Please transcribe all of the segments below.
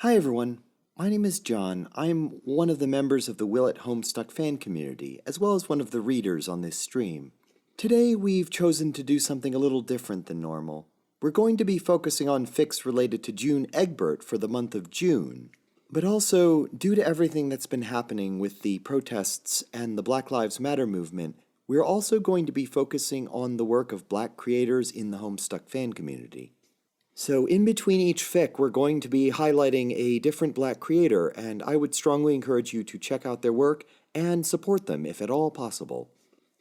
Hi everyone, my name is John. I'm one of the members of the Willet Homestuck fan community, as well as one of the readers on this stream. Today we've chosen to do something a little different than normal. We're going to be focusing on fics related to June Egbert for the month of June. But also, due to everything that's been happening with the protests and the Black Lives Matter movement, we're also going to be focusing on the work of Black creators in the Homestuck fan community. So in between each fic, we're going to be highlighting a different Black creator, and I would strongly encourage you to check out their work and support them if at all possible.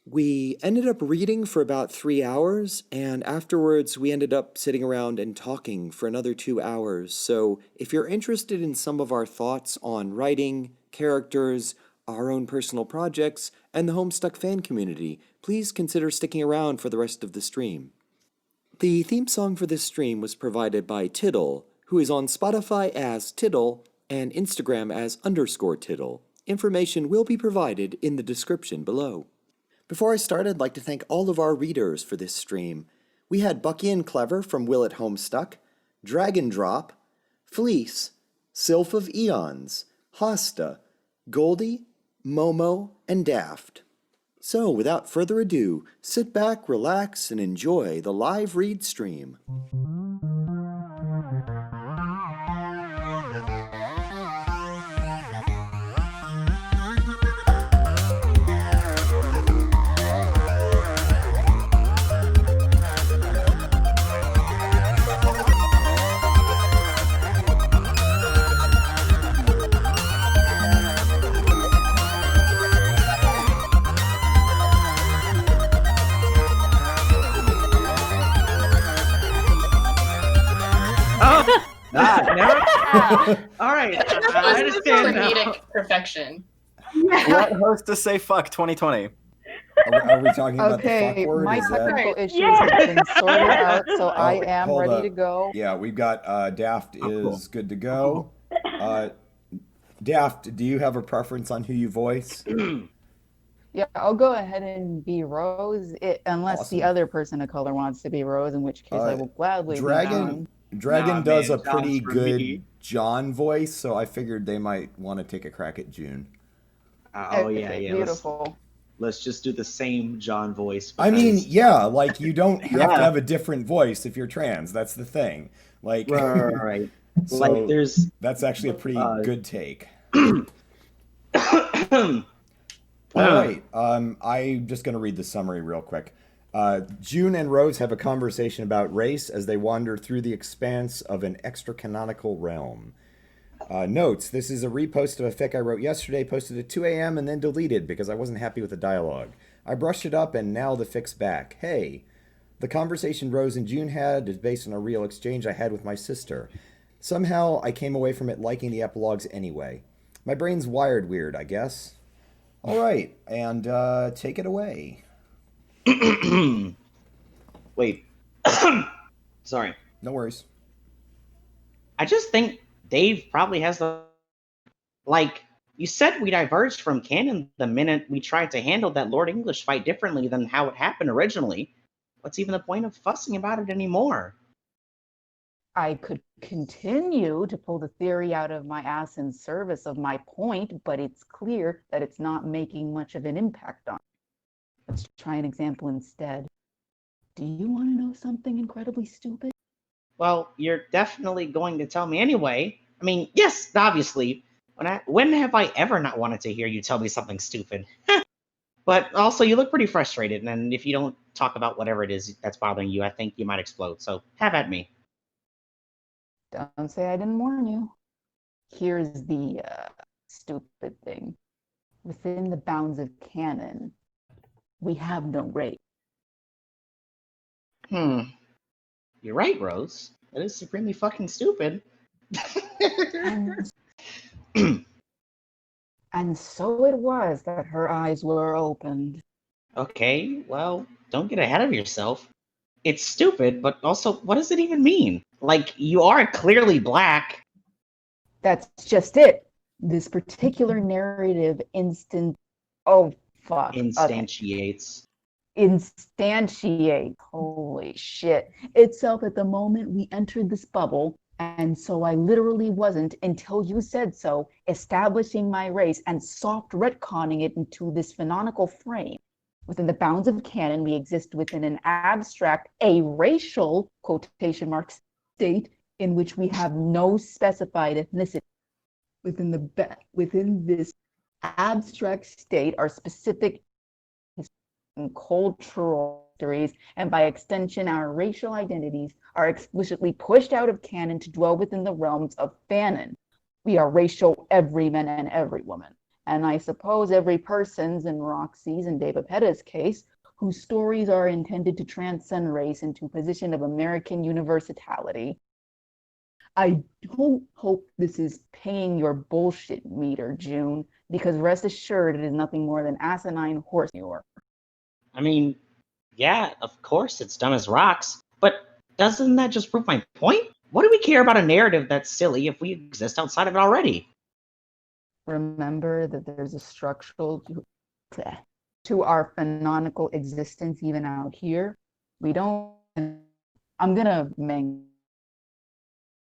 We ended up reading for about 3 hours, and afterwards we ended up sitting around and talking for another 2 hours. So if you're interested in some of our thoughts on writing, characters, our own personal projects, and the Homestuck fan community, please consider sticking around for the rest of the stream. The theme song for this stream was provided by Tittle, who is on Spotify as Tittle and Instagram as _Tittle. Information will be provided in the description below. Before I start, I'd like to thank all of our readers for this stream. We had Bucky and Clever from Willet Homestuck, Dragon Drop, Fleece, Sylph of Eons, Hosta, Goldie, Momo, and Daft. So, without further ado, sit back, relax, and enjoy the live read stream. All right, I understand now. Comedic perfection. Let hostess say fuck 2020. Are we talking about the fuck word? My Is that... technical issues have been sorted out, so I am hold ready up. to go. Yeah, we've got Daft is cool. good to go. Daft, do you have a preference on who you voice? Yeah, I'll go ahead and be Rose, unless Awesome. the other person of color wants to be Rose, in which case I will gladly be Dragon Nah, does man, a pretty John's for good me. John voice, so I figured they might want to take a crack at June. Oh yeah. Beautiful. Let's just do the same John voice. I mean, because- yeah, like you don't have to Yeah. have a different voice if you're trans. That's the thing. Like, right. so Like there's that's actually a pretty good take. All All right, I'm just going to read the summary real quick. June and Rose have a conversation about race as they wander through the expanse of an extra-canonical realm. Notes, this is a repost of a fic I wrote yesterday, posted at 2 a.m. and then deleted because I wasn't happy with the dialogue. I brushed it up and now the fic's back. Hey, the conversation Rose and June had is based on a real exchange I had with my sister. Somehow I came away from it liking the epilogues anyway. My brain's wired weird, I guess. All right, and take it away. Wait. Sorry. No worries. I just think Dave probably has the you said we diverged from canon the minute we tried to handle that Lord English fight differently than how it happened originally. What's even the point of fussing about it anymore? I could continue to pull the theory out of my ass in service of my point, but it's clear that it's not making much of an impact on it. Let's try an example instead. Do you want to know something incredibly stupid? Well, you're definitely going to tell me anyway. I mean, yes, obviously. When have I ever not wanted to hear you tell me something stupid? But also, you look pretty frustrated, and if you don't talk about whatever it is that's bothering you, I think you might explode. So have at me. Don't say I didn't warn you. Here's the stupid thing. Within the bounds of canon, we have no race. You're right, Rose. That is supremely fucking stupid. And so it was that her eyes were opened. Okay, well, don't get ahead of yourself. It's stupid, but also, what does it even mean? Like, you are clearly Black. That's just it. This particular narrative Instantiates. Instantiate, holy shit, itself at the moment we entered this bubble And so I literally wasn't, until you said so, establishing my race and soft retconning it into this canonical frame. Within the bounds of canon, we exist within an abstract, a racial, quotation marks, state in which we have no specified ethnicity. Within this abstract state are specific and cultural histories, and by extension, our racial identities are explicitly pushed out of canon to dwell within the realms of fanon. We are racial everyman and every woman. And I suppose every person's, in Roxy's and David Petta's case, whose stories are intended to transcend race into a position of American universality. I don't hope this is paying your bullshit meter, June, because rest assured it is nothing more than asinine horse manure. I mean, yeah, of course it's dumb as rocks, but doesn't that just prove my point? What do we care about a narrative that's silly if we exist outside of it already? Remember that there's a structural to our canonical existence even out here. We don't, I'm gonna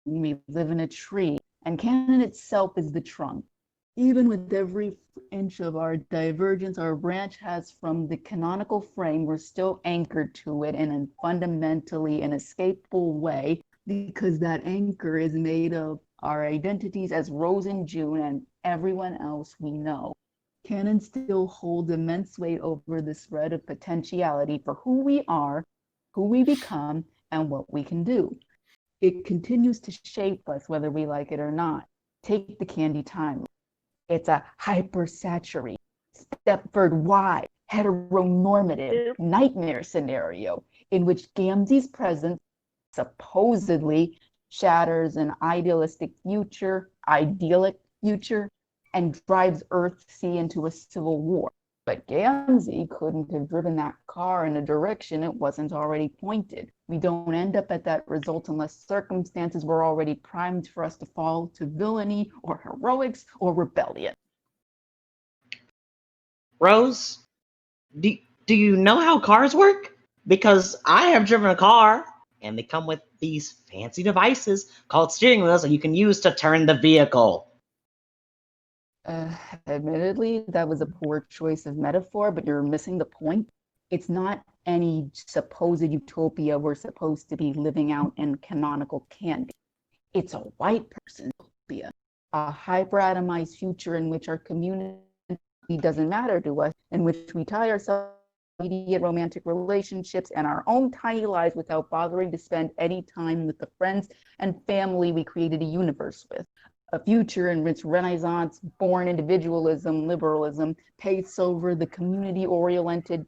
we live in a tree, and canon itself is the trunk. Even with every inch of our divergence our branch has from the canonical frame, we're still anchored to it in a fundamentally inescapable way, because that anchor is made of our identities as Rose and June and everyone else we know. Canon still holds immense weight over the spread of potentiality for who we are, who we become, and what we can do. It continues to shape us whether we like it or not. Take the Candy timeline. It's a hypersaturated, Stepford wide, heteronormative nightmare scenario in which Gamzee's presence supposedly shatters an idyllic future, and drives Earthsea into a civil war. But Gamzee couldn't have driven that car in a direction it wasn't already pointed. We don't end up at that result unless circumstances were already primed for us to fall to villainy or heroics or rebellion. Rose, do you know how cars work? Because I have driven a car, and they come with these fancy devices called steering wheels that you can use to turn the vehicle. Admittedly, that was a poor choice of metaphor, but you're missing the point. It's not any supposed utopia we're supposed to be living out in canonical candy. It's a white person's utopia, a hyper-atomized future in which our community doesn't matter to us, in which we tie ourselves to immediate romantic relationships and our own tiny lives without bothering to spend any time with the friends and family we created a universe with. A future in which Renaissance-born individualism, liberalism, paves over the community-oriented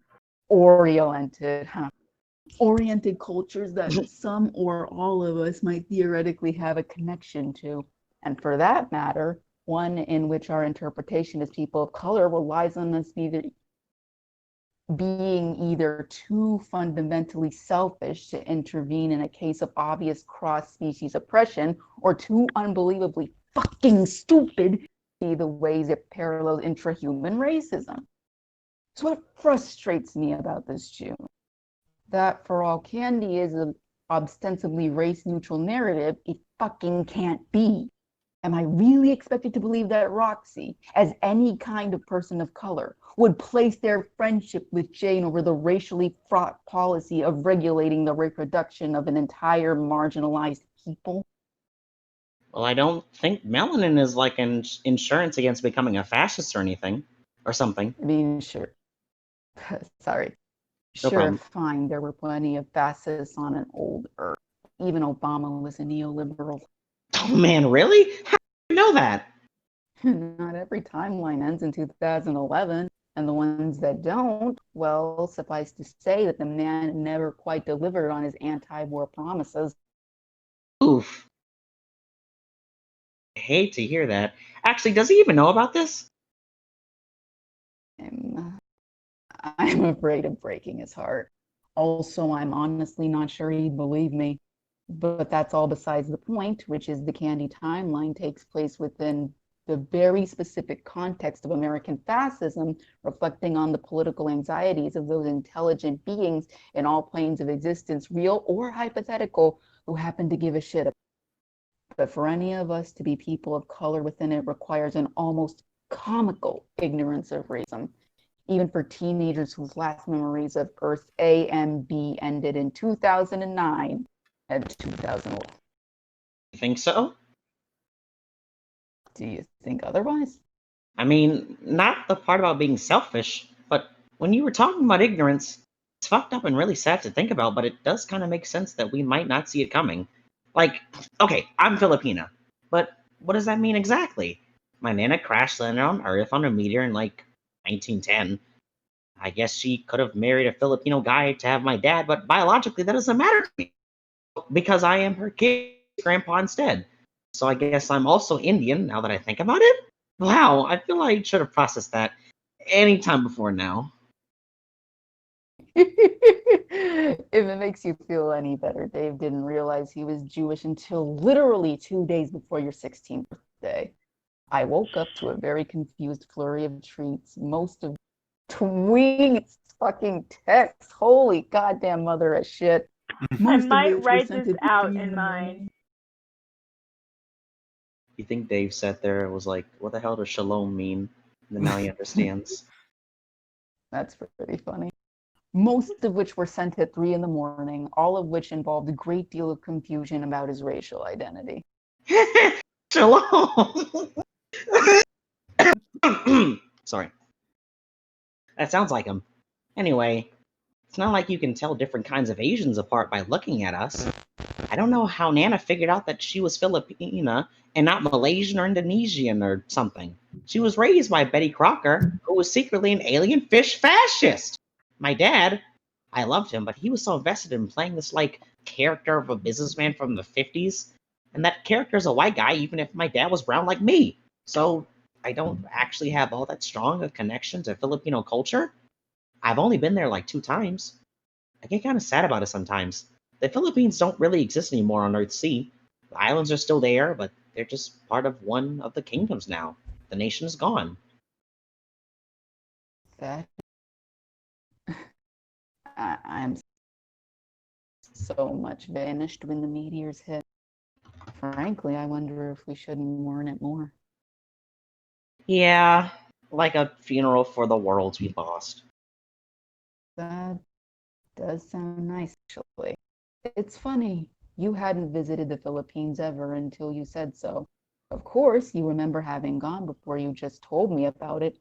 cultures that some or all of us might theoretically have a connection to. And for that matter, one in which our interpretation as people of color relies on us being either too fundamentally selfish to intervene in a case of obvious cross-species oppression, or too unbelievably fucking stupid to see the ways it parallels intrahuman racism. So what frustrates me about this, June, that for all candy is an ostensibly race-neutral narrative, it fucking can't be. Am I really expected to believe that Roxy, as any kind of person of color, would place their friendship with Jane over the racially fraught policy of regulating the reproduction of an entire marginalized people? Well, I don't think melanin is like an insurance against becoming a fascist or anything. Or something. I mean, sure. Sorry. No Sure, problem. fine. There were plenty of fascists on an old Earth. Even Obama was a neoliberal. Oh man, really? How do you know that? Not every timeline ends in 2011. And the ones that don't, well, suffice to say that the man never quite delivered on his anti-war promises. Oof. I hate to hear that. Actually, does he even know about this? I'm afraid of breaking his heart. Also, I'm honestly not sure he'd believe me. But that's all besides the point, which is the Candy timeline takes place within the very specific context of American fascism, reflecting on the political anxieties of those intelligent beings in all planes of existence, real or hypothetical, who happen to give a shit. But for any of us to be people of color within it requires an almost comical ignorance of racism, even for teenagers whose last memories of Earth A and B ended in 2009 and 2011. You think so? Do you think otherwise? I mean, not the part about being selfish, but when you were talking about ignorance, it's fucked up and really sad to think about, but it does kind of make sense that we might not see it coming. Like, okay, I'm Filipina, but what does that mean exactly? My nana crash landed on Earth on a meteor in like 1910. I guess she could have married a Filipino guy to have my dad, but biologically that doesn't matter to me because I am her kid's grandpa instead. So I guess I'm also Indian now that I think about it. Wow, I feel like I should have processed that any time before now. If it makes you feel any better, Dave didn't realize he was Jewish until literally 2 days before your 16th birthday. I woke up to a very confused flurry of treats, most of tweets, fucking texts. Holy goddamn mother of shit. Most might of which were write sent this at out 3 in the mine. morning. You think Dave sat there and was like, what the hell does shalom mean? And then now he understands. That's pretty funny. Most of which were sent at 3 in the morning, all of which involved a great deal of confusion about his racial identity. Shalom! Sorry. That sounds like him. Anyway, it's not like you can tell different kinds of Asians apart by looking at us. I don't know how Nana figured out that she was Filipina and not Malaysian or Indonesian or something. She was raised by Betty Crocker, who was secretly an alien fish fascist. My dad, I loved him, but he was so invested in playing this like character of a businessman from the 50s. And that character is a white guy, even if my dad was brown like me. So I don't actually have all that strong a connection to Filipino culture. I've only been there like 2 times. I get kind of sad about it sometimes. The Philippines don't really exist anymore on Earth C. The islands are still there, but they're just part of one of the kingdoms now. The nation is gone. That I'm so much vanished when the meteors hit. Frankly, I wonder if we shouldn't mourn it more. Yeah, like a funeral for the worlds we lost. That does sound nice, actually. It's funny, you hadn't visited the Philippines ever until you said so. Of course, you remember having gone before you just told me about it,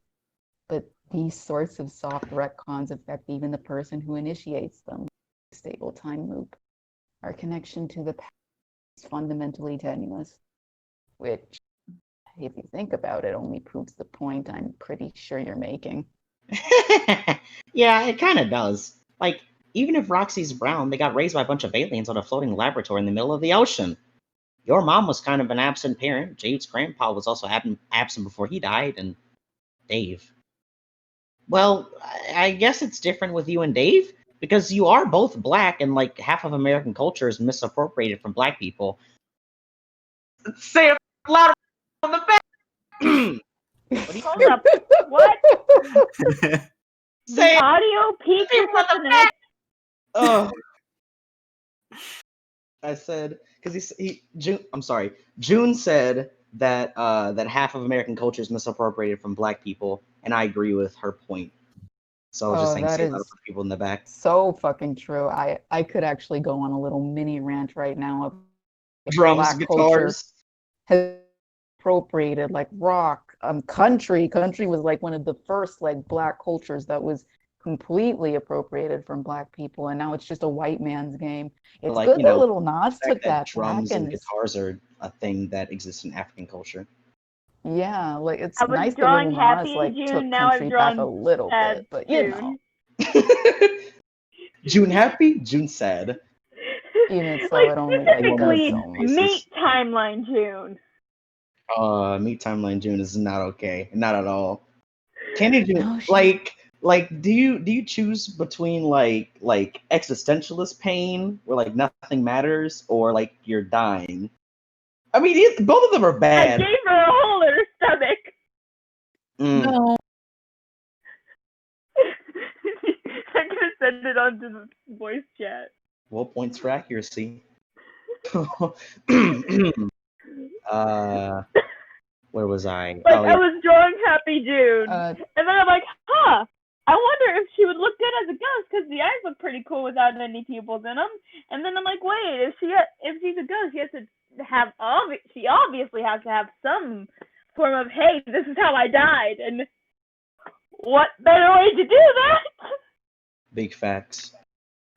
but these sorts of soft retcons affect even the person who initiates them. Stable time loop. Our connection to the past is fundamentally tenuous, which, if you think about it, only proves the point I'm pretty sure you're making. Yeah, it kind of does. Like, even if Roxy's brown, they got raised by a bunch of aliens on a floating laboratory in the middle of the ocean. Your mom was kind of an absent parent. Jade's grandpa was also absent before he died, and Dave. Well, I guess it's different with you and Dave because you are both black, and like half of American culture is misappropriated from black people. Say it louder on the back. Hold up. What? Say it Audio peaked or on the something back. else? Oh. I said because June said that that half of American culture is misappropriated from black people, and I agree with her point. So I was just saying, that say that is for people in the back. so fucking true. I could actually go on a little mini rant right now of Drums, black culture guitars. has appropriated like rock, country. Country was like one of the first like black cultures that was completely appropriated from black people, and now it's just a white man's game. It's Like, good that Little Nas the took fact that that back, drums and and guitars are a thing that exists in African culture. yeah, like it's I was nice that drawing Little Nas happy like June, took now I've country back a drawn little sad bit, but June. June happy, June sad. even so, Like it only like does specifically so much. meet timeline June. Me timeline June is not okay, not at all. Candy June, No, do you choose between like existentialist pain where like nothing matters or like you're dying? I mean, both of them are I bad. gave her a hole in her stomach. no. I'm gonna send it on to the voice chat. Well, points for accuracy. Where was I? Like, Oh, I yeah. was drawing Happy June, Uh, and then I'm like, huh, I wonder if she would look good as a ghost, because the eyes look pretty cool without any pupils in them. And then I'm like, wait, if she's a ghost, she has to have, she obviously has to have some form of, hey, this is how I died, and what better way to do that? Big facts.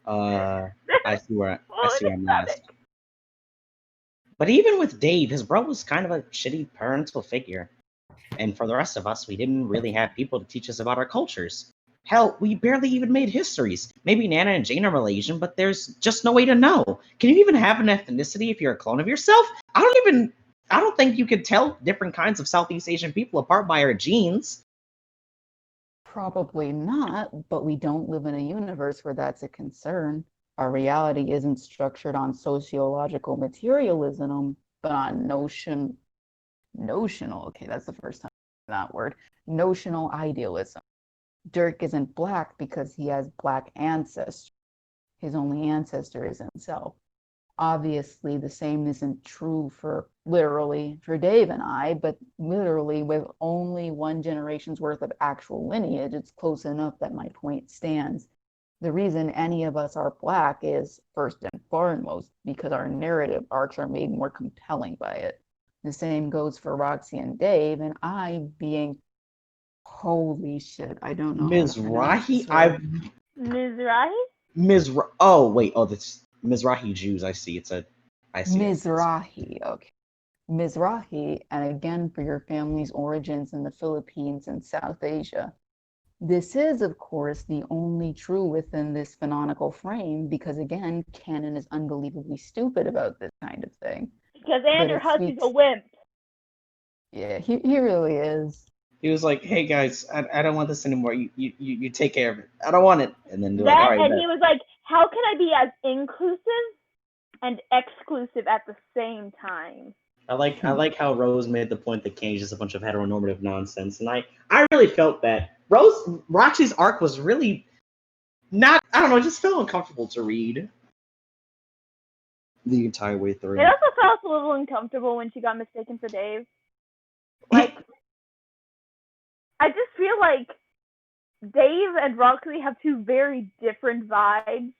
I see where I'm last. But even with Dave, his bro was kind of a shitty parental figure. And for the rest of us, we didn't really have people to teach us about our cultures. Hell, we barely even made histories. Maybe Nana and Jane are Malaysian, but there's just no way to know. Can you even have an ethnicity if you're a clone of yourself? I don't think you could tell different kinds of Southeast Asian people apart by our genes. Probably not, but we don't live in a universe where that's a concern. Our reality isn't structured on sociological materialism, but on notional, okay, that's the first time that word, notional idealism. Dirk isn't black because he has black ancestry. His only ancestor is himself. Obviously, the same isn't true for Dave and I, but literally with only one generation's worth of actual lineage, it's close enough that my point stands. The reason any of us are black is, first and foremost, because our narrative arcs are made more compelling by it. The same goes for Roxy and Dave, and I being, holy shit, I don't know how to pronounce this word. Mizrahi? Oh wait, that's Mizrahi Jews. I see. I see. Mizrahi, okay. Mizrahi, and again for your family's origins in the Philippines and South Asia. This is, of course, the only true within this canonical frame, because again, canon is unbelievably stupid about this kind of thing. Because Andrew Hussey's a wimp. Yeah, he really is. He was like, "Hey guys, I don't want this anymore. You take care of it. I don't want it." And then they're That, like, "All right." and he was like, how can I be as inclusive and exclusive at the same time? I like how Rose made the point that Kane's just a bunch of heteronormative nonsense, and I really felt that Roxy's arc was really not. I don't know. It just felt uncomfortable to read the entire way through. It also felt a little uncomfortable when she got mistaken for Dave. Like, I just feel like Dave and Roxy have two very different vibes,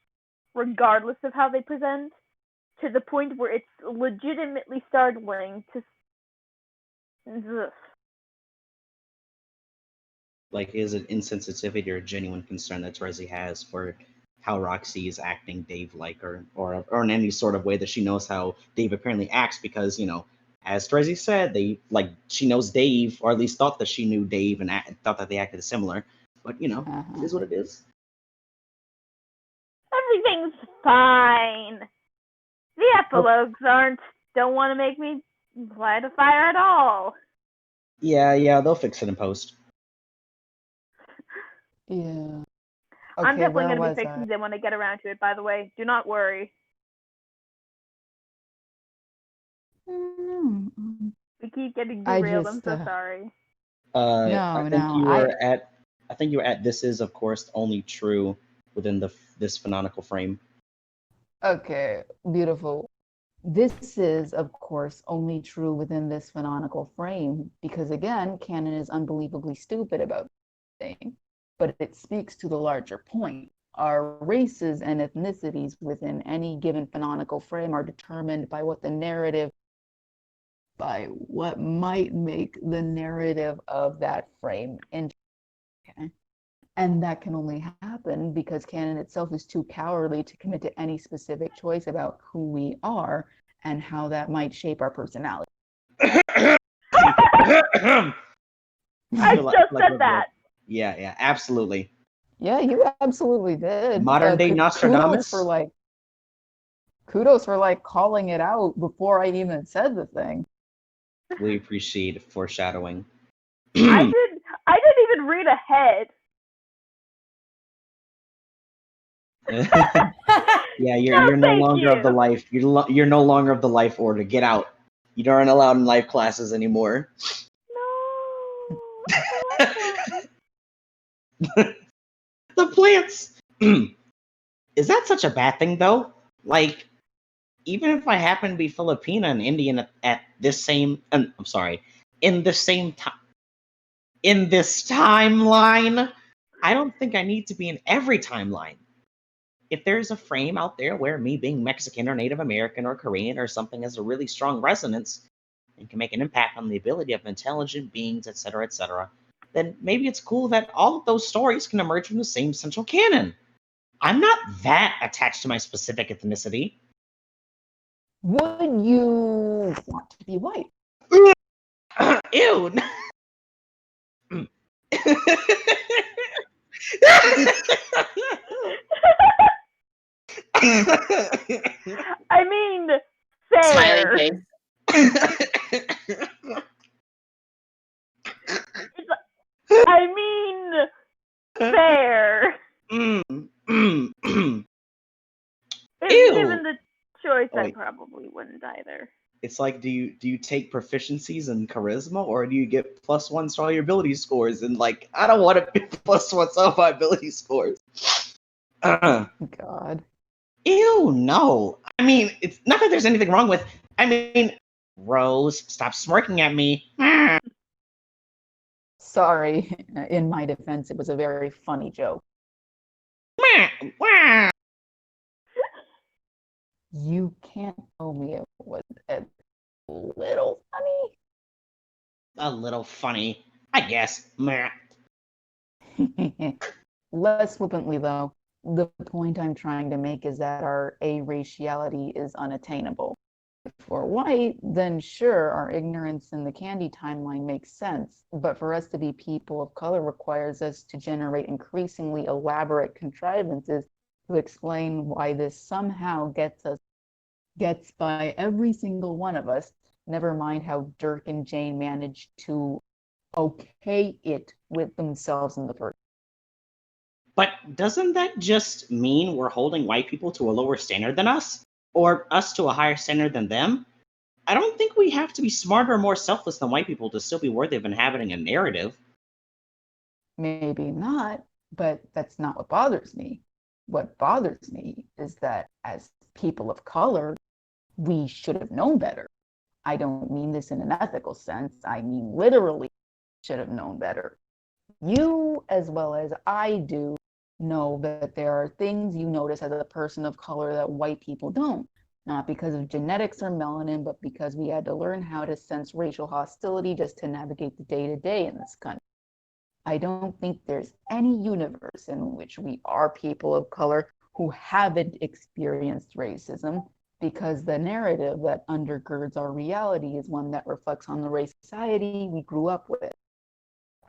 regardless of how they present, to the point where it's legitimately startling to. Ugh. Like, is it insensitivity or genuine concern that Terezi has for how Roxy is acting Dave-like, or in any sort of way that she knows how Dave apparently acts, because, you know, as Terezi said, she knows Dave, or at least thought that she knew Dave and thought that they acted similar. But, you know, It is what it is. Everything's fine. The epilogues don't want to make me light a fire at all. Yeah, they'll fix it in post. Yeah. I'm Okay, definitely where going to was be I? fixing it when I get around to it, by the way. Do not worry. We keep getting derailed. I'm so sorry. No, I think you were at this is, of course, only true within this canonical frame. Okay, beautiful. This is, of course, only true within this canonical frame, because again, canon is unbelievably stupid about things, but it speaks to the larger point. Our races and ethnicities within any given canonical frame are determined by what might make the narrative of that frame interesting. Okay? And that can only happen because canon itself is too cowardly to commit to any specific choice about who we are and how that might shape our personality. I just said that. Yeah, absolutely. Yeah, you absolutely did. Modern day Nostradamus. Kudos for calling it out before I even said the thing. We appreciate foreshadowing. I didn't even read ahead. Yeah, you're no longer of the life. You're no longer of the life order. Get out. You aren't allowed in life classes anymore. No. The plants. Is that such a bad thing though? Like, even if I happen to be Filipina and Indian at this same, I'm sorry, in the same time, in this timeline, I don't think I need to be in every timeline. If there's a frame out there where me being Mexican or Native American or Korean or something has a really strong resonance and can make an impact on the ability of intelligent beings, etc., then maybe it's cool that all of those stories can emerge from the same central canon. I'm not that attached to my specific ethnicity. Would you want to be white? Ew. I mean, Smiley fair. face. I mean, fair. If Ew. given the choice, I Wait. probably wouldn't either. It's like, do you take proficiencies in charisma, or do you get +1s to all your ability scores? And like, I don't want to be +1s to all my ability scores. God. Ew, no. I mean, it's not that there's anything wrong with. I mean, Rose, stop smirking at me. Sorry, in my defense, it was a very funny joke. You can't tell me it was a little funny. A little funny, I guess. Less flippantly, though, the point I'm trying to make is that our araciality is unattainable. If we're white, then sure, our ignorance in the candy timeline makes sense. But for us to be people of color requires us to generate increasingly elaborate contrivances to explain why this somehow gets by every single one of us. Never mind how Dirk and Jane managed to okay it with themselves in the first. But doesn't that just mean we're holding white people to a lower standard than us? Or us to a higher standard than them? I don't think we have to be smarter or more selfless than white people to still be worthy of inhabiting a narrative. Maybe not, but that's not what bothers me. What bothers me is that as people of color, we should have known better. I don't mean this in an ethical sense. I mean literally should have known better. You, as well as I do, know that there are things you notice as a person of color that white people don't. Not because of genetics or melanin, but because we had to learn how to sense racial hostility just to navigate the day-to-day in this country. I don't think there's any universe in which we are people of color who haven't experienced racism, because the narrative that undergirds our reality is one that reflects on the race society we grew up with,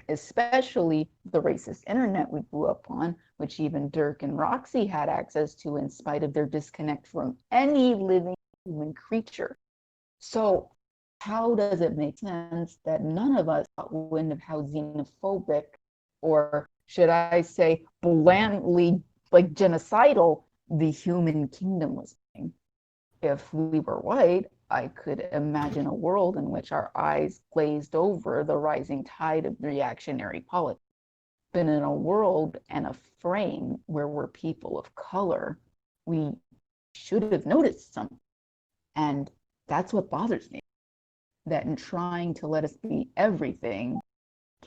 especially the racist internet we grew up on, which even Dirk and Roxy had access to in spite of their disconnect from any living human creature. So how does it make sense that none of us got wind of how xenophobic, or should I say blandly like genocidal, the human kingdom was being? If we were white, I could imagine a world in which our eyes glazed over the rising tide of reactionary politics. But in a world and a frame where we're people of color, we should have noticed something. And that's what bothers me. That in trying to let us be everything,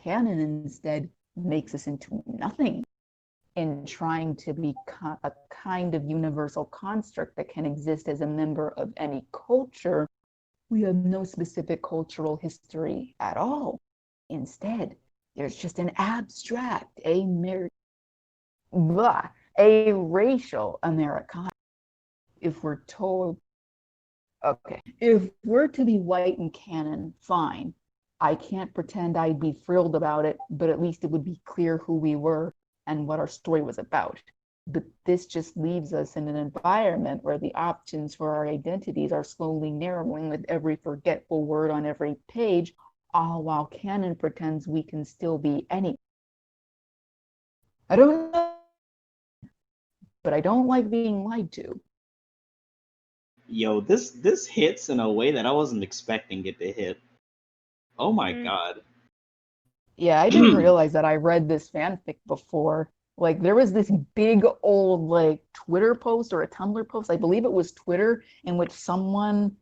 canon instead makes us into nothing. In trying to be a kind of universal construct that can exist as a member of any culture, we have no specific cultural history at all. Instead, there's just an abstract, a racial Americana. If we're told, okay, if we're to be white in canon, fine. I can't pretend I'd be thrilled about it, but at least it would be clear who we were and what our story was about. But this just leaves us in an environment where the options for our identities are slowly narrowing with every forgetful word on every page, all while canon pretends we can still be any. I don't know, but I don't like being lied to. Yo, this hits in a way that I wasn't expecting it to hit. Oh my god. Yeah, I didn't realize that I read this fanfic before. Like there was this big old like Twitter post or a Tumblr post, I believe it was Twitter, in which someone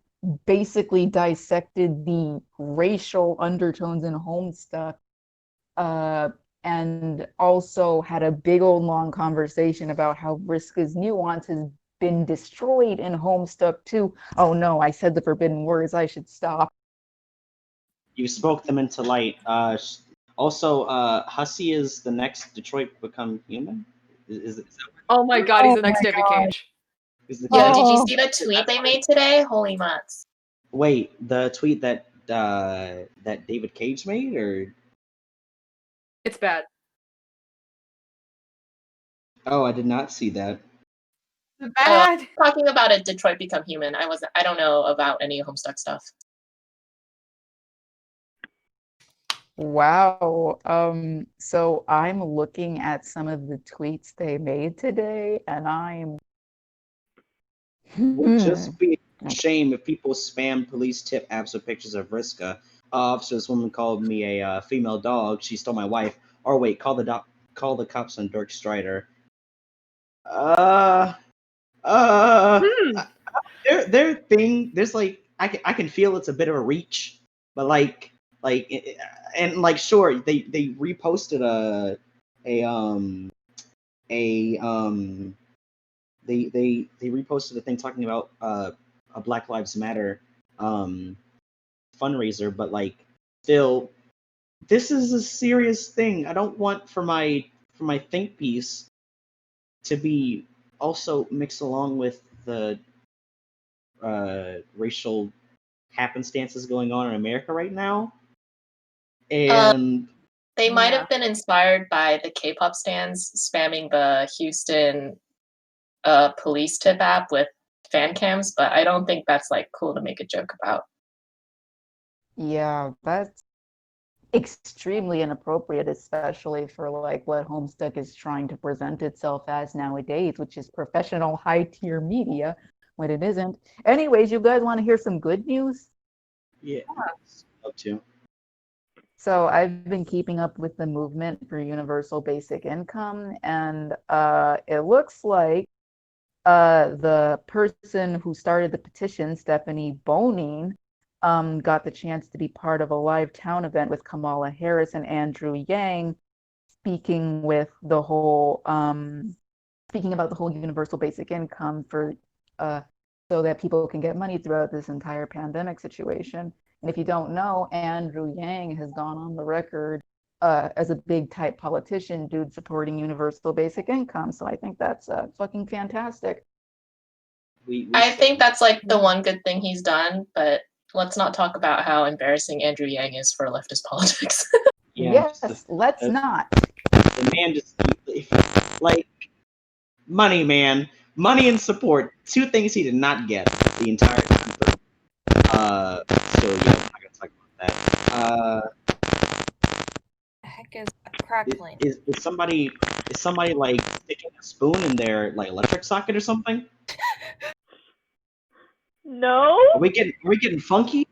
basically dissected the racial undertones in Homestuck, and also had a big old long conversation about how Vriska's nuance has been destroyed in Homestuck too. Oh no, I said the forbidden words. I should stop. You spoke them into light. Also, Hussey is the next Detroit Become Human. Is that Oh my god, he's the next David Cage. is the Yo, tweet? did you see the tweet they made today? Holy mutts. Wait, the tweet that that David Cage made, or It's bad. oh, I did not see that. Bad. Talking about a Detroit Become Human. I don't know about any Homestuck stuff. Wow. So I'm looking at some of the tweets they made today, and I'm Would just be a shame if people spam police tip apps with pictures of Vriska. Officer, this woman called me a female dog. She stole my wife. Or wait, call the cops on Dirk Strider. Their thing. There's like I can feel it's a bit of a reach, but and like sure they reposted they reposted a thing talking about a Black Lives Matter fundraiser, but like still this is a serious thing. I don't want for my think piece to be also mixed along with the racial happenstances going on in America right now. And They might Yeah. have been inspired by the K-pop stans spamming the Houston police tip app with fan cams, but I don't think that's like cool to make a joke about. yeah, that's extremely inappropriate, especially for like what Homestuck is trying to present itself as nowadays, which is professional high-tier media when it isn't. Anyways, you guys want to hear some good news? yeah, up to. So I've been keeping up with the movement for universal basic income, and it looks like the person who started the petition, Stephanie Bonine, got the chance to be part of a live town event with Kamala Harris and Andrew Yang, speaking with the whole speaking about the whole universal basic income for so that people can get money throughout this entire pandemic situation. And if you don't know, Andrew Yang has gone on the record as a big type politician, dude, supporting universal basic income. So I think that's fucking fantastic. I think that's like the one good thing he's done, but let's not talk about how embarrassing Andrew Yang is for leftist politics. Yes, let's not. The man just like money, man, money and support. Two things he did not get the entire time. So yeah, I'm not gonna talk about that. The heck is crackling? Is somebody like sticking a spoon in their like electric socket or something? No? Are we getting funky?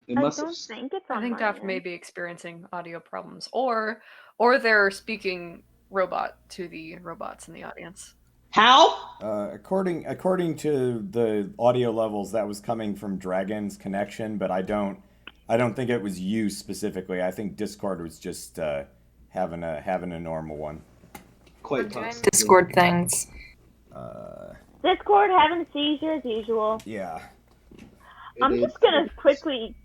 We I must don't have. think it's on I think my Daft end. may be experiencing audio problems, or they're speaking robot to the robots in the audience. How? According to the audio levels, that was coming from Dragon's connection, but I don't think it was you specifically. I think Discord was just having a normal one. Quite I'm doing possibly. Discord things. Discord having a seizure as usual. Yeah. I'm just gonna quickly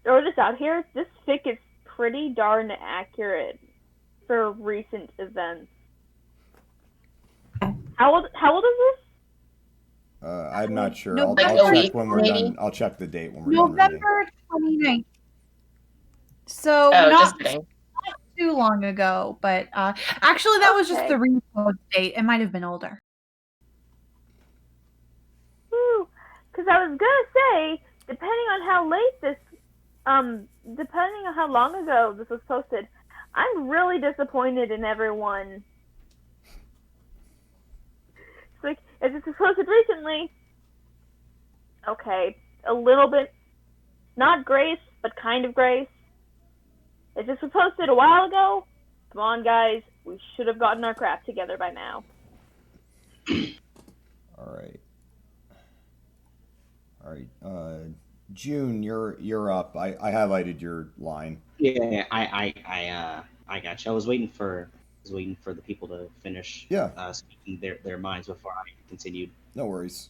throw this out here. This fic is pretty darn accurate for recent events. How old is this? I'm not sure. No, I'll like a check week, when we're maybe? done. I'll check the date when we're done reading. November 29th. So Oh, not just kidding. too long ago, but actually that was just Okay. the repost date. It might have been older. Because I was gonna say, depending on how late this, depending on how long ago this was posted, I'm really disappointed in everyone. It's like, if this was posted recently, okay, a little bit, not grace, but kind of grace. If this was posted a while ago, come on, guys. We should have gotten our crap together by now. All right. All right. June, you're up. I highlighted your line. Yeah, I got you. I was waiting for the people to finish speaking their minds before I continued. No worries.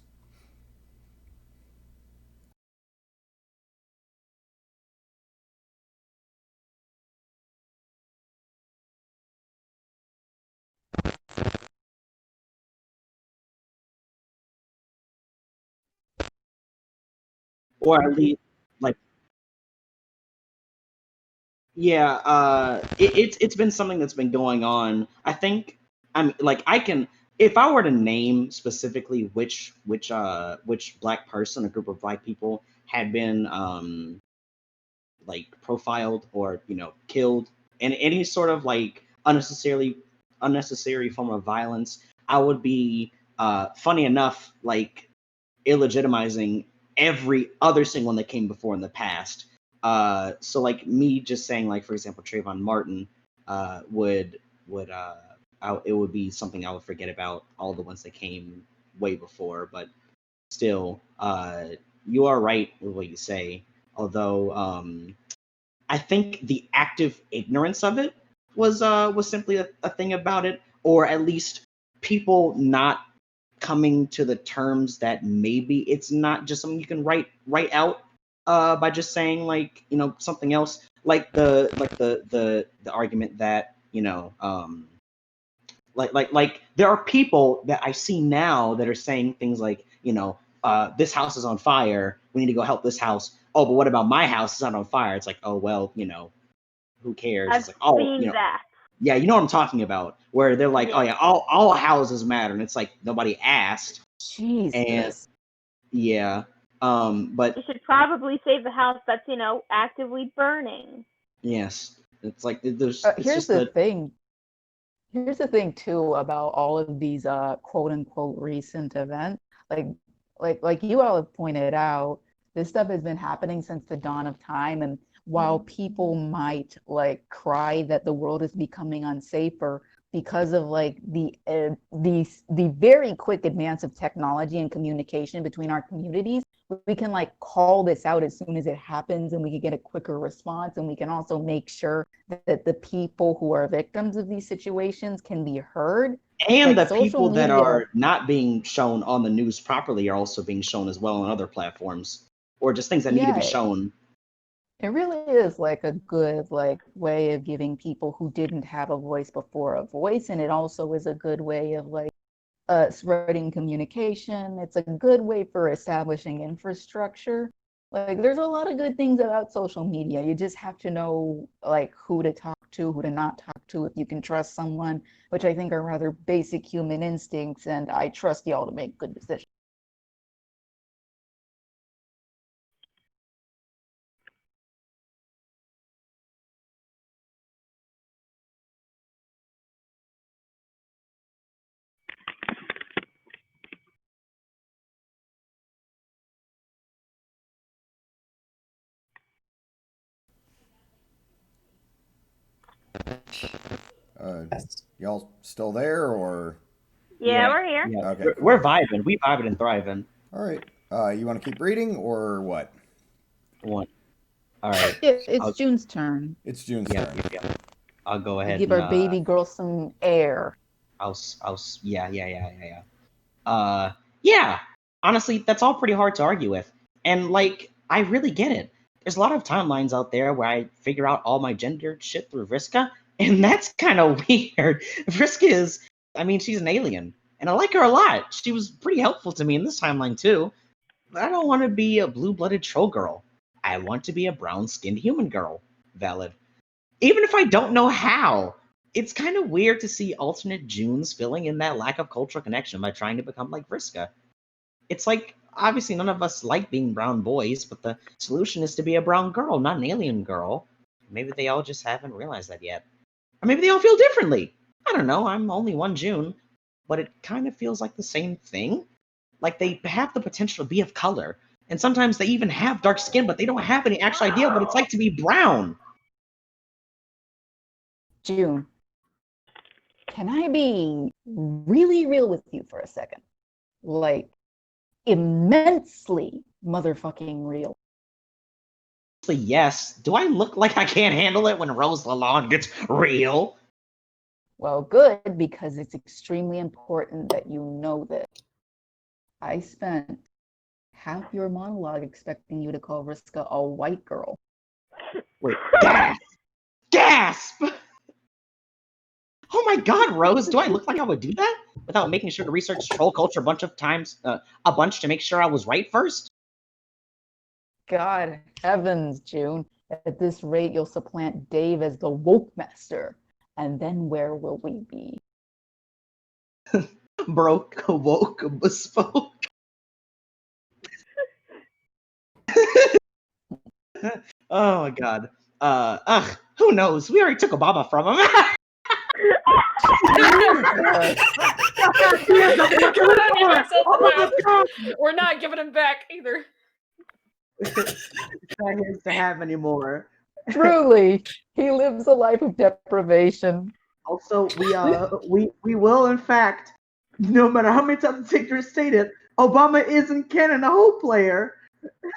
Or at least like yeah, it's been something that's been going on. I think I can, if I were to name specifically which black person, a group of black people had been like profiled or killed in any sort of like unnecessary form of violence, I would be funny enough like illegitimizing every other single one that came before in the past. So like me just saying like, for example, Trayvon Martin it would be something I would forget about all the ones that came way before. But still, you are right with what you say. Although I think the active ignorance of it was simply a thing about it, or at least people not coming to the terms that maybe it's not just something you can write out by just saying like something else, like the argument that like there are people that I see now that are saying things like this house is on fire, we need to go help this house. Oh, but what about my house? It's not on fire. It's like, oh well, who cares? I've It's like, oh, seen that. yeah, you know what I'm talking about, where they're like, Yeah. oh yeah, all houses matter, and it's like nobody asked. Jesus. And yeah, but You should probably save the house that's, actively burning. yes, it's like there's. It's Here's just the thing. Here's the thing too about all of these quote unquote recent events. Like you all have pointed out, this stuff has been happening since the dawn of time. And while people might like cry that the world is becoming unsafer because of like the very quick advance of technology and communication between our communities, we can like call this out as soon as it happens, and we can get a quicker response, and we can also make sure that the people who are victims of these situations can be heard. And Like the people that media, are not being shown on the news properly are also being shown as well on other platforms, or just things that need to be shown. It really is like a good like way of giving people who didn't have a voice before a voice, and it also is a good way of like spreading communication. It's a good way for establishing infrastructure. Like there's a lot of good things about social media. You just have to know like who to talk to, who to not talk to, if you can trust someone, which I think are rather basic human instincts, and I trust y'all to make good decisions. Y'all still there or? Yeah, we're here. Yeah, Okay, we're vibing. We vibing and thriving. All right. You want to keep reading or what? One. All right. It's June's turn. It's June's turn. Yeah. I'll go ahead. Give our baby girl some air. Yeah. Honestly, that's all pretty hard to argue with. And like, I really get it. There's a lot of timelines out there where I figure out all my gender shit through Vriska, and that's kind of weird. Vriska is, she's an alien, and I like her a lot. She was pretty helpful to me in this timeline too. But I don't want to be a blue-blooded troll girl. I want to be a brown-skinned human girl. Valid. Even if I don't know how. It's kind of weird to see alternate Junes filling in that lack of cultural connection by trying to become like Vriska. It's like, obviously none of us like being brown boys, but the solution is to be a brown girl, not an alien girl. Maybe they all just haven't realized that yet. Or maybe they all feel differently. I don't know, I'm only one June, but it kind of feels like the same thing. Like they have the potential to be of color, and sometimes they even have dark skin, but they don't have any actual idea what it's like to be brown. June, can I be really real with you for a second? Like, immensely motherfucking real. Yes. Do I look like I can't handle it when Rose Lalonde gets real? Well, good, because it's extremely important that you know this. I spent half your monologue expecting you to call Vriska a white girl. Wait, gasp! Gasp! Oh my god, Rose, do I look like I would do that? Without making sure to research troll culture a bunch of times, a bunch to make sure I was right first? God heavens, June. At this rate, you'll supplant Dave as the woke master. And then where will we be? Broke, woke, bespoke. Oh my god. Who knows? We already took Obama from him. We're not giving him back either. Not his to have anymore. Truly, he lives a life of deprivation. Also, we will, in fact, no matter how many times the dictator stated, Obama isn't canon a whole player.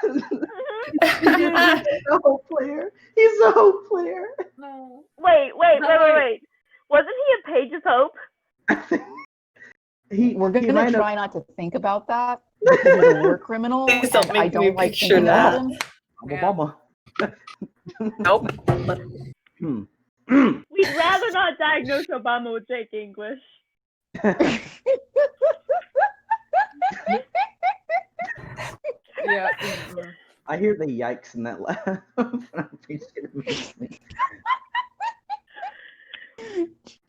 He's a whole player. He's a whole player. No. Wait. Wasn't he a Page of Hope? We're going to try not to think about that because he's a war criminal. Please don't and make I me don't like picture thinking about that. him. Obama. Nope. We'd rather not diagnose Obama with Jake English. Yeah. I hear the yikes in that laugh. I'm pretty sure it makes me.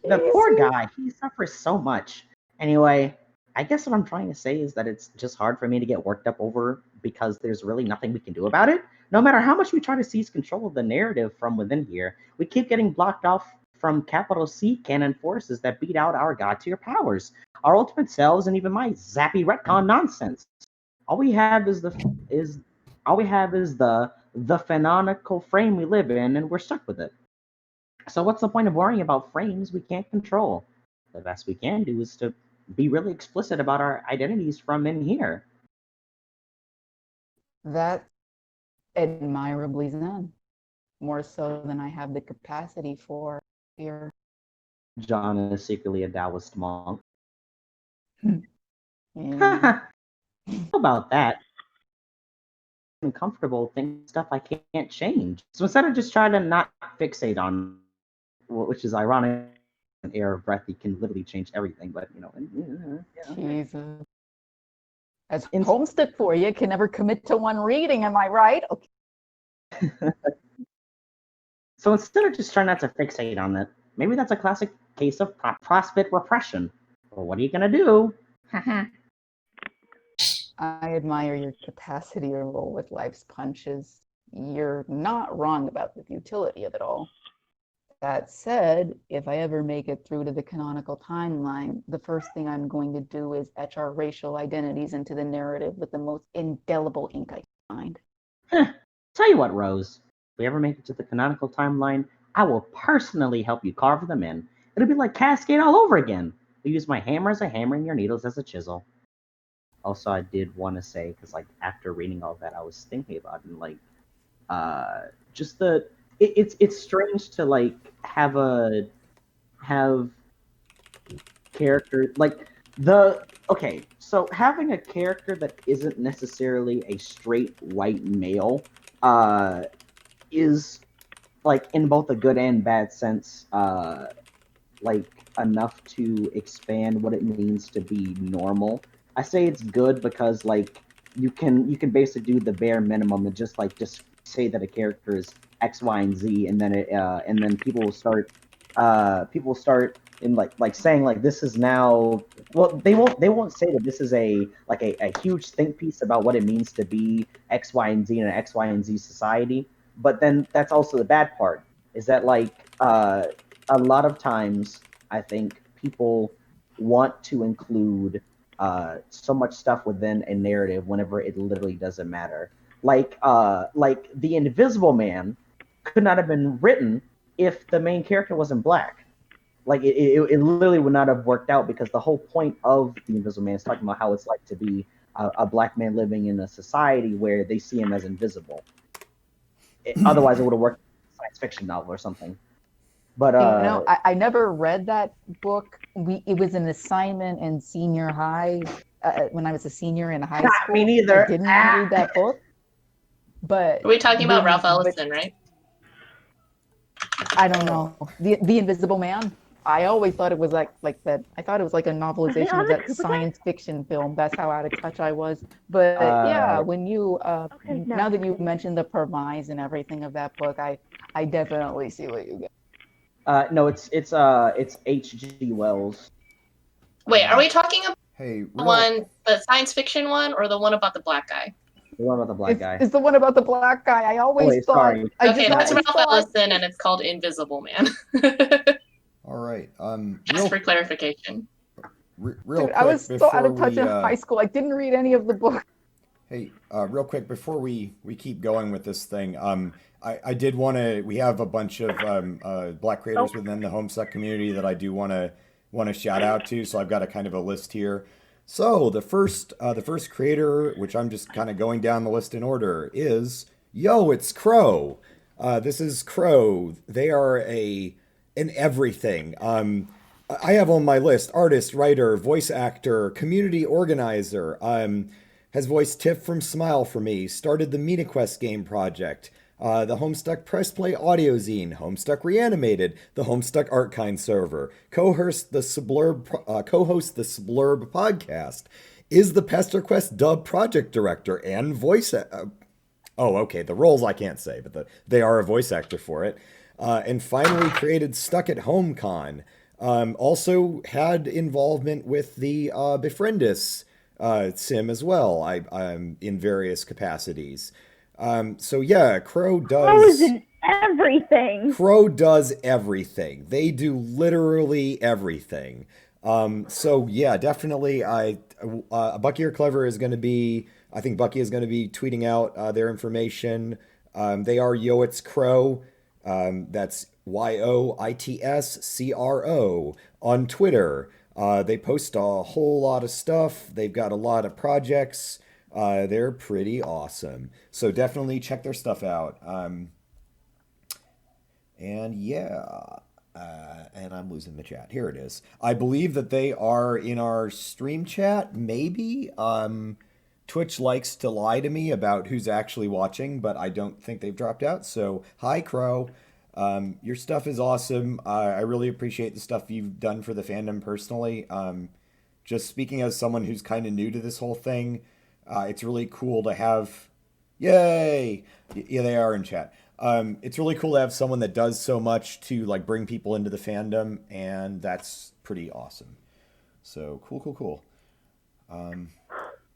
The poor guy, he suffers so much. Anyway, I guess what I'm trying to say is that it's just hard for me to get worked up over because there's really nothing we can do about it. No matter how much we try to seize control of the narrative from within here, we keep getting blocked off from capital C canon forces that beat out our god tier powers, our ultimate selves, and even my zappy retcon nonsense. All we have is the canonical frame we live in, and we're stuck with it. So what's the point of worrying about frames we can't control? The best we can do is to be really explicit about our identities from in here. That's admirably zen. More so than I have the capacity for here. John is secretly a Taoist monk. Yeah. How about that? I'm comfortable thinking stuff I can't change. So instead of just trying to not fixate on, which is ironic, an air of breath, you can literally change everything, but you know. Yeah. Jesus. That's Homestuck for you. Can never commit to one reading, am I right? Okay. So instead of just trying not to fixate on it, maybe that's a classic case of prospect repression. Well, what are you gonna do? I admire your capacity to roll with life's punches. You're not wrong about the futility of it all. That said, if I ever make it through to the canonical timeline, the first thing I'm going to do is etch our racial identities into the narrative with the most indelible ink I can find. Tell you what, Rose, if we ever make it to the canonical timeline, I will personally help you carve them in. It'll be like Cascade all over again. I'll use my hammer as a hammer and your needles as a chisel. Also, I did want to say, because like after reading all that, I was thinking about it, and like, just it's strange to like have character like so having a character that isn't necessarily a straight white male is like in both a good and bad sense like enough to expand what it means to be normal. I say it's good because like you can basically do the bare minimum and just say that a character is X, Y, and Z, and then people will start in like saying like this is now, well, they won't say that this is a huge think piece about what it means to be X, Y, and Z in an X, Y, and Z society. But then that's also the bad part, is that like a lot of times I think people want to include so much stuff within a narrative whenever it literally doesn't matter. Like the Invisible Man could not have been written if the main character wasn't black. Like it literally would not have worked out, because the whole point of the Invisible Man is talking about how it's like to be a black man living in a society where they see him as invisible. Otherwise, it would have worked in a science fiction novel or something. But I never read that book. It was an assignment in senior high when I was a senior in high school. Me neither. I didn't read that book. But Are we talking about Ralph Ellison, right? I don't know. The Invisible Man. I always thought it was like that. I thought it was like a novelization of that science fiction film. That's how out of touch I was. But yeah, when you now that you mentioned the premise and everything of that book, I definitely see what you get. No, it's H.G. Wells. Wait, are we talking about Hey, the science fiction one, or the one about the black guy? The one about the black guy. It's the one about the black guy. I always thought. Sorry. Okay, that's Ralph Ellison, and it's called Invisible Man. all right. Just for clarification. Real Dude, quick, I was so out of before touch in high school. I didn't read any of the books. Hey, real quick before we keep going with this thing, I did want to. We have a bunch of black creators within the Homestuck community that I do want to shout out to. So I've got a kind of a list here. So the first creator, which I'm just kind of going down the list in order, is it's Crow. This is Crow. They are an everything. I have on my list artist, writer, voice actor, community organizer. Has voiced Tiff from Smile for Me. Started the MinaQuest game project. The Homestuck Press Play audio zine, Homestuck Reanimated, the Homestuck Artkind server, co-hosts the Sublurb podcast, is the PesterQuest dub project director and voice. The roles I can't say, but they are a voice actor for it. And finally created Stuck at Home Con. Also had involvement with the Befriendus sim as well. I'm in various capacities. So yeah, Crow does everything. Crow does everything. They do literally everything. So yeah, definitely. Bucky or Clever is going to be. I think Bucky is going to be tweeting out their information. They are Yoit's Crow. That's YOITSCRO on Twitter. They post a whole lot of stuff. They've got a lot of projects. They're pretty awesome. So definitely check their stuff out. And I'm losing the chat. Here it is. I believe that they are in our stream chat, maybe. Twitch likes to lie to me about who's actually watching, but I don't think they've dropped out. So, hi, Crow. Your stuff is awesome. I really appreciate the stuff you've done for the fandom personally. Just speaking as someone who's kind of new to this whole thing, it's really cool to have... Yay! Yeah, they are in chat. It's really cool to have someone that does so much to like bring people into the fandom, and that's pretty awesome. So, cool.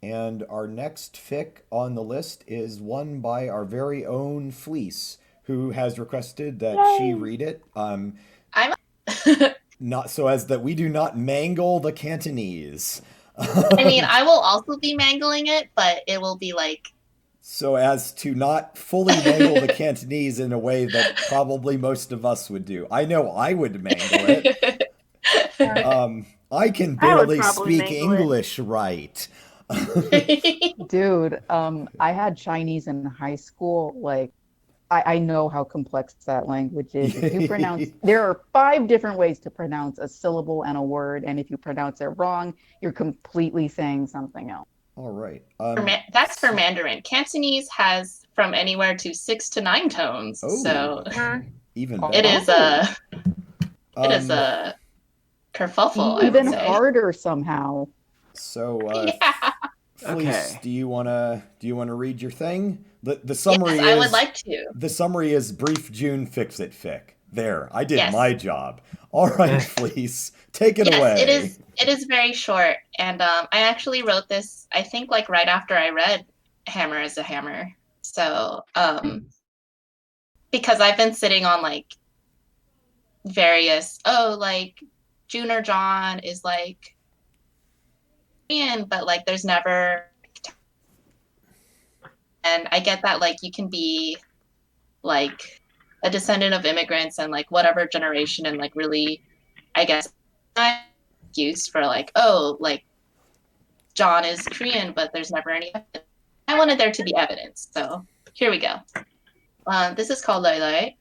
And our next fic on the list is one by our very own Fleece, who has requested that she read it. Not so as that we do not mangle the Cantonese. I mean, I will also be mangling it, but it will be like... So as to not fully mangle the Cantonese in a way that probably most of us would do. I know I would mangle it. I can barely speak English right. Dude, I had Chinese in high school. Like, I know how complex that language is. If you pronounce, there are 5 different ways to pronounce a syllable and a word, and if you pronounce it wrong, you're completely saying something else. All right. That's for Mandarin. Cantonese has from anywhere to 6 to 9 tones. Oh, so even it is a kerfuffle. Even harder somehow. So, Fleece, do you wanna read your thing? The summary yes, I would like to. The summary is brief June Fix-It fic. There, I did my job. All right, Fleece, take it away. It is very short, and I actually wrote this, I think, like right after I read Hammer is a Hammer. So, because I've been sitting on like various, like June or John is like, but like there's never, and I get that like you can be like a descendant of immigrants and like whatever generation, and like really, I guess, not excuse for like, oh, like John is Korean, but there's never any evidence. I wanted there to be evidence, so here we go. This is called Loi Loi.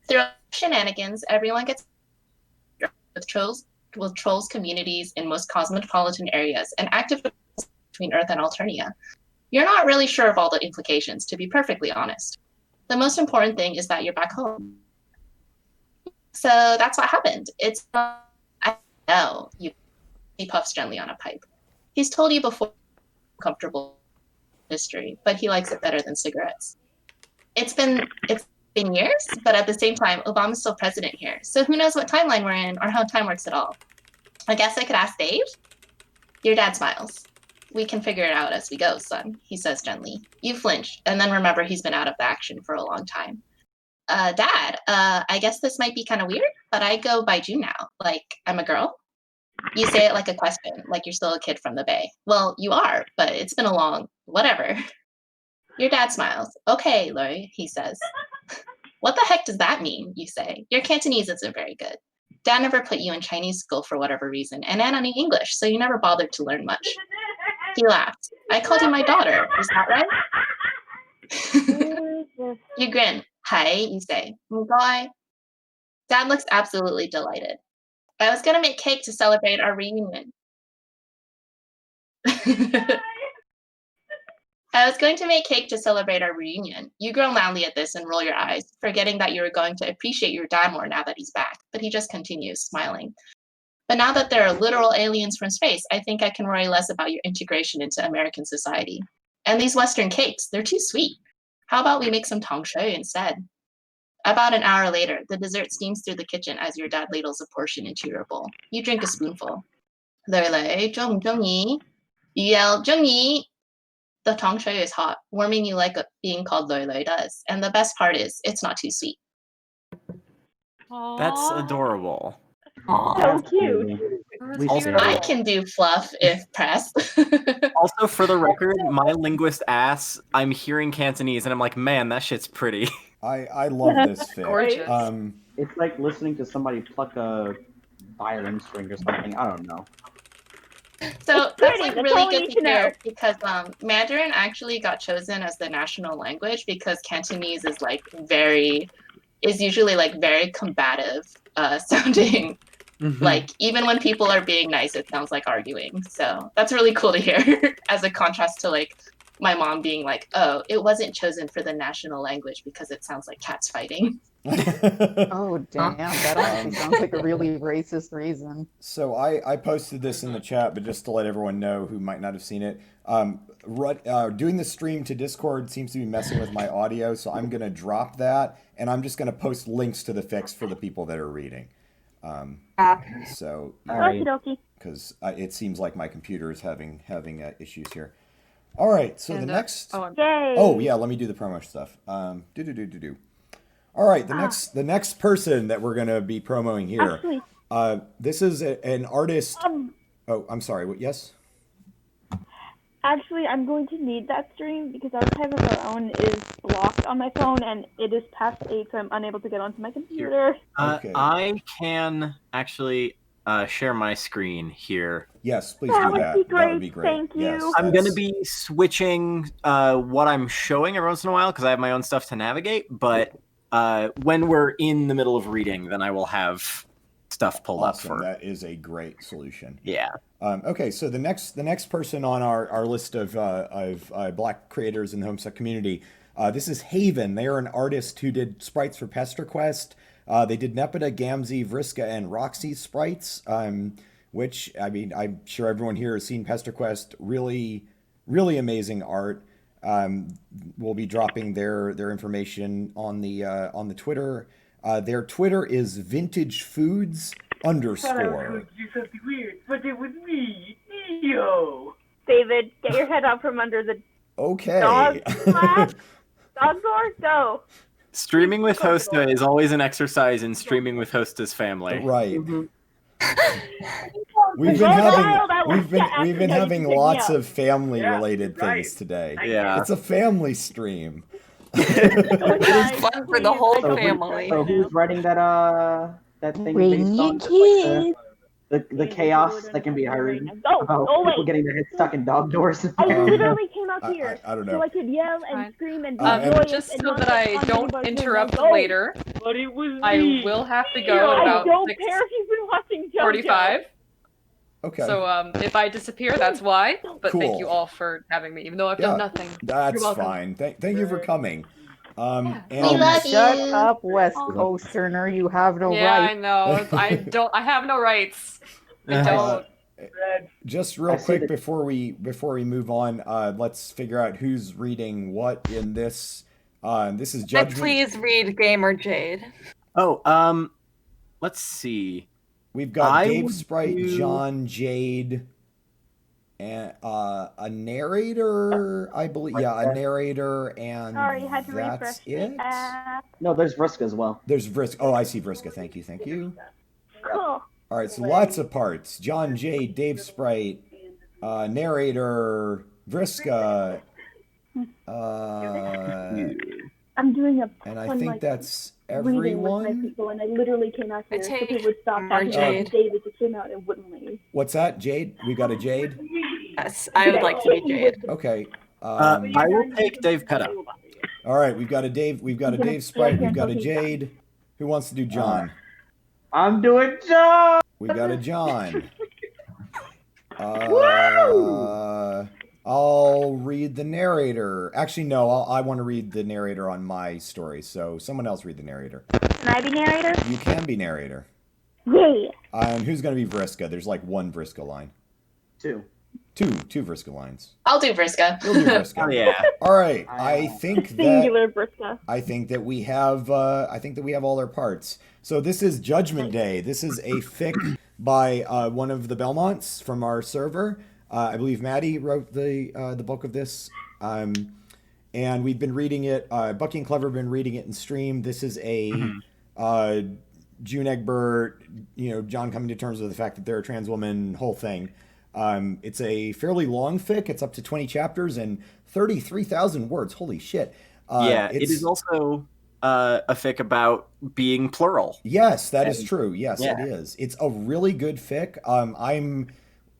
Through shenanigans, everyone gets with trolls communities in most cosmopolitan areas and active between Earth and Alternia. You're not really sure of all the implications, to be perfectly honest. The most important thing is that you're back home. So that's what happened. It's I know you. He puffs gently on a pipe. He's told you before comfortable history, but he likes it better than cigarettes. It's been years, but at the same time, Obama's still president here. So who knows what timeline we're in or how time works at all. I guess I could ask Dave? Your dad smiles. We can figure it out as we go, son, he says gently. You flinch, and then remember he's been out of the action for a long time. Dad, I guess this might be kind of weird, but I go by June now. Like, I'm a girl? You say it like a question, like you're still a kid from the Bay. Well, you are, but it's been a long whatever. Your dad smiles. Okay, Lori, he says. What the heck does that mean, you say? Your Cantonese isn't very good. Dad never put you in Chinese school for whatever reason, and Anna knew English, so you never bothered to learn much. He laughed. I called you my daughter, is that right? You grin. Hi, you say. Guy. Dad looks absolutely delighted. I was going to make cake to celebrate our reunion. I was going to make cake to celebrate our reunion. You groan loudly at this and roll your eyes, forgetting that you were going to appreciate your dad more now that he's back, but he just continues, smiling. But now that there are literal aliens from space, I think I can worry less about your integration into American society. And these Western cakes, they're too sweet. How about we make some tong shui instead? About an hour later, the dessert steams through the kitchen as your dad ladles a portion into your bowl. You drink a spoonful. Lei zhong zhongyi. You yell, zhongyi. The tong shui is hot, warming you like being called Loi Loi does. And the best part is, it's not too sweet. That's adorable. So cute. Also, I can do fluff if pressed. also, for the record, my linguist ass, I'm hearing Cantonese and I'm like, man, that shit's pretty. I love this fic. Gorgeous. It's like listening to somebody pluck a violin string or something. I don't know. So It's that's pretty. like That's really all we good need to to know. hear because Mandarin actually got chosen as the national language because Cantonese is usually like very combative sounding. Like even when people are being nice, it sounds like arguing. So that's really cool to hear as a contrast to like my mom being like, oh, it wasn't chosen for the national language because it sounds like cats fighting. Oh, damn. That honestly sounds like a really racist reason. So I posted this in the chat, but just to let everyone know who might not have seen it, doing the stream to Discord seems to be messing with my audio, so I'm going to drop that, and I'm just going to post links to the fics for the people that are reading. So, Okie dokie. because it seems like my computer is having issues here. All right, so the next. Yay. Oh yeah, let me do the promo stuff. All right, the next person that we're gonna be promoting here. Actually, this is an artist. Oh, I'm sorry. What? Yes. Actually, I'm going to need that stream because Archive of Our Own is blocked on my phone and it is past 8, so I'm unable to get onto my computer. Okay. I can actually share my screen here. Yes, please That do would that. be That would great. be great. Thank you. Yes, I'm going to that's- be switching what I'm showing every once in a while because I have my own stuff to navigate, but when we're in the middle of reading, then I will have stuff pulled awesome. up for. That is a great solution. Yeah. Okay, so the next person on our list of Black creators in the Homestuck community, this is Haven. They are an artist who did sprites for Pester Quest. They did Nepeta, Gamzee, Vriska, and Roxy sprites, which, I mean, I'm sure everyone here has seen Pester Quest. Really, really amazing art. We'll be dropping their information on the Twitter. Their Twitter is vintagefoods_. Do something weird, but it was me, Neo. David, get your head out from under the Okay. dog slab. Dog door, go. Streaming with Hosta is always an exercise in streaming with Hosta's family. Right. We've been Girl having child, I we've like been to we've been ask you having to pick me lots up. of family Yeah, related you're right. things today. Yeah. It's a family stream. It is fun for the whole So who- family. So who's writing that thing Bring based your on just, like, kids. the chaos that can be heard Go! about Oh, people wait. getting their heads stuck in dog doors? I Um, literally came out here I don't so know. I could yell and Fine. scream and be And joyous Just and so not that get I caught don't anybody's room. interrupt Go. later, But it was I me. will have to go at I about don't care if you've been watching JoJo. 45. Okay. So if I disappear, that's why. But thank you Cool. all for having me, even though I've Yeah, done nothing. That's You're welcome. fine. Thank you for coming. Yeah. We And love Shut you. up, West Coasterner. You have no Yeah, I right. know. I have no rights. I Uh, don't. just real I see quick that- before we move on, let's figure out who's reading what in this. This is Judgment. Please read Gamer Jade. Oh, let's see. We've got I Dave would Sprite, do- John, Jade, and a narrator, I believe. Yeah, a narrator, and Sorry, had to that's refresh it. the app. No, there's Vriska as well. There's Vriska. Oh, I see Vriska. Thank you. Cool. All right, so lots of parts. John, Jade, Dave Sprite, narrator, Vriska, I'm doing a and I fun, think like, that's reading with my everyone. people, and I literally came out here so take people would stop talking Jade. about David just came out and wouldn't leave. What's that, Jade? We got a Jade. Yes, I would like to be Jade. Okay. I will take Dave Petta. All right, we've got a Dave. We've got a Dave Sprite. We've got a Jade. Who wants to do John? I'm doing John. We got a John. I'll read the narrator. Actually, no. I want to read the narrator on my story. So someone else read the narrator. Can I be narrator? You can be narrator. Yeah. And who's going to be Vriska? There's like one Vriska line. Two. Two Vriska lines. I'll do Vriska. You'll do Vriska. Oh yeah. All right. I think that Singular Briska. I think that we have all our parts. So this is Judgment Day. This is a fic by one of the Belmonts from our server. I believe Maddie wrote the bulk of this. And we've been reading it. Bucky and Clever have been reading it in stream. This is a June Egbert, John coming to terms with the fact that they're a trans woman, whole thing. It's a fairly long fic. It's up to 20 chapters and 33,000 words. Holy shit. It is also a fic about being plural. Yes, that is true. Yes, Yeah. it is. It's a really good fic.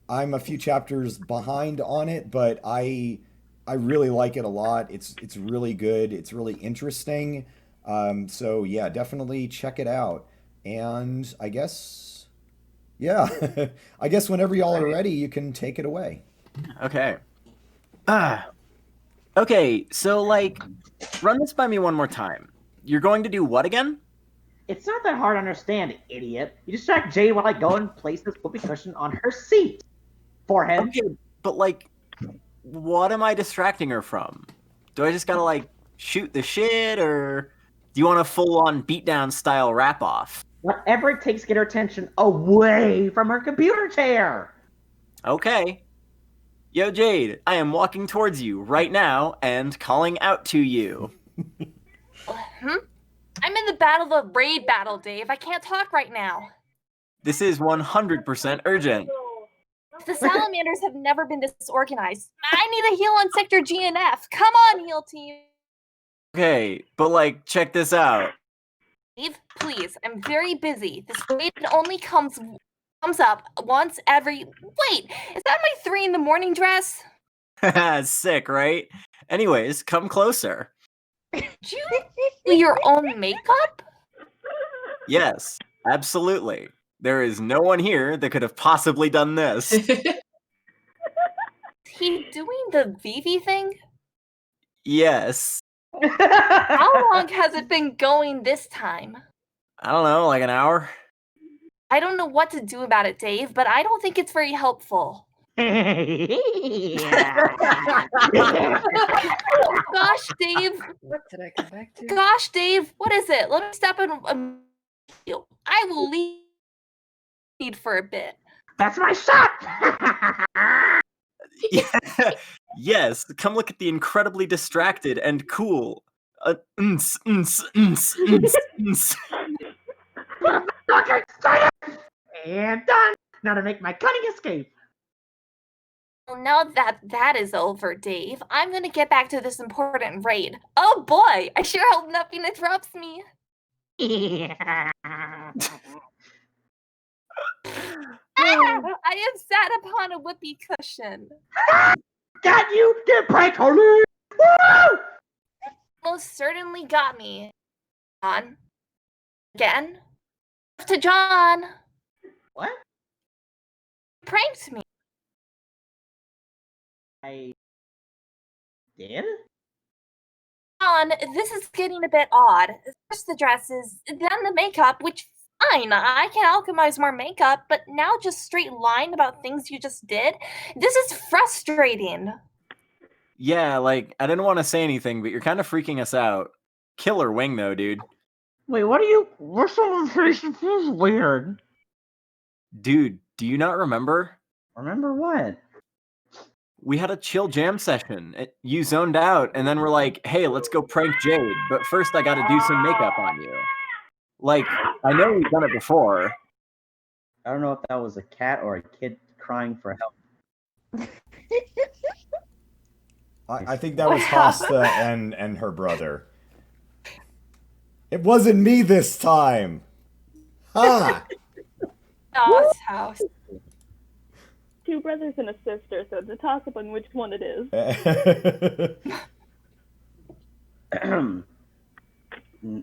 I'm a few chapters behind on it, but I really like it a lot. It's really good. It's really interesting. So yeah, definitely check it out. And I guess, yeah, I guess whenever y'all are ready, you can take it away. Okay. Okay, so run this by me one more time. You're going to do what again? It's not that hard to understand, idiot. You distract Jade while I go and place this whoopee cushion on her seat. Forehead. Okay, but what am I distracting her from? Do I just gotta shoot the shit, or do you want a full-on beatdown style wrap off? Whatever it takes to get her attention away from her computer chair. Okay. Yo, Jade, I am walking towards you right now and calling out to you. I'm in the raid battle, Dave. I can't talk right now. This is 100% urgent. The salamanders have never been disorganized. I need a heal on Sector G and F. Come on, heal team. Okay, but check this out. Dave, please. I'm very busy. This raid only comes up once every... Wait, is that my 3 a.m. dress? Sick, right? Anyways, come closer. Did you do your own makeup? Yes, absolutely. There is no one here that could have possibly done this. Is he doing the Vivi thing? Yes. How long has it been going this time? I don't know, an hour? I don't know what to do about it, Dave, but I don't think it's very helpful. Gosh, Dave. What did I come back to? Gosh, Dave. What is it? Let me step in. I will lead for a bit. That's my shot! Yes, come look at the incredibly distracted and cool. And done! now to make my cunning escape. Well, now that that is over, Dave, I'm gonna get back to this important raid. Oh boy, I sure hope nothing interrupts me. I have sat upon a whoopee cushion. Got you, get prank Woo! Most certainly got me. John. Again? To John. What? Pranked me. I did? John, this is getting a bit odd. First the dresses, then the makeup, which fine, I can alchemize more makeup, but now just straight lying about things you just did? This is frustrating. Yeah, like, I didn't want to say anything, but you're kind of freaking us out. Killer wing, though, dude. Wait, what are you? We're so this is weird. Dude, do you not remember? Remember what? We had a chill jam session. You zoned out, and then we're like, hey, let's go prank Jade, but first I gotta do some makeup on you. Like, I know we've done it before. I don't know if that was a cat or a kid crying for help. I think that was Hosta and her brother. It wasn't me this time. Ha! Doll's house. Two brothers and a sister, so it's a toss-up on which one it is.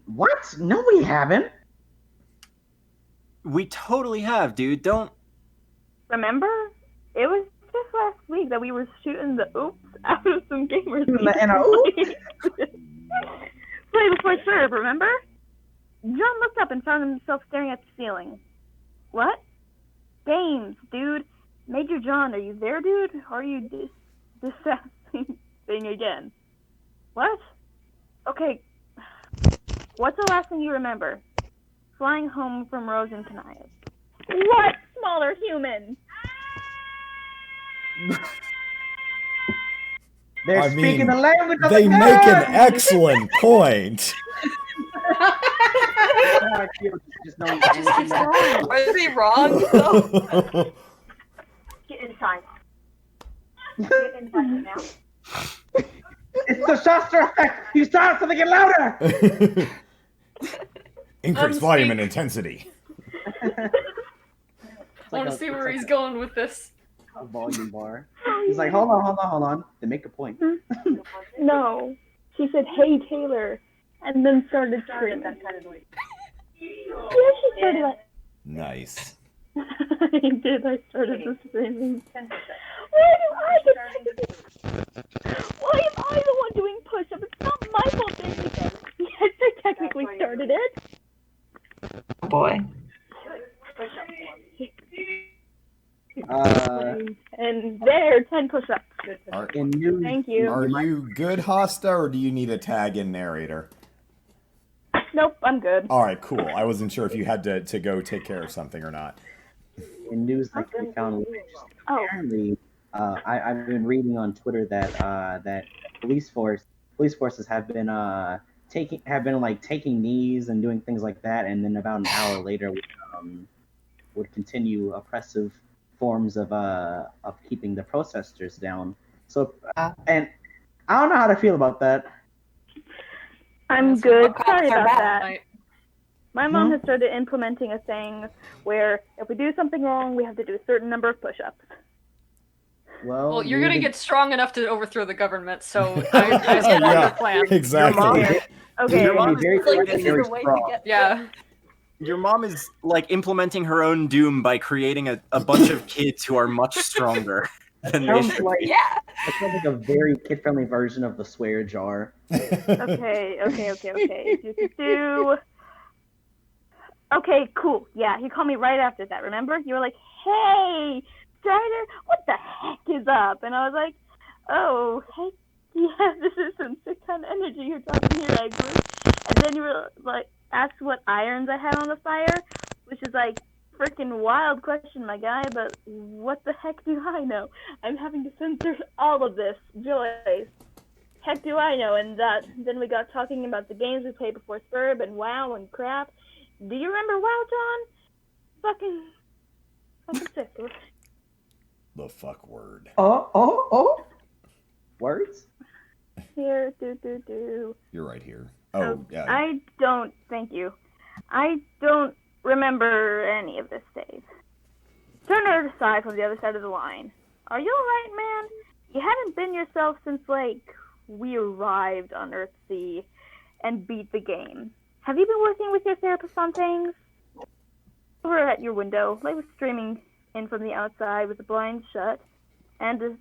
What? No, we haven't. We totally have, dude. Don't. Remember? It was just last week that we were shooting the oops out of some gamers. And a oops? Play before serve, remember? John looked up and found himself staring at the ceiling. What? Games, dude. Major John, are you there, dude? Or are you distracting thing again? What? Okay. What's the last thing you remember? Flying home from Rose and Kanaya. What? Smaller human? They're speaking the language of they the make an gods! excellent point. Are they wrong, though? Get inside. Get inside now. It's the Shastra effect! You start something get louder! Increase volume and intensity. I want to see where he's going with this. A volume bar. He's like, hold on. They make a point. No. She said, hey, Taylor. And then started screaming. Yeah, she started like... Nice. I did. I started to screaming. Why am I the one doing push-ups? It's not my fault they're doing. Yes, I technically started it. Oh boy. And there, 10 push-ups. Thank you. Are you good, Hosta, or do you need a tag-in narrator? Nope, I'm good. All right, cool. I wasn't sure if you had to go take care of something or not. In news that can be found, apparently, I've been reading on Twitter that that police forces have been taking knees and doing things like that, and then about an hour later would continue oppressive forms of keeping the protesters down. So and I don't know how to feel about that. I'm good. Sorry about that. My mom has started implementing a thing where if we do something wrong, we have to do a certain number of push-ups. Well, you're gonna get strong enough to overthrow the government, so I support your plan. Exactly. Okay. Your mom is Like, this is the way to get Yeah. Your mom is like implementing her own doom by creating a bunch of kids who are much stronger than they Sounds should. like Yeah. it sounds like a very kid-friendly version of the swear jar. Okay. Okay, cool. Yeah, he called me right after that, remember? You were like, hey, Strider, what the heck is up? And I was like, oh, heck yeah, this is some sick kind of energy you're talking here, Egbert. And then you were like, asked what irons I had on the fire, which is like, freaking wild question, my guy, but what the heck do I know? I'm having to censor all of this. Joyce. Heck do I know? And then we got talking about the games we played before Spurb and WoW and crap. Do you remember WoW, John? Fucking sick. The fuck word. Oh. Words? Here, do. You're right here. So, Oh, yeah. I don't, thank you. I don't remember any of this, Dave. Turn her aside from the other side of the line. Are you alright, man? You haven't been yourself since, like, we arrived on Earthsea and beat the game. Have you been working with your therapist on things? Over at your window, light was streaming in from the outside with the blinds shut, and the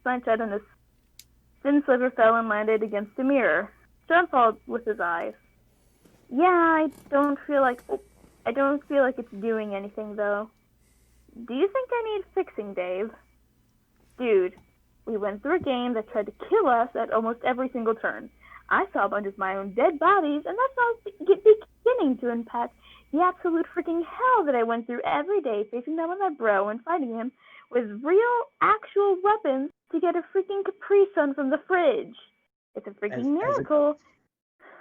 sign shut, and a thin sliver fell and landed against a mirror. John followed with his eyes. Yeah, I don't feel like it's doing anything, though. Do you think I need fixing, Dave? Dude, we went through a game that tried to kill us at almost every single turn. I saw a bunch of my own dead bodies, and that's not beginning to impact the absolute freaking hell that I went through every day facing down with my bro and fighting him with real, actual weapons to get a freaking Capri Sun from the fridge. It's a freaking miracle.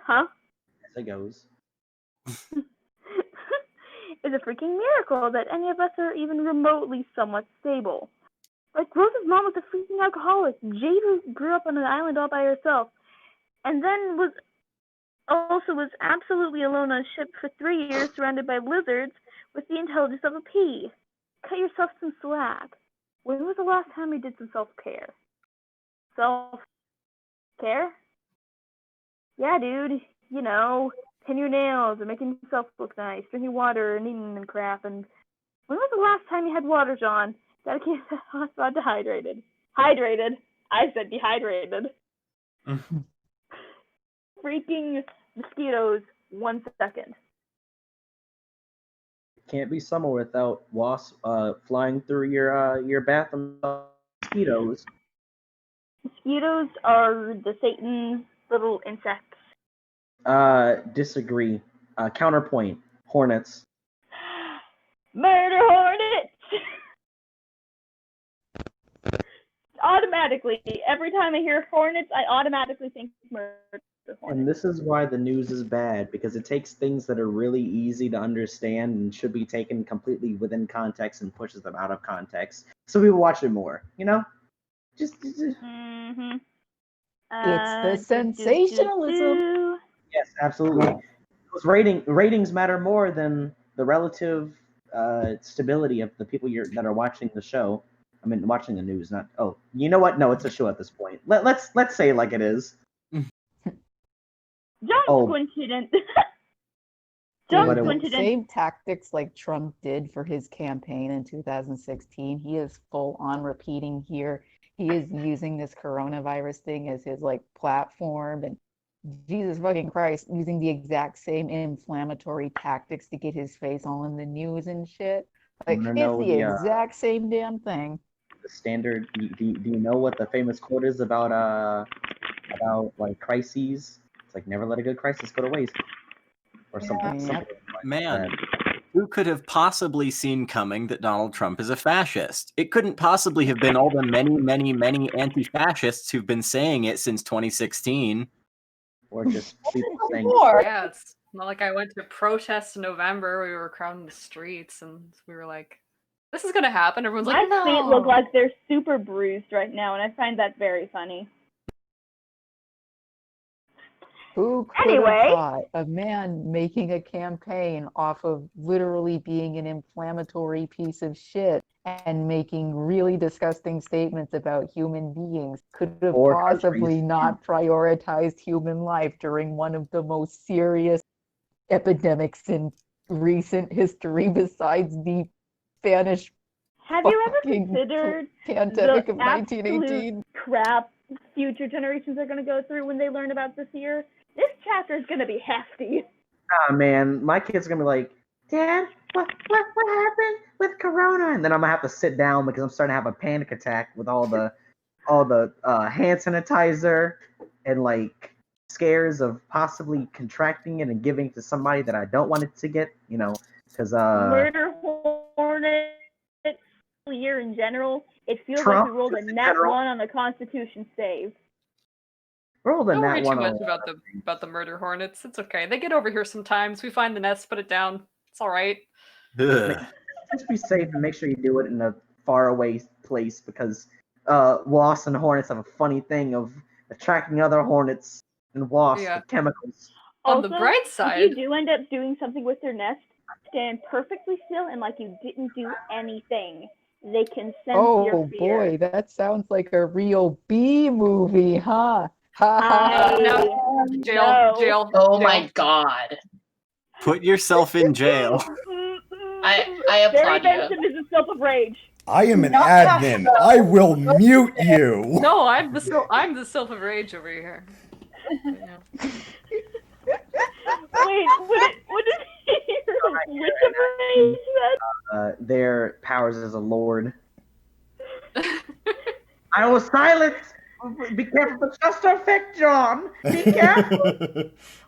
Huh? As it goes. It's a freaking miracle that any of us are even remotely somewhat stable. Like, Rose's mom was a freaking alcoholic. Jade grew up on an island all by herself, and then was absolutely alone on a ship for 3 years surrounded by lizards with the intelligence of a pea. Cut yourself some slack. When was the last time you did some self-care? Self-care? Yeah, dude. You know, pin your nails and making yourself look nice, drinking water and eating and crap. And when was the last time you had water, John? Gotta keep that hot spot dehydrated. Hydrated. I said dehydrated. Freaking mosquitoes. 1 second. Can't be summer without wasps flying through your bathroom. Mosquitoes. Mosquitoes are the Satan's little insects. Disagree. Counterpoint. Hornets. Murder hornets! Automatically, every time I hear hornets, I automatically think murder hornets. And this is why the news is bad, because it takes things that are really easy to understand and should be taken completely within context and pushes them out of context. So people watch it more, you know? Just. Mm-hmm. It's the sensationalism. Yes, absolutely. Those ratings matter more than the relative stability of the people that are watching the show. I mean, watching the news, not. Oh, you know what? No, it's a show at this point. Let's say it like it is. John's coincident. John's coincident. Same tactics like Trump did for his campaign in 2016. He is full on repeating here. He is using this coronavirus thing as his like platform, and Jesus fucking Christ, using the exact same inflammatory tactics to get his face all in the news and shit. Like, it's the exact same damn thing. The standard. Do you know what the famous quote is about like crises? It's like, never let a good crisis go to waste, or something. Like Man, who could have possibly seen coming that Donald Trump is a fascist? It couldn't possibly have been all the many, many, many anti-fascists who've been saying it since 2016. Or just people saying Yeah, it's not like I went to protests in November. We were crowding the streets, and we were like, "This is gonna happen." Everyone's like, "No." My feet look like they're super bruised right now, and I find that very funny. Who could have thought a man making a campaign off of literally being an inflammatory piece of shit and making really disgusting statements about human beings could have possibly not prioritized human life during one of the most serious epidemics in recent history besides the Spanish Have you ever considered pandemic the of 1918? Crap future generations are going to go through when they learn about this year? This chapter is going to be hefty. Ah, man, my kids are going to be like, Dad, what happened with Corona? And then I'm going to have to sit down because I'm starting to have a panic attack with all the hand sanitizer and like scares of possibly contracting it and giving to somebody that I don't want it to get, you know, because murder hornet year in general, it feels Trump, like we rolled a nat 1 on the Constitution save. Don't worry too much about the murder hornets. It's okay. They get over here sometimes. We find the nest, put it down. It's all right. Ugh. Just be safe and make sure you do it in a faraway place because wasps and hornets have a funny thing of attracting other hornets and wasps Yeah. with chemicals. On the Also, bright if side, you do end up doing something with their nest, stand perfectly still and like you didn't do anything. They can sense your Oh fear. boy, that sounds like a real bee movie, huh? Ha ha. no, jail, no. jail. Oh jail. my god. Put yourself in jail. I Barry applaud you. Benson is a self of rage. I am an Not admin. that- I will mute you. No, I'm the self of rage over here. Yeah. Wait, what did Witch of Rage said? Their powers as a lord. I will silence. Be careful, but just effect, John. Be careful.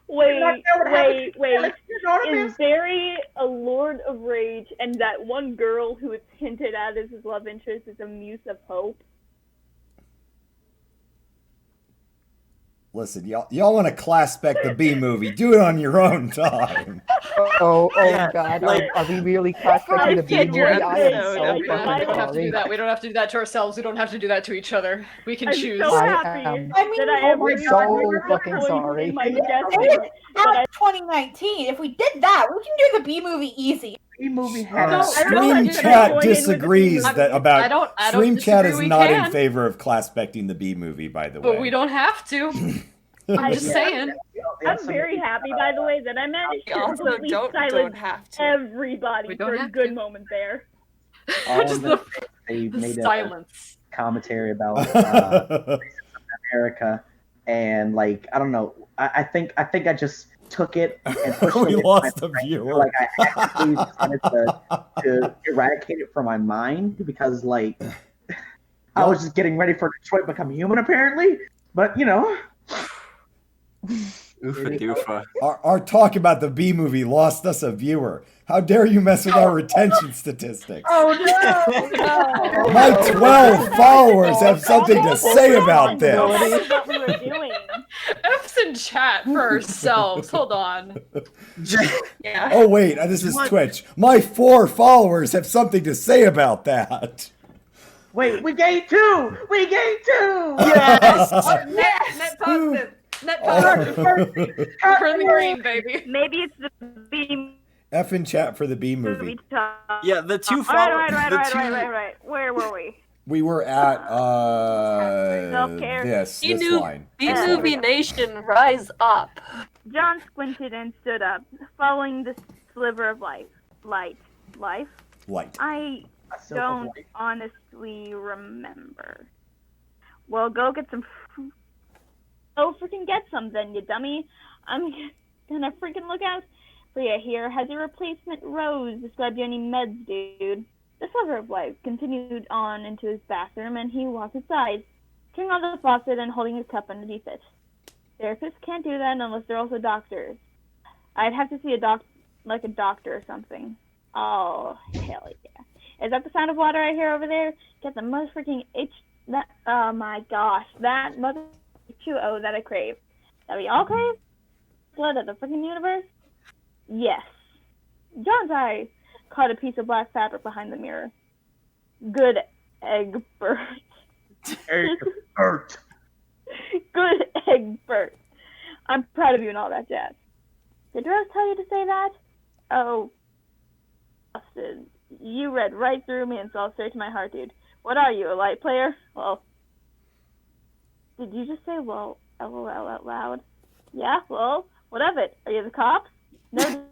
Wait, Not know what happens wait. if you don't Is miss. Barry a Lord of Rage and that one girl who is hinted at as his love interest is a Muse of Hope? Listen, y'all want to class spec the B movie? Do it on your own time. Oh Yeah, God, like- are we really classifying the bee said movie? your I am episode. so We don't fucking have to do sorry. that. We don't have to do that to ourselves. We don't have to do that to each other. We can I'm choose. so I happy am I mean, that I oh am my really God, really so fucking disappointed sorry. in my It guessing. was But at 2019. If we did that, we can do the B movie easy. B movie had No, a I don't know Stream if I Chat join in with the disagrees B that movie. about. I don't Stream Chat disagree is we not in can. favor of class specting the B movie, by the way. But we don't have to. I'm just saying. I'm very happy, by the way, that I managed We to also completely don't silence have to. everybody We don't for a have good to. moment there. Just the They made a silence. commentary about America, and like I don't know. I think I just took it and pushed it. We with lost my a brain. viewer. Like I actively decided to eradicate it from my mind because like I was just getting ready for Detroit to become human apparently. But you know, Oofa doofa. Our talk about the B movie lost us a viewer. How dare you mess with our retention statistics? Oh no! My 12 followers have something to say about this. That's what we were doing. F's in chat for ourselves. Hold on. Yeah. Oh wait, this is Twitch. My 4 followers have something to say about that. wait, we gained 2. We gained 2. Yes. Net positive. Net positive. We're in the green, baby. Maybe it's the B F in chat for the B movie movie. talk. Yeah, the two Right. Where were we? We were at Self-care. this B line. B movie Nation, rise up. John squinted and stood up, following the sliver of light. Light. I don't honestly remember. Well, go get some. Oh, freaking get some then, you dummy. I'm gonna freaking look out for you here. Has your replacement Rose described you any meds, dude? The sliver of light continued on into his bathroom, and he walked aside, turning on the faucet and holding his cup underneath it. Therapists can't do that unless they're also doctors. I'd have to see a doctor or something. Oh, hell yeah. Is that the sound of water I hear over there? Get the most freaking oh my gosh, that mother H2O that I crave. That we all crave? Blood of the freaking universe? Yes. John's eye caught a piece of black fabric behind the mirror. Good Egbert. Egbert. Good Egbert. I'm proud of you and all that jazz. Did Rose tell you to say that? Oh, busted. You read right through me and saw straight to my heart, dude. What are you, a light player? Well, did you just say, well, LOL out loud? Yeah, well, what of it? Are you the cops? No.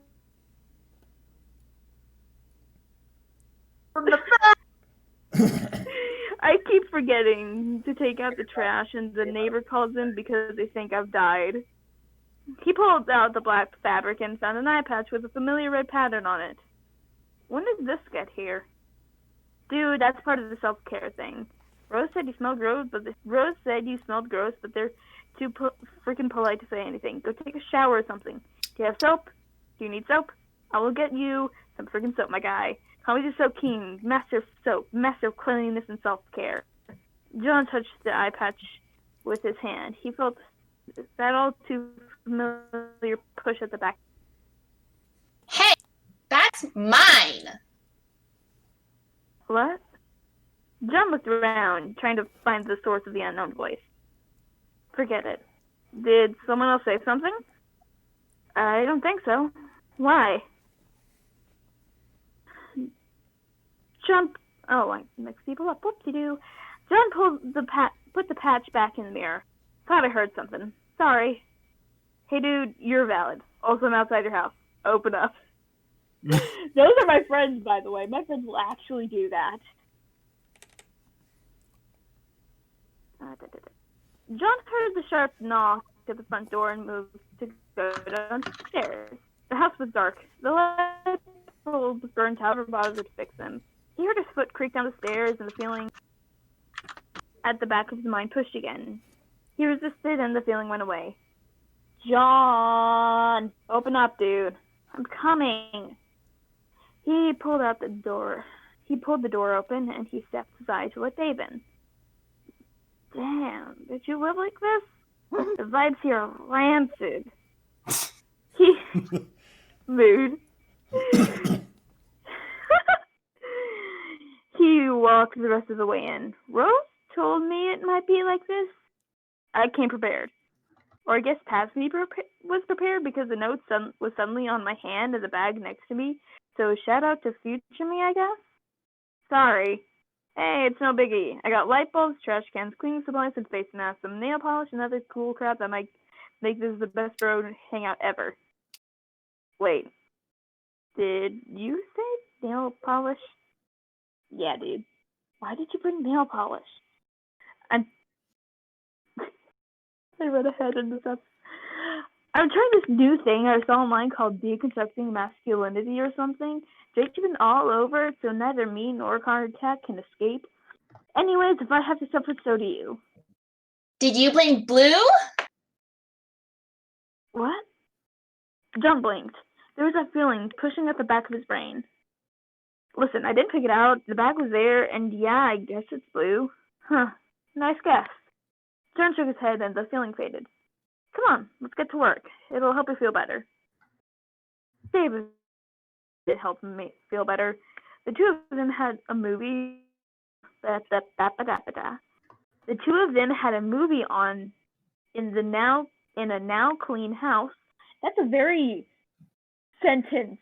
I keep forgetting to take out the trash, and the neighbor calls in because they think I've died. He pulled out the black fabric and found an eye patch with a familiar red pattern on it. When did this get here? Dude, that's part of the self-care thing. Rose said you smelled gross, but they're too freaking polite to say anything. Go take a shower or something. Do you have soap? Do you need soap? I will get you some freaking soap, my guy. Call me the Soap King, master of soap, master of cleanliness and self-care. John touched the eye patch with his hand. He felt that all too familiar push at the back. Hey, that That's mine. What? John looked around, trying to find the source of the unknown voice. Forget it. Did someone else say something? I don't think so. Why? John... Oh, I mixed people up. Whoopsie-doo. John put the patch back in the mirror. Thought I heard something. Sorry. Hey, dude, you're valid. Also, I'm outside your house. Open up. Those are my friends, by the way. My friends will actually do that. John heard the sharp knock at the front door and moved to go downstairs. The house was dark. The light bulbs burned however bothered to fix them. He heard his foot creak down the stairs and the feeling at the back of his mind pushed again. He resisted and the feeling went away. John! Open up, dude. I'm coming. He pulled out the door. He pulled the door open and he stepped aside to let Dave in. Damn, did you live like this? The vibes here are rancid. Mood. He walked the rest of the way in. Rose told me it might be like this. I came prepared. Or I guess past me was prepared because the note was suddenly on my hand and the bag next to me. So shout out to future me, I guess? Sorry. Hey, it's no biggie. I got light bulbs, trash cans, cleaning supplies, and face masks, some nail polish, and other cool crap that might make this the best road hangout ever. Wait. Did you say nail polish? Yeah, dude. Why did you bring nail polish? I read ahead in this episode. I'm trying this new thing I saw online called Deconstructing Masculinity or something. Jake's been all over it, so neither me nor Connor Cat can escape. Anyways, if I have to suffer, so do you. Did you bring blue? What? John blinked. There was that feeling pushing at the back of his brain. Listen, I didn't pick it out. The bag was there, and yeah, I guess it's blue. Huh. Nice guess. John shook his head, and the feeling faded. Come on, let's get to work. It'll help you feel better. Dave, it helped me feel better. The two of them had a movie. The two of them had a movie on in a now clean house. That's a very sentence.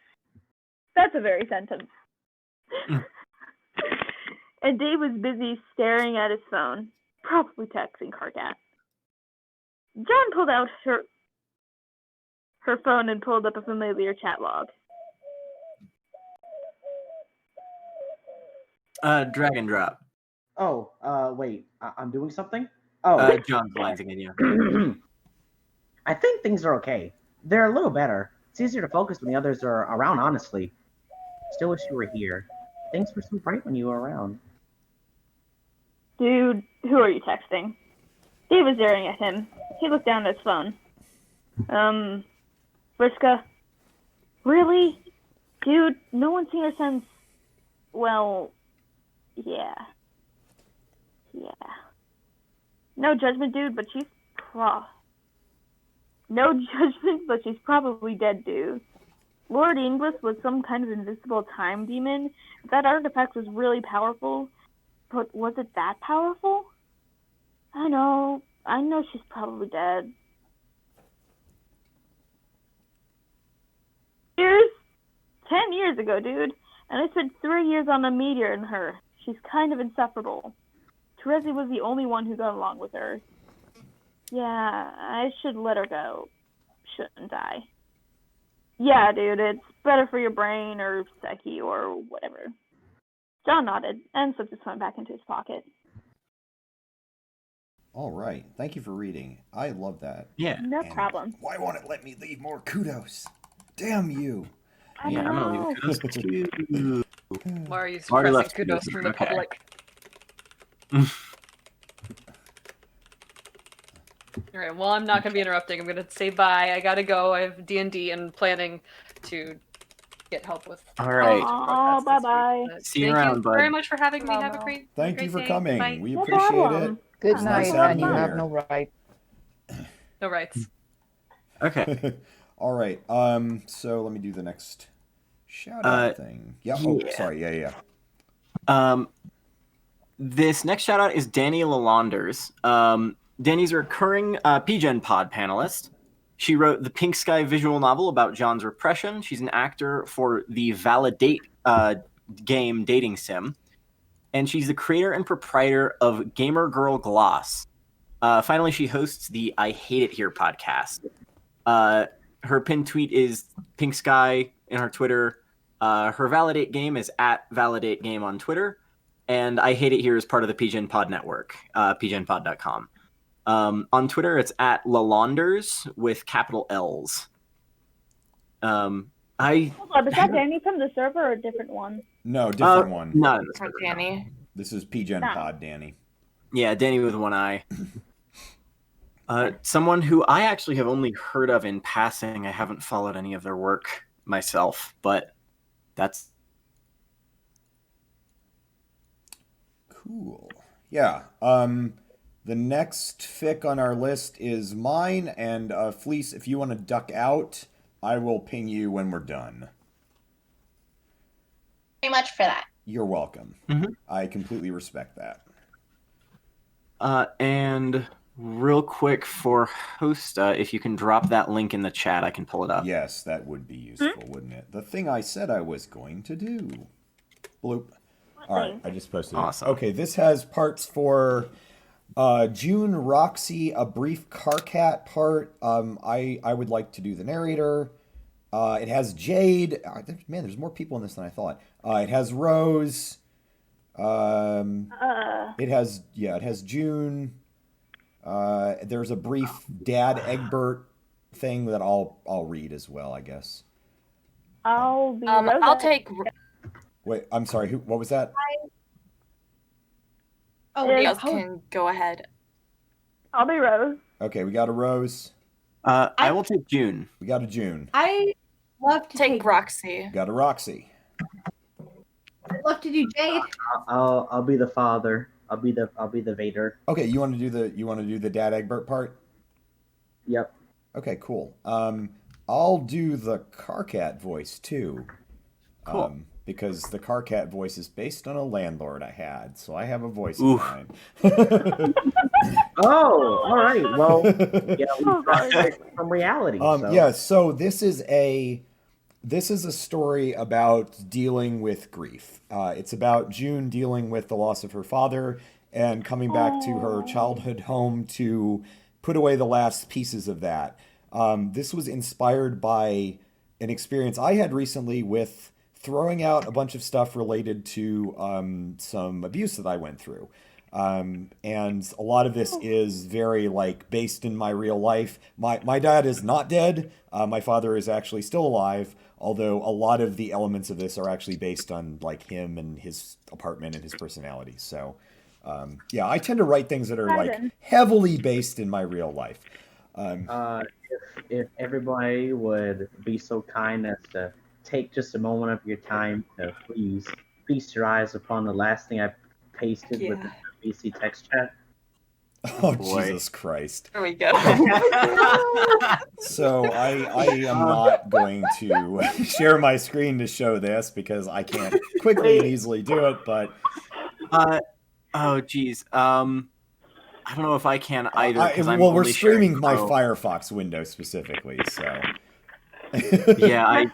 And Dave was busy staring at his phone, probably texting Carcat. John pulled out her phone and pulled up a familiar chat log. Drag and drop. Oh, wait. I'm doing something? Oh. John's glancing at you. I think things are okay. They're a little better. It's easier to focus when the others are around, honestly. Still wish you were here. Things were so bright when you were around. Dude, who are you texting? Dave was staring at him. He looked down at his phone. Vriska? Really? Dude, no one's seen her since... Well, yeah. No judgment, dude, but she's probably dead, dude. Lord Inglis was some kind of invisible time demon. That artifact was really powerful, but was it that powerful? I know she's probably dead. 10 years ago, dude. And I spent 3 years on a meteor in her. She's kind of insufferable. Terezi was the only one who got along with her. Yeah, I should let her go. Shouldn't I? Yeah, dude, it's better for your brain or psyche or whatever. John nodded and slipped his phone back into his pocket. All right. Thank you for reading. I love that. Yeah. No problem. Why won't it let me leave more kudos? Damn you. I'm gonna leave kudos too. Why are you Already suppressing left kudos kudos, from the okay. public? All right. Well, I'm not gonna be interrupting. I'm gonna say bye. I gotta go. I have D&D and planning to get help with. All right. Oh, bye-bye. See you around, bud. Thank you very much for having me. Have a great Thank great you for day. coming. Bye. We No appreciate problem. it. Good It's nice night, having and you have here. no right. No rights. Okay. All right. So let me do the next Shout out thing. Yeah. Oh, sorry. Yeah. This next shout out is Danny Lalanders. Danny's a recurring PGen Pod panelist. She wrote the Pink Sky visual novel about John's repression. She's an actor for the Validate game dating sim. And she's the creator and proprietor of Gamer Girl Gloss. Finally, she hosts the I Hate It Here podcast. Her pinned tweet is Pink Sky in her Twitter. Her Validate game is at Validate Game on Twitter. And I Hate It Here is part of the PGen Pod network, pgenpod.com. On Twitter, it's at Lalanders with capital L's. Hold on, is that Danny from the server or a different one? No, different one. Not Danny. This is PGen Pod, Danny. Yeah, Danny with one eye. Someone who I actually have only heard of in passing. I haven't followed any of their work myself, but that's cool. Yeah. The next fic on our list is mine, and Fleece, if you want to duck out, I will ping you when we're done. Very much for that. You're welcome. Mm-hmm. I completely respect that. And real quick for Hosta, if you can drop that link in the chat, I can pull it up. Yes, that would be useful, wouldn't it? The thing I said I was going to do. Bloop. All right, I just posted awesome. it. Okay, this has parts for June, Roxy, a brief Carcat part. I would like to do the narrator. It has Jade. Man, there's more people in this than I thought. It has Rose. It has June. There's a brief Dad Egbert thing that I'll read as well, I guess. I'll take. Wait, I'm sorry. What was that? You guys can go ahead. I'll be Rose. Okay, we got a Rose. I will take June. We got a June. I love to take Roxy. Got a Roxy. I'd love to do Jade. I'll be the father. I'll be the Vader. Okay, you want to do the Dad Egbert part? Yep. Okay, cool. I'll do the Carcat voice too. Cool. Because the Carcat voice is based on a landlord I had, so I have a voice in Oof. mind. Oh, all right. Well, yeah, from reality. So. Yeah. So this is a story about dealing with grief. It's about June dealing with the loss of her father and coming back to her childhood home to put away the last pieces of that. This was inspired by an experience I had recently with throwing out a bunch of stuff related to some abuse that I went through. And a lot of this is very based in my real life. My dad is not dead. My father is actually still alive, although a lot of the elements of this are actually based on him and his apartment and his personality. So yeah, I tend to write things that are heavily based in my real life. If everybody would be so kind as to take just a moment of your time to please feast your eyes upon the last thing I pasted with the BC text chat. Oh, Jesus Christ. There we go. So I am not going to share my screen to show this because I can't quickly and easily do it, but... oh, geez. I don't know if I can either. We're streaming my Firefox window specifically, so... Yeah,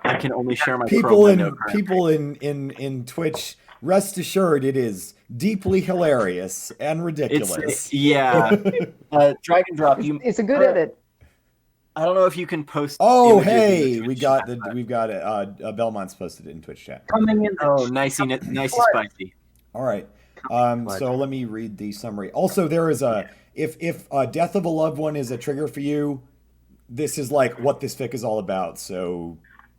I can only share my people Chrome in Twitch. Rest assured, it is deeply hilarious and ridiculous. Drag and drop. It's a good edit. I don't know if you can post. Oh, hey, we've got it. Belmont's posted it in Twitch chat. Coming in. Oh, nicey spicy. All right. So let me read the summary. Also, there is if death of a loved one is a trigger for you, this is what this fic is all about. So,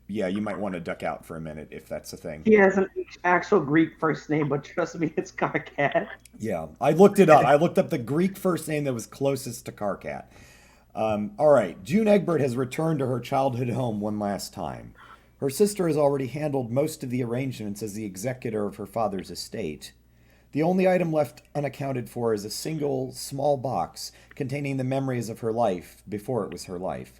yeah, you might want to duck out for a minute if that's a thing. He has an actual Greek first name, but trust me, it's Carcat. Yeah, I looked it up. I looked up the Greek first name that was closest to Carcat. All right, June Egbert has returned to her childhood home one last time. Her sister has already handled most of the arrangements as the executor of her father's estate. The only item left unaccounted for is a single, small box containing the memories of her life before it was her life.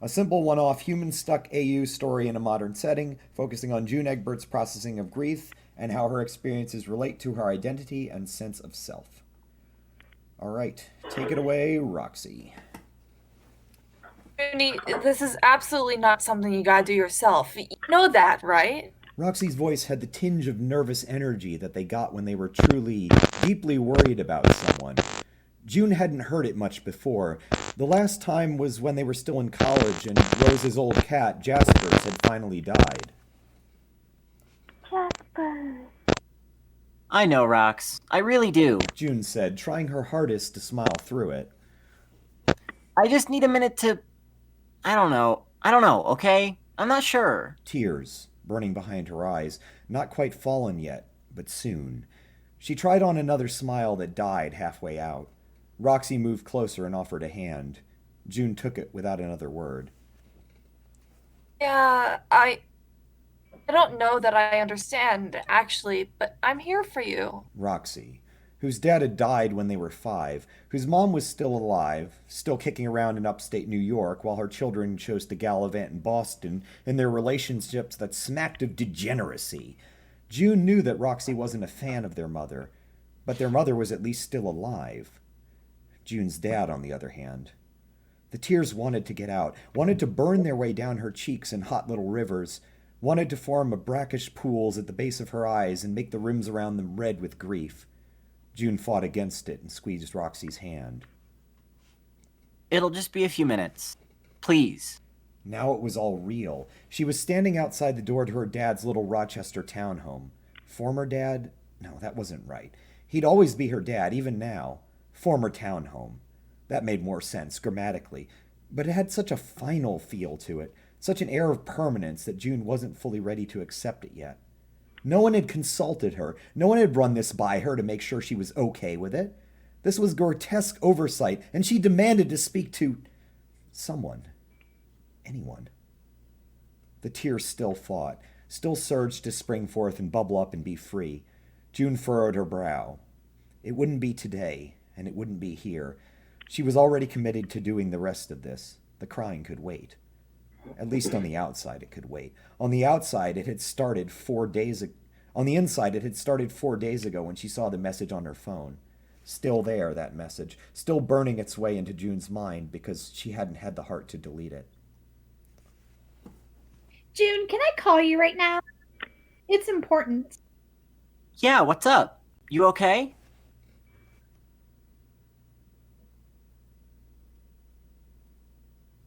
A simple one-off Homestuck AU story in a modern setting, focusing on June Egbert's processing of grief and how her experiences relate to her identity and sense of self. All right, take it away, Roxy. Junie, this is absolutely not something you gotta do yourself. You know that, right? Roxy's voice had the tinge of nervous energy that they got when they were truly, deeply worried about someone. June hadn't heard it much before. The last time was when they were still in college and Rose's old cat, Jaspers, had finally died. Jasper. I know, Rox. I really do. June said, trying her hardest to smile through it. I just need a minute to... I don't know, okay? I'm not sure. Tears burning behind her eyes, not quite fallen yet, but soon. She tried on another smile that died halfway out. Roxy moved closer and offered a hand. June took it without another word. Yeah, I don't know that I understand, actually, but I'm here for you. Roxy, whose dad had died when they were 5, whose mom was still alive, still kicking around in upstate New York, while her children chose to gallivant in Boston in their relationships that smacked of degeneracy. June knew that Roxy wasn't a fan of their mother, but their mother was at least still alive. June's dad, on the other hand. The tears wanted to get out, wanted to burn their way down her cheeks in hot little rivers, wanted to form a brackish pools at the base of her eyes and make the rims around them red with grief. June fought against it and squeezed Roxy's hand. It'll just be a few minutes. Please. Now it was all real. She was standing outside the door to her dad's little Rochester townhome. Former dad? No, that wasn't right. He'd always be her dad, even now. Former townhome. That made more sense, grammatically. But it had such a final feel to it, such an air of permanence that June wasn't fully ready to accept it yet. No one had consulted her. No one had run this by her to make sure she was okay with it. This was grotesque oversight, and she demanded to speak to someone. Anyone. The tears still fought, still surged to spring forth and bubble up and be free. June furrowed her brow. It wouldn't be today, and it wouldn't be here. She was already committed to doing the rest of this. The crying could wait. At least on the outside it could wait. On the outside it had started 4 days ago. On the inside it had started 4 days ago when she saw the message on her phone. Still there, that message. Still burning its way into June's mind because she hadn't had the heart to delete it. June, can I call you right now? It's important. Yeah, what's up? You okay?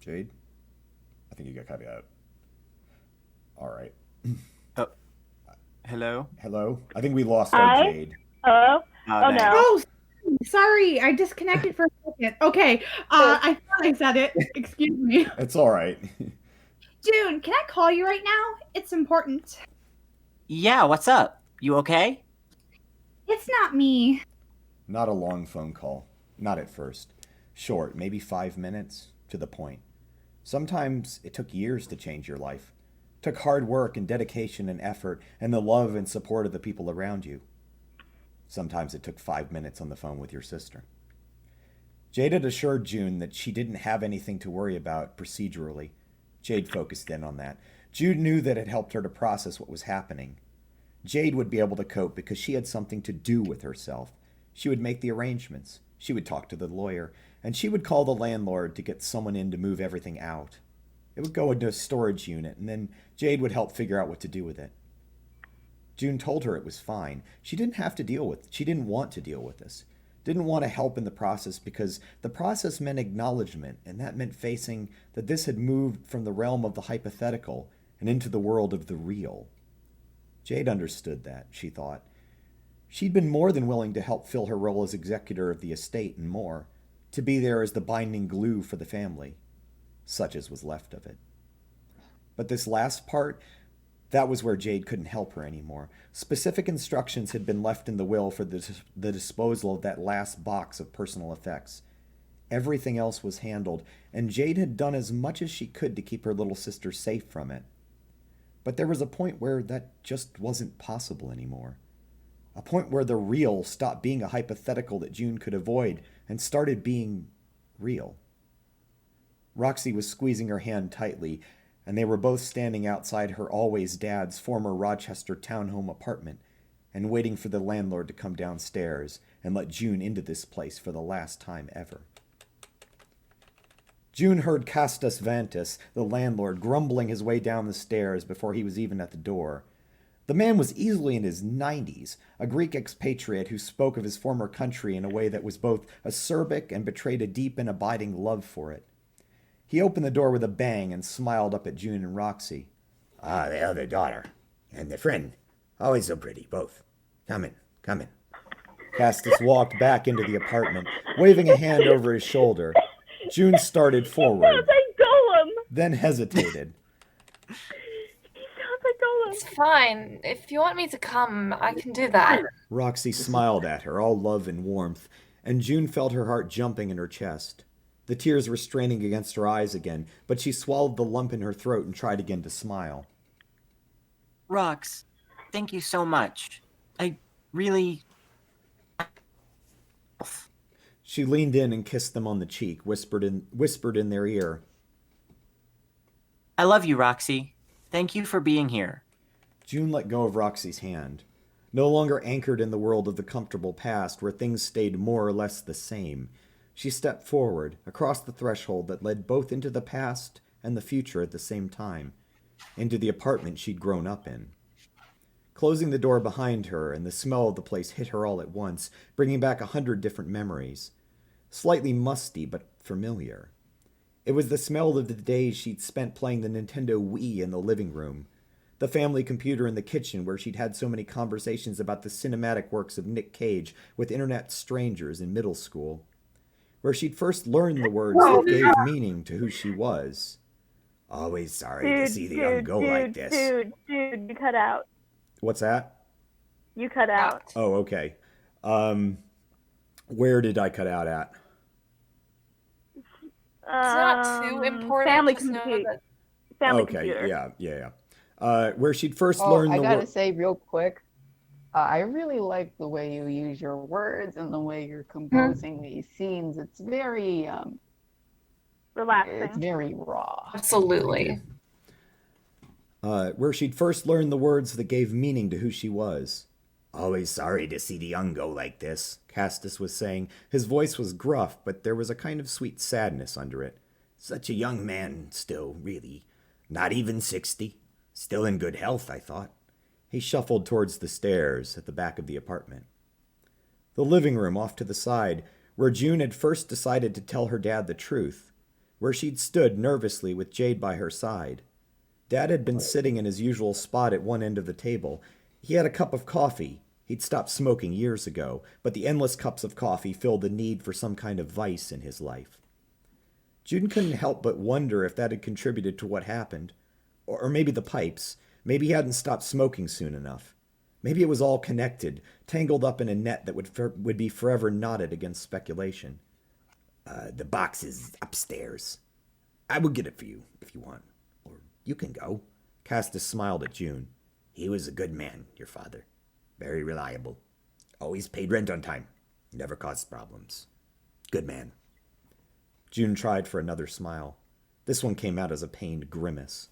Jade? I think you got cut out. All right. Hello? Hello? I think we lost our Jade. Hello? Oh, no. Oh, sorry. I disconnected for a second. Okay. I thought I said it. Excuse me. It's all right. June, can I call you right now? It's important. Yeah, what's up? You okay? It's not me. Not a long phone call. Not at first. Short, maybe 5 minutes, to the point. Sometimes it took years to change your life. It took hard work and dedication and effort and the love and support of the people around you. Sometimes it took 5 minutes on the phone with your sister. Jade had assured June that she didn't have anything to worry about procedurally. Jade focused in on that. June knew that it helped her to process what was happening. Jade would be able to cope because she had something to do with herself. She would make the arrangements. She would talk to the lawyer. And she would call the landlord to get someone in to move everything out. It would go into a storage unit, and then Jade would help figure out what to do with it. June told her it was fine. She didn't want to deal with this. Didn't want to help in the process because the process meant acknowledgement, and that meant facing that this had moved from the realm of the hypothetical and into the world of the real. Jade understood that, she thought. She'd been more than willing to help fill her role as executor of the estate and more, to be there as the binding glue for the family, such as was left of it. But this last part, that was where Jade couldn't help her anymore. Specific instructions had been left in the will for the disposal of that last box of personal effects. Everything else was handled, and Jade had done as much as she could to keep her little sister safe from it. But there was a point where that just wasn't possible anymore. A point where the real stopped being a hypothetical that June could avoid and started being real. Roxy was squeezing her hand tightly, and they were both standing outside her always dad's former Rochester townhome apartment and waiting for the landlord to come downstairs and let June into this place for the last time ever. June heard Castus Vantus, the landlord, grumbling his way down the stairs before he was even at the door. The man was easily in his 90s, a Greek expatriate who spoke of his former country in a way that was both acerbic and betrayed a deep and abiding love for it. He opened the door with a bang and smiled up at June and Roxy. Ah, the other daughter. And the friend. Always so pretty, both. Come in, come in. Castus walked back into the apartment, waving a hand over his shoulder. June started forward, then hesitated. It's fine. If you want me to come, I can do that. Roxy smiled at her, all love and warmth, and June felt her heart jumping in her chest. The tears were straining against her eyes again, but she swallowed the lump in her throat and tried again to smile. Rox, thank you so much. I really... She leaned in and kissed them on the cheek, whispered in their ear. I love you, Roxy. Thank you for being here. June let go of Roxy's hand. No longer anchored in the world of the comfortable past where things stayed more or less the same, she stepped forward, across the threshold that led both into the past and the future at the same time, into the apartment she'd grown up in. Closing the door behind her, and the smell of the place hit her all at once, bringing back 100 different memories. Slightly musty, but familiar. It was the smell of the days she'd spent playing the Nintendo Wii in the living room, the family computer in the kitchen where she'd had so many conversations about the cinematic works of Nick Cage with internet strangers in middle school, where she'd first learned the words that gave meaning to who she was. Always sorry to see the young go like this. Dude, you cut out. What's that? You cut out. Oh, okay. Where did I cut out at? It's not too important. Family just know computer. that- Family Okay, computer. yeah. Where she'd first learned I the gotta say real quick, I really like the way you use your words and the way you're composing these scenes. It's very relaxing. It's very raw. Absolutely. Where she'd first learned the words that gave meaning to who she was. Always sorry to see the young go like this, Castus was saying. His voice was gruff, but there was a kind of sweet sadness under it. Such a young man still, really. Not even 60. Still in good health, I thought. He shuffled towards the stairs at the back of the apartment. The living room off to the side, where June had first decided to tell her dad the truth, where she'd stood nervously with Jade by her side. Dad had been sitting in his usual spot at one end of the table. He had a cup of coffee. He'd stopped smoking years ago, but the endless cups of coffee filled the need for some kind of vice in his life. June couldn't help but wonder if that had contributed to what happened. Or maybe the pipes. Maybe he hadn't stopped smoking soon enough. Maybe it was all connected, tangled up in a net that would be forever knotted against speculation. The box is upstairs. I will get it for you, if you want. Or you can go. Castus smiled at June. He was a good man, your father. Very reliable. Always paid rent on time. Never caused problems. Good man. June tried for another smile. This one came out as a pained grimace.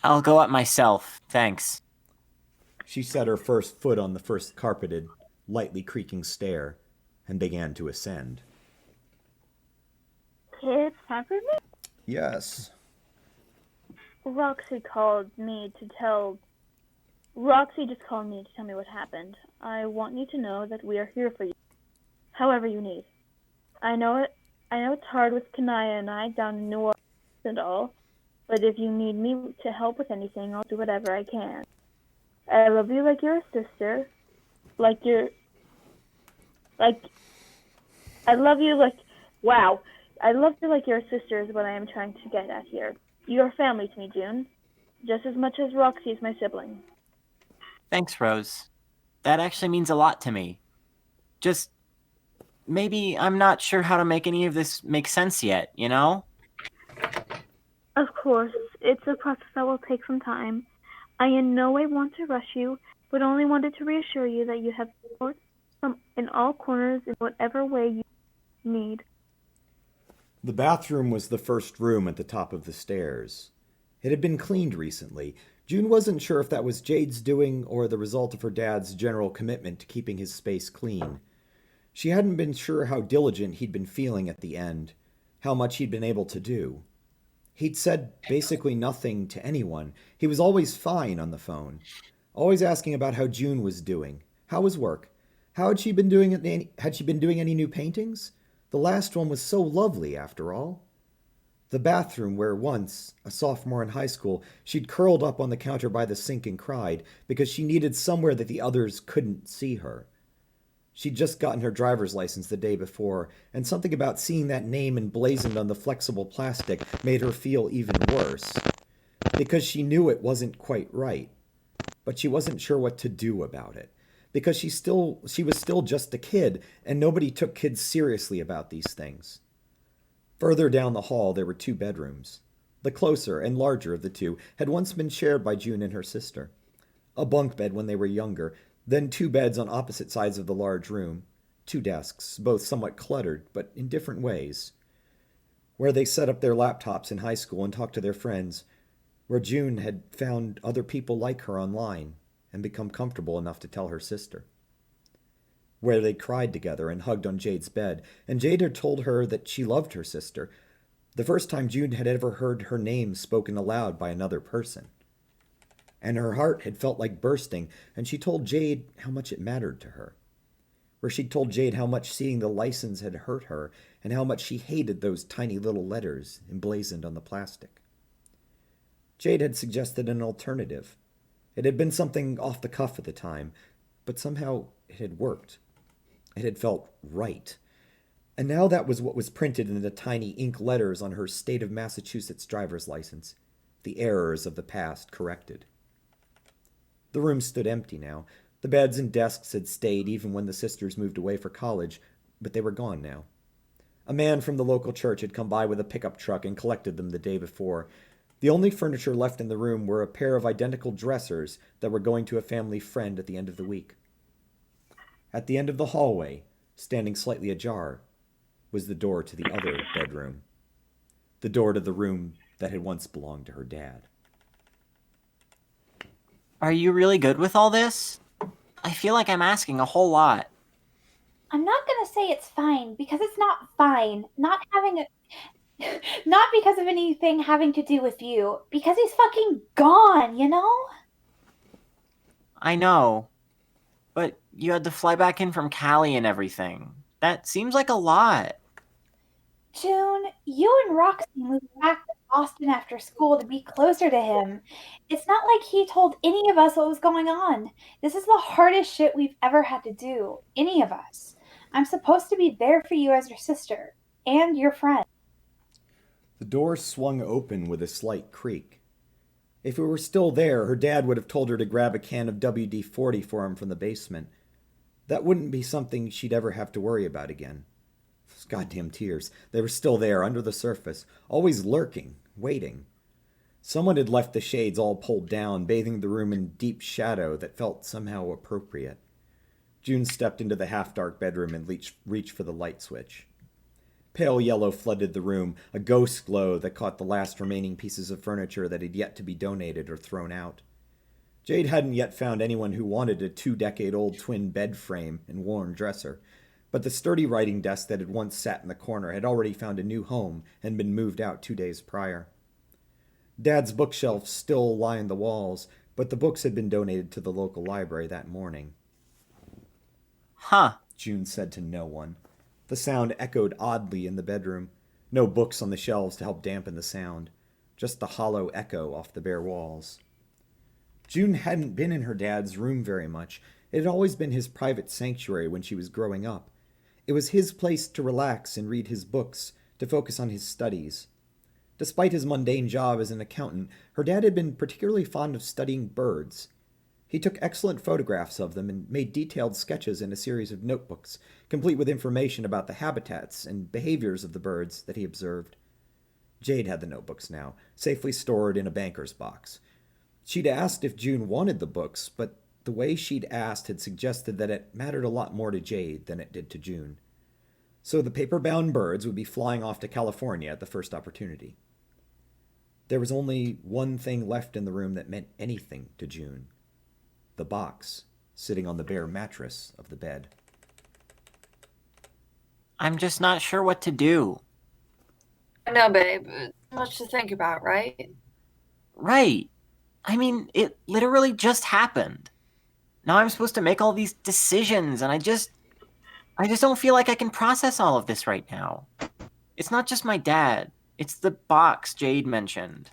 I'll go up myself, thanks. She set her first foot on the first carpeted, lightly creaking stair and began to ascend. It's time for me. Yes. Roxy just called me to tell me what happened. I want you to know that we are here for you, however you need. I know it's hard with Kanaya and I down in New Orleans and all, but if you need me to help with anything, I'll do whatever I can. I love you like you're a sister, I love you like you're a sister is what I am trying to get at here. You're family to me, June, just as much as Roxy is my sibling. Thanks, Rose. That actually means a lot to me. Just, maybe I'm not sure how to make any of this make sense yet, you know? Of course, it's a process that will take some time. I in no way want to rush you, but only wanted to reassure you that you have support from in all corners in whatever way you need. The bathroom was the first room at the top of the stairs. It had been cleaned recently. June wasn't sure if that was Jade's doing or the result of her dad's general commitment to keeping his space clean. She hadn't been sure how diligent he'd been feeling at the end, how much he'd been able to do. He'd said basically nothing to anyone. He was always fine on the phone, always asking about how June was doing, how was work, how had she been doing any new paintings? The last one was so lovely, after all. The bathroom where once, a sophomore in high school, she'd curled up on the counter by the sink and cried because she needed somewhere that the others couldn't see her. She'd just gotten her driver's license the day before, and something about seeing that name emblazoned on the flexible plastic made her feel even worse. Because she knew it wasn't quite right, but she wasn't sure what to do about it. Because she was still just a kid, and nobody took kids seriously about these things. Further down the hall, there were 2 bedrooms. The closer and larger of the 2 had once been shared by June and her sister. A bunk bed when they were younger, then 2 beds on opposite sides of the large room. 2 desks, both somewhat cluttered, but in different ways. Where they set up their laptops in high school and talked to their friends. Where June had found other people like her online and become comfortable enough to tell her sister. Where they cried together and hugged on Jade's bed, and Jade had told her that she loved her sister, the first time June had ever heard her name spoken aloud by another person. And her heart had felt like bursting, and she told Jade how much it mattered to her. Where she'd told Jade how much seeing the license had hurt her, and how much she hated those tiny little letters emblazoned on the plastic. Jade had suggested an alternative. It had been something off the cuff at the time, but somehow it had worked. It had felt right. And now that was what was printed in the tiny ink letters on her state of Massachusetts driver's license. The errors of the past corrected. The room stood empty now. The beds and desks had stayed even when the sisters moved away for college, but they were gone now. A man from the local church had come by with a pickup truck and collected them the day before. The only furniture left in the room were a pair of identical dressers that were going to a family friend at the end of the week. At the end of the hallway, standing slightly ajar, was the door to the other bedroom. The door to the room that had once belonged to her dad. Are you really good with all this? I feel like I'm asking a whole lot. I'm not gonna say it's fine, because it's not fine. Not because of anything having to do with you. Because he's fucking gone, you know? I know. But you had to fly back in from Cali and everything. That seems like a lot. June, you and Roxy moved back to Boston after school to be closer to him. It's not like he told any of us what was going on. This is the hardest shit we've ever had to do. Any of us. I'm supposed to be there for you as your sister. And your friend. The door swung open with a slight creak. If it were still there, her dad would have told her to grab a can of WD-40 for him from the basement. That wouldn't be something she'd ever have to worry about again. Those goddamn tears. They were still there, under the surface, always lurking, waiting. Someone had left the shades all pulled down, bathing the room in deep shadow that felt somehow appropriate. June stepped into the half-dark bedroom and reached for the light switch. Pale yellow flooded the room, a ghost glow that caught the last remaining pieces of furniture that had yet to be donated or thrown out. Jade hadn't yet found anyone who wanted a 2-decade-old twin bed frame and worn dresser, but the sturdy writing desk that had once sat in the corner had already found a new home and been moved out 2 days prior. Dad's bookshelves still lined the walls, but the books had been donated to the local library that morning. Huh, June said to no one. The sound echoed oddly in the bedroom. No books on the shelves to help dampen the sound. Just the hollow echo off the bare walls. June hadn't been in her dad's room very much. It had always been his private sanctuary when she was growing up. It was his place to relax and read his books, to focus on his studies. Despite his mundane job as an accountant, her dad had been particularly fond of studying birds. He took excellent photographs of them and made detailed sketches in a series of notebooks, complete with information about the habitats and behaviors of the birds that he observed. Jade had the notebooks now, safely stored in a banker's box. She'd asked if June wanted the books, but the way she'd asked had suggested that it mattered a lot more to Jade than it did to June. So the paper-bound birds would be flying off to California at the first opportunity. There was only one thing left in the room that meant anything to June. The box, sitting on the bare mattress of the bed. I'm just not sure what to do. I know, babe. It's much to think about, right? Right. I mean, it literally just happened. Now I'm supposed to make all these decisions, and I just don't feel like I can process all of this right now. It's not just my dad. It's the box Jade mentioned.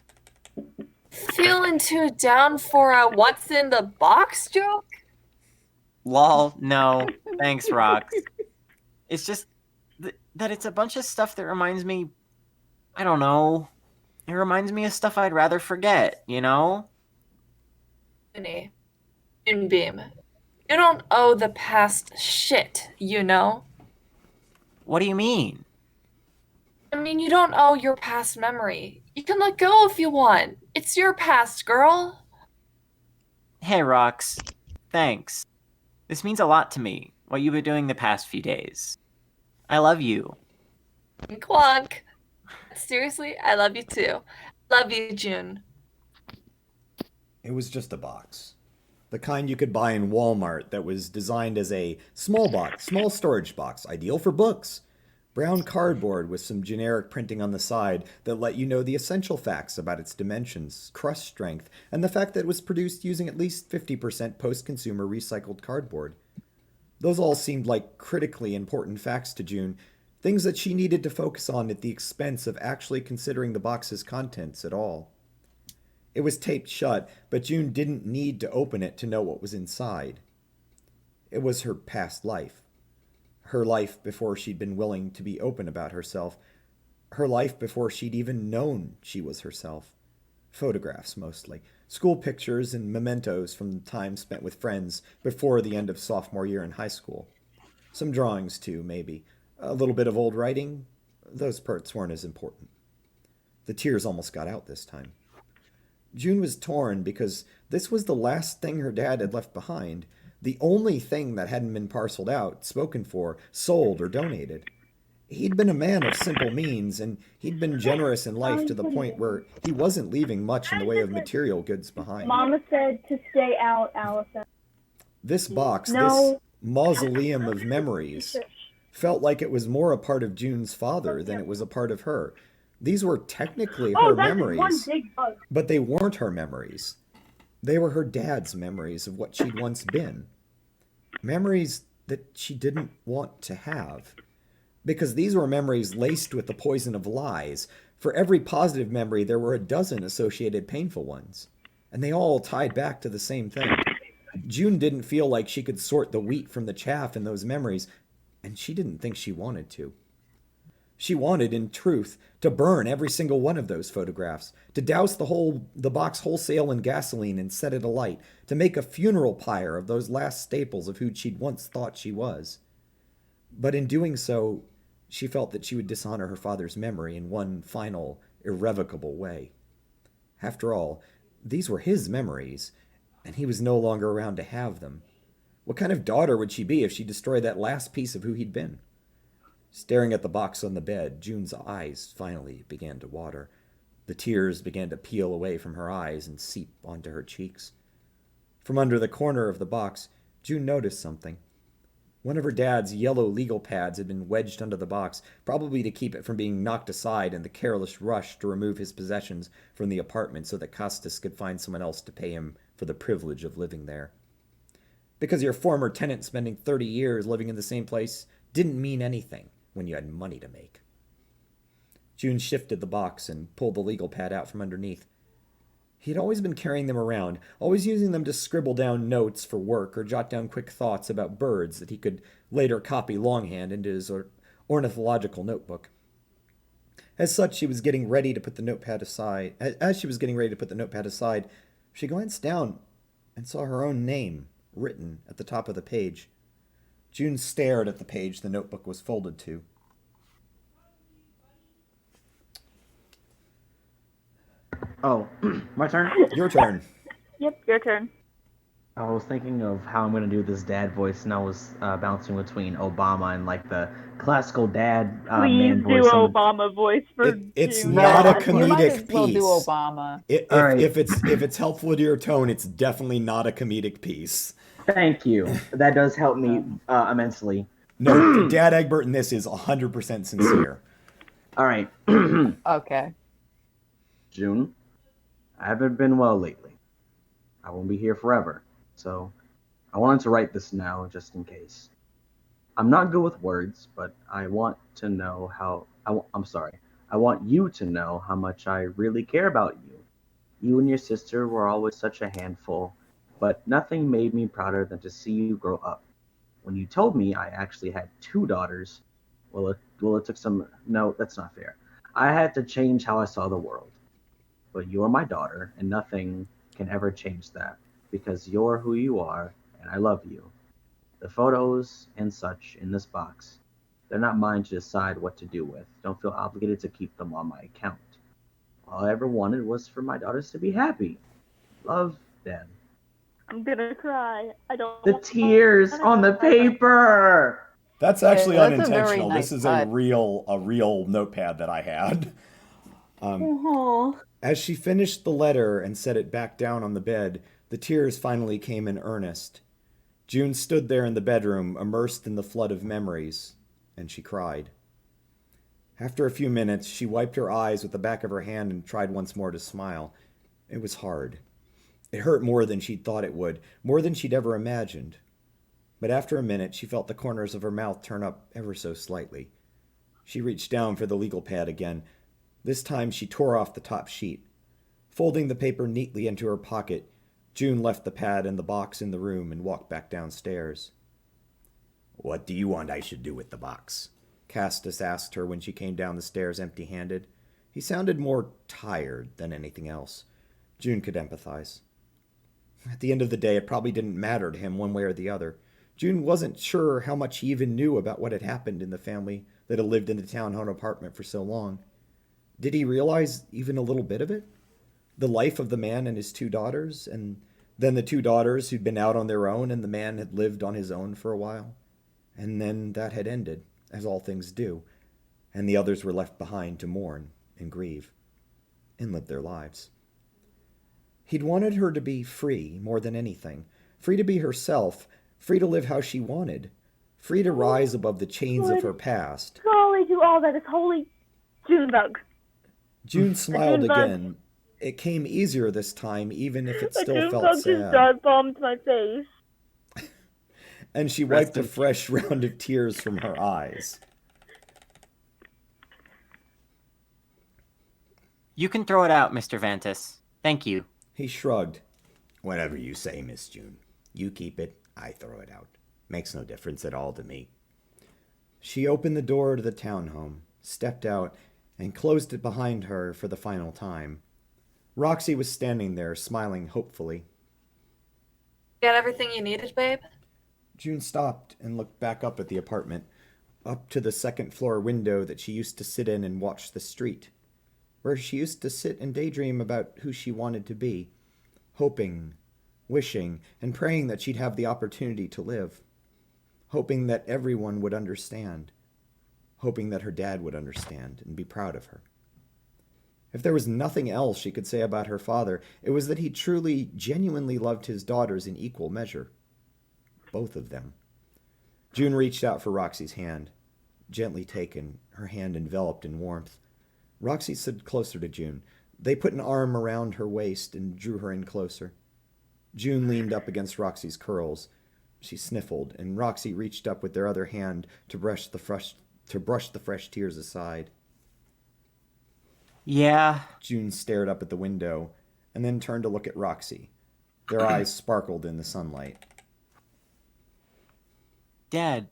Feeling too down for a what's in the box joke? Lol, no. Thanks, Rox. It's just that it's a bunch of stuff that reminds me, I don't know. It reminds me of stuff I'd rather forget, you know? Vinny. Beam. You don't owe the past shit, you know? What do you mean? I mean, you don't owe your past memory. You can let go if you want. It's your past, girl. Hey, Rox. Thanks. This means a lot to me, what you've been doing the past few days. I love you. Clunk. Seriously, I love you too. Love you, June. It was just a box. The kind you could buy in Walmart that was designed as a small box, small storage box, ideal for books. Brown cardboard with some generic printing on the side that let you know the essential facts about its dimensions, crust strength, and the fact that it was produced using at least 50% post-consumer recycled cardboard. Those all seemed like critically important facts to June, things that she needed to focus on at the expense of actually considering the box's contents at all. It was taped shut, but June didn't need to open it to know what was inside. It was her past life. Her life before she'd been willing to be open about herself. Her life before she'd even known she was herself. Photographs, mostly. School pictures and mementos from the time spent with friends before the end of sophomore year in high school. Some drawings, too, maybe. A little bit of old writing. Those parts weren't as important. The tears almost got out this time. June was torn because this was the last thing her dad had left behind. The only thing that hadn't been parceled out, spoken for, sold, or donated. He'd been a man of simple means, and he'd been generous in life to the point where he wasn't leaving much in the way of material goods behind. Mama said to stay out, Allison. This box, this mausoleum of memories, felt like it was more a part of June's father than it was a part of her. These were technically her memories, but they weren't her memories. They were her dad's memories of what she'd once been. Memories that she didn't want to have. Because these were memories laced with the poison of lies. For every positive memory, there were a dozen associated painful ones. And they all tied back to the same thing. June didn't feel like she could sort the wheat from the chaff in those memories, and she didn't think she wanted to. She wanted, in truth, to burn every single one of those photographs, to douse the box wholesale in gasoline and set it alight, to make a funeral pyre of those last staples of who she'd once thought she was. But in doing so, she felt that she would dishonor her father's memory in one final, irrevocable way. After all, these were his memories, and he was no longer around to have them. What kind of daughter would she be if she destroyed that last piece of who he'd been? Staring at the box on the bed, June's eyes finally began to water. The tears began to peel away from her eyes and seep onto her cheeks. From under the corner of the box, June noticed something. One of her dad's yellow legal pads had been wedged under the box, probably to keep it from being knocked aside in the careless rush to remove his possessions from the apartment so that Costas could find someone else to pay him for the privilege of living there. Because your former tenant spending 30 years living in the same place didn't mean anything when you had money to make. June shifted the box and pulled the legal pad out from underneath. He had always been carrying them around, always using them to scribble down notes for work or jot down quick thoughts about birds that he could later copy longhand into his ornithological notebook. As such, she was getting ready to put the notepad aside. As she was getting ready to put the notepad aside, she glanced down and saw her own name written at the top of the page. June stared at the page the notebook was folded to. Oh, my turn? Your turn. Yep, your turn. I was thinking of how I'm gonna do this dad voice, and I was bouncing between Obama and like the classical dad Please man do voice. Obama voice for It's June. not a God. You might comedic as well do piece. Obama. All right. If it's helpful to your tone, it's definitely not a comedic piece. Thank you. That does help me immensely. No, Dad Egbert in this is 100% sincere. All right. Okay. June, I haven't been well lately. I won't be here forever, so I wanted to write this now just in case. I'm not good with words, but I want to know how. I'm sorry. I want you to know how much I really care about you. You and your sister were always such a handful, but nothing made me prouder than to see you grow up. When you told me I actually had two daughters, it took some. No, that's not fair. I had to change how I saw the world. But you're my daughter, and nothing can ever change that because you're who you are, and I love you. The photos and such in this box, they're not mine to decide what to do with. Don't feel obligated to keep them on my account. All I ever wanted was for my daughters to be happy. Love, Dad. I'm gonna cry. I don't. The tears on the paper. That's actually That's a very unintentional. nice This is cut. a real notepad that I had. Oh. As she finished the letter and set it back down on the bed, the tears finally came in earnest. June stood there in the bedroom, immersed in the flood of memories, and she cried. After a few minutes, she wiped her eyes with the back of her hand and tried once more to smile. It was hard. It hurt more than she'd thought it would, more than she'd ever imagined. But after a minute, she felt the corners of her mouth turn up ever so slightly. She reached down for the legal pad again. This time she tore off the top sheet. Folding the paper neatly into her pocket, June left the pad and the box in the room and walked back downstairs. What do you want I should do with the box? Castus asked her when she came down the stairs empty-handed. He sounded more tired than anything else. June could empathize. At the end of the day, it probably didn't matter to him one way or the other. June wasn't sure how much he even knew about what had happened in the family that had lived in the townhome apartment for so long. Did he realize even a little bit of it? The life of the man and his two daughters, and then the two daughters who'd been out on their own and the man had lived on his own for a while. And then that had ended, as all things do, and the others were left behind to mourn and grieve and live their lives. He'd wanted her to be free more than anything, free to be herself, free to live how she wanted, free to rise above the chains of her past. Golly, do all that is holy. Junebug. June smiled Junebug. again. It came easier this time, even if it The still felt Junebug just sad. dive bombed my face. And she wiped a fresh round of tears from her eyes. You can throw it out, Mr. Vantis. Thank you. He shrugged. Whatever you say, Miss June. You keep it, I throw it out. Makes no difference at all to me. She opened the door to the townhome, stepped out, and closed it behind her for the final time. Roxy was standing there, smiling hopefully. Got everything you needed, babe? June stopped and looked back up at the apartment, up to the second-floor window that she used to sit in and watch the street, where she used to sit and daydream about who she wanted to be, hoping, wishing, and praying that she'd have the opportunity to live, hoping that everyone would understand, hoping that her dad would understand and be proud of her. If there was nothing else she could say about her father, it was that he truly, genuinely loved his daughters in equal measure. Both of them. June reached out for Roxy's hand. Gently taken, her hand enveloped in warmth. Roxy stood closer to June. They put an arm around her waist and drew her in closer. June leaned up against Roxy's curls. She sniffled, and Roxy reached up with their other hand to brush the fresh tears aside. Yeah. June stared up at the window, and then turned to look at Roxy. Their eyes sparkled in the sunlight. Dad,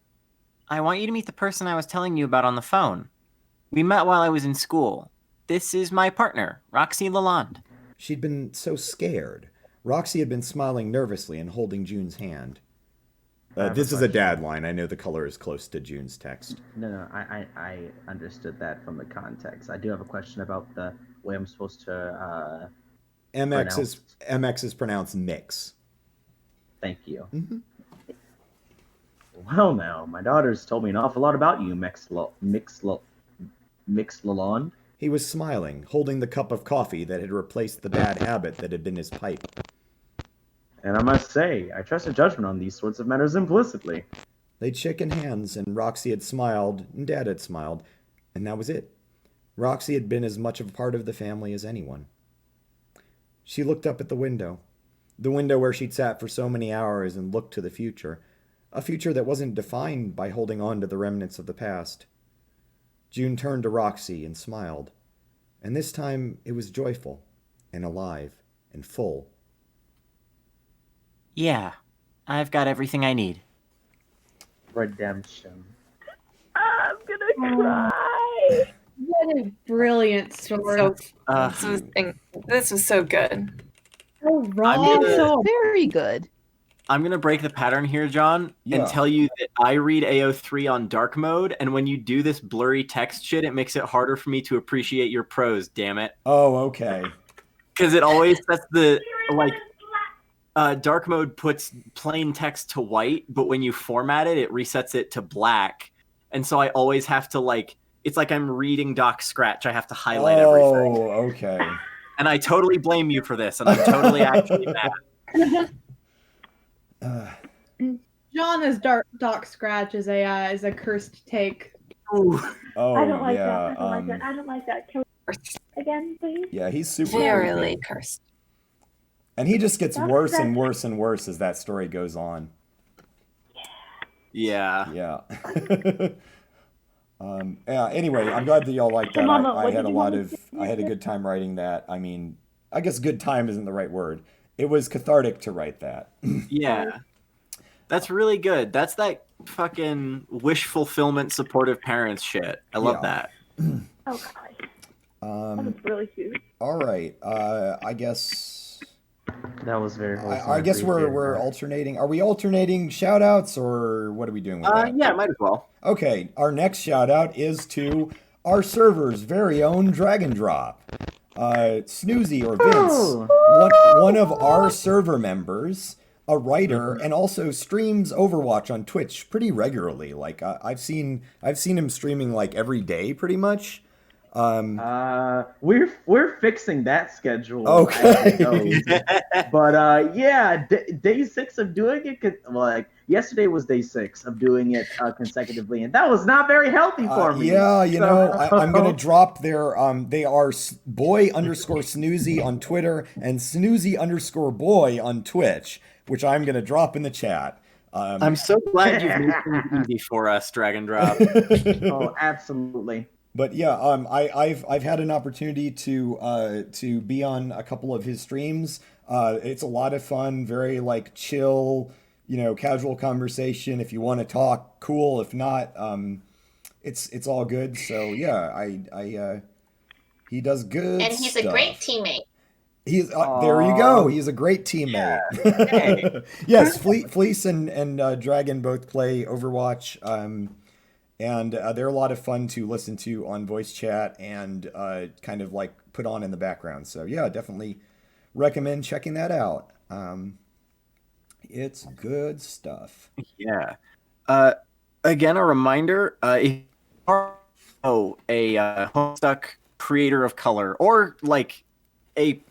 I want you to meet the person I was telling you about on the phone. We met while I was in school. This is my partner, Roxy Lalonde. She'd been so scared. Roxy had been smiling nervously and holding June's hand. This is a dad line. I know the color is close to June's text. No, I understood that from the context. I do have a question about the way I'm supposed to MX is pronounced mix. Thank you. Mm-hmm. Well, now, my daughter's told me an awful lot about you, Mix Lalonde. He was smiling, holding the cup of coffee that had replaced the bad habit that had been his pipe. And I must say, I trust your judgment on these sorts of matters implicitly. They'd shaken hands, and Roxy had smiled, and Dad had smiled, and that was it. Roxy had been as much a part of the family as anyone. She looked up at the window where she'd sat for so many hours and looked to the future, a future that wasn't defined by holding on to the remnants of the past. June turned to Roxy and smiled, and this time it was joyful and alive and full. Yeah, I've got everything I need. Redemption. I'm gonna cry. What a brilliant story. This was so good. So raw, so very good. I'm going to break the pattern here, John, and tell you that I read AO3 on dark mode, and when you do this blurry text shit, it makes it harder for me to appreciate your prose, damn it. Oh, okay. Because it always sets the, dark mode puts plain text to white, but when you format it, it resets it to black. And so I always have to, it's like I'm reading Doc Scratch. I have to highlight everything. Oh, okay. And I totally blame you for this, and I'm totally actually mad. John as Doc Scratch is a cursed take. Oh, I don't like yeah. that. I don't like that. Can we again, please? Yeah, he's super Very creepy. cursed. And he just gets Doc worse Scratch. and worse and worse as that story goes on. Yeah. Yeah. Anyway, I'm glad that y'all liked that. Mama, I what had did a you lot want of, me to I had a say? good time writing that. I mean, I guess good time isn't the right word. It was cathartic to write that. Yeah. That's really good. That's that fucking wish fulfillment supportive parents shit. I love that. Oh god. That was really cute. All right. I guess. That was very wholesome. I guess we're appreciate that. alternating. Are we alternating shout outs or what are we doing with that? Yeah, might as well. Okay, our next shout out is to our server's very own Drag and Drop. Snoozy or Vince, one of our server members, a writer, and also streams Overwatch on Twitch pretty regularly. I've seen him streaming every day pretty much. We're fixing that schedule. Okay. But day 6 of doing it. Yesterday was day 6 of doing it consecutively, and that was not very healthy for me. Yeah, I'm gonna drop their they are boy_snoozy on Twitter and snoozy_boy on Twitch, which I'm gonna drop in the chat. I'm so glad you've made things easy for us, Drag and Drop. Oh, absolutely. But yeah, I've had an opportunity to be on a couple of his streams. It's a lot of fun, very chill, casual conversation. If you want to talk, cool. If not, it's all good. So yeah, he does good. And he's stuff. a great teammate. He's there you go. He's a great teammate. Yeah. Yes, Fleece and Dragon both play Overwatch. And they're a lot of fun to listen to on voice chat and kind of put on in the background. So yeah, definitely recommend checking that out. It's good stuff. Yeah. Again, a reminder, if you are a Homestuck creator of color or a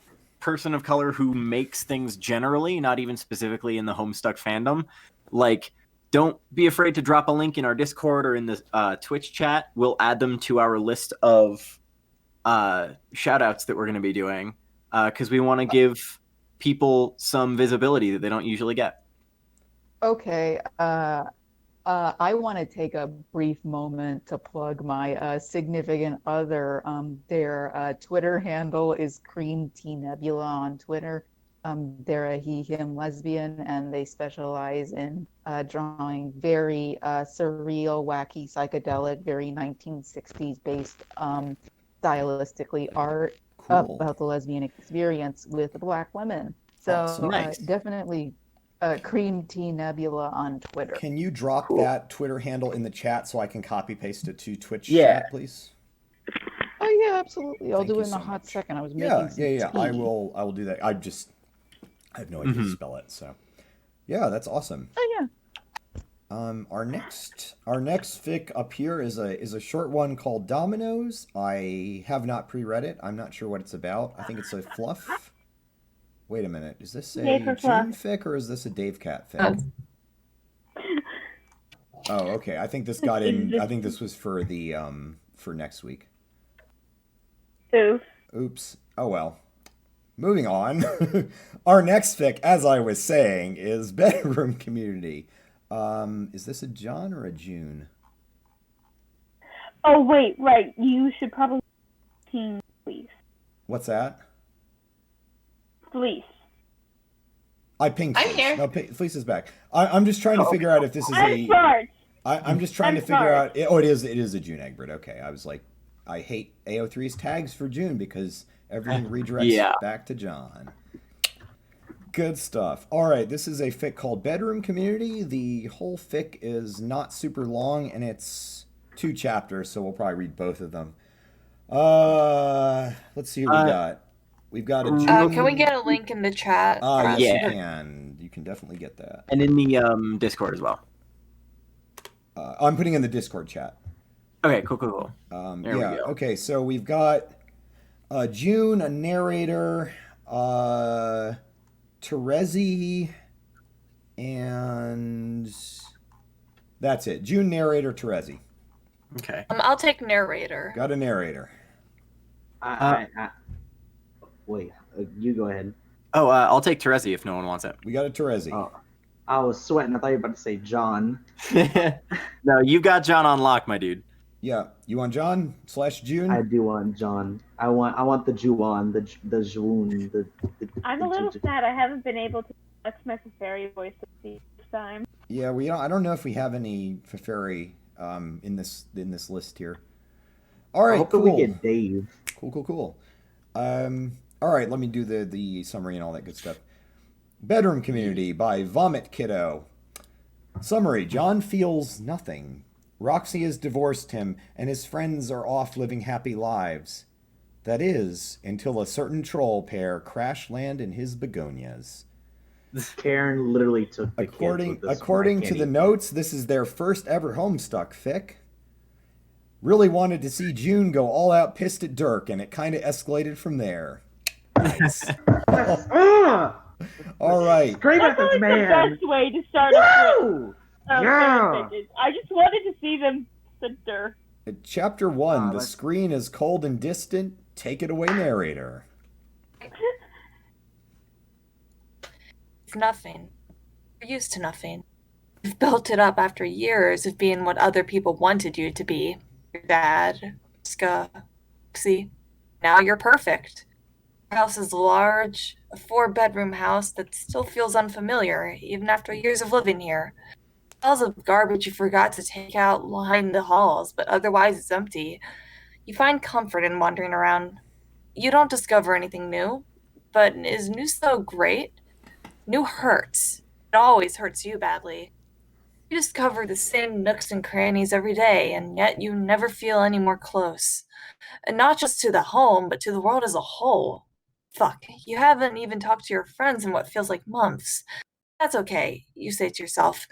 person of color who makes things generally, not even specifically in the Homestuck fandom, don't be afraid to drop a link in our Discord or in the Twitch chat. We'll add them to our list of shout-outs that we're going to be doing because we want to give people some visibility that they don't usually get. Okay. I want to take a brief moment to plug my significant other. Their Twitter handle is Cream Tea Nebula on Twitter. They're a he, him lesbian, and they specialize in drawing very surreal, wacky, psychedelic, very 1960s based stylistically art about the lesbian experience with Black women. So Awesome. Nice. Definitely Cream Tea Nebula on Twitter. Can you drop that Twitter handle in the chat so I can copy paste it to Twitch chat, please? Oh yeah, absolutely. I'll Thank do you it in so a hot second. I was Yeah, making some yeah. I tea. will do that. I have no idea to spell it, so. Yeah, that's awesome. Oh yeah. Our next fic up here is a short one called Dominoes. I have not pre-read it. I'm not sure what it's about. I think it's a fluff. Wait a minute. Is this a Yay for fluff. June fic or is this a Dave Cat fic? Oh, okay. I think this got in. I think this was for the for next week. Oof. Oops. Oh well. Moving on. Our next fic, as I was saying, is Bedroom Community. Is this a John or a June? Oh wait, right. You should probably King Fleece. What's that? Fleece. I pinged I'm Fleece. here. No, Fleece is back. I'm just trying to figure out if this is I'm smart. I'm just trying to figure out. Oh, it is a June Egbert. Okay, I was like, I hate AO3's tags for June because everything redirects back to John. Good stuff. All right, this is a fic called Bedroom Community. The whole fic is not super long, and it's 2 chapters, so we'll probably read both of them. Let's see who we got. We've got a June. Can we get a link in the chat? Yes, Yeah. you can. You can definitely get that. And in the Discord as well. I'm putting in the Discord chat. Okay, cool. There we go. Okay, so we've got June, a narrator, Terezi, and that's it. June, narrator, Terezi. Okay. I'll take narrator. Got a narrator. Wait, you go ahead. Oh, I'll take Terezi if no one wants it. We got a Terezi. Oh, I was sweating. I thought you were about to say John. No, you've got John on lock, my dude. Yeah, you want John / June? I do want John. I want the Juan, the June. I'm a little sad I haven't been able to flex my fairy voice this time. Yeah, I don't know if we have any Feferi in this list here. All right, Hopefully we get Dave. Cool. All right, let me do the summary and all that good stuff. Bedroom Community by Vomit Kiddo. Summary: John feels nothing. Roxy has divorced him, and his friends are off living happy lives. That is, until a certain troll pair crash land in his begonias. Karen literally took the According to the notes, this is their first ever Homestuck fic. Really wanted to see June go all out pissed at Dirk, and it kind of escalated from there. Nice. All right. Scream at this man. The best way to start a Yeah. I just wanted to see them center. Chapter 1, the screen is cold and distant. Take it away, narrator. It's nothing. You're used to nothing. You've built it up after years of being what other people wanted you to be. Your dad, Ska, Roxy. Now you're perfect. Your house is large, a 4-bedroom house that still feels unfamiliar, even after years of living here. Piles of garbage you forgot to take out line the halls, but otherwise it's empty. You find comfort in wandering around. You don't discover anything new, but is new so great? New hurts. It always hurts you badly. You discover the same nooks and crannies every day, and yet you never feel any more close. And not just to the home, but to the world as a whole. Fuck, you haven't even talked to your friends in what feels like months. That's okay, you say to yourself.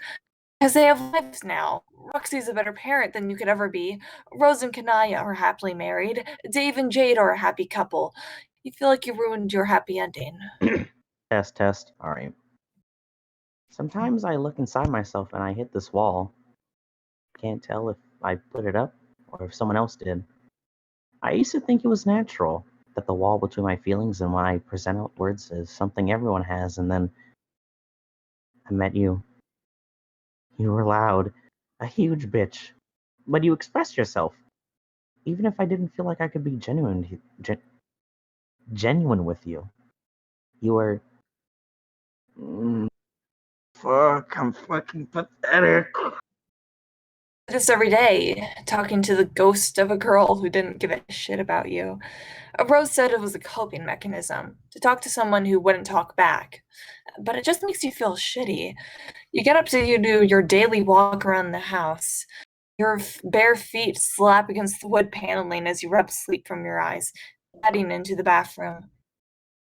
Because they have lives now. Roxy's a better parent than you could ever be. Rose and Kanaya are happily married. Dave and Jade are a happy couple. You feel like you ruined your happy ending. Test. All right. Sometimes I look inside myself and I hit this wall. Can't tell if I put it up or if someone else did. I used to think it was natural that the wall between my feelings and what I present outwards is something everyone has, and then I met you. You were loud, a huge bitch, but you expressed yourself. Even if I didn't feel like I could be genuine with you, you were. Fuck, I'm fucking pathetic. This every day, talking to the ghost of a girl who didn't give a shit about you. Rose said it was a coping mechanism, to talk to someone who wouldn't talk back. But it just makes you feel shitty. You get up to do your daily walk around the house. Your bare feet slap against the wood paneling as you rub sleep from your eyes, heading into the bathroom. You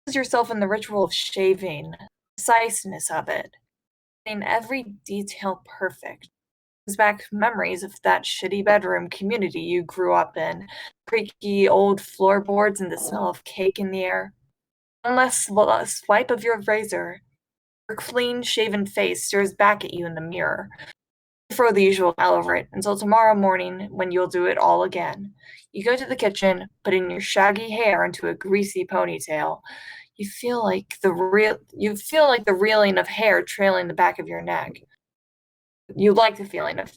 lose yourself in the ritual of shaving, the preciseness of it. getting every detail perfect. Brings back memories of that shitty bedroom community you grew up in, creaky old floorboards and the smell of cake in the air. One last swipe of your razor, your clean-shaven face stares back at you in the mirror. You throw the usual smile over it until tomorrow morning when you'll do it all again. You go to the kitchen, putting your shaggy hair into a greasy ponytail. You feel like the reeling of hair trailing the back of your neck. You like the feeling of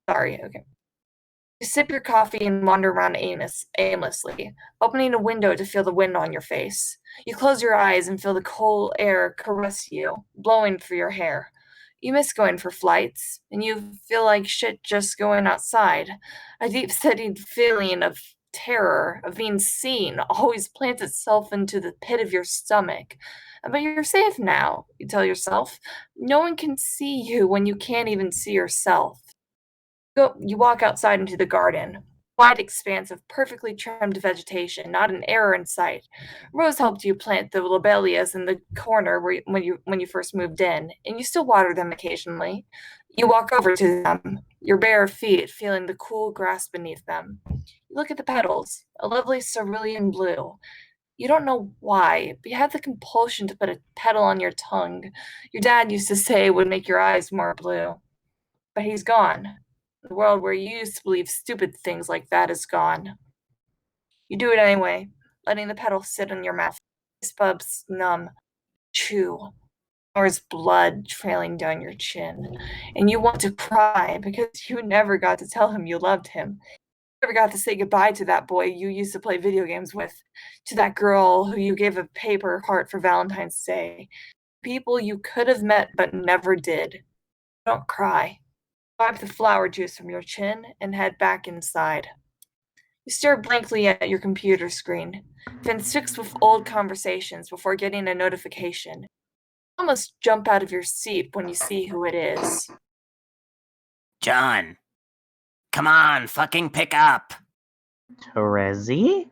sorry, okay. You sip your coffee and wander around aimlessly, opening a window to feel the wind on your face. You close your eyes and feel the cold air caress you, blowing through your hair. You miss going for flights, and you feel like shit just going outside. A deep-seated feeling of terror, of being seen, always plants itself into the pit of your stomach. But you're safe now, you tell yourself. No one can see you when you can't even see yourself. You walk outside into the garden. Wide expanse of perfectly trimmed vegetation, not an error in sight. Rose helped you plant the lobelias in the corner when you first moved in, and you still water them occasionally. You walk over to them, your bare feet feeling the cool grass beneath them. You look at the petals, a lovely cerulean blue. You don't know why, but you have the compulsion to put a petal on your tongue. Your dad used to say it would make your eyes more blue. But he's gone. The world where you used to believe stupid things like that is gone. You do it anyway, letting the petal sit in your mouth. His pubs numb, chew, or his blood trailing down your chin. And you want to cry because you never got to tell him you loved him. You never got to say goodbye to that boy you used to play video games with, to that girl who you gave a paper heart for Valentine's Day. People you could have met but never did. Don't cry. Wipe the flower juice from your chin and head back inside. You stare blankly at your computer screen, transfixed with old conversations before getting a notification. You almost jump out of your seat when you see who it is. John, come on, fucking pick up. Terezi?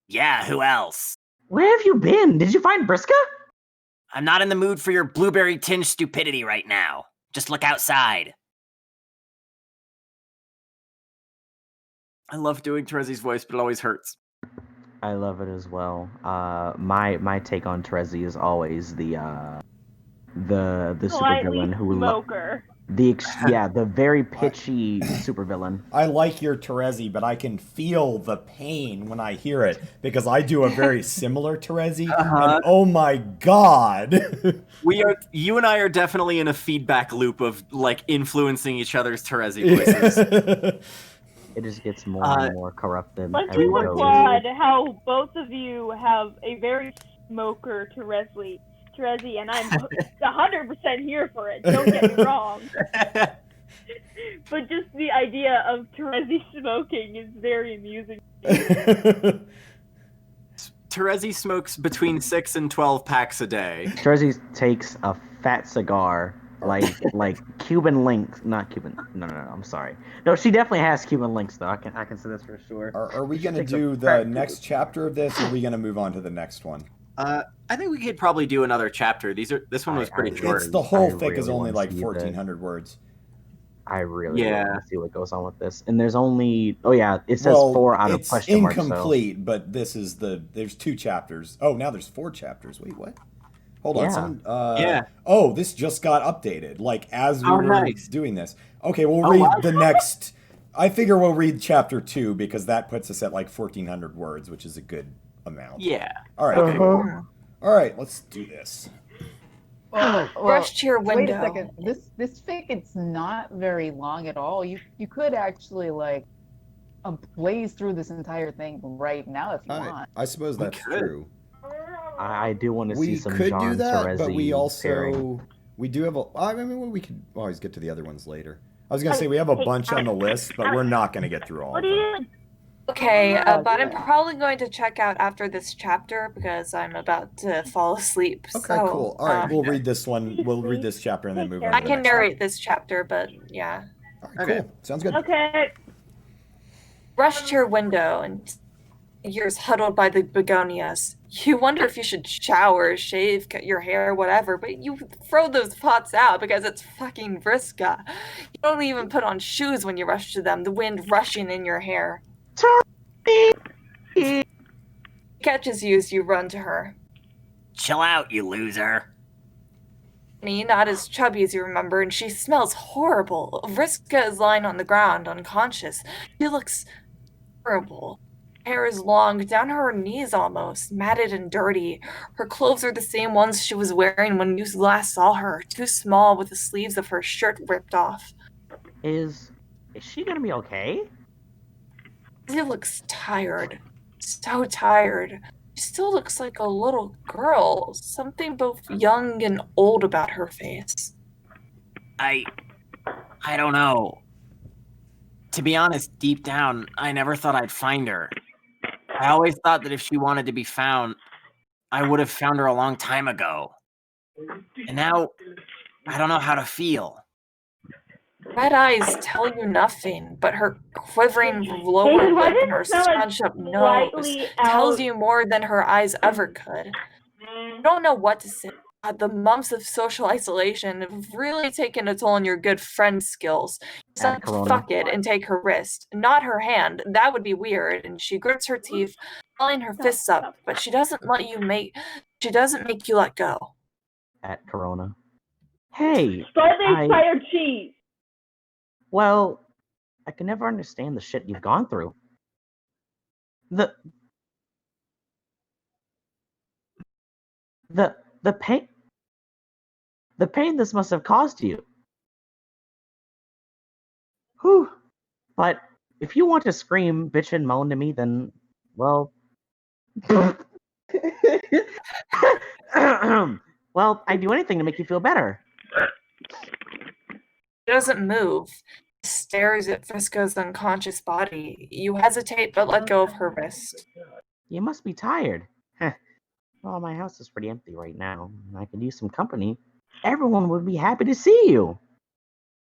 Yeah, who else? Where have you been? Did you find Briska? I'm not in the mood for your blueberry-tinged stupidity right now. Just look outside. I love doing Terezi's voice, but it always hurts. I love it as well. My take on Terezi is always the supervillain who smoker. the very pitchy supervillain. I like your Terezi, but I can feel the pain when I hear it because I do a very similar Terezi, and oh my god. You and I are definitely in a feedback loop of like influencing each other's Terezi voices. It just gets more and more corrupted. Let's do the quad how both of you have a very smoker Terezi, and I'm 100% here for it. Don't get me wrong. But just the idea of Terezi smoking is very amusing. Terezi smokes between 6 and 12 packs a day. Terezi takes a fat cigar, like Cuban links, not Cuban. No, I'm sorry. No, she definitely has Cuban links though. I can say this for sure. Are we gonna do the next chapter of this, or are we gonna move on to the next one? I think we could probably do another chapter. This one was pretty short. It's the whole fic is only like 1,400 words. I really want to see what goes on with this. And there's only it says 4 out of question mark. It's incomplete, but this is there's 2 chapters. Oh, now there's 4 chapters. Wait, what? Hold on. Oh, this just got updated. Like as we were doing this. Okay, we'll read the next. I figure we'll read chapter 2 because that puts us at like 1,400 words, which is a good amount. Yeah. All right. Okay. All right. Let's do this. Rush to your window. Wait a second. This fic, it's not very long at all. You could actually like blaze through this entire thing right now if you want. I suppose that's true. I do want to see some We could John do that, Terezi but we pairing. we do have we could always get to the other ones later. I was gonna say we have a bunch on the list, but we're not gonna get through all of them. Okay, but I'm probably going to check out after this chapter because I'm about to fall asleep. Okay, cool. All right, we'll read this one. We'll read this chapter and then move on. I can narrate this chapter, but yeah. All right, cool. Sounds good. Okay. Rush to your window and ears huddled by the begonias. You wonder if you should shower, shave, cut your hair, whatever, but you throw those thoughts out because it's fucking Vriska. You don't even put on shoes when you rush to them, the wind rushing in your hair. She catches you as you run to her. Chill out, you loser. Not as chubby as you remember, and she smells horrible. Vriska is lying on the ground, unconscious. She looks horrible. Hair is long, down to her knees almost, matted and dirty. Her clothes are the same ones she was wearing when you last saw her, too small with the sleeves of her shirt ripped off. Is she gonna be okay? She looks tired. So tired. She still looks like a little girl. Something both young and old about her face. I don't know. To be honest, deep down, I never thought I'd find her. I always thought that if she wanted to be found, I would have found her a long time ago. And now, I don't know how to feel. Red eyes tell you nothing, but her quivering lower David, why lip did and her it smell like scrunched up nose slightly tells out? you more than her eyes ever could. You don't know what to say. The months of social isolation have really taken a toll on your good friend skills. You Add decide to Corona. fuck it and take her wrist, not her hand. That would be weird. And she grits her teeth, balling her fists up, but she doesn't make you let go. At Corona. Hey, Start the expired cheese. Well, I can never understand the shit you've gone through. The pain this must have caused you. Whew. But if you want to scream, bitch, and moan to me, then, well, well, I'd do anything to make you feel better. She doesn't move. Stares at Frisco's unconscious body. You hesitate but let go of her wrist. You must be tired. Well, my house is pretty empty right now, and I could use some company. Everyone would be happy to see you.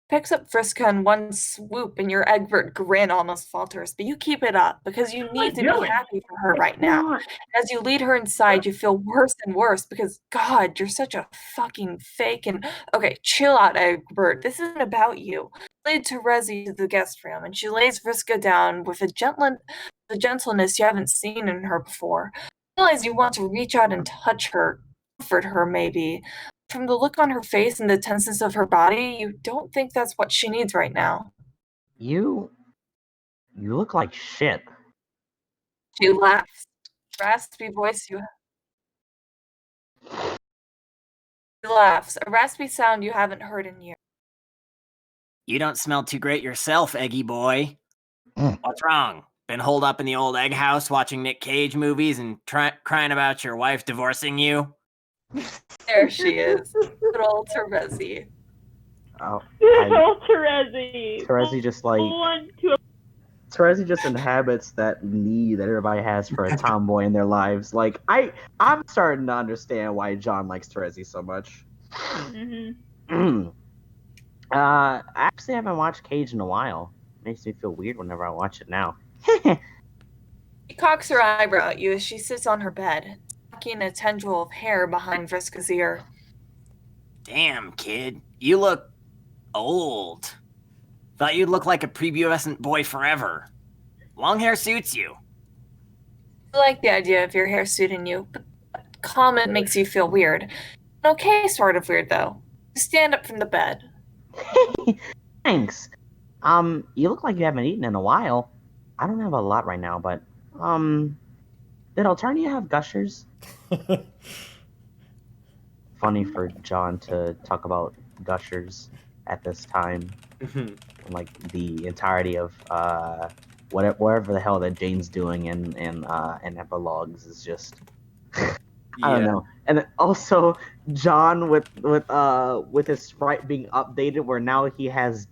Picks up Frisco in one swoop, and your Egbert grin almost falters, but you keep it up because you need to be happy for her right now. As you lead her inside, you feel worse and worse because, God, you're such a fucking fake. And okay, chill out, Egbert. This isn't about you. Lead Terezi to the guest room, and she lays Frisco down with a gentleness you haven't seen in her before. You realize you want to reach out and touch her, comfort her, maybe. From the look on her face and the tenseness of her body, you don't think that's what she needs right now. You look like shit. She laughs. Raspy voice She laughs. A raspy sound you haven't heard in years. You don't smell too great yourself, Eggy boy. What's wrong? Been holed up in the old egg house watching Nick Cage movies and crying about your wife divorcing you? There she is. Good old Terezi. Oh, Terezi. Terezi just inhabits that need that everybody has for a tomboy in their lives. Like, I'm starting to understand why John likes Terezi so much. I actually haven't watched Cage in a while. Makes me feel weird whenever I watch it now. She cocks her eyebrow at you as she sits on her bed, tucking a tendril of hair behind Vriska's ear. Damn, kid. You look old. Thought you'd look like a prepubescent boy forever. Long hair suits you. I like the idea of your hair suiting you, but that comment makes you feel weird. An okay sort of weird, though. You stand up from the bed. Thanks. You look like you haven't eaten in a while. I don't have a lot right now, but, did Alternia have gushers? Funny for John to talk about gushers at this time. Like, the entirety of, whatever the hell that Jane's doing in epilogues is just... I don't know. And then also John with his sprite being updated, where now he has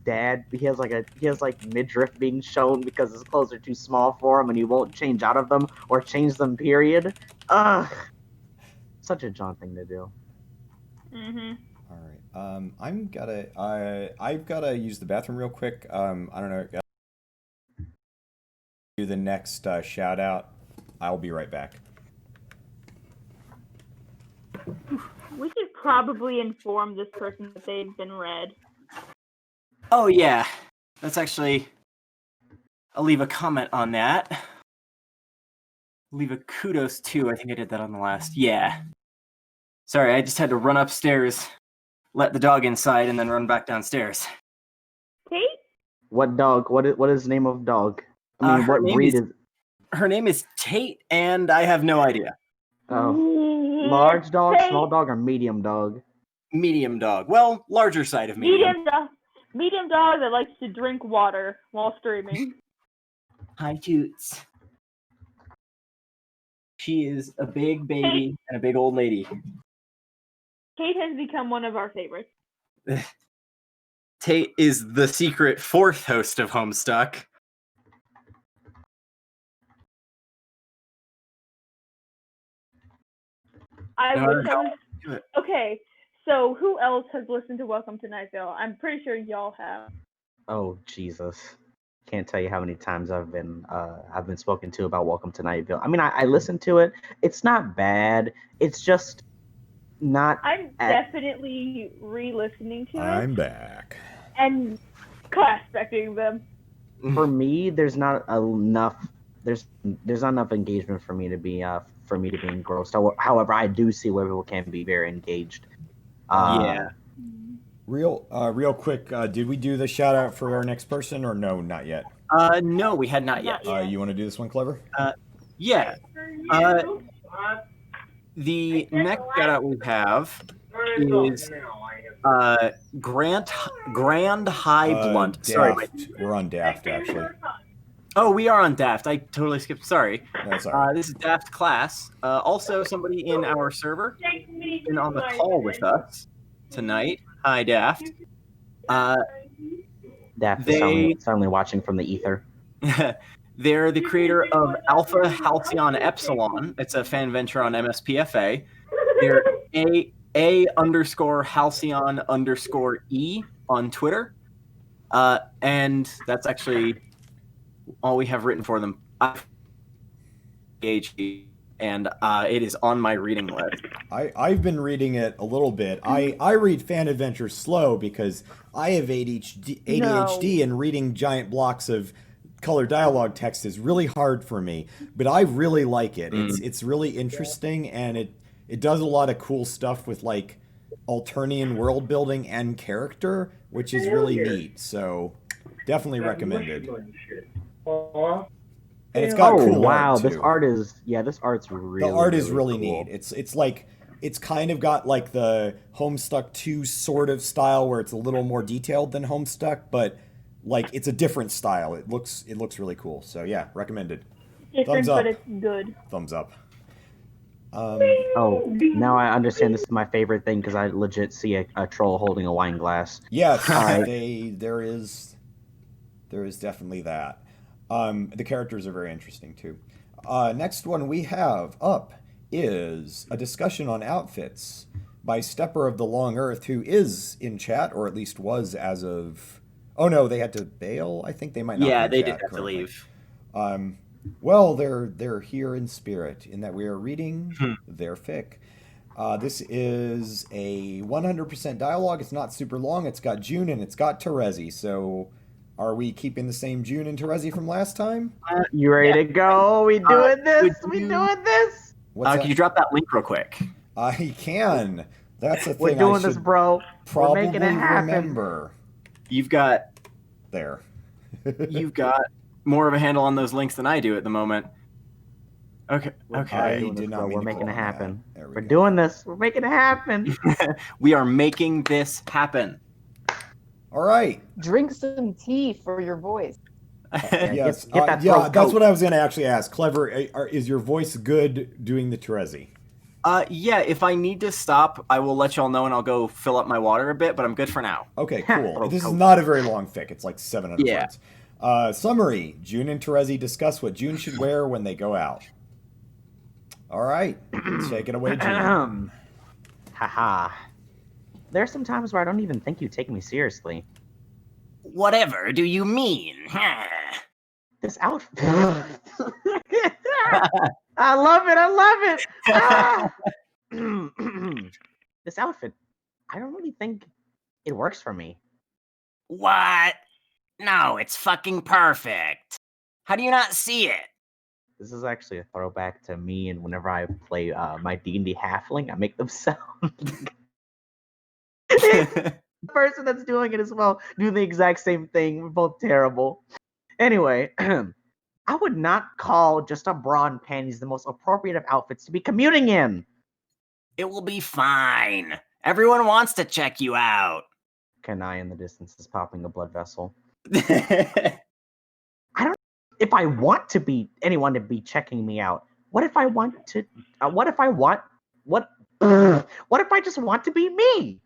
midriff being shown because his clothes are too small for him and he won't change out of them or change them, period. Such a John thing to do. All right. I've gotta use the bathroom real quick. I don't know. Do the next shout out. I'll be right back. We should probably inform this person that they've been read. Oh yeah, that's actually. I'll leave a comment on that. Leave a kudos too. I think I did that on the last. Yeah. Sorry, I just had to run upstairs, let the dog inside, and then run back downstairs. Kate? What dog? What is the name of dog? I mean, what breed is? Her name is Tate, and I have no idea. Oh, large dog, small dog, or medium dog? Medium dog. Well, larger side of medium. Medium dog that likes to drink water while streaming. Hi, Toots. She is a big baby and a big old lady. Kate has become one of our favorites. Tate is the secret fourth host of Homestuck. Okay, so who else has listened to Welcome to Night Vale? I'm pretty sure y'all have. Oh Jesus! Can't tell you how many times I've been spoken to about Welcome to Night Vale. I mean, I listened to it. It's not bad. It's just not. I'm definitely re-listening to it. I'm back. And class-specting them. For me, there's not enough. There's not enough engagement for me to be engrossed. However, I do see where people can be very engaged. Yeah. Real quick, did we do the shout out for our next person or no, not yet? No, we had not yet. You want to do this one, Clever? Yeah. The next shout out we have is Grand High Blunt. Daft. Sorry, wait. We're on Daft actually. Oh, we are on Daft. I totally skipped. Sorry. That's all right. This is Daft Class. Also, somebody in our server been on the call with us tonight. Hi, Daft. Daft is certainly watching from the ether. They're the creator of Alpha Halcyon Epsilon. It's a fan venture on MSPFA. They're A_Halcyon_E on Twitter. And that's actually all we have written for them. PhD, and it is on my reading list. I've been reading it a little bit. I read fan adventures slow because I have ADHD and reading giant blocks of color dialogue text is really hard for me. But I really like it. It's really interesting, and it does a lot of cool stuff with like Alternian world building and character, which is really neat. So definitely recommended. And it's got cool art too. This art's really the art is really really cool. neat. It's like it's kind of got like the Homestuck 2 sort of style where it's a little more detailed than Homestuck, but like it's a different style. It looks really cool. So yeah, recommended. Different, Thumbs up. but it's good. Thumbs up. Oh, now I understand this is my favorite thing because I legit see a troll holding a wine glass. Yes, there is definitely that. The characters are very interesting too. Next one we have up is a discussion on outfits by Stepper of the Long Earth, who is in chat, or at least was as of... Oh no, they had to bail? I think they might not be in they chat did have currently. to leave. Well, they're here in spirit, in that we are reading their fic. This is a 100% dialogue. It's not super long. It's got June and it's got Terezi. So, are we keeping the same June and Terezi from last time? You ready to go? We doing this? Doing this? Can you drop that link real quick? I can. That's the thing. We're doing this, bro. Probably We're making it happen. Remember. You've got there. You've got more of a handle on those links than I do at the moment. Okay. We're making it happen. We're doing this. We're making it happen. We are making this happen. All right. Drink some tea for your voice. Yes. Get that that's what I was going to actually ask. Clever, is your voice good doing the Terezi? Yeah, if I need to stop, I will let y'all know and I'll go fill up my water a bit, but I'm good for now. Okay, cool. This is not a very long fic. It's like 700 words. Summary. June and Terezi discuss what June should wear when they go out. All right. Take it away, June. Haha. There's some times where I don't even think you take me seriously. Whatever do you mean? This outfit. I love it. Ah! this outfit, I don't really think it works for me. What? No, it's fucking perfect. How do you not see it? This is actually a throwback to me, and whenever I play my D&D halfling, I make them sound the person that's doing it as well do the exact same thing. We're both terrible. Anyway, I would not call just a bra and panties the most appropriate of outfits to be commuting in. It will be fine. Everyone wants to check you out. Kanai in the distance is popping a blood vessel. I don't if I want to be anyone to be checking me out. What if I want to? What if I just want to be me?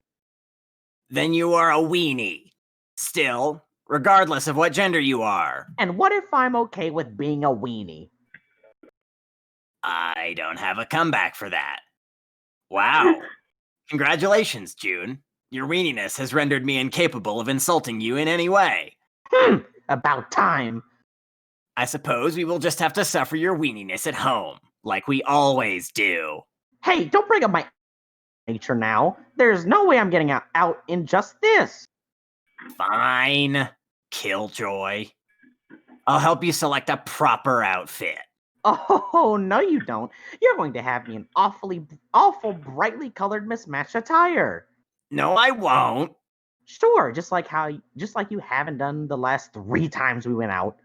Then you are a weenie. Still, regardless of what gender you are. And what if I'm okay with being a weenie? I don't have a comeback for that. Wow. Congratulations, June. Your weeniness has rendered me incapable of insulting you in any way. About time. I suppose we will just have to suffer your weeniness at home, like we always do. Hey, don't bring up my nature now. There's no way I'm getting out in just this. Fine, Killjoy. I'll help you select a proper outfit. Oh, no you don't. You're going to have me in awful brightly colored mismatched attire. No, I won't. Sure, just like you haven't done the last 3 times we went out.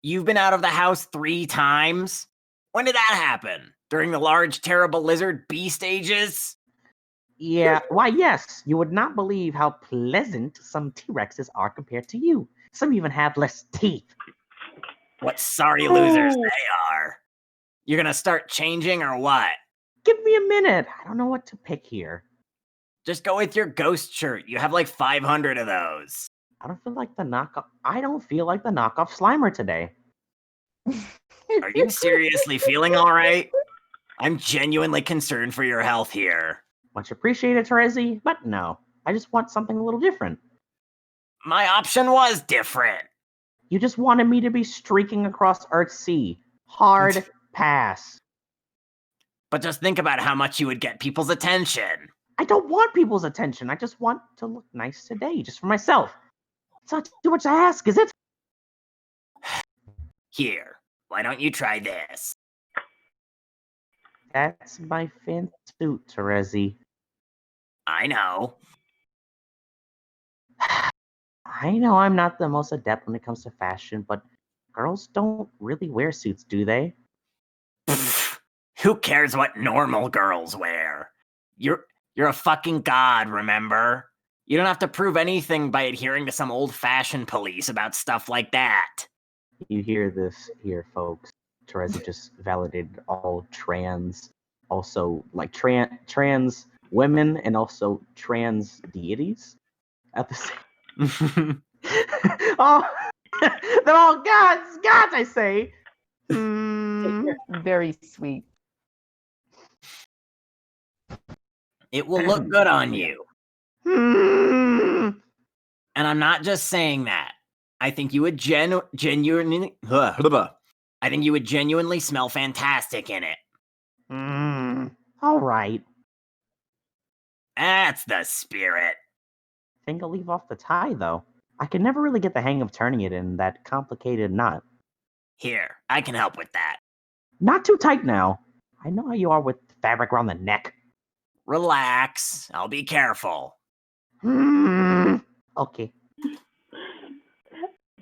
You've been out of the house 3 times? When did that happen? During the large, terrible lizard beast ages? Yeah, why yes, you would not believe how pleasant some T-Rexes are compared to you. Some even have less teeth. What sorry losers they are. You're gonna start changing or what? Give me a minute. I don't know what to pick here. Just go with your ghost shirt. You have like 500 of those. I don't feel like the knockoff Slimer today. Are you seriously feeling all right? I'm genuinely concerned for your health here. Much appreciated, Terezi, but no. I just want something a little different. My option was different. You just wanted me to be streaking across Earthsea. Hard pass. But just think about how much you would get people's attention. I don't want people's attention. I just want to look nice today, just for myself. It's not too much to ask, is it? Here, why don't you try this? That's my fan suit, Terezi. I know. I know I'm not the most adept when it comes to fashion, but girls don't really wear suits, do they? Pfft, who cares what normal girls wear? You're a fucking god, remember? You don't have to prove anything by adhering to some old-fashioned police about stuff like that. You hear this here, folks. Terezi just validated all trans, also like trans women and also trans deities at the same. Oh, they're all gods, I say. Very sweet. It will look good on you. And I'm not just saying that. I think you would genuinely smell fantastic in it. All right. That's the spirit. Think I'll leave off the tie, though. I can never really get the hang of turning it in that complicated knot. Here, I can help with that. Not too tight now. I know how you are with fabric around the neck. Relax. I'll be careful. Okay.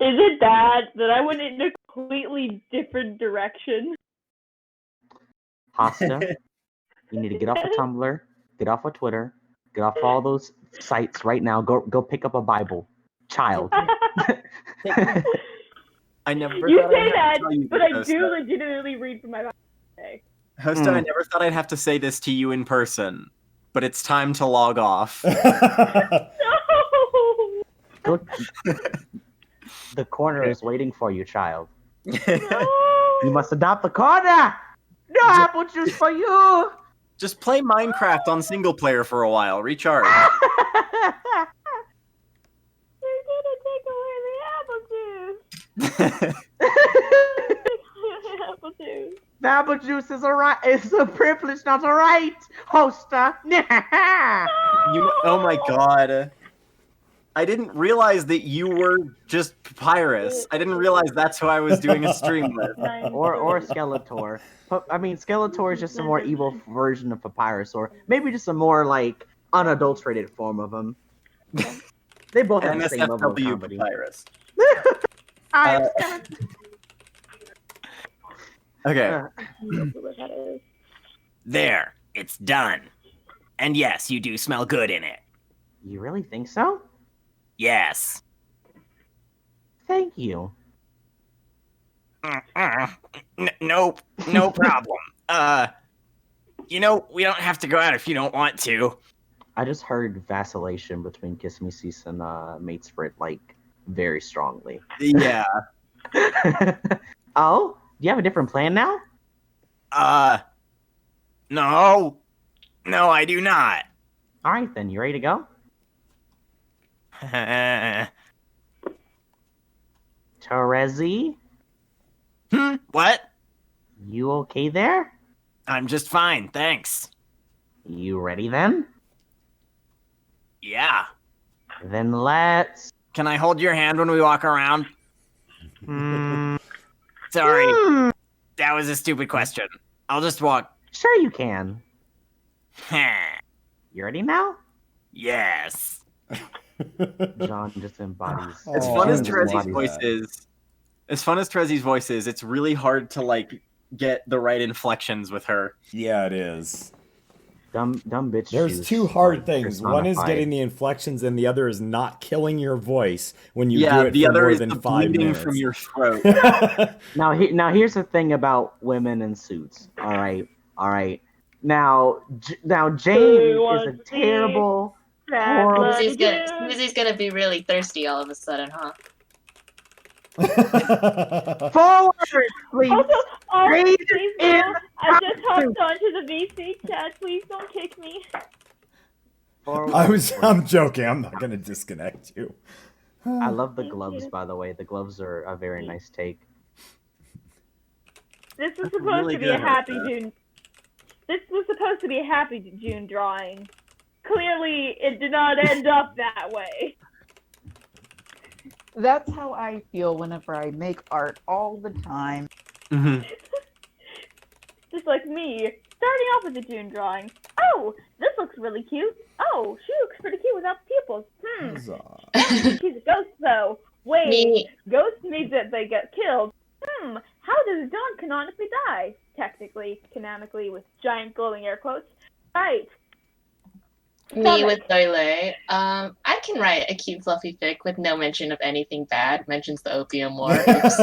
Is it bad that I went in a completely different direction? Pasta, you need to get off of Tumblr, get off of Twitter, get off all those sites right now. Go pick up a Bible. Child. I never You thought say I'd have that, to tell you but this, I Hosta. do legitimately read from my Bible today. Hosta, I never thought I'd have to say this to you in person, but it's time to log off. Go, the corner is waiting for you, child. No. You must adopt the corner! No apple juice for you! Just play Minecraft on single player for a while. Recharge. You're gonna take away the apple juice. Apple juice. Baba juice is alright. It's a privilege, not alright, Hosta. Oh my god. I didn't realize that you were just Papyrus. I didn't realize that's who I was doing a stream with. or Skeletor. I mean, Skeletor is just a more evil version of Papyrus, or maybe just a more like unadulterated form of him. They both have the same level of NSFW comedy. Papyrus. I'm Skeletor. Okay. There, it's done. And yes, you do smell good in it. You really think so? Yes. Thank you. Nope, no problem. We don't have to go out if you don't want to. I just heard vacillation between Kiss Me Cease and Mate Sprit like very strongly. Yeah. Oh, do you have a different plan now? No. No, I do not. All right, then. You ready to go? Terezi? What? You okay there? I'm just fine, thanks. You ready then? Yeah. Then let's... Can I hold your hand when we walk around? Sorry. That was a stupid question. I'll just walk. Sure you can. You ready now? Yes. John just embodies... As fun as Terezi's voice is, it's really hard to like get the right inflections with her. Yeah, it is. Dumb bitch. There's two hard things. One is getting the inflections, and the other is not killing your voice when you do it the for other more is than the 5 bleeding minutes. from your throat. Now here's the thing about women in suits. All right. Now Jane is a terrible, horrible. Susie's gonna be really thirsty all of a sudden, huh? Forward, please. Also, Raise please in no. I just hopped onto the VC chat. Please don't kick me. I'm joking. I'm not gonna disconnect you. I love the gloves, by the way. The gloves are a very nice take. This was supposed really to be good, a happy Hosta. June. This was supposed to be a happy June drawing. Clearly, it did not end up that way. That's how I feel whenever I make art all the time. Just like me, starting off with a June drawing. Oh, this looks really cute. Oh, she looks pretty cute without the pupils. She's a ghost, though. Wait, ghosts means that they get killed. How does Dawn canonically die? Technically, canonically, with giant glowing air quotes. Right. Me with Doyle. I can write a cute fluffy fic with no mention of anything bad. Mentions the opium war. Oops.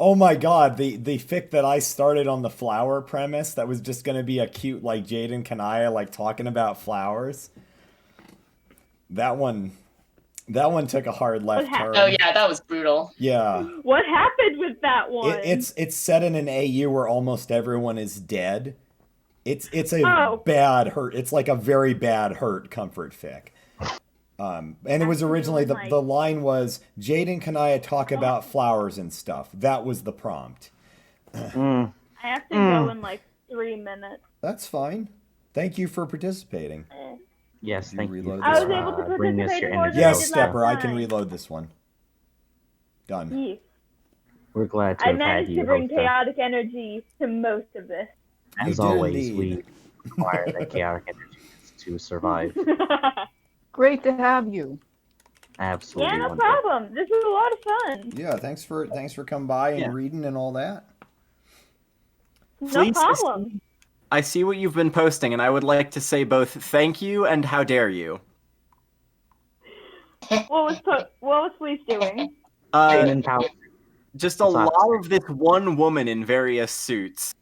Oh my god, the fic that I started on the flower premise that was just gonna be a cute like Jade and Kanaya like talking about flowers. That one took a hard left turn. Oh yeah, that was brutal. Yeah. What happened with that one? It's set in an AU where almost everyone is dead. It's a bad hurt. It's like a very bad hurt comfort fic. And it was originally the line was Jade and Kanaya talk about flowers and stuff. That was the prompt. I have to go in like 3 minutes. That's fine. Thank you for participating. Yes, thank you. I was able to participate more than I Yes, did Stepper, last I can time. reload this one. Done. Yes. We're glad to I have had managed you. to bring Hosta. chaotic energy to most of this. As always, we require that chaotic energy to survive. Great to have you. Absolutely. Yeah, no wonderful. problem. This was a lot of fun. Yeah, thanks for coming by and reading and all that. No problem. I see what you've been posting, and I would like to say both thank you and how dare you. What was Fleece doing? Just a lot of this one woman in various suits.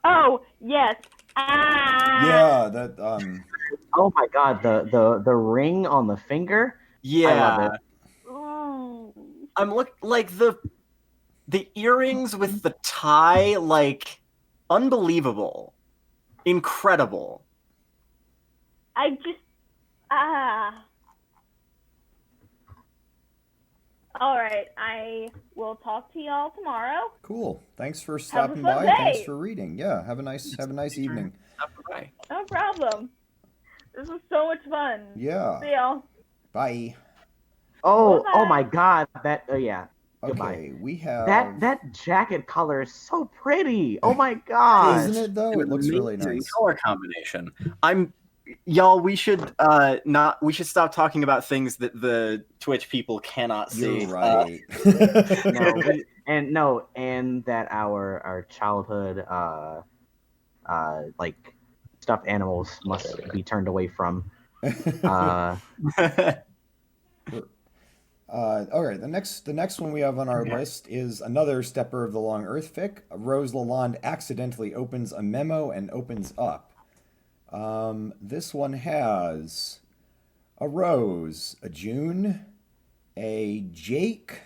Oh, yes. Yeah, that Oh my god, the ring on the finger. Yeah, I love it. I'm like the earrings with the tie, like unbelievable, incredible. I just All right, I will talk to y'all tomorrow. Cool. Thanks for Have a stopping fun by. And thanks day. for reading. Yeah. Have a nice evening. Bye. No problem. This was so much fun. Yeah. See y'all. Bye. Oh Bye-bye. my God! That yeah. Goodbye. Okay, we have That jacket color is so pretty. Oh my God! Isn't it though? It looks really Amazing nice. color combination. We should stop talking about things that the Twitch people cannot see. You're right. and that our childhood like stuffed animals must be turned away from. All right, the next one we have on our list is another Stepper of the Long Earth fic. Rose Lalonde accidentally opens a memo and opens up. This one has a Rose, a June, a Jake,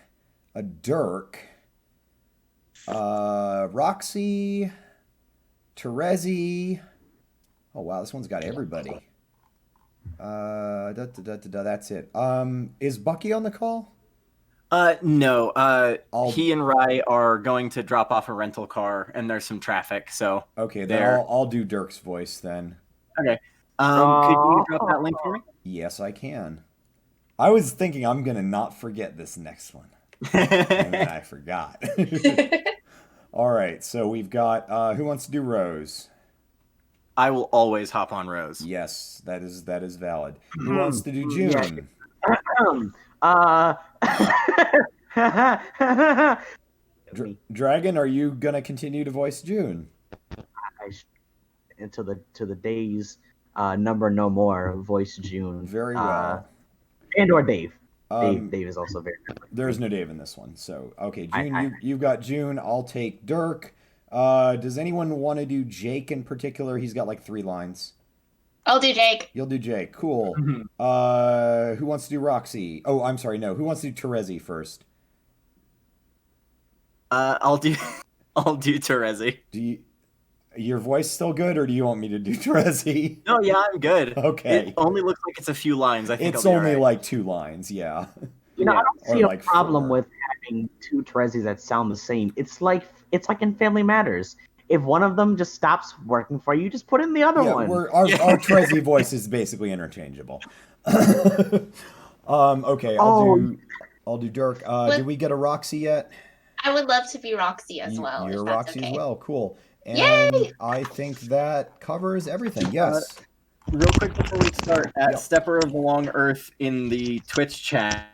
a Dirk, Roxy, Terezi. Oh wow, this one's got everybody. That's it. Is Bucky on the call? No. He and Rye are going to drop off a rental car, and there's some traffic. So okay, then I'll do Dirk's voice then. Okay. Could you drop that link for me? Yes, I can. I was thinking I'm gonna not forget this next one, and then I forgot. All right, so we've got who wants to do Rose? I will always hop on Rose. Yes, that is valid. Who wants to do June? Dragon, are you gonna continue to voice June? To the days number no more, voice June. Very well. And or Dave. Dave is also very good. There's no Dave in this one, so okay. June, you've got June. I'll take Dirk. Does anyone want to do Jake in particular? He's got like 3 lines. I'll do Jake. You'll do Jake. Cool. Who wants to do Roxy? Oh, I'm sorry. No. Who wants to do Terezi first? I'll do Terezi. Your voice still good, or do you want me to do Terezi? No, yeah, I'm good. Okay. It only looks like it's a few lines. I think it's I'll be only right. like 2 lines. Yeah. I don't see a problem 4. with having 2 Terezis that sound the same. It's like in Family Matters. If one of them just stops working for you, just put in the other one. Our Terezi voice is basically interchangeable. Okay, I'll do Dirk. Did we get a Roxy yet? I would love to be Roxy as well. You're if that's Roxy okay. as well. Cool. And Yay! I think that covers everything. Yes. Real quick before we start, at Stepper of the Long Earth in the Twitch chat.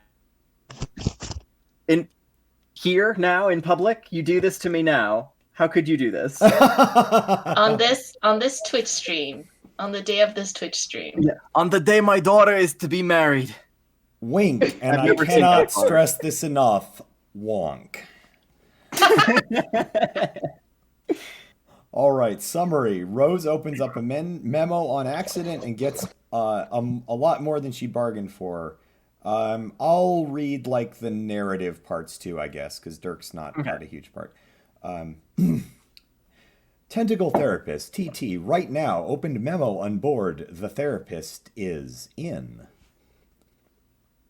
Here now in public, you do this to me now. How could you do this? on this Twitch stream, on the day of this Twitch stream. Yeah. On the day my daughter is to be married. Wink, and I cannot stress this enough. Wonk. All right, summary. Rose opens up a memo on accident and gets a lot more than she bargained for. I'll read like the narrative parts too, I guess, because Dirk's not a huge part. Tentacle therapist, TT, right now, opened memo on board. The therapist is in.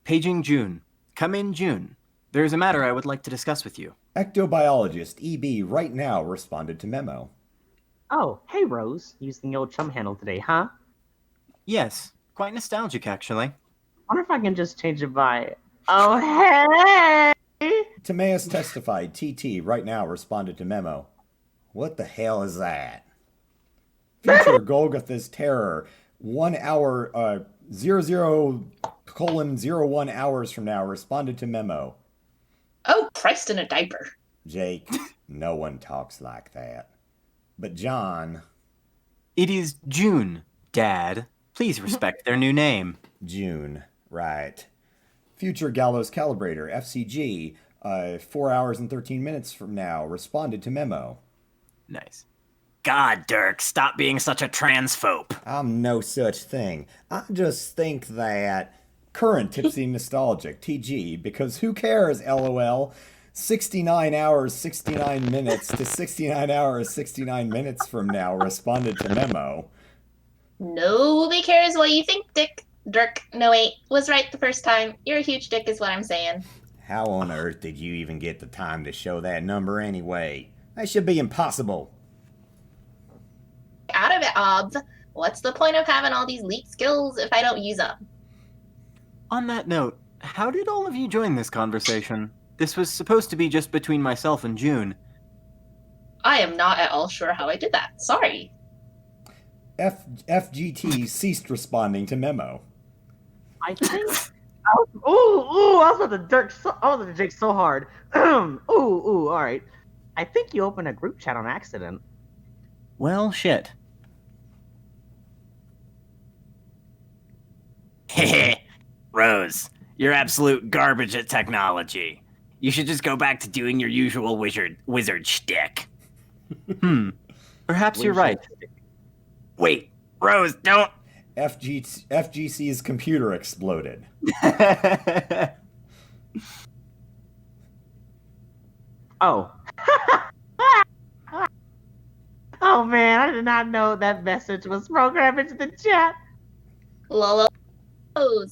Paging June. Come in, June. There is a matter I would like to discuss with you. Ectobiologist, EB, right now, responded to memo. Oh, hey, Rose. Using the old chum handle today, huh? Yes. Quite nostalgic, actually. Wonder if I can just change it by... Oh, hey! Timaeus testified, TT, right now, responded to memo. What the hell is that? Future Golgotha's Terror, 1 hour, 00:01 hours from now, responded to memo. Oh, Christ in a diaper. Jake, no one talks like that. But John... It is June, Dad. Please respect their new name. June, right. Future Gallows Calibrator, FCG, 4 hours and 13 minutes from now, responded to memo. Nice. God, Dirk, stop being such a transphobe. I'm no such thing. I just think that current Tipsy Nostalgic, TG, because who cares, LOL? 69 hours, 69 minutes to 69 hours, 69 minutes from now, responded to memo. Nobody cares what you think, Dick. Dirk, no wait, was right the first time. You're a huge dick is what I'm saying. How on earth did you even get the time to show that number anyway? That should be impossible. Out of it, Obs. What's the point of having all these leaked skills if I don't use them? On that note, how did all of you join this conversation? This was supposed to be just between myself and June. I am not at all sure how I did that. Sorry. FGT ceased responding to memo. I think. I was about to jig so hard. All right. I think you opened a group chat on accident. Well, shit. Rose, you're absolute garbage at technology. You should just go back to doing your usual wizard shtick. Perhaps you're right. Wait, Rose, don't. FGC's computer exploded. Oh. Oh man, I did not know that message was programmed into the chat. Lolo.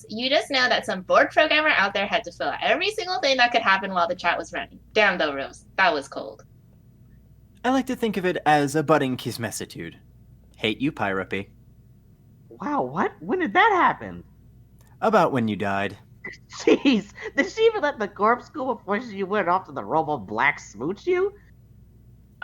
You just know that some bored programmer out there had to fill out every single thing that could happen while the chat was running. Damn though, Rose. That was cold. I like to think of it as a budding kismessitude. Hate you, Pyropy. Wow, what? When did that happen? About when you died. Jeez, did she even let the corpse go before she went off to the Robo Black smooch you?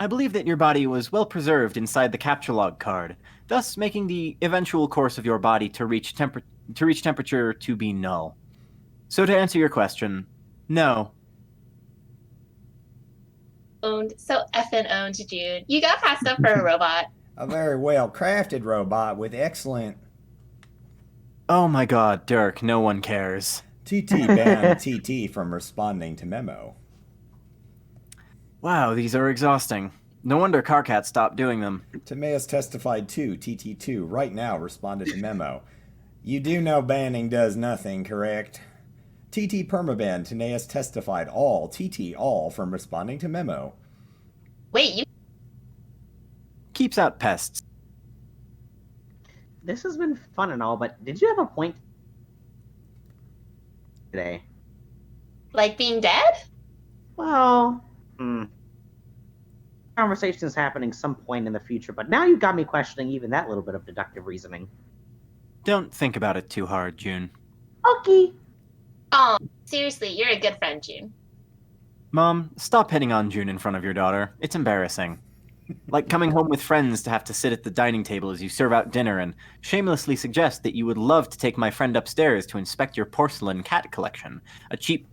I believe that your body was well preserved inside the capture log card, thus making the eventual course of your body to reach temperature to be null. So to answer your question, no. Owned. So effing owned, June. You got passed up for a robot. A very well crafted robot with excellent... Oh my god, Dirk, no one cares. TT banned TT from responding to memo. Wow, these are exhausting. No wonder Carcat stopped doing them. Timaeus testified too. TT2 right now responded to memo. You do know banning does nothing, correct? TT permaban. Timaeus testified all. TT all from responding to memo. Wait, you... Keeps out pests. This has been fun and all, but did you have a point today? Like being dead? Well, conversation is happening some point in the future, but now you got me questioning even that little bit of deductive reasoning. Don't think about it too hard, June. Okay. Oh, seriously, you're a good friend, June. Mom, stop hitting on June in front of your daughter. It's embarrassing. Like coming home with friends to have to sit at the dining table as you serve out dinner and shamelessly suggest that you would love to take my friend upstairs to inspect your porcelain cat collection. A cheap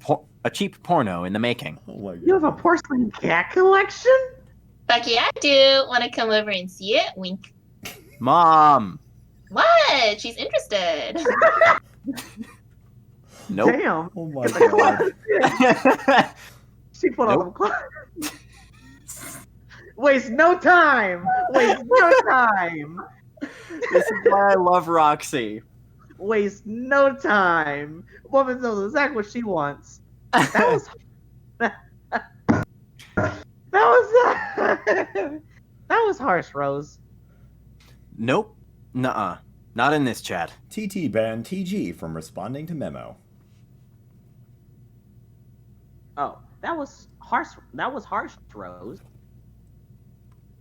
porno in the making. Oh my God. You have a porcelain cat collection? Fuck yeah, I do. Want to come over and see it? Wink. Mom! What? She's interested. Nope. Damn. Oh my God. She put on the Waste no time. Waste no time. This is why I love Roxy. Waste no time. Woman knows exactly what she wants. That was that was harsh, Rose. Nope. Nuh-uh. Not in this chat. TT banned TG from responding to memo. Oh, that was harsh. That was harsh, Rose.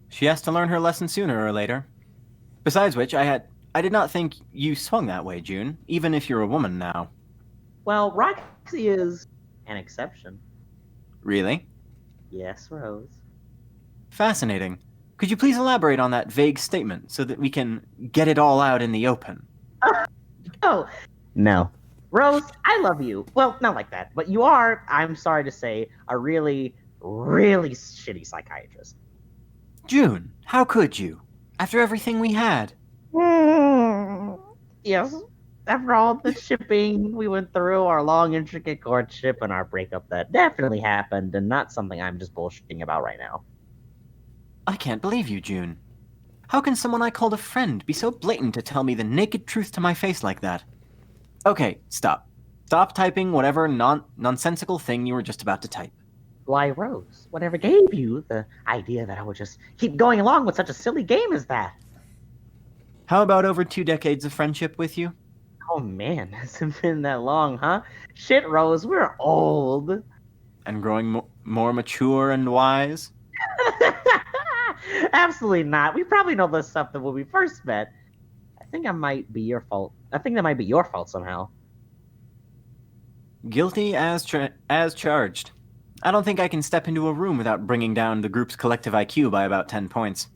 She has to learn her lesson sooner or later. Besides which, I did not think you swung that way, June, even if you're a woman now. Well, Roxy is an exception. Really? Yes, Rose. Fascinating. Could you please elaborate on that vague statement so that we can get it all out in the open? Oh, no. Rose, I love you. Well, not like that, but you are, I'm sorry to say, a really, really shitty psychiatrist. June, how could you? After everything we had. Yes. After all the shipping we went through, our long, intricate courtship, and our breakup, that definitely happened, and not something I'm just bullshitting about right now. I can't believe you, June. How can someone I called a friend be so blatant to tell me the naked truth to my face like that? Okay, stop. Stop typing whatever nonsensical thing you were just about to type. Why, Rose, whatever gave you the idea that I would just keep going along with such a silly game as that? How about over 2 decades of friendship with you? Oh man, hasn't been that long, huh? Shit, Rose, we're old. And growing more mature and wise? Absolutely not. We probably know this stuff than when we first met. I think that might be your fault. I think that might be your fault somehow. Guilty as charged. I don't think I can step into a room without bringing down the group's collective IQ by about 10 points.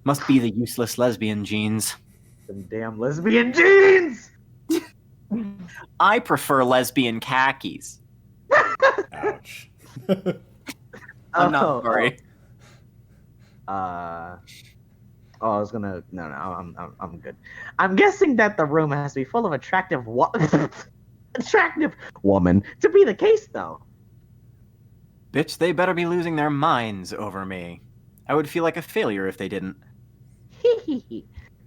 Must be the useless lesbian genes. Them damn lesbian genes! I prefer lesbian khakis. Ouch. I'm not sorry. I was gonna. No, I'm good. I'm guessing that the room has to be full of attractive attractive woman to be the case, though. Bitch, they better be losing their minds over me. I would feel like a failure if they didn't.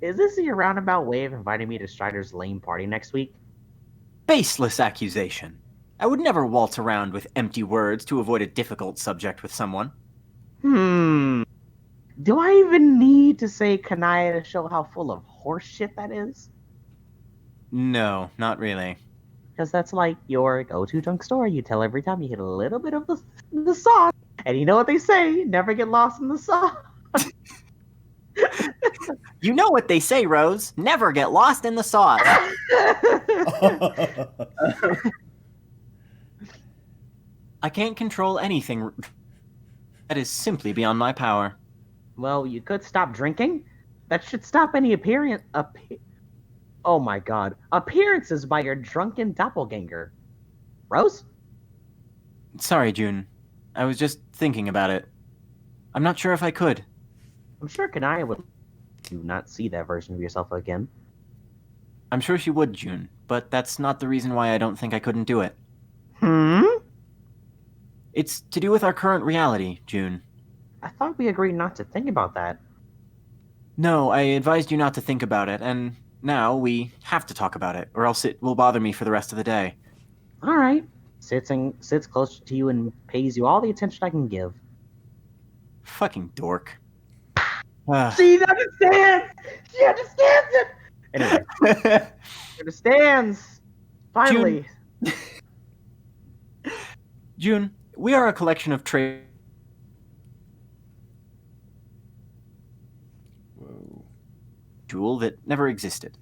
Is this your roundabout way of inviting me to Strider's lame party next week? Baseless accusation. I would never waltz around with empty words to avoid a difficult subject with someone. Do I even need to say Kanaya to show how full of horse shit that is? No, not really. Because that's like your go-to drunk story you tell every time you hit a little bit of the sauce. And you know what they say, never get lost in the sauce. You know what they say, Rose. Never get lost in the sauce. I can't control anything. That is simply beyond my power. Well, you could stop drinking. That should stop any oh my god. Appearances by your drunken doppelganger. Rose? Sorry, June. I was just thinking about it. I'm not sure if I could. I'm sure Kanaya would do not see that version of yourself again. I'm sure she would, June, but that's not the reason why I don't think I couldn't do it. It's to do with our current reality, June. I thought we agreed not to think about that. No, I advised you not to think about it, and now we have to talk about it, or else it will bother me for the rest of the day. Alright. Sits close to you and pays you all the attention I can give. Fucking dork. She understands! She understands it! Anyway. She understands! Finally. June, we are a collection of traits. Jewel that never existed.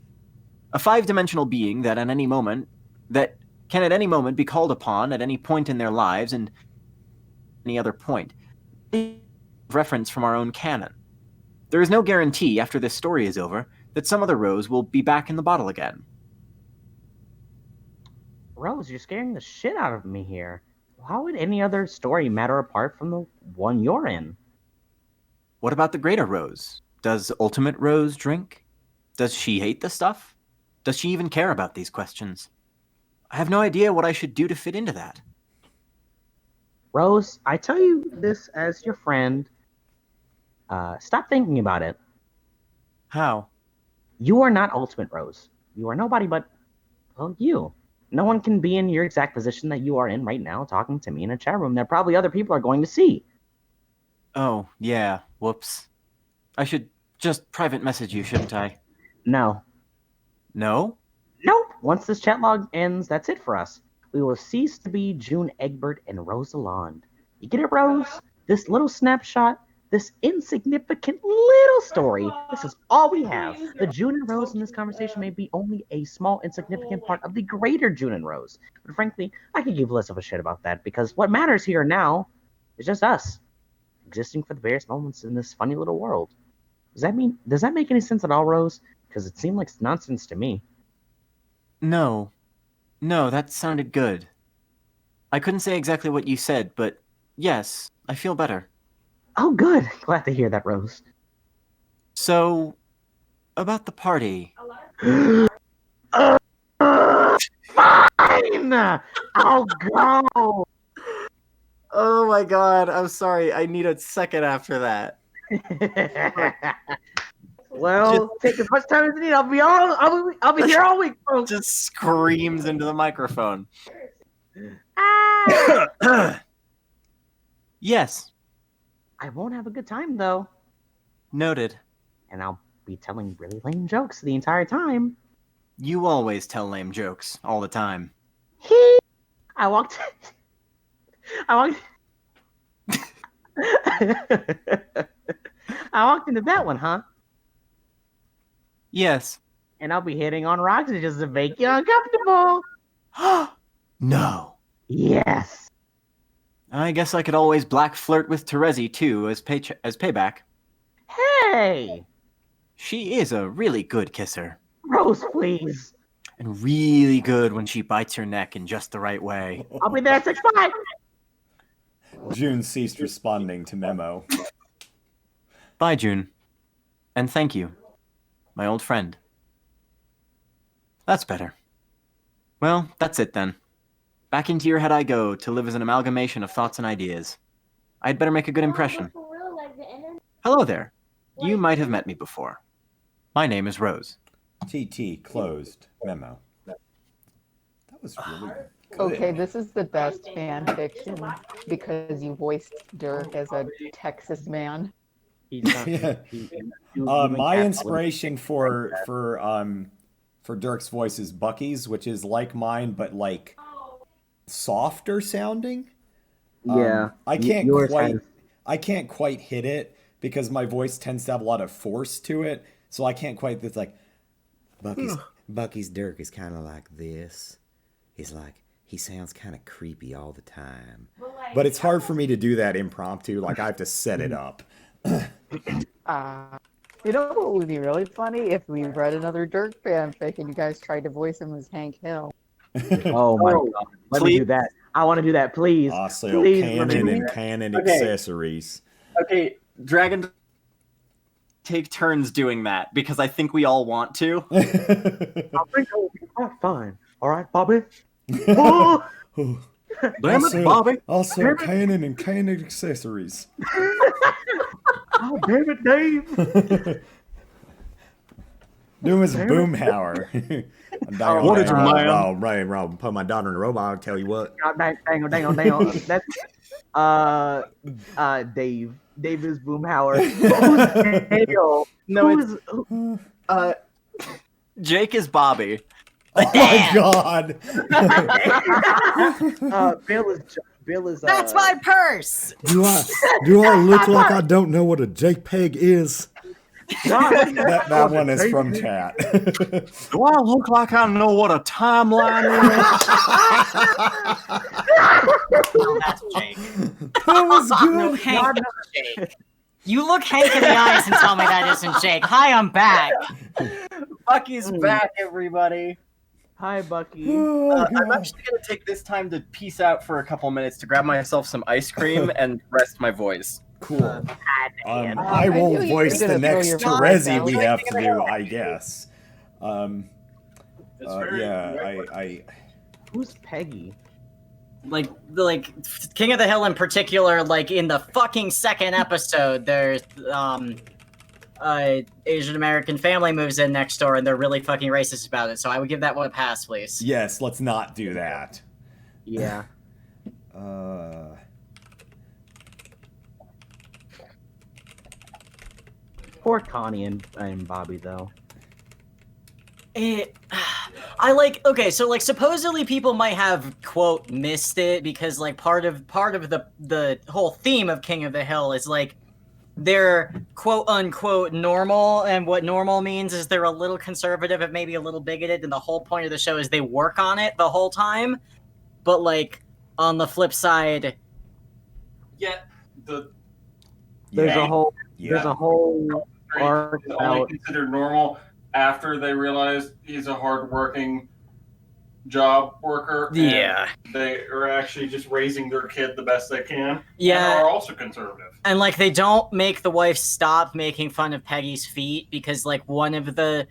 A 5-dimensional being that can at any moment be called upon at any point in their lives and any other point. Reference from our own canon. There is no guarantee after this story is over that some other Rose will be back in the bottle again. Rose, you're scaring the shit out of me here. How would any other story matter apart from the one you're in? What about the greater Rose? Does Ultimate Rose drink? Does she hate the stuff? Does she even care about these questions? I have no idea what I should do to fit into that. Rose, I tell you this as your friend. Stop thinking about it. How? You are not Ultimate Rose. You are nobody but, well, you. No one can be in your exact position that you are in right now, talking to me in a chat room that probably other people are going to see. Oh, yeah. Whoops. I should just private message you, shouldn't I? No. No? Nope. Once this chat log ends, that's it for us. We will cease to be June Egbert and Rose Lalonde. You get it, Rose? This little snapshot, this insignificant little story, this is all we have. The June and Rose in this conversation may be only a small, insignificant part of the greater June and Rose. But frankly, I could give less of a shit about that, because what matters here now is just us, existing for the various moments in this funny little world. Does that make any sense at all, Rose? Because it seemed like nonsense to me. No, that sounded good. I couldn't say exactly what you said, but yes, I feel better. Oh, good. Glad to hear that, Rose. So, about the party. Fine! I'll go! Oh my god, I'm sorry. I need a second after that. Well, take as much time as you need. I'll be here all week, folks. Just screams into the microphone. Yes. I won't have a good time, though. Noted. And I'll be telling really lame jokes the entire time. You always tell lame jokes all the time. I walked. I walked. I walked into that one, huh? Yes. And I'll be hitting on Roxy just to make you uncomfortable. No. Yes. I guess I could always black flirt with Terezi too as payback. Hey! She is a really good kisser. Rose, please. And really good when she bites her neck in just the right way. I'll be there at 6'5". June ceased responding to Memo. Bye, June. And thank you, my old friend. That's better. Well, that's it then. Back into your head I go to live as an amalgamation of thoughts and ideas. I'd better make a good impression. Hello there. You might have met me before. My name is Rose. TT closed. Memo. That was really good. Okay, this is the best fan fiction because you voiced Dirk as a Texas man. My inspiration for Dirk's voice is Bucky's, which is like mine, but like softer sounding. Yeah, I can't yours quite. has- I can't quite hit it because my voice tends to have a lot of force to it, so I can't quite. It's like Bucky's Dirk is kind of like this. He's like, he sounds kind of creepy all the time. But it's hard for me to do that impromptu. Like I have to set it up. You know what would be really funny if we read another Dirk fanfic and you guys tried to voice him as Hank Hill. Oh my god. Let me do that. I want to do that, please. Also, Please, canon please. and canon Okay. accessories. Okay, Dragon, take turns doing that because I think we all want to. I think that will be quite fine. All right, Bobby? Damn it, Bobby. Also, Damn it. canon and canon accessories. Oh, damn it, Dave. Doom is Damn it. Boomhauer. What did you, man? Right, put my daughter in a robot. I'll tell you what. God, dang on. That's Dave. Dave is Boomhauer. Who's Dale? No, Who's Jake is Bobby. Oh my god. Bill is. That's my purse. Do I look like I don't know what a JPEG is? that one is from chat. Do I look like I know what a timeline is? No, that's Jake. That was No, good. Hank, that's Jake. You look Hank in the eyes and tell me that isn't Jake. Hi, I'm back. Bucky's back, everybody. Hi, Bucky. I'm actually going to take this time to peace out for a couple minutes to grab myself some ice cream and rest my voice. Cool. I will knew you were voice the gonna throw next your Terezi voice we out. have to do, I guess. I Who's Peggy? Like King of the Hill in particular, like in the fucking second episode, there's Asian American family moves in next door and they're really fucking racist about it. So I would give that one a pass, please. Yes, let's not do that. Yeah. Poor Connie and Bobby though. I like, okay, so like supposedly people might have quote missed it because like part of the whole theme of King of the Hill is like they're quote unquote normal, and what normal means is they're a little conservative and maybe a little bigoted, and the whole point of the show is they work on it the whole time. But like on the flip side, There's a whole arc only about considered normal after they realize he's a hardworking job worker. and Yeah. they are actually just raising their kid the best they can. Yeah. And are also conservative. and like they don't make the wife stop making fun of Peggy's feet because like one of the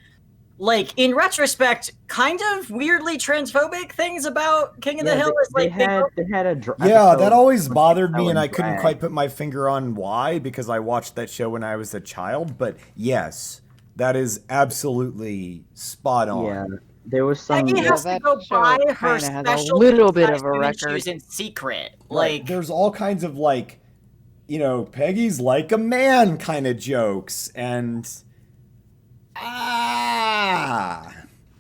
like in retrospect kind of weirdly transphobic things about King of the Hill is like they had a Yeah, episode that always with bothered me, Ellen and I couldn't Drag. quite put my finger on why, because I watched that show when I was a child. But yes, that is absolutely spot on. Yeah, there was some. Peggy has to that go show buy her kinda has a special little bit of a swimming record. shoes in secret. Right, Like there's all kinds of like, you know, Peggy's like a man kind of jokes, and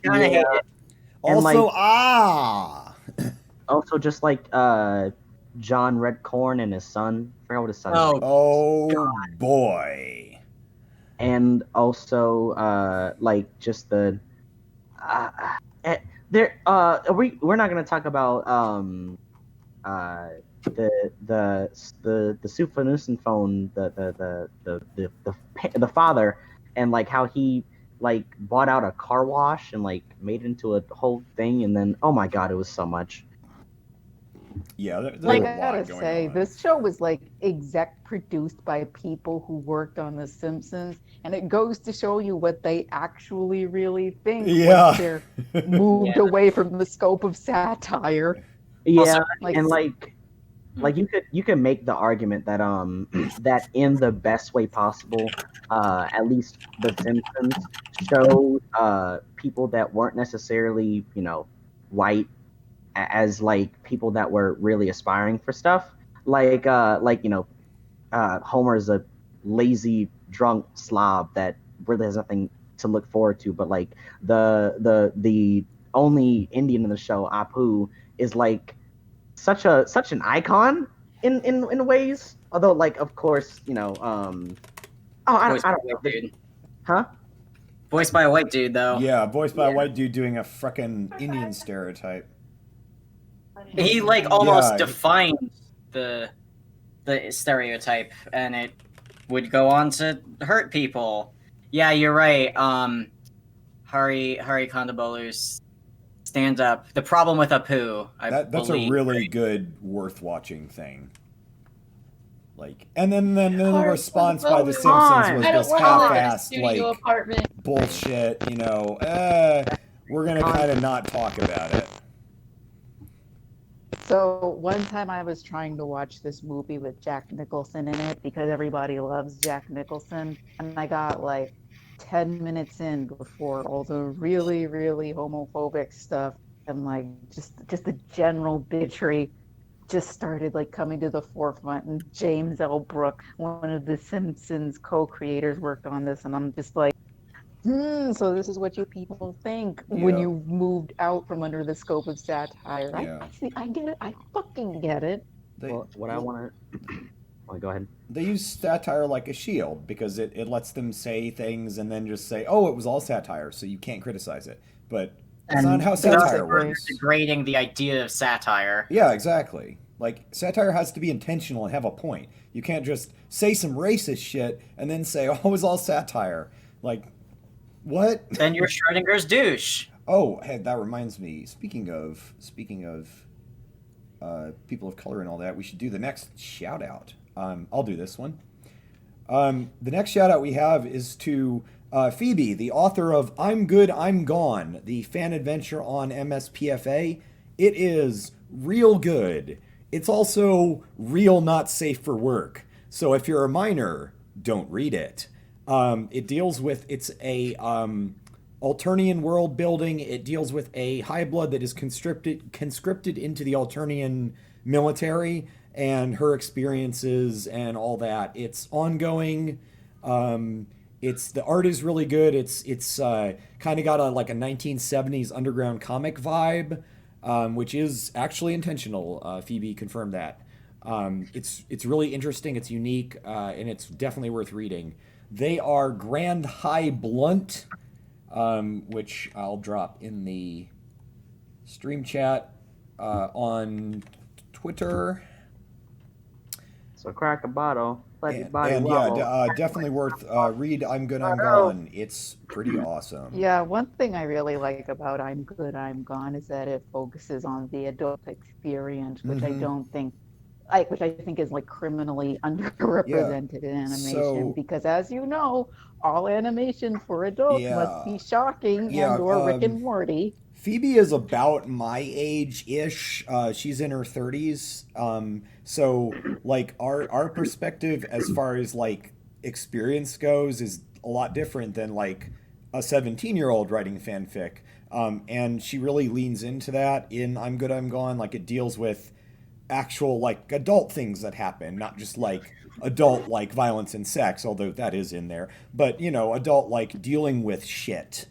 kind of hate it. And, Also, also just like John Redcorn and his son. I forgot what his son's name. Oh boy. And also like just the we're not gonna talk about the Sufanusen phone, the father, and like how he like bought out a car wash and like made it into a whole thing, and then oh my god, it was so much. Yeah, there's Like, a I lot gotta going say, on. this show was like exec produced by people who worked on The Simpsons, and it goes to show you what they actually really think Yeah. once they're moved away from the scope of satire. Yeah, like, and like you could make the argument that that in the best way possible, at least The Simpsons showed people that weren't necessarily, you know, white as like people that were really aspiring for stuff. Like you know, Homer is a lazy drunk slob that really has nothing to look forward to, but like the only Indian in the show, Apu, is like such an icon in ways. Although, like, of course, you know, I don't know. Huh? Voiced by a white dude, though. Yeah, voiced by a white dude doing a frickin' Indian stereotype. He like almost Yeah. defined the stereotype, and it would go on to hurt people. Yeah, you're right. Hari Kondabolu's stand up. The problem with Apu, That's believe, a really good, worth watching thing. Like, and then the response by the Simpsons was this half-assed like bullshit. You know, we're gonna kind of not talk about it. So one time I was trying to watch this movie with Jack Nicholson in it because everybody loves Jack Nicholson, and I got like 10 minutes in before all the really, really homophobic stuff and like just the general bigotry just started like coming to the forefront. And James L. Brooke, one of the Simpsons co-creators, worked on this, and I'm just like, so this is what you people think when you moved out from under the scope of satire. Yeah. I get it. I fucking get it. Well, what I want to... Oh, go ahead. They use satire like a shield because it lets them say things and then just say, oh, it was all satire, so you can't criticize it. But that's not how satire works. Degrading the idea of satire. Yeah, exactly. Like, satire has to be intentional and have a point. You can't just say some racist shit and then say, oh, it was all satire. Like, what? Then you're Schrodinger's douche. Oh, hey, that reminds me. Speaking of people of color and all that, we should do the next shout out. I'll do this one. The next shout out we have is to Phoebe, the author of I'm Good, I'm Gone, the fan adventure on MSPFA. It is real good. It's also real not safe for work. So if you're a minor, don't read it. It deals with, it's a Alternian world building. It deals with a high blood that is conscripted into the Alternian military and her experiences and all that. It's ongoing. The art is really good. It's kind of got a 1970s underground comic vibe, which is actually intentional. Phoebe confirmed that. It's really interesting. It's unique, and it's definitely worth reading. They are Grand High Blunt, which I'll drop in the stream chat on Twitter. So crack a bottle, let your body And wobble. yeah, definitely worth read I'm Good, I'm Gone. It's pretty awesome. Yeah, one thing I really like about I'm Good, I'm Gone is that it focuses on the adult experience, which I don't think, which I think is like criminally underrepresented in animation. Because as you know, all animation for adults must be shocking and or Rick and Morty. Phoebe is about my age-ish. She's in her 30s. So like our perspective as far as like experience goes is a lot different than like a 17-year-old writing fanfic. And she really leans into that in I'm Good, I'm Gone. Like it deals with actual like adult things that happen, not just like adult like violence and sex, although that is in there, but you know, adult like dealing with shit.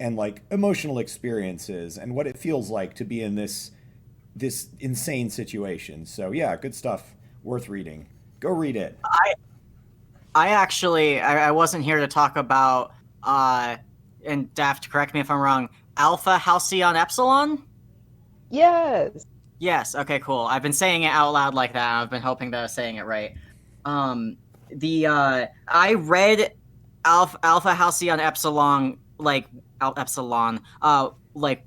and like emotional experiences and what it feels like to be in this insane situation. So yeah, good stuff, worth reading. Go read it. I actually I wasn't here to talk about and Daft, correct me if I'm wrong, Alpha Halcyon Epsilon? Yes. Yes, okay, cool. I've been saying it out loud like that. I've been hoping that I was saying it right. I read Alpha Halcyon Epsilon like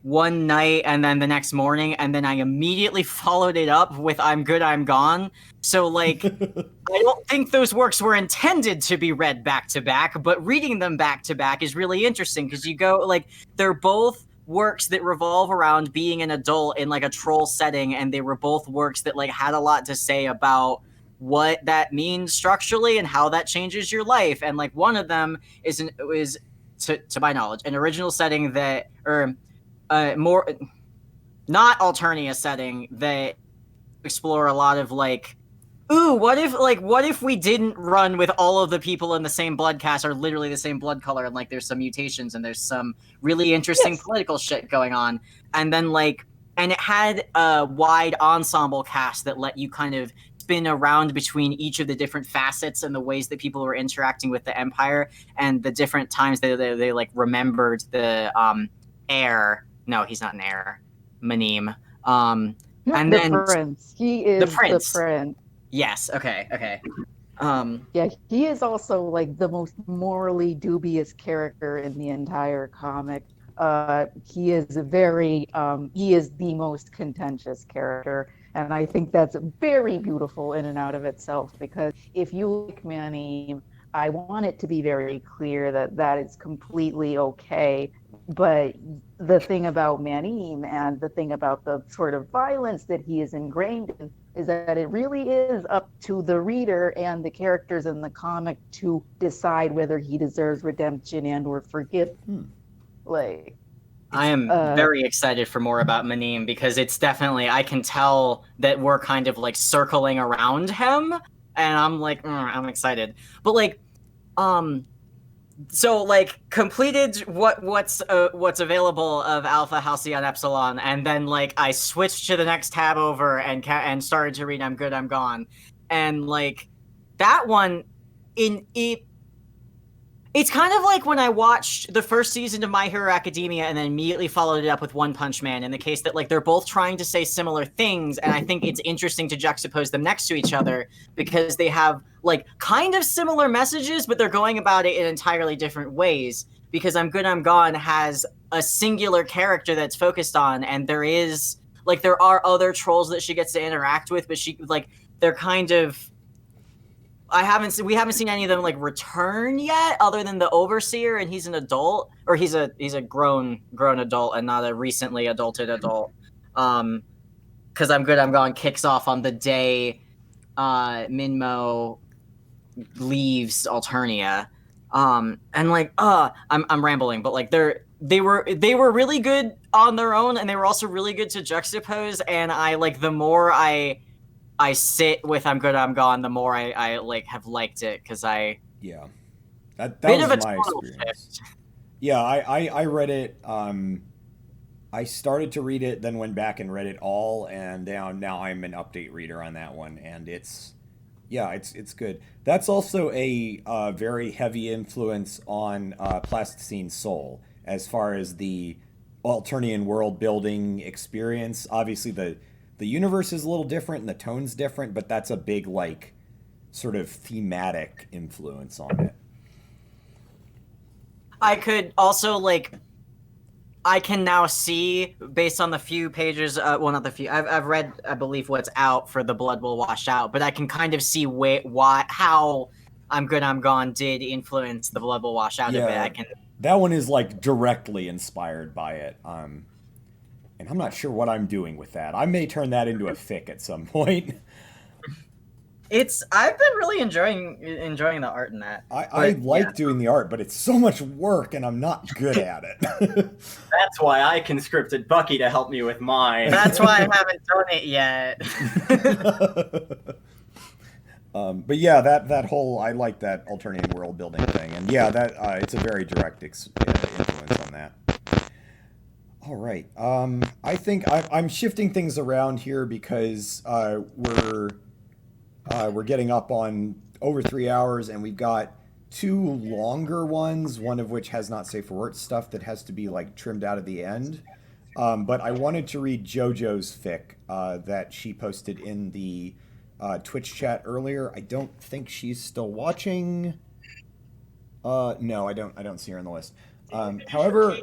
one night and then the next morning, and then I immediately followed it up with I'm Good, I'm Gone. So like I don't think those works were intended to be read back to back, but reading them back to back is really interesting because you go like they're both works that revolve around being an adult in like a troll setting, and they were both works that like had a lot to say about what that means structurally and how that changes your life. And like one of them is to my knowledge an original setting that more not Alternia setting that explore a lot of like, ooh, what if we didn't run with all of the people in the same blood cast are literally the same blood color, and like there's some mutations and there's some really interesting political shit going on. And then like, and it had a wide ensemble cast that let you kind of spin around between each of the different facets and the ways that people were interacting with the Empire and the different times that they like remembered the heir. No, he's not an heir. Manim. And the then prince. He is the prince. Yes. Okay. Yeah, he is also like the most morally dubious character in the entire comic. He is he is the most contentious character, and I think that's very beautiful in and out of itself. Because if you like Manim, I want it to be very clear that is completely okay. But the thing about Manim and the thing about the sort of violence that he is ingrained in is that it really is up to the reader and the characters in the comic to decide whether he deserves redemption and or forgiveness. Like, I am very excited for more about Manim because it's definitely, I can tell that we're kind of like circling around him, and I'm like, I'm excited. But like, so like completed what's available of Alpha Halcyon Epsilon, and then like I switched to the next tab over and started to read I'm Good, I'm Gone, and like that one it's kind of like when I watched the first season of My Hero Academia and then immediately followed it up with One Punch Man, in the case that like they're both trying to say similar things, and I think it's interesting to juxtapose them next to each other because they have like kind of similar messages, but they're going about it in entirely different ways. Because I'm Good, I'm Gone has a singular character that's focused on, and there are other trolls that she gets to interact with, but they're kind of, we haven't seen any of them like return yet, other than the Overseer, and he's an adult, or he's a grown adult and not a recently adulted adult. Because I'm Good, I'm Gone kicks off on the day Minmo leaves Alternia. And like I'm rambling, but like they were really good on their own, and they were also really good to juxtapose, and I like the more I sit with I'm Good, I'm Gone, the more I like have liked it, because that was my experience. Yeah, I read it. I started to read it, then went back and read it all, and now I'm an update reader on that one, and it's good. That's also a very heavy influence on Plasticine Soul as far as the Alternian world building experience. Obviously, the universe is a little different and the tone's different, but that's a big like sort of thematic influence on it. I could also I can now see, based on the few pages, not the few, I've read, I believe, what's out for The Blood Will Wash Out, but I can kind of see how I'm Good, I'm Gone did influence The Blood Will Wash Out a bit. That one is like directly inspired by it. And I'm not sure what I'm doing with that. I may turn that into a fic at some point. I've been really enjoying the art in that. I like doing the art, but it's so much work and I'm not good at it. That's why I conscripted Bucky to help me with mine. That's why I haven't done it yet. But yeah, that whole, I like that Alternian world building thing, and yeah, that it's a very direct influence on that. All right. I think I'm shifting things around here because we're getting up on over 3 hours, and we've got two longer ones, one of which has not safe for work stuff that has to be like trimmed out at the end. But I wanted to read JoJo's fic that she posted in the Twitch chat earlier. I don't think she's still watching. No, I don't see her on the list. However,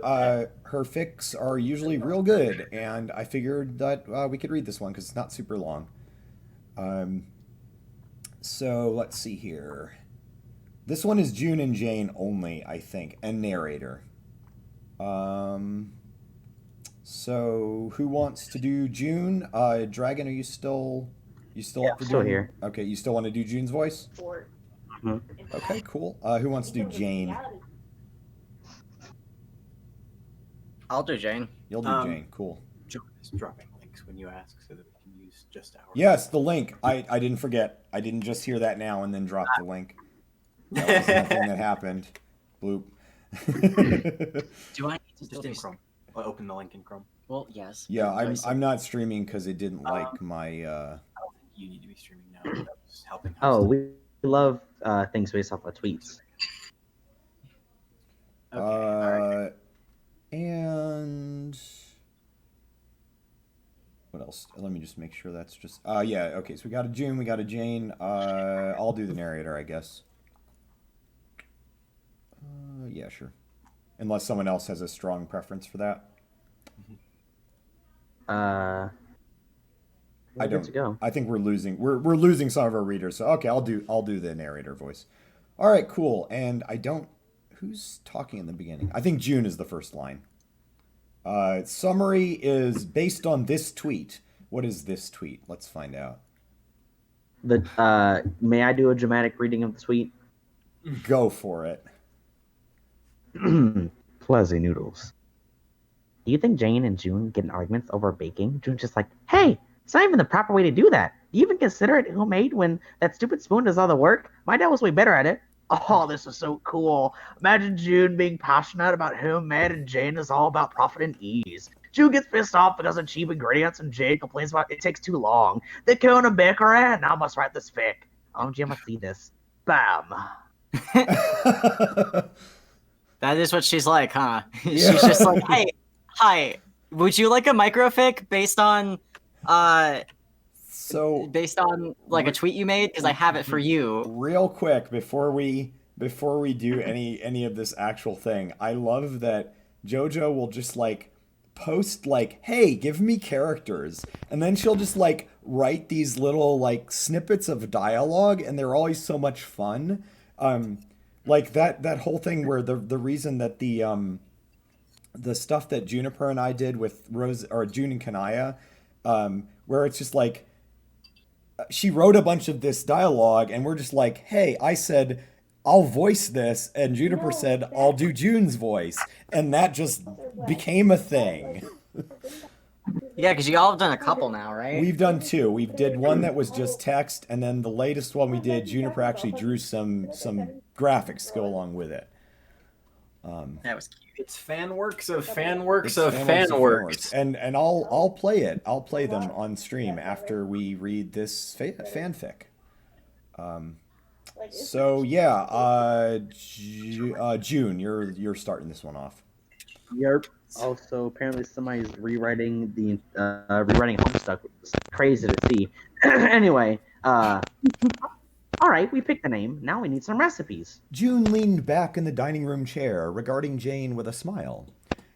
her fics are usually real good, and I figured that we could read this one because it's not super long. So let's see here. This one is June and Jane only, I think, and narrator. So who wants to do June? Dragon, are you still up for still doing? here. Okay, you still want to do June's voice? Mhm. Okay, cool. Who wants to do Jane? I'll do Jane. You'll do Jane. Cool. John is dropping links when you ask so that we can use just our. Yes, the link. I didn't forget. I didn't just hear that now and then drop the link. That wasn't a thing that happened. Bloop. Do I need to Just in Chrome? I'll open the link in Chrome. Well, yes. Yeah, I'm not streaming because it didn't like my. I don't think you need to be streaming now. That was helping. Oh, we love things based off of tweets. Okay, and what else? Let me just make sure that's just. Yeah. Okay. So we got a June. We got a Jane. I'll do the narrator, I guess. Yeah, sure. Unless someone else has a strong preference for that. I Good don't. to go. I think we're losing. We're losing some of our readers. So okay, I'll do the narrator voice. All right, cool. And I don't. Who's talking in the beginning? I think June is the first line. Summary is based on this tweet. What is this tweet? Let's find out. May I do a dramatic reading of the tweet? Go for it. Fuzzy noodles. Do you think Jane and June get in arguments over baking? June's just like, hey, it's not even the proper way to do that. Do you even consider it homemade when that stupid spoon does all the work? My dad was way better at it. Oh, this is so cool. Imagine June being passionate about homemade and Jane is all about profit and ease. June gets pissed off because of cheap ingredients and Jane complains about it takes too long. They kill a baker and now I must write this fic. OMG, I must see this. Bam. That is what she's like, huh? She's just like, hey, hi, would you like a microfic based on like a tweet you made? Because I have it for you. Real quick, before we do any of this actual thing, I love that JoJo will just like post like, hey, give me characters, and then she'll just like write these little like snippets of dialogue, and they're always so much fun. Like that whole thing where the reason that the stuff that Juniper and I did with Rose or June and Kanaya, where it's just like she wrote a bunch of this dialogue and we're just like, hey, I said I'll voice this, and Juniper said I'll do June's voice, and that just became a thing. Yeah, because you all have done a couple now, right? We've done two. We did one that was just text, and then the latest one we did, Juniper actually drew some graphics to go along with it. That was cute. It's fan works of fan works of fan works. And I'll play it. I'll play them on stream after we read this fanfic. So yeah, June, you're starting this one off. Yep. Also, apparently somebody's rewriting Homestuck, which is crazy to see. Anyway, all right, we picked the name. Now we need some recipes. June leaned back in the dining room chair, regarding Jane with a smile.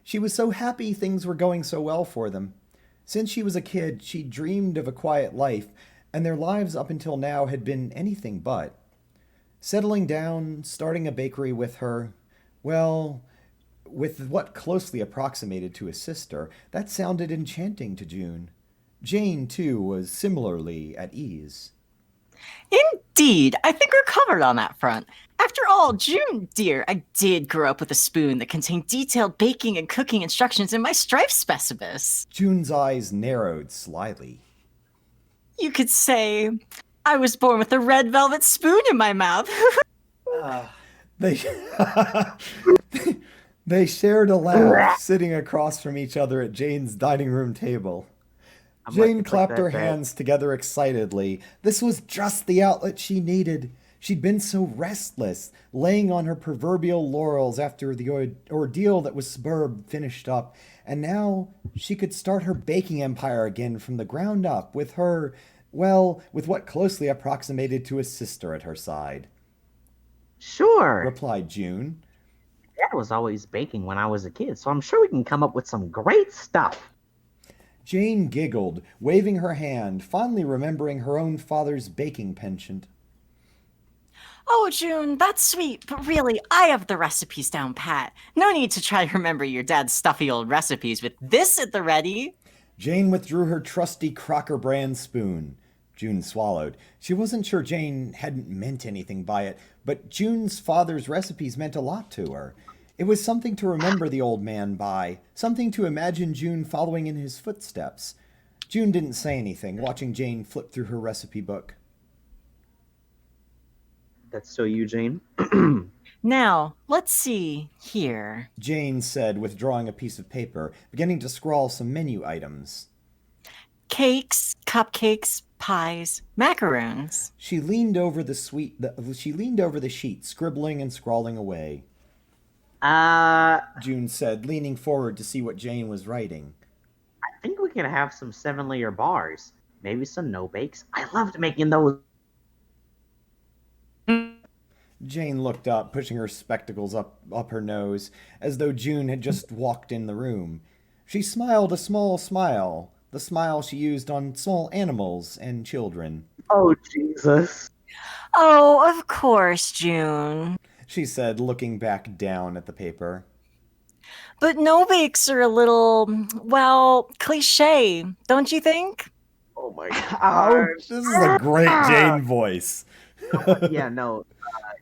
She was so happy things were going so well for them. Since she was a kid, she dreamed of a quiet life, and their lives up until now had been anything but. Settling down, starting a bakery with her, well, with what closely approximated to a sister, that sounded enchanting to June. Jane, too, was similarly at ease. Indeed, I think we're covered on that front. After all, June, dear, I did grow up with a spoon that contained detailed baking and cooking instructions in my Strife specibus. June's eyes narrowed slyly. You could say I was born with a red velvet spoon in my mouth. They shared a laugh, sitting across from each other at Jane's dining room table. Jane clapped her hands together excitedly. This was just the outlet she needed. She'd been so restless, laying on her proverbial laurels after the ordeal that was Suburb finished up, and now she could start her baking empire again from the ground up with her, well, with what closely approximated to a sister at her side. Sure, replied June. Dad was always baking when I was a kid, so I'm sure we can come up with some great stuff. Jane giggled, waving her hand, fondly remembering her own father's baking penchant. Oh, June, that's sweet, but really, I have the recipes down pat. No need to try to remember your dad's stuffy old recipes with this at the ready. Jane withdrew her trusty Crocker brand spoon. June swallowed. She wasn't sure Jane hadn't meant anything by it, but June's father's recipes meant a lot to her. It was something to remember the old man by, something to imagine June following in his footsteps. June didn't say anything, watching Jane flip through her recipe book. That's so you, Jane. Now, let's see here. Jane said, withdrawing a piece of paper, beginning to scrawl some menu items. Cakes, cupcakes, pies, macaroons. She leaned over the sheet, scribbling and scrawling away. June said, leaning forward to see what Jane was writing. I think we could have some 7-layer bars. Maybe some no-bakes. I loved making those. Jane looked up, pushing her spectacles up her nose, as though June had just walked in the room. She smiled a small smile, the smile she used on small animals and children. Oh, Jesus. Oh, of course, June, she said, looking back down at the paper. But no-bakes are a little, well, cliche, don't you think? Oh my god. This is a great Jane voice. Yeah, no.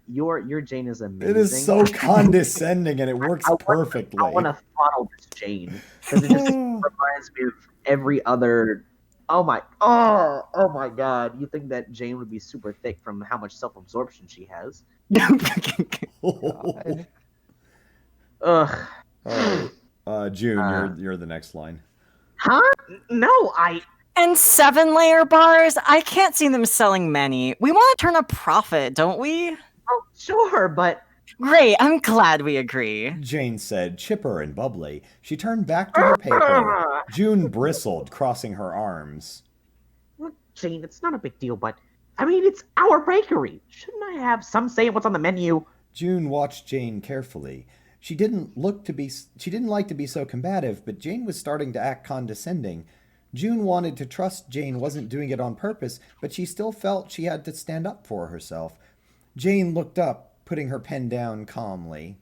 Your Jane is amazing. It is so condescending and it works perfectly. I want to throttle this Jane because it just reminds me of every other. Oh my god! You think that Jane would be super thick from how much self-absorption she has? Ugh. June, you're the next line. Huh? No, And 7-layer bars? I can't see them selling many. We want to turn a profit, don't we? Oh, sure, but... Great, I'm glad we agree. Jane said, chipper and bubbly. She turned back to her paper. June bristled, crossing her arms. Look, Jane, it's not a big deal, but... I mean, it's our bakery. Shouldn't I have some say in what's on the menu? June watched Jane carefully. She didn't like to be so combative, but Jane was starting to act condescending. June wanted to trust Jane wasn't doing it on purpose, but she still felt she had to stand up for herself. Jane looked up, putting her pen down calmly.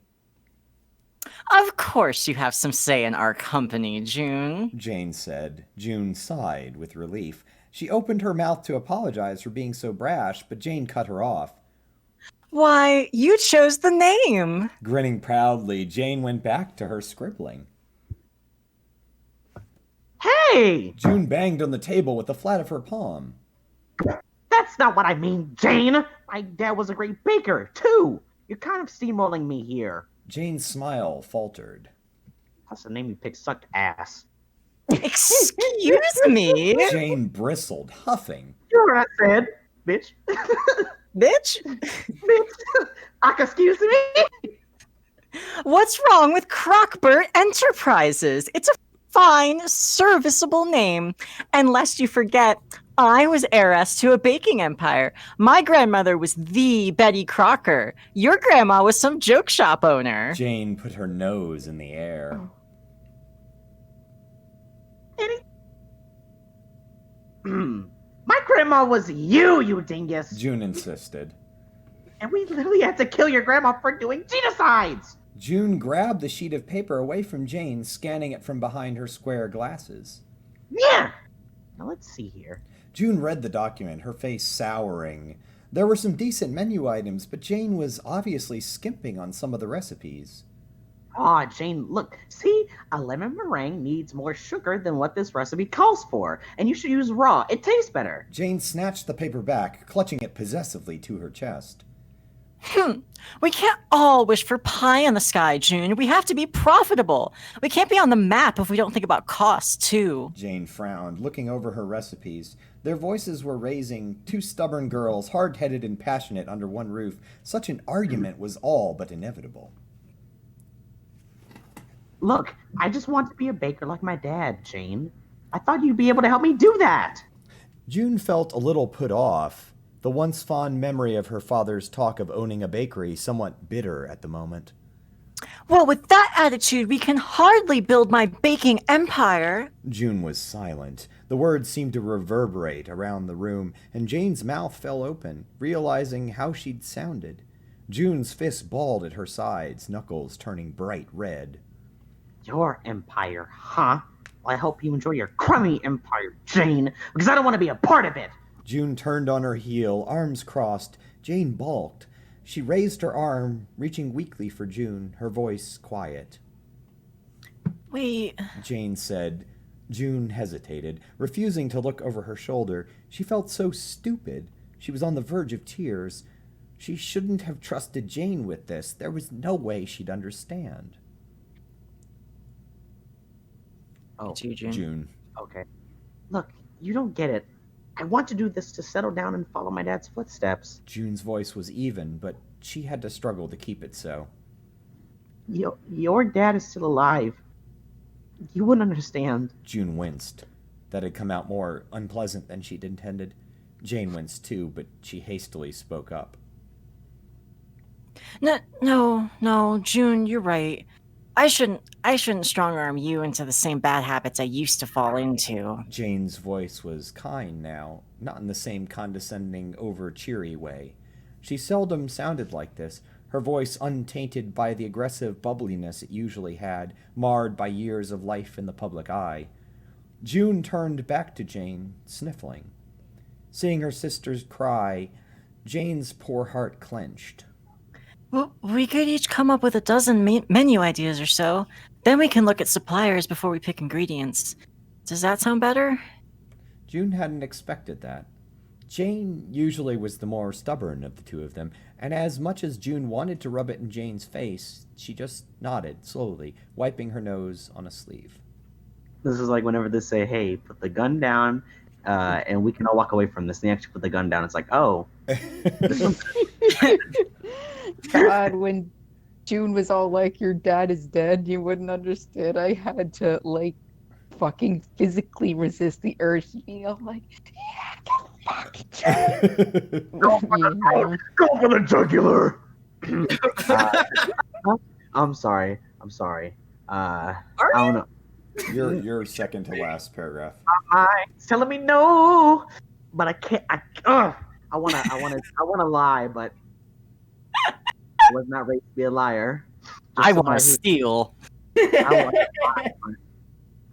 Of course you have some say in our company, June, Jane said. June sighed with relief. She opened her mouth to apologize for being so brash, but Jane cut her off. Why, you chose the name. Grinning proudly, Jane went back to her scribbling. Hey! June banged on the table with the flat of her palm. That's not what I mean, Jane! My dad was a great baker, too! You're kind of steamrolling me here. Jane's smile faltered. Plus, the name you picked sucked ass. Excuse me? Jane bristled, huffing. Sure, I said, bitch. Bitch? Bitch. Excuse me? What's wrong with Crockbert Enterprises? It's a fine, serviceable name. And lest you forget, I was heiress to a baking empire. My grandmother was the Betty Crocker. Your grandma was some joke shop owner. Jane put her nose in the air. My grandma was you dingus. June insisted. And we literally had to kill your grandma for doing genocides. June grabbed the sheet of paper away from Jane, scanning it from behind her square glasses. Yeah. Now let's see here. June read the document, her face souring. There were some decent menu items, but Jane was obviously skimping on some of the recipes. Aw, Jane, look, see? A lemon meringue needs more sugar than what this recipe calls for, and you should use raw. It tastes better. Jane snatched the paper back, clutching it possessively to her chest. We can't all wish for pie in the sky, June. We have to be profitable. We can't be on the map if we don't think about costs, too. Jane frowned, looking over her recipes. Their voices were raising, two stubborn girls, hard-headed and passionate under one roof. Such an argument was all but inevitable. Look, I just want to be a baker like my dad, Jane. I thought you'd be able to help me do that. June felt a little put off, the once fond memory of her father's talk of owning a bakery somewhat bitter at the moment. Well, with that attitude, we can hardly build my baking empire. June was silent. The words seemed to reverberate around the room, and Jane's mouth fell open, realizing how she'd sounded. June's fists balled at her sides, knuckles turning bright red. Your empire, huh? Well, I hope you enjoy your crummy empire, Jane, because I don't want to be a part of it. June turned on her heel, arms crossed. Jane balked. She raised her arm, reaching weakly for June, her voice quiet. Jane said. June hesitated, refusing to look over her shoulder. She felt so stupid. She was on the verge of tears. She shouldn't have trusted Jane with this. There was no way she'd understand. Oh, June. Okay. Look, you don't get it. I want to do this to settle down and follow my dad's footsteps. June's voice was even, but she had to struggle to keep it so. Your dad is still alive. You wouldn't understand. June winced. That had come out more unpleasant than she'd intended. Jane winced too, but she hastily spoke up. No, June, you're right. I shouldn't strong-arm you into the same bad habits I used to fall into. Jane's voice was kind now, not in the same condescending, over-cheery way. She seldom sounded like this, her voice untainted by the aggressive bubbliness it usually had, marred by years of life in the public eye. June turned back to Jane, sniffling. Seeing her sisters cry, Jane's poor heart clenched. Well, we could each come up with a dozen menu ideas or so. Then we can look at suppliers before we pick ingredients. Does that sound better? June hadn't expected that. Jane usually was the more stubborn of the two of them, and as much as June wanted to rub it in Jane's face, she just nodded slowly, wiping her nose on a sleeve. This is like whenever they say, hey, put the gun down, and we can all walk away from this. And they actually put the gun down. It's like, oh. God, when June was all like, your dad is dead, you wouldn't understand. I had to, like, fucking physically resist the urge to be all like, yeah, get fucking Go for the jugular. I'm sorry. I don't know. Your second to last paragraph. It's telling me no, but I can't. I wanna lie, but I was not raised to be a liar. I want to steal.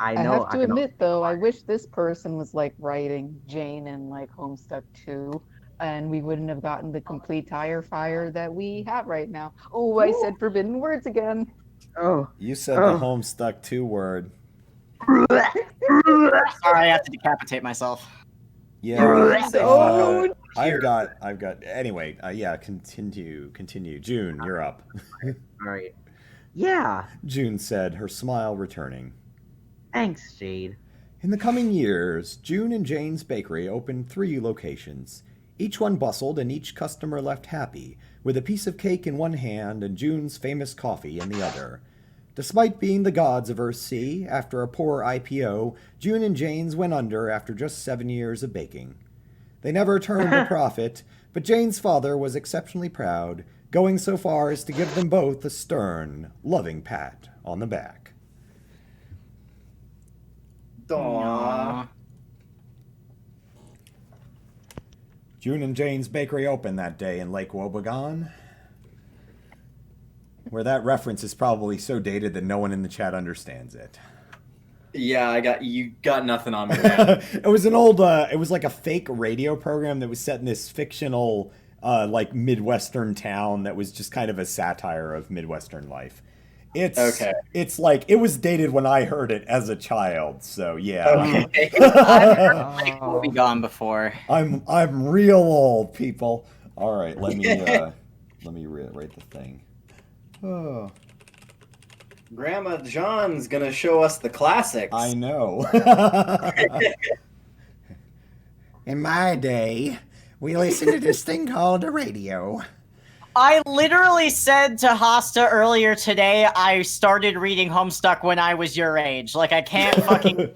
I have to admit, though, I wish this person was like writing Jane and like Homestuck 2, and we wouldn't have gotten the complete tire fire that we have right now. Oh, I said forbidden words again. Oh, you said the Homestuck 2 word. Sorry, I have to decapitate myself. Yeah. I've got. Anyway, yeah. Continue. June, you're up. All right. Yeah. June said, her smile returning. Thanks, Jade. In the coming years, June and Jane's Bakery opened 3 locations. Each one bustled and each customer left happy, with a piece of cake in one hand and June's famous coffee in the other. Despite being the gods of Earthsea, after a poor IPO, June and Jane's went under after just 7 years of baking. They never turned a profit, but Jane's father was exceptionally proud, going so far as to give them both a stern, loving pat on the back. Aww. June and Jane's Bakery opened that day in Lake Wobegon, where that reference is probably so dated that no one in the chat understands it. Yeah, you got nothing on me. Man. It was an old, it was like a fake radio program that was set in this fictional, like Midwestern town that was just kind of a satire of Midwestern life. It's like, it was dated when I heard it as a child, so yeah. Okay. I've heard Lake Wobegon before. I'm real old, people. All right, let me Let me write the thing. Oh. Grandma John's gonna show us the classics. I know. In my day, we listened to this thing called a radio. I literally said to Hosta earlier today, I started reading Homestuck when I was your age. Like, I can't fucking...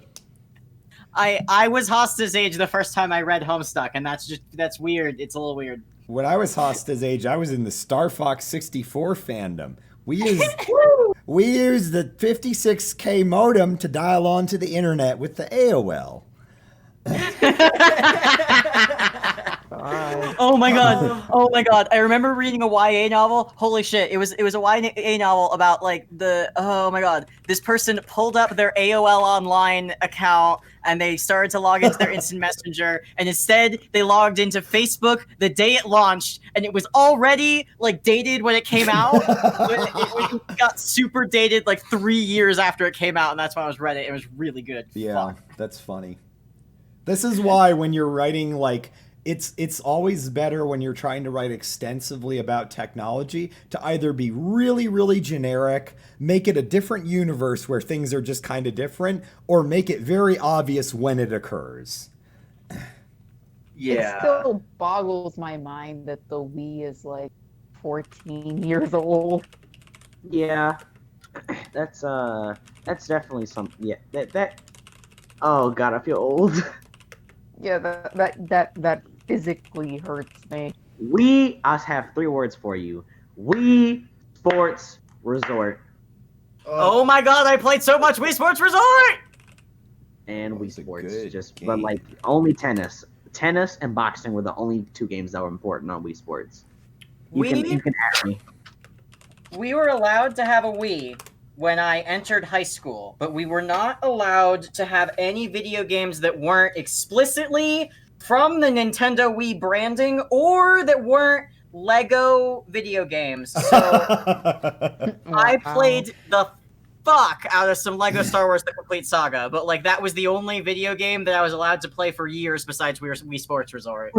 I was Hosta's age the first time I read Homestuck, and that's weird. It's a little weird. When I was Hosta's age, I was in the Star Fox 64 fandom. We used the 56K modem to dial onto the internet with the AOL. Oh my god! Oh my god! I remember reading a YA novel. Holy shit! It was a YA novel about like oh my god! This person pulled up their AOL online account and they started to log into their instant messenger, and instead they logged into Facebook the day it launched, and it was already like dated when it came out. It got super dated like 3 years after it came out, and that's why I was read it. It was really good. Yeah, Fuck. that's funny. This is why when you're writing like. It's always better when you're trying to write extensively about technology to either be really, really generic, make it a different universe where things are just kind of different, or make it very obvious when it occurs. It still boggles my mind that the Wii is like 14 years old. Yeah, that's definitely something. Yeah, that. Oh god, I feel old. Yeah, that physically hurts me. I have 3 words for you. Wii Sports Resort. Oh my god! I played so much Wii Sports Resort. And Wii Sports, but like only tennis. Tennis and boxing were the only 2 games that were important on Wii Sports. You can ask me. We were allowed to have a Wii when I entered high school, but we were not allowed to have any video games that weren't explicitly from the Nintendo Wii branding or that weren't Lego video games. So I played the fuck out of some Lego Star Wars The Complete Saga, but like that was the only video game that I was allowed to play for years besides Wii Sports Resort.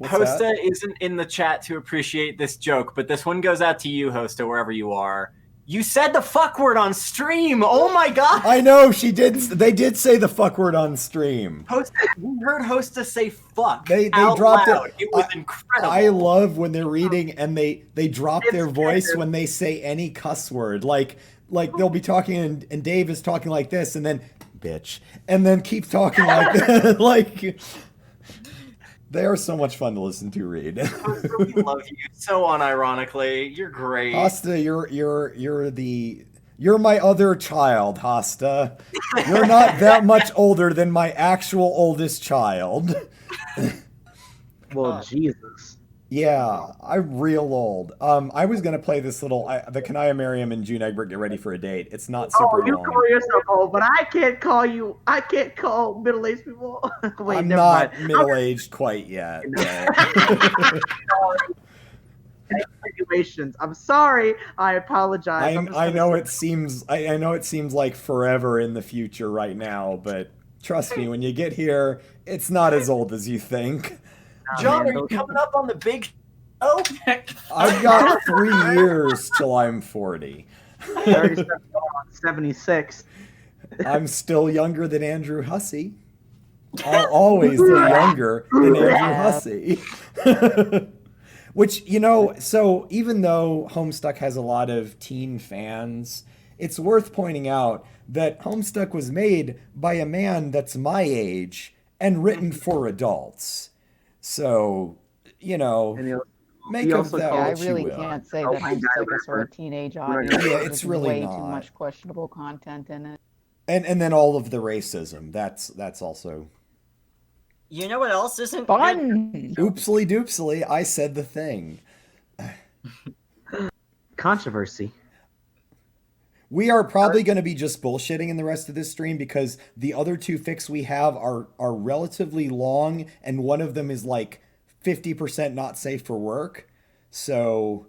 Hosta isn't in the chat to appreciate this joke, but this one goes out to you, Hosta, wherever you are. You said the fuck word on stream. Oh my god! I know she did. They did say the fuck word on stream. Hosta, we heard Hosta say fuck. They out dropped loud. it. It was incredible. I love when they're reading and they drop their voice when they say any cuss word. Like they'll be talking and Dave is talking like this and then bitch and then keep talking like that. Like. They are so much fun to listen to read. I really love you so unironically. You're great. Hosta, you're my other child, Hosta. You're not that much older than my actual oldest child. Well, Jesus. Yeah, I'm real old. I was gonna play this little the Can I Marry Him and June Egbert Get Ready for a Date. It's not super you long. call yourself old, but I can't call middle-aged people. Wait, I'm never not mind. middle-aged quite yet. Regulations. I'm sorry. I apologize. I know it seems like forever in the future right now, but trust me, when you get here, it's not as old as you think. John, are you coming up on the big show? I've got 3 years till I'm 40. 76. I'm still younger than Andrew Hussey. I'll always be younger than Andrew Hussey. Which, so even though Homestuck has a lot of teen fans, it's worth pointing out that Homestuck was made by a man that's my age and written for adults. So, make of that I what you really will. can't say that Homestuck is for a teenage audience. Yeah, it's There's really way not. too much questionable content in it. And then all of the racism. That's also You know what else isn't fun? Oopsly doopsly, I said the thing. Controversy. We are probably going to be just bullshitting in the rest of this stream because the other 2 fics we have are relatively long, and one of them is like 50% not safe for work. So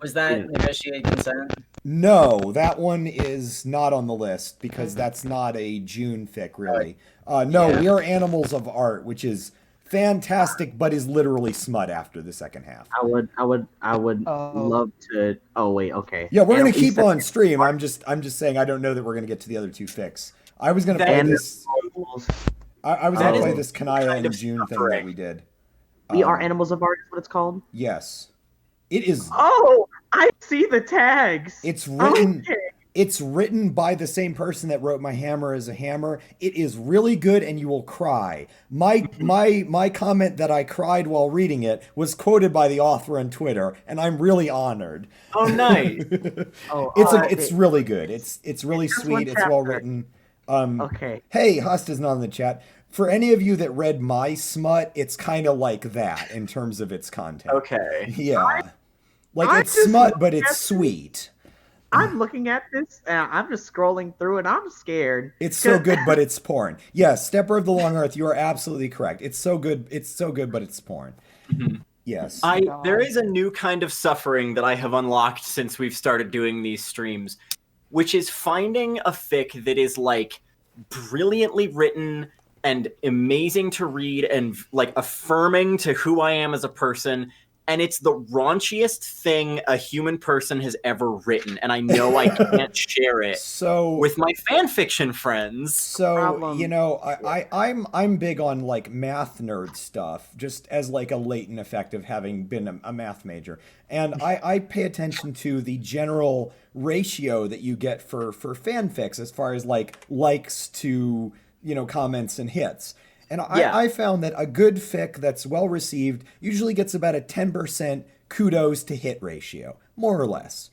Was that negotiated consent? no, that one is not on the list because that's not a June fic, really. No, we are Animals of Art, which is fantastic, but is literally smut after the second half. I would love to. Oh wait, okay. Yeah, we're gonna And keep you on stream. I'm just saying I don't know that we're gonna get to the other two fics. I was gonna play this. I was gonna play this Kanaya and June thing that we did. We Are Animals of Art is what it's called. Yes, it is. Oh, I see the tags. It's written. Okay. It's written by the same person that wrote My Hammer is a Hammer. It is really good, and you will cry. My comment that I cried while reading it was quoted by the author on Twitter, and I'm really honored. Oh, nice. It's really good. It's really sweet. It's well written. Okay. Hey, Hust is not in the chat. For any of you that read my smut, it's kind of like that in terms of its content. Okay. Yeah. It's smut, but it's sweet. I'm looking at this, and I'm just scrolling through, and I'm scared. It's so good, but it's porn. Yes, Stepper of the Long Earth, you are absolutely correct. It's so good, but it's porn. Yes. There is a new kind of suffering that I have unlocked since we've started doing these streams, which is finding a fic that is like brilliantly written and amazing to read and like affirming to who I am as a person. And it's the raunchiest thing a human person has ever written, and I know I can't share it with my fan fiction friends. So I'm big on like math nerd stuff, just as like a latent effect of having been a math major, and I pay attention to the general ratio that you get for fanfics as far as like likes to comments and hits. And I found that a good fic that's well received usually gets about a 10% kudos to hit ratio, more or less.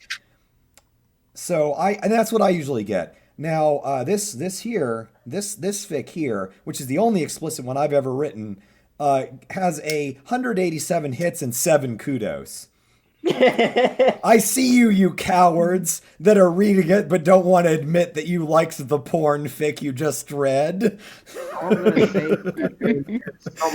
So and that's what I usually get. Now this fic here, which is the only explicit one I've ever written, has 187 hits and 7 kudos. I see you cowards that are reading it but don't want to admit that you liked the porn fic you just read. So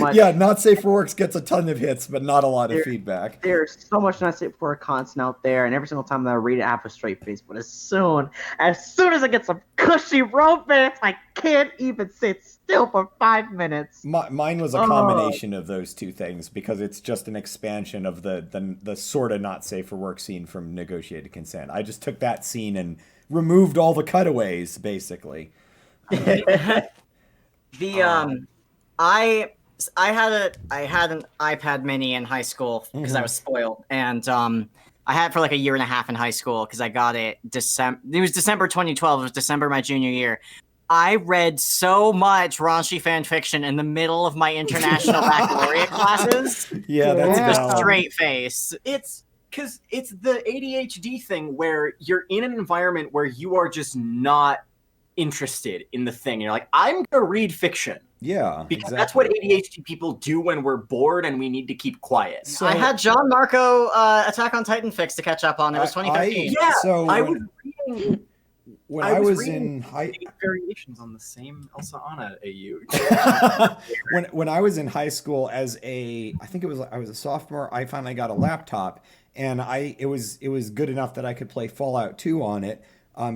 much. Yeah, Not Safe for Works gets a ton of hits but not a lot of feedback. There's so much Not Safe for Work content out there, and every single time that I read it, I have a straight face. But as soon as I get some cushy romance, I can't even sit still for 5 minutes. Mine was a combination of those two things because it's just an expansion of the sort of Not Safe for Work scene from Negotiated Consent. I just took that scene and removed all the cutaways, basically. I had an iPad Mini in high school because I was spoiled, and I had it for like a year and a half in high school because I got it December. It was December 2012. It was December my junior year. I read so much raunchy fan fiction in the middle of my international baccalaureate classes. Yeah, that's with a straight face. It's because it's the ADHD thing where you're in an environment where you are just not interested in the thing. You're like, I'm gonna read fiction. Yeah, because that's what ADHD people do when we're bored and we need to keep quiet. I had John Marco Attack on Titan fix to catch up on. It was 2015. I was reading. When I was in high variations on the same Elsa Anna AU. when I was in high school I was a sophomore, I finally got a laptop and it was good enough that I could play Fallout 2 on it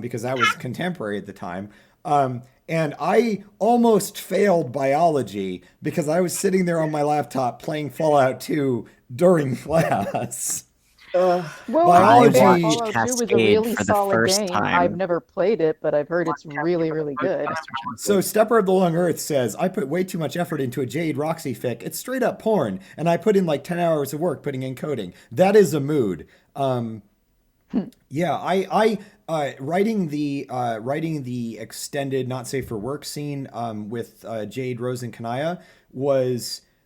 because that was contemporary at the time. And I almost failed biology because I was sitting there on my laptop playing Fallout 2 during class. Biology Fallout 2 was a really solid game. I've never played it, but I've heard it's really, really good. So Stepper of the Long Earth says, I put way too much effort into a Jade Roxy fic. It's straight up porn. And I put in like 10 hours of work putting in coding. That is a mood. Yeah, I writing the extended Not Safe for Work scene with Jade, Rose, and Kanaya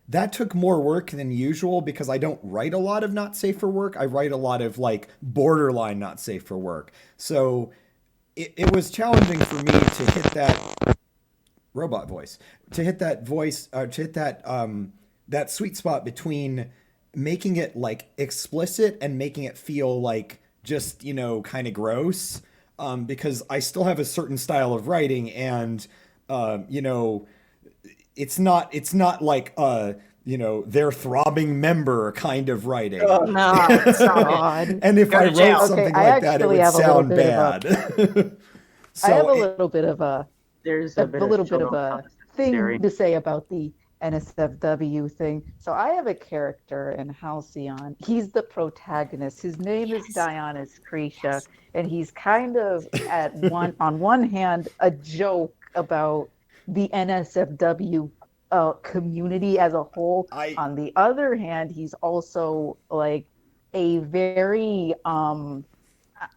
that took more work than usual because I don't write a lot of Not Safe for Work. I write a lot of like borderline Not Safe for Work. So it was challenging for me to hit that robot voice, to hit that sweet spot between making it like explicit and making it feel like just, kind of gross. Because I still have a certain style of writing and, it's not like their throbbing member kind of writing. Oh, no, it's not. And if I wrote something like that, it would sound bad. I have a little bit of a there's a little bit of a thing to say about the NSFW thing. So I have a character in Halcyon. He's the protagonist. His name is Dionysus Krisha, and he's kind of on one hand a joke about the NSFW community as a whole. On the other hand, he's also like a very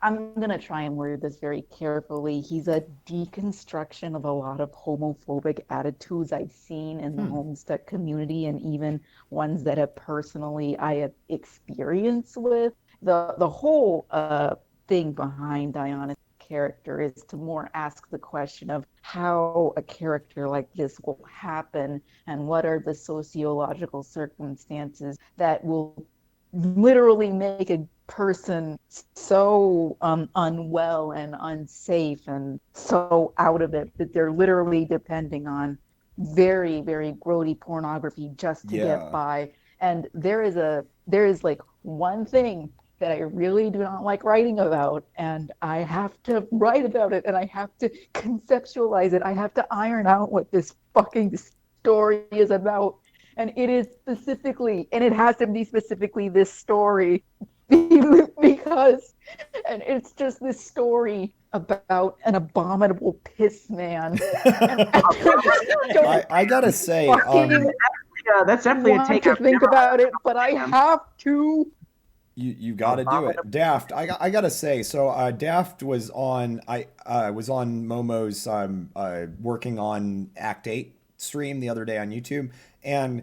I'm going to try and word this very carefully. He's a deconstruction of a lot of homophobic attitudes I've seen in the Homestuck community, and even ones that I have experience with. The whole thing behind Diana's character is to more ask the question of how a character like this will happen, and what are the sociological circumstances that will literally make a person so unwell and unsafe and so out of it that they're literally depending on very, very grody pornography just to get by. And there is like one thing that I really do not like writing about, and I have to write about it, and I have to conceptualize it. I have to iron out what this fucking story is about. And it is specifically, and it has to be specifically this story because, and it's just this story about an abominable piss man. I gotta say, that's definitely a take. To think about it, but I have to. You got to do it, Daft. I gotta say, so Daft was on. I was on Momo's working on Act 8 stream the other day on YouTube, and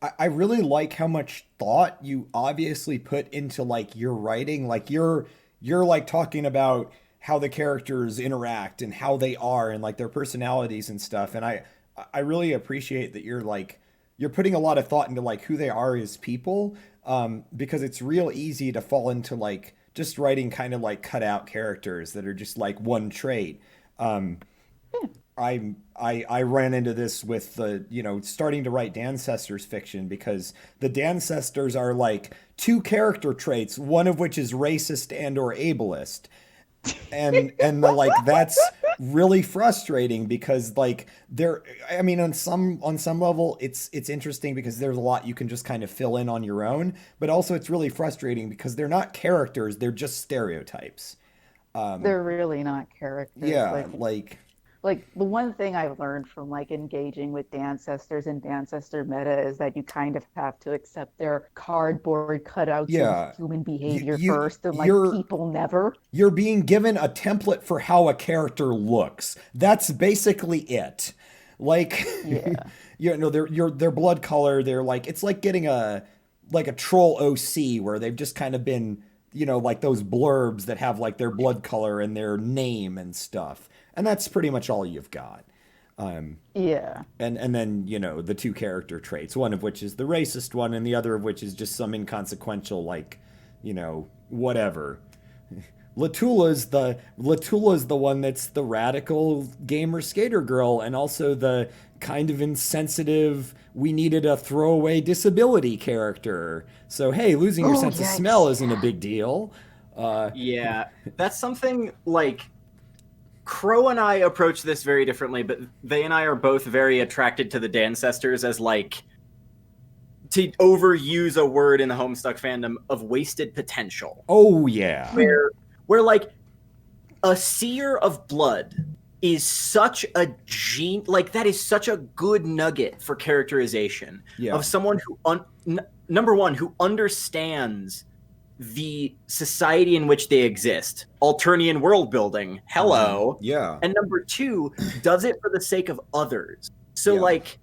I really like how much thought you obviously put into like your writing. Like you're like talking about how the characters interact and how they are and like their personalities and stuff. And I really appreciate that you're putting a lot of thought into like who they are as people, because it's real easy to fall into like just writing kind of like cut out characters that are just like one trait. I ran into this with the, starting to write Dancestors fiction, because the Dancestors are like two character traits, one of which is racist and or ableist. And that's really frustrating because like on some level it's interesting because there's a lot you can just kind of fill in on your own, but also it's really frustrating because they're not characters, they're just stereotypes. They're really not characters. Yeah, like the one thing I've learned from like engaging with Dancestors and Dancestor meta is that you kind of have to accept their cardboard cutouts of human behavior first, and like people never. You're being given a template for how a character looks. That's basically it. Like, their blood color. They're like, it's like getting a troll OC where they've just kind of been, like those blurbs that have like their blood color and their name and stuff. And that's pretty much all you've got. And then, the two character traits, one of which is the racist one and the other of which is just some inconsequential, like, whatever. Latula's the one that's the radical gamer skater girl, and also the kind of insensitive, we needed a throwaway disability character. So, hey, losing your sense of smell isn't a big deal. That's something like Crow and I approach this very differently, but they and I are both very attracted to the Dancestors as like, to overuse a word in the Homestuck fandom, of wasted potential. Oh yeah. Where like a seer of blood is such a that is such a good nugget for characterization of someone who number one, who understands the society in which they exist, Alternian world building, hello. And number two, does it for the sake of others. So like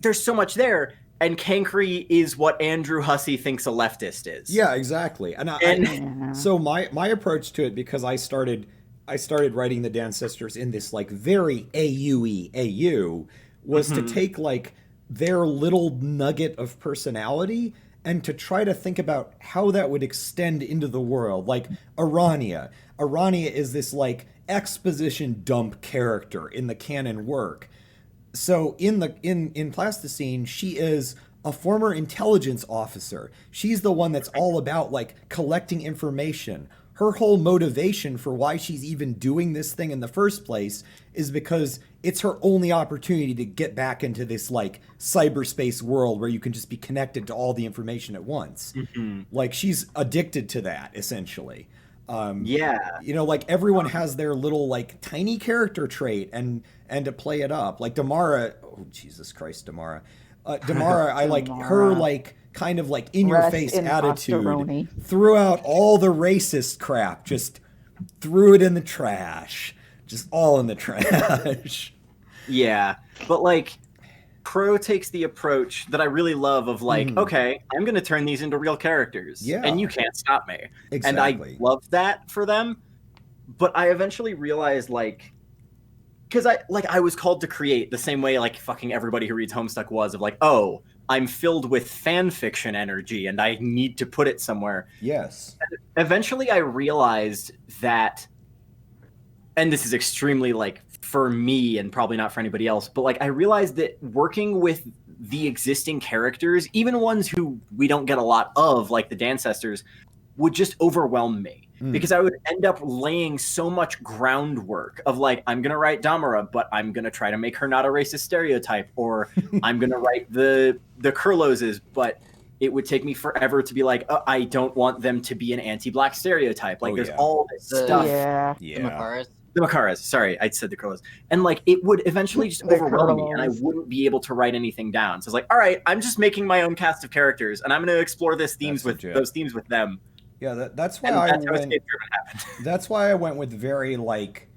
there's so much there. And Cankry is what Andrew Hussey thinks a leftist is. Yeah, exactly. So my approach to it, because I started writing the Dancestors in this like very AU was to take like their little nugget of personality and to try to think about how that would extend into the world. Like Arania. Arania is this like exposition dump character in the canon work. So in Plasticine, she is a former intelligence officer. She's the one that's all about like collecting information. her whole motivation for why she's even doing this thing in the first place is because it's her only opportunity to get back into this like cyberspace world where you can just be connected to all the information at once. Like she's addicted to that essentially. You know, like everyone has their little like tiny character trait, and to play it up, like Damara. Oh Jesus Christ, Damara. Damara, I like her like kind of like in your face attitude. Oscaroni. Threw out all the racist crap, just threw it in the trash, just all in the trash. Yeah, but like Crow takes the approach that I really love of like, okay, I'm going to turn these into real characters, and you can't stop me. Exactly. And I love that for them, but I eventually realized like, because I was called to create the same way like fucking everybody who reads Homestuck was, of like, oh, I'm filled with fan fiction energy and I need to put it somewhere. Yes. And eventually I realized that, and this is extremely like for me and probably not for anybody else, but like I realized that working with the existing characters, even ones who we don't get a lot of, like the Dancestors, would just overwhelm me. Because I would end up laying so much groundwork of like, I'm going to write Damara, but I'm going to try to make her not a racist stereotype, or I'm going to write the Kurloses, but it would take me forever to be like, I don't want them to be an anti-black stereotype. Like there's all this stuff. The Makaras. The Makaras, sorry, I said the Kurlos. And like it would eventually just overwhelm me and I wouldn't be able to write anything down. So it's like, all right, I'm just making my own cast of characters and I'm going to explore those themes with them. Yeah, that's why that's why I went with very like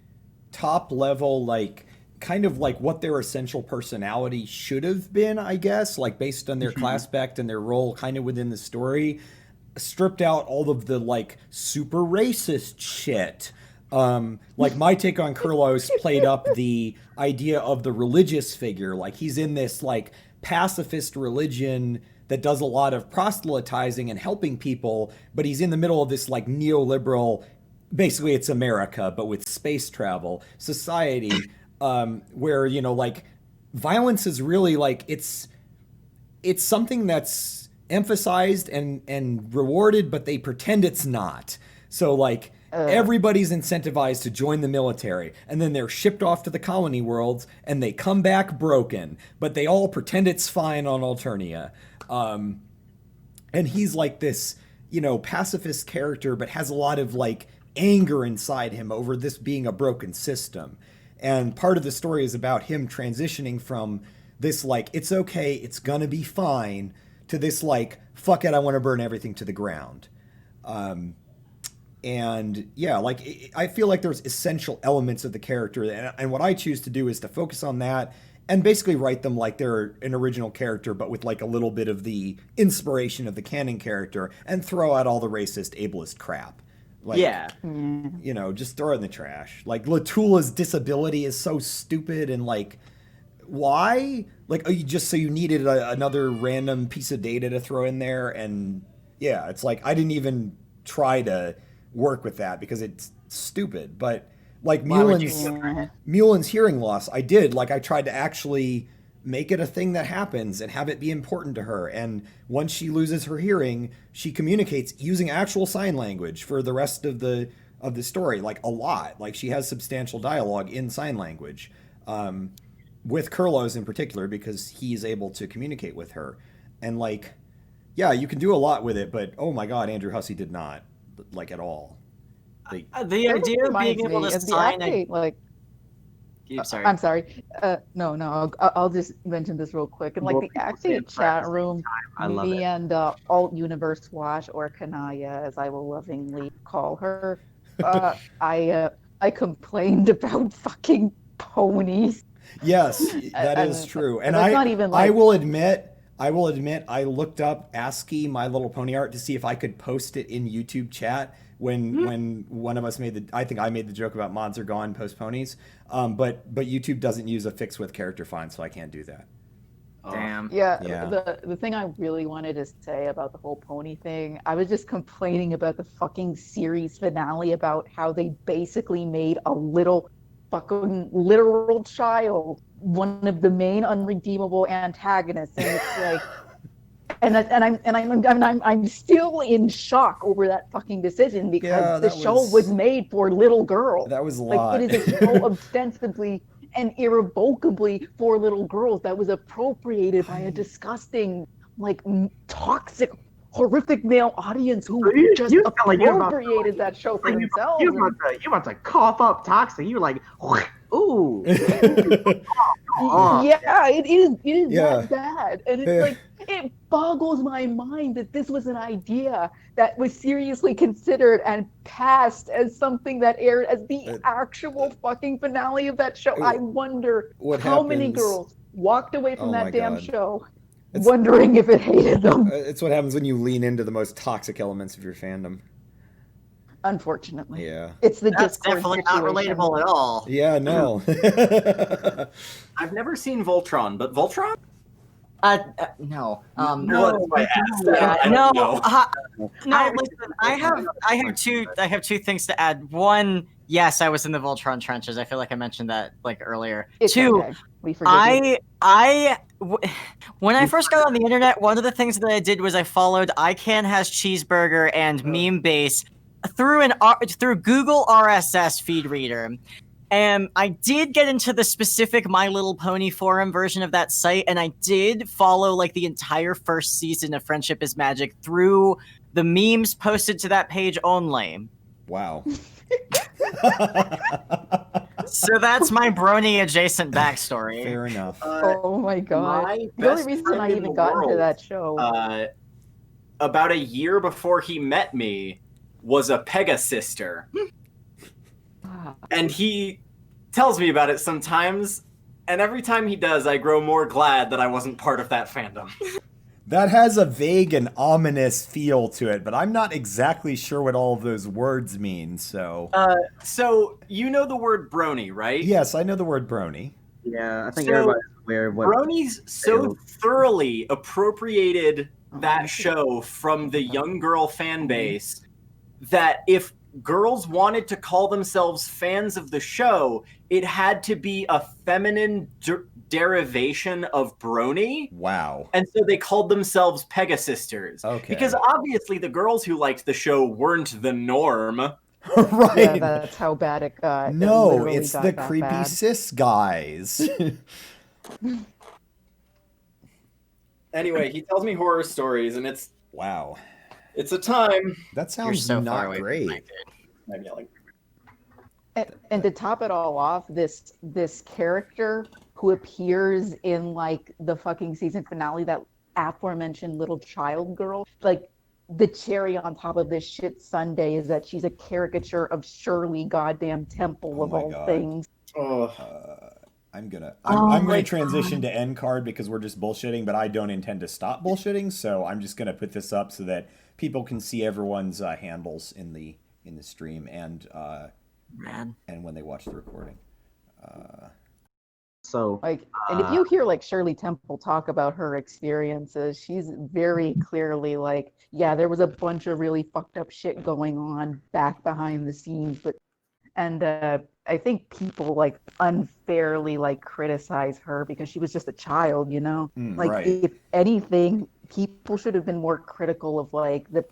top level, like kind of like what their essential personality should have been, I guess, like based on their class spec and their role kind of within the story. Stripped out all of the like super racist shit. Like my take on Kurlos played up the idea of the religious figure. Like he's in this like pacifist religion that does a lot of proselytizing and helping people, but he's in the middle of this like neoliberal, basically it's America, but with space travel society, where, you know, like violence is really like, it's something that's emphasized and rewarded, but they pretend it's not. So like everybody's incentivized to join the military, and then they're shipped off to the colony worlds and they come back broken, but they all pretend it's fine on Alternia. And he's like this, you know, pacifist character, but has a lot of like anger inside him over this being a broken system. And part of the story is about him transitioning from this like, it's okay, it's gonna be fine, to this like, fuck it, I want to burn everything to the ground. And yeah, like I feel like there's essential elements of the character, and what I choose to do is to focus on that and basically write them like they're an original character, but with like a little bit of the inspiration of the canon character, and throw out all the racist, ableist crap. Like, you know, just throw it in the trash. Like Latula's disability is so stupid, and like, why? Like, just so you needed another random piece of data to throw in there, and yeah, it's like I didn't even try to work with that because it's stupid. But like Mulan's hearing loss, I did. Like I tried to actually make it a thing that happens and have it be important to her. And once she loses her hearing, she communicates using actual sign language for the rest of the story, like a lot. Like she has substantial dialogue in sign language, with Kurlos in particular, because he's able to communicate with her. And like, yeah, you can do a lot with it, but oh my God, Andrew Hussey did not, like, at all. Like, the idea of being able to sign I'm sorry. No. I'll just mention this real quick. And like the acting chat room, me and Alt Universe Wash, or Kanaya, as I will lovingly call her, I complained about fucking ponies. Yes, that is true. And that's not even like, I will admit, I looked up ASCII My Little Pony art to see if I could post it in YouTube chat when one of us I think I made the joke about mods are gone post ponies. But YouTube doesn't use a Fics with character find, so I can't do that. Damn. Yeah. The thing I really wanted to say about the whole pony thing, I was just complaining about the fucking series finale about how they basically made a little fucking literal child one of the main unredeemable antagonists, and it's like I'm still in shock over that fucking decision because the show was made for little girls. That was a lot. Like, it is a show ostensibly and irrevocably for little girls that was appropriated by a disgusting, like, toxic, horrific male audience who just appropriated that show for themselves. You're about to cough up toxic. You're like, ooh. Yeah, it is that bad. And it's like, it boggles my mind that this was an idea that was seriously considered and passed as something that aired as the actual fucking finale of that show. I wonder how many girls walked away from that damn show wondering if it hated them. It's what happens when you lean into the most toxic elements of your fandom. Unfortunately. Yeah. It's the That's Discord definitely not situation. relatable at all. Yeah, no. I've never seen Voltron, but Voltron? No. No, I asked that. I No. don't know. No, listen. I have two things to add. One, yes, I was in the Voltron trenches. I feel like I mentioned that like earlier. It's Two, okay. We forgive you. when I first got on the internet, one of the things that I did was I followed ICANN has cheeseburger and meme base through Google RSS feed reader. And I did get into the specific My Little Pony forum version of that site, and I did follow like the entire first season of Friendship is Magic through the memes posted to that page only. Wow. So that's my brony adjacent backstory. Fair enough. Oh my god. The only reason I even got into that show. About a year before he met me, was a Pegasister. And he tells me about it sometimes, and every time he does, I grow more glad that I wasn't part of that fandom. That has a vague and ominous feel to it, but I'm not exactly sure what all of those words mean, so... So, you know the word brony, right? Yes, I know the word brony. Yeah, I think everybody's aware of what... Bronies so thoroughly appropriated that show from the young girl fan base that if girls wanted to call themselves fans of the show, it had to be a feminine derivation of brony. Wow. And so they called themselves Pegasisters. Okay. Because obviously the girls who liked the show weren't the norm. Right. Yeah, that's how bad it got. No, it's the creepy bad. cis guys. Anyway, he tells me horror stories, and it's... Wow. It's a time. That sounds not great. I'm yelling. And to top it all off, this character who appears in like the fucking season finale, that aforementioned little child girl, like the cherry on top of this shit sundae is that she's a caricature of Shirley goddamn Temple of all things. I'm gonna transition to end card because we're just bullshitting, but I don't intend to stop bullshitting, so I'm just gonna put this up so that people can see everyone's handles in the stream and when they watch the recording. So and if you hear like Shirley Temple talk about her experiences, she's very clearly like, yeah, there was a bunch of really fucked up shit going on back behind the scenes, but I think people like unfairly like criticize her because she was just a child, you know? Right. If anything, people should have been more critical of like the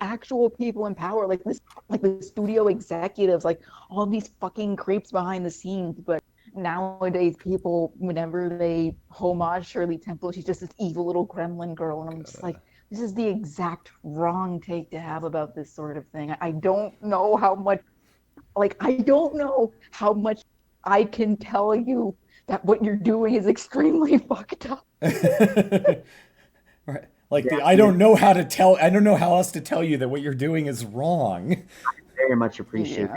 actual people in power, like the studio executives, like all these fucking creeps behind the scenes. But nowadays people, whenever they homage Shirley Temple, she's just this evil little gremlin girl, and I'm just like, this is the exact wrong take to have about this sort of thing. I don't know how much I can tell you that what you're doing is extremely fucked up. Right. Like I don't know how else to tell you that what you're doing is wrong. I very much appreciate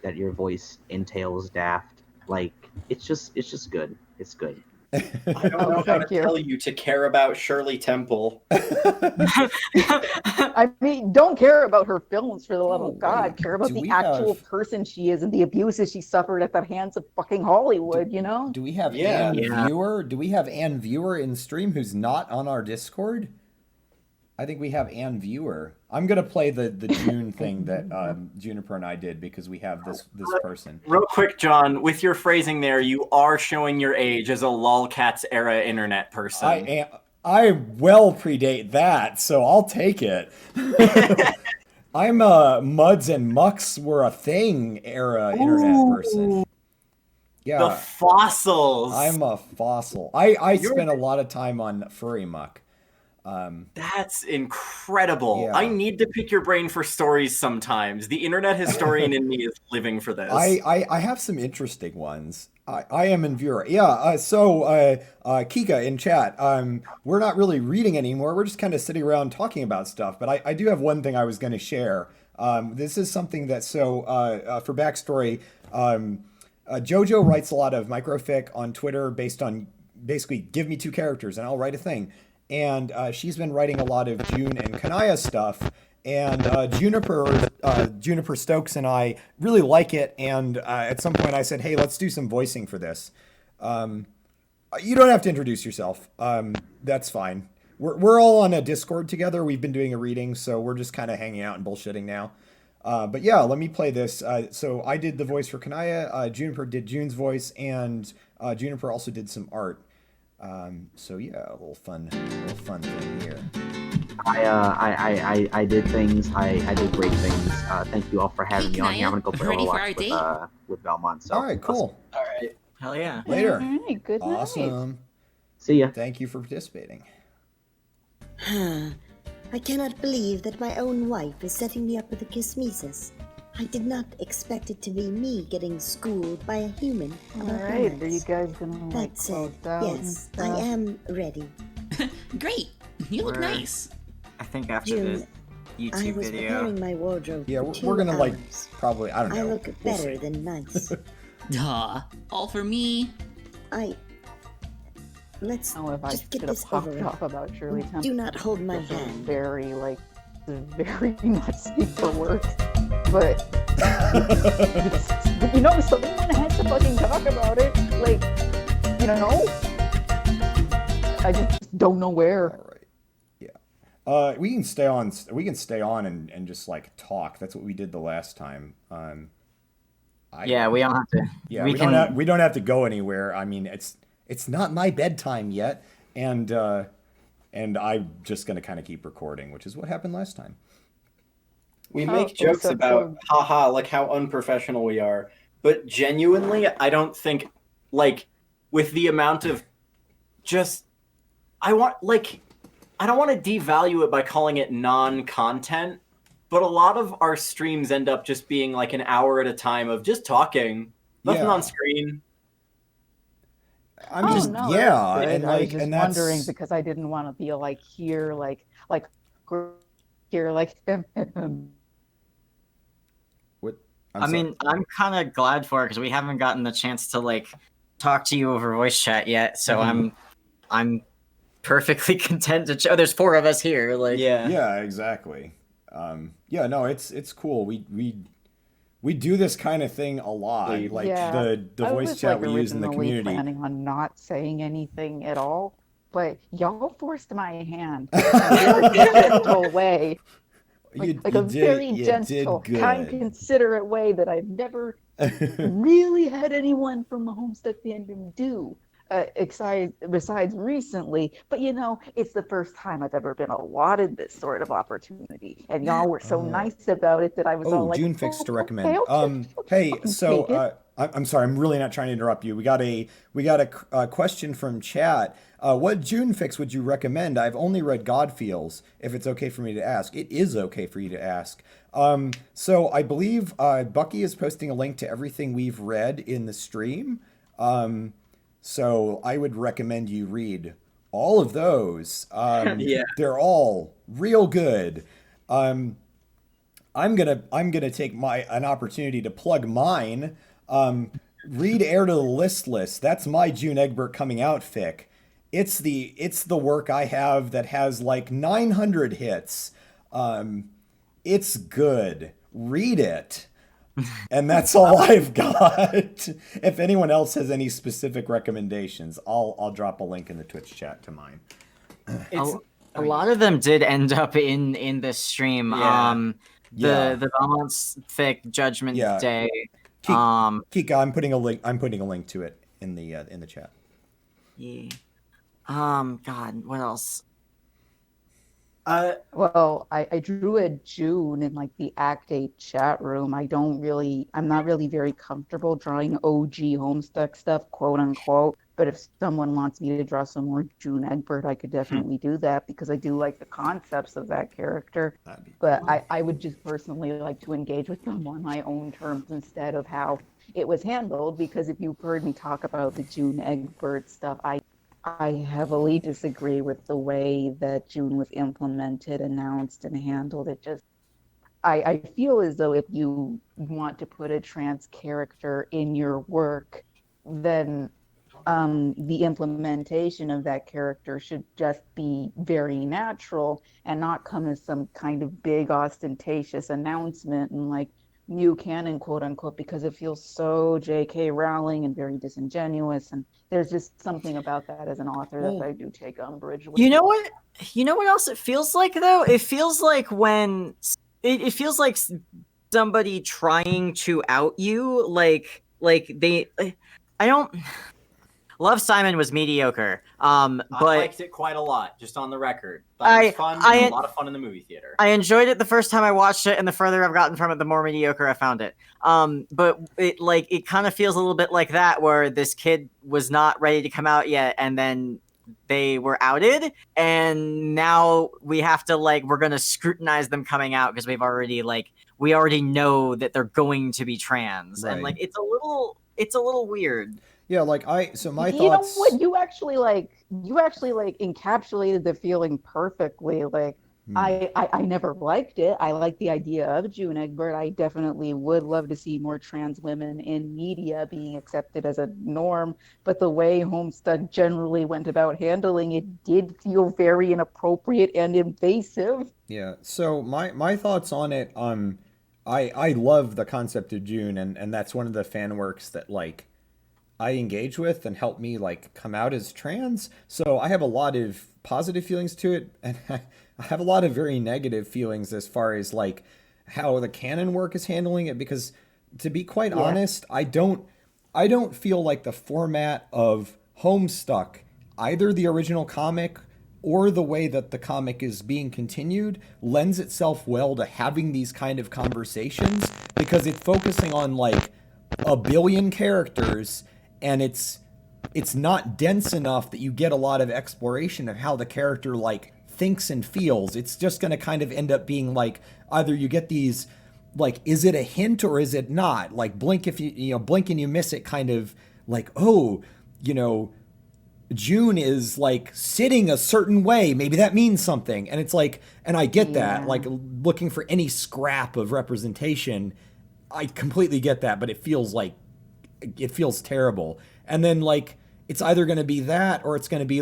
that your voice entails daft. Like it's just good. It's good. I don't know how to tell you to care about Shirley Temple. I mean, don't care about her films, for the love of God. Care about the actual person she is and the abuses she suffered at the hands of fucking Hollywood, you know? Do we have Ann Viewer? Do we have Ann Viewer in stream who's not on our Discord? I think we have Ann Viewer. I'm gonna play the June thing that Juniper and I did because we have this person. Real quick, John, with your phrasing there, you are showing your age as a lolcats era internet person. I well predate that, so I'll take it. I'm a Muds and Mucks were a thing era internet person. Yeah. The fossils. I'm a fossil. I You're- spent a lot of time on Furry Muck. That's incredible. Yeah. I need to pick your brain for stories sometimes. The internet historian in me is living for this. I have some interesting ones. I am in Viewer. Yeah, so Kika in chat, we're not really reading anymore. We're just kind of sitting around talking about stuff. But I do have one thing I was going to share. This is something that, for backstory, JoJo writes a lot of microfic on Twitter based on basically give me 2 characters and I'll write a thing. And she's been writing a lot of June and Kanaya stuff. And Juniper Stokes and I really like it. And at some point I said, hey, let's do some voicing for this. You don't have to introduce yourself. That's fine. We're all on a Discord together. We've been doing a reading, so we're just kind of hanging out and bullshitting now. But yeah, let me play this. So I did the voice for Kanaya. Juniper did June's voice, and Juniper also did some art. So yeah, a little fun thing here. I did things. I did great things. Thank you all for having me on here. I'm gonna go play Overwatch with Valmont. So all right, cool. All right, hell yeah. Later. All right, good night. Awesome. See ya. Thank you for participating. I cannot believe that my own wife is setting me up with a kismesis. I did not expect it to be me getting schooled by a human. All right, are you guys gonna That said, out and yes, stuff? I am ready. Great. You look nice. I think after June, the I YouTube was video. preparing my wardrobe. Yeah, for 2 we're gonna like hours. probably, I don't know. I look We'll better see. than nice. Duh. All for me. Let's Oh, if I just get should have this popped over with. off about Shirley Temple. Do not hold my This is hand. very not safe for work. But someone had to fucking talk about it. I just don't know where. All right. Yeah. We can stay on. We can stay on and just like talk. That's what we did the last time. Yeah, we don't have to. Yeah, we we don't have to go anywhere. I mean, it's not my bedtime yet, and I'm just gonna kind of keep recording, which is what happened last time. We make jokes about, haha, like how unprofessional we are. But genuinely, I don't think, like, with the amount of just, I don't want to devalue it by calling it non-content, but a lot of our streams end up just being like an hour at a time of just talking, nothing on screen. I mean, yeah, and I was like, just and that's wondering because I didn't want to be here, I mean, I'm kind of glad for it because we haven't gotten the chance to like talk to you over voice chat yet. So I'm perfectly content to. There's 4 of us here. Like yeah, exactly. Yeah, no, it's cool. We do this kind of thing a lot. Like the voice chat we use in the community. I was planning on not saying anything at all, but y'all forced my hand in a very gentle way. Very gentle, kind, considerate way that I've never really had anyone from the Homestuck fandom do. Besides recently, but it's the first time I've ever been allotted this sort of opportunity, and y'all were so nice about it that I was all like, June Fics to recommend. Hey, so I'm sorry, I'm really not trying to interrupt you. We got a question from chat. What June Fics would you recommend? I've only read Godfeels. If it's okay for me to ask, it is okay for you to ask. So I believe Bucky is posting a link to everything we've read in the stream. So I would recommend you read all of those. They're all real good. I'm gonna take an opportunity to plug mine. Read Heir to the Listless. That's my June Egbert coming out fic. It's the work I have that has like 900 hits. It's good. Read it. And that's all I've got. If anyone else has any specific recommendations, I'll drop a link in the Twitch chat to mine. A lot of them did end up in the stream. The Valmont's fic Judgment Day. Kika, I'm putting a link to it in the chat. Yeah. God, what else? Well, I drew a June in like the Act 8 chat room. I'm not really very comfortable drawing OG Homestuck stuff, quote unquote. But if someone wants me to draw some more June Egbert, I could definitely do that because I do like the concepts of that character. But I would just personally like to engage with them on my own terms instead of how it was handled. Because if you've heard me talk about the June Egbert stuff, I heavily disagree with the way that June was implemented, announced, and handled. I feel as though if you want to put a trans character in your work, then the implementation of that character should just be very natural and not come as some kind of big ostentatious announcement and like new canon, quote unquote, because it feels so J.K. Rowling and very disingenuous. And there's just something about that as an author that I do take umbrage with. You know what? You know what else it feels like though? It feels like when it feels like somebody trying to out you, like they. I don't. Love Simon was mediocre. But I liked it quite a lot, just on the record. Thought it was fun. Had a lot of fun in the movie theater. I enjoyed it the first time I watched it, and the further I've gotten from it, the more mediocre I found it. But it kind of feels a little bit like that, where this kid was not ready to come out yet, and then they were outed, and now we have to we're gonna scrutinize them coming out because we already know that they're going to be trans, and Right. it's a little weird. Yeah, my thoughts. You know what? You actually encapsulated the feeling perfectly. I never liked it. I like the idea of June Egbert. I definitely would love to see more trans women in media being accepted as a norm. But the way Homestuck generally went about handling it did feel very inappropriate and invasive. Yeah. So my thoughts on it. I love the concept of June, and that's one of the fan works that I engage with and help me come out as trans. So I have a lot of positive feelings to it, and I have a lot of very negative feelings as far as how the canon work is handling it. Because to be quite honest, I don't feel like the format of Homestuck, either the original comic or the way that the comic is being continued, lends itself well to having these kind of conversations, because it's focusing on a billion characters, and it's not dense enough that you get a lot of exploration of how the character thinks and feels. It's just going to kind of end up being either you get these is it a hint or is it not? Blink if you blink and you miss it, kind of June is sitting a certain way, maybe that means something. And it's and I get that, looking for any scrap of representation, I completely get that, but it feels terrible. And then it's either going to be that, or it's going to be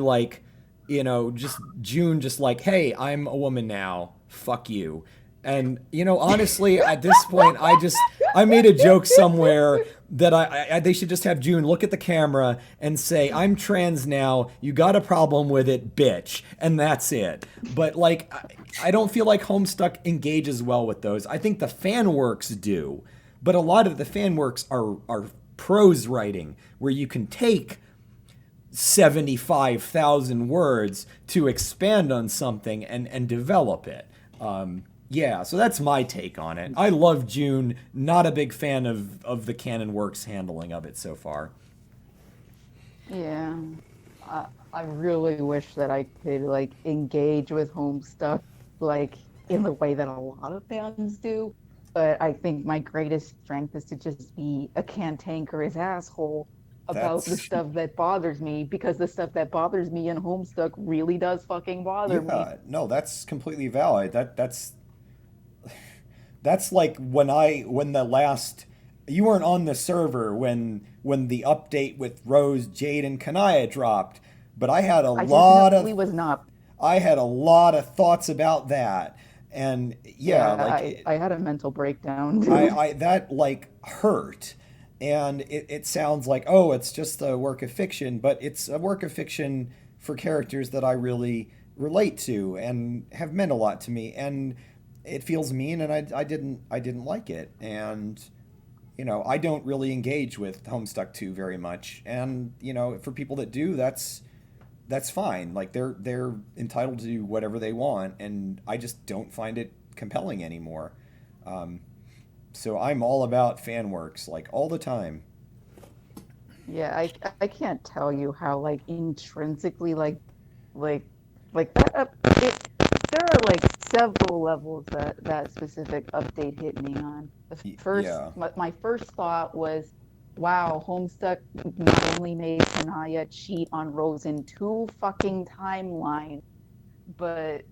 just June just hey, I'm a woman now, fuck you. And honestly, at this point, I made a joke somewhere that they should just have June look at the camera and say, I'm trans now, you got a problem with it, bitch, and that's it. But I don't feel like Homestuck engages well with those. I think the fan works do, but a lot of the fan works are prose writing, where you can take 75,000 words to expand on something and develop it. Yeah, so that's my take on it. I love June, not a big fan of the canon works handling of it so far. Yeah, I really wish that I could engage with Homestuck in the way that a lot of fans do. But I think my greatest strength is to just be a cantankerous asshole about the stuff that bothers me, because the stuff that bothers me in Homestuck really does fucking bother me. No, that's completely valid. That's when the last, you weren't on the server when the update with Rose, Jade, and Kanaya dropped, but I had I had a lot of thoughts about that. And I had a mental breakdown. I that hurt, and it sounds it's just a work of fiction, but it's a work of fiction for characters that I really relate to and have meant a lot to me, and it feels mean, and I didn't like it, and I don't really engage with Homestuck 2 very much, and for people that do, that's that's fine. Like they're entitled to do whatever they want, and I just don't find it compelling anymore. So I'm all about fan works, like all the time. Yeah, I can't tell you how like intrinsically like that there are like several levels that specific update hit me on. The first Yeah. my first thought was, wow, Homestuck not only made Kanaya cheat on Rose in 2 fucking timelines, but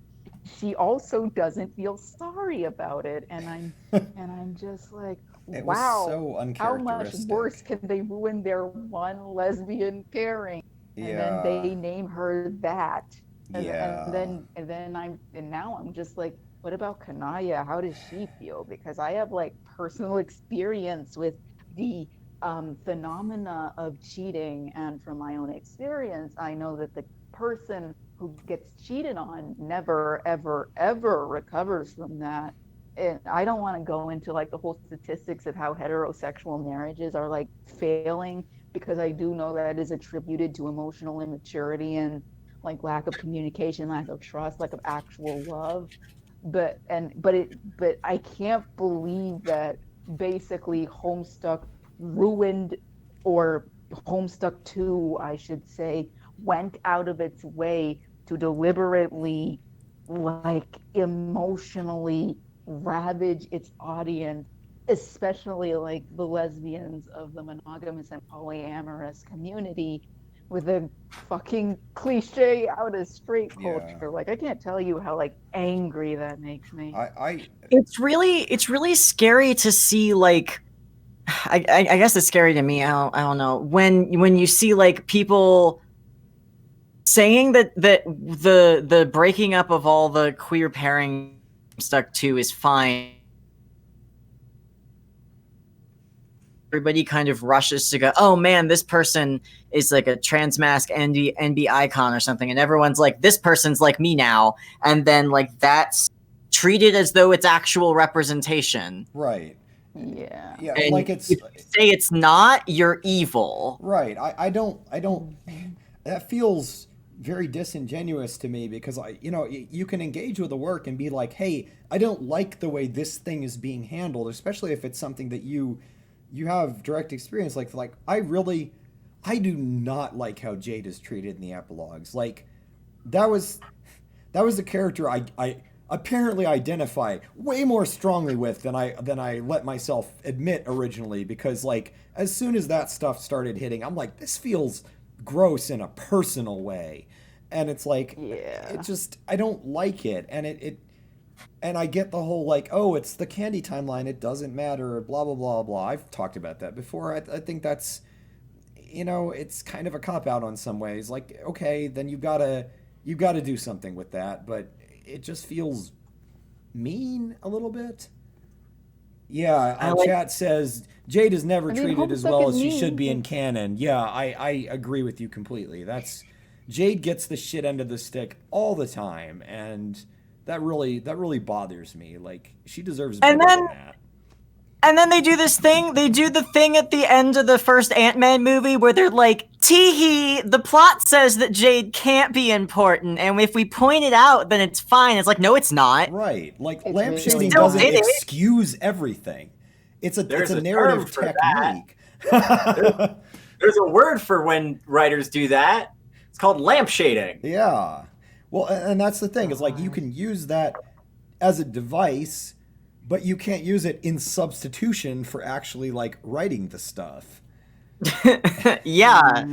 she also doesn't feel sorry about it, and I'm just like, It was wow, so how much uncharacteristic. worse can they ruin their one lesbian pairing? And then Yeah. they name her that, Yeah. and now I'm just like, what about Kanaya? How does she feel? Because I have like personal experience with the phenomena of cheating, and from my own experience, I know that the person who gets cheated on never, ever, ever recovers from that. And I don't want to go into like the whole statistics of how heterosexual marriages are like failing, because I do know that is attributed to emotional immaturity and like lack of communication, lack of trust, lack of actual love. But I can't believe that basically Homestuck ruined, or Homestuck 2, I should say, went out of its way to deliberately like emotionally ravage its audience, especially like the lesbians of the monogamous and polyamorous community, with a fucking cliche out of straight culture. Yeah. Like I can't tell you how like angry that makes me. It's really scary to see like I guess it's scary to me. I don't know when you see like people saying that the breaking up of all the queer pairing stuck to is fine. Everybody kind of rushes to go, oh man, this person is like a trans mask NB icon or something, and everyone's like, this person's like me now, and then like that's treated as though it's actual representation. Right. Yeah. Yeah, And like it's if you say it's not, you're evil. right. I don't that feels very disingenuous to me, because you can engage with the work and be like, hey, I don't like the way this thing is being handled, especially if it's something that you have direct experience. Like I do not like how Jade is treated in the epilogues. Like that was a character I apparently identify way more strongly with than I let myself admit originally, because like as soon as that stuff started hitting, I'm like, this feels gross in a personal way. And it's like, it just, I don't like it. And I get the whole like, oh, it's the candy timeline, it doesn't matter, blah, blah, blah, blah. I've talked about that before. I think that's, it's kind of a cop-out on some ways. Like, okay, then you've got to do something with that. But it just feels mean a little bit. Yeah, chat says, Jade is never treated as well as she should be in canon. Yeah, I agree with you completely. Jade gets the shit end of the stick all the time, and that really bothers me. Like, she deserves better than that. And then they do the thing at the end of the first Ant-Man movie where they're like, tee-hee, the plot says that Jade can't be important, and if we point it out, then it's fine. It's like, no, it's not. Right. Like, lampshading doesn't excuse everything. It's a narrative technique. There's a word for when writers do that. It's called lampshading. Yeah. Well, and that's the thing, is like, you can use that as a device, but you can't use it in substitution for actually like writing the stuff. Yeah.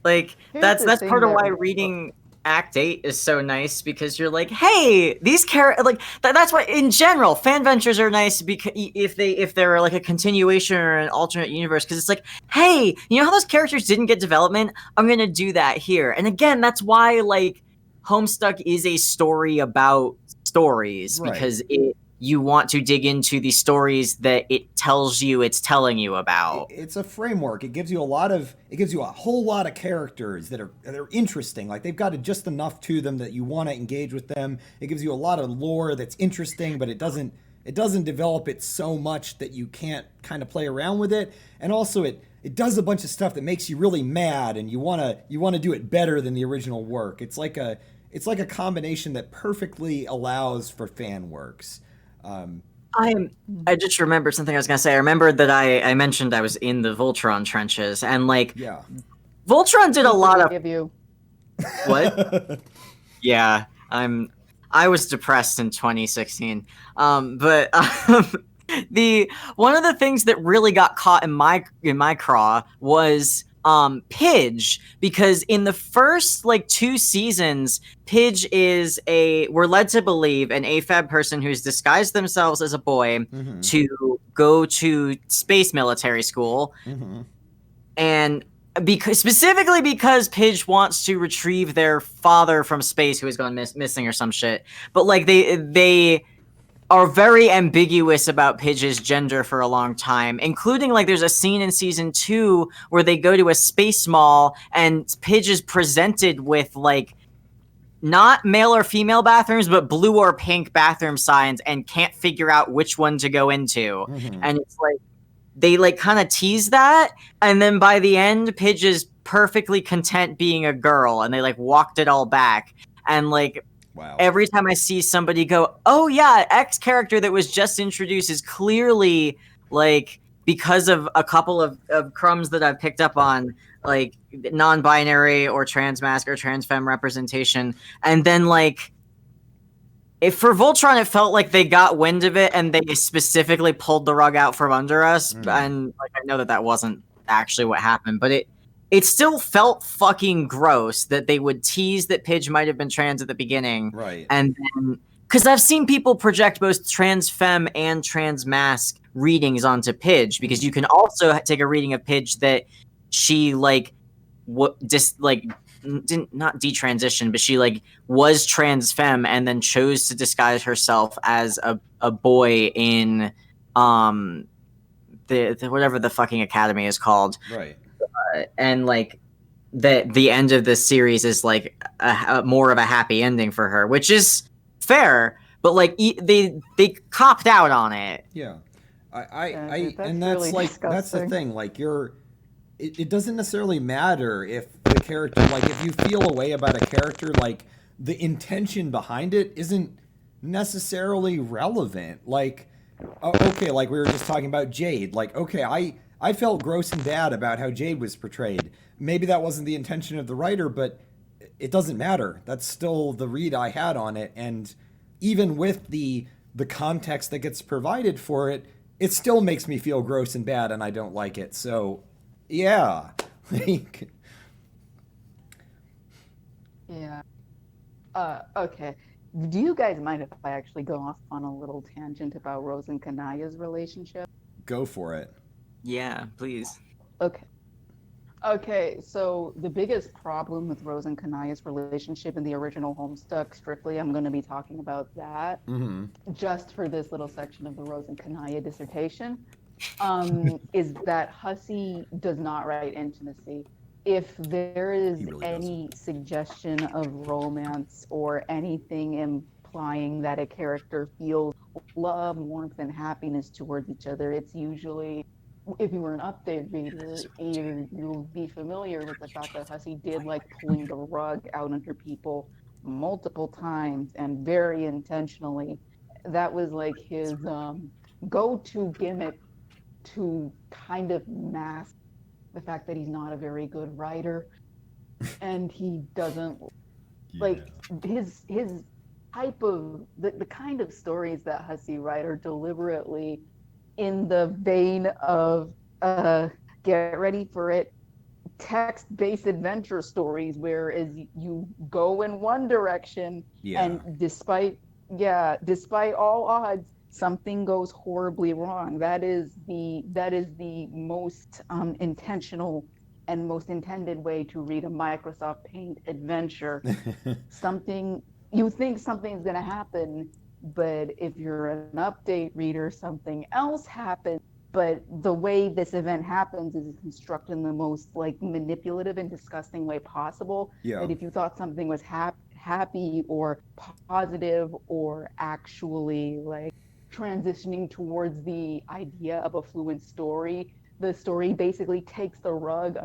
Like that's the part of thing why that- reading Act 8 is so nice, because you're like, hey, these characters, like that's why in general fan ventures are nice, because if they're like a continuation or an alternate universe, because it's like, hey, you know how those characters didn't get development? I'm gonna do that here. And again, that's why like Homestuck is a story about stories, Right. because you want to dig into the stories that it tells you it's telling you about. It's a framework. It gives you a whole lot of characters that are interesting. Like, they've got just enough to them that you want to engage with them. It gives you a lot of lore that's interesting, but it doesn't develop it so much that you can't kind of play around with it. And also it does a bunch of stuff that makes you really mad, and you wanna do it better than the original work. It's like a combination that perfectly allows for fan works. I just remembered something I was gonna say. I remembered that I mentioned I was in the Voltron trenches, and like Voltron did a lot of you. What? Yeah, I was depressed in 2016. But the one of the things that really got caught in my craw was Pidge, because in the first like 2 seasons, Pidge is we're led to believe an AFAB person who's disguised themselves as a boy to go to space military school. And specifically because Pidge wants to retrieve their father from space who has gone missing or some shit. But like they are very ambiguous about Pidge's gender for a long time, including like there's a scene in season 2 where they go to a space mall and Pidge is presented with like not male or female bathrooms, but blue or pink bathroom signs and can't figure out which one to go into. And it's like, they like kind of tease that, and then by the end, Pidge is perfectly content being a girl, and they like walked it all back. And like every time I see somebody go, "Oh yeah, X character that was just introduced is clearly like because of a couple of crumbs that I've picked up on, like non-binary or trans masc or trans femme representation," and then like. If for Voltron, it felt like they got wind of it and they specifically pulled the rug out from under us. And like, I know that wasn't actually what happened, but it still felt fucking gross that they would tease that Pidge might have been trans at the beginning. Right. And then, because I've seen people project both trans femme and trans masc readings onto Pidge, because you can also take a reading of Pidge that she like, didn't not detransition, but she like was trans femme and then chose to disguise herself as a boy in the whatever the fucking academy is called. Right. And like the end of this series is like a more of a happy ending for her, which is fair, but like they copped out on it. Yeah. That's And that's really like that's the disgusting. thing. Like it doesn't necessarily matter if the character, like if you feel a way about a character, like the intention behind it isn't necessarily relevant. Like, okay, like we were just talking about Jade. Like, okay, I felt gross and bad about how Jade was portrayed. Maybe that wasn't the intention of the writer, but it doesn't matter. That's still the read I had on it. And even with the context that gets provided for it, it still makes me feel gross and bad, and I don't like it. So, yeah. Yeah. Okay. Do you guys mind if I actually go off on a little tangent about Rose and Kanaya's relationship? Go for it. Yeah, please. Okay. Okay, so the biggest problem with Rose and Kanaya's relationship in the original Homestuck, strictly, I'm going to be talking about that just for this little section of the Rose and Kanaya dissertation, is that Hussey does not write intimacy. If there is any suggestion of romance or anything implying that a character feels love, warmth, and happiness towards each other, it's usually, if you were an update reader, you'll be familiar with the fact that Hussey did like pulling the rug out under people multiple times and very intentionally. That was like his go-to gimmick to kind of mask the fact that he's not a very good writer and he doesn't like his type of the kind of stories that Hussey write are deliberately in the vein of get ready for it, text-based adventure stories, whereas you go in one direction and despite all odds, something goes horribly wrong. That is the most intentional and most intended way to read a Microsoft Paint adventure. You think something's going to happen, but if you're an update reader, something else happens. But the way this event happens is constructed in the most like manipulative and disgusting way possible. Yeah. That if you thought something was happy or positive or actually like transitioning towards the idea of a fluent story, the story basically takes the rug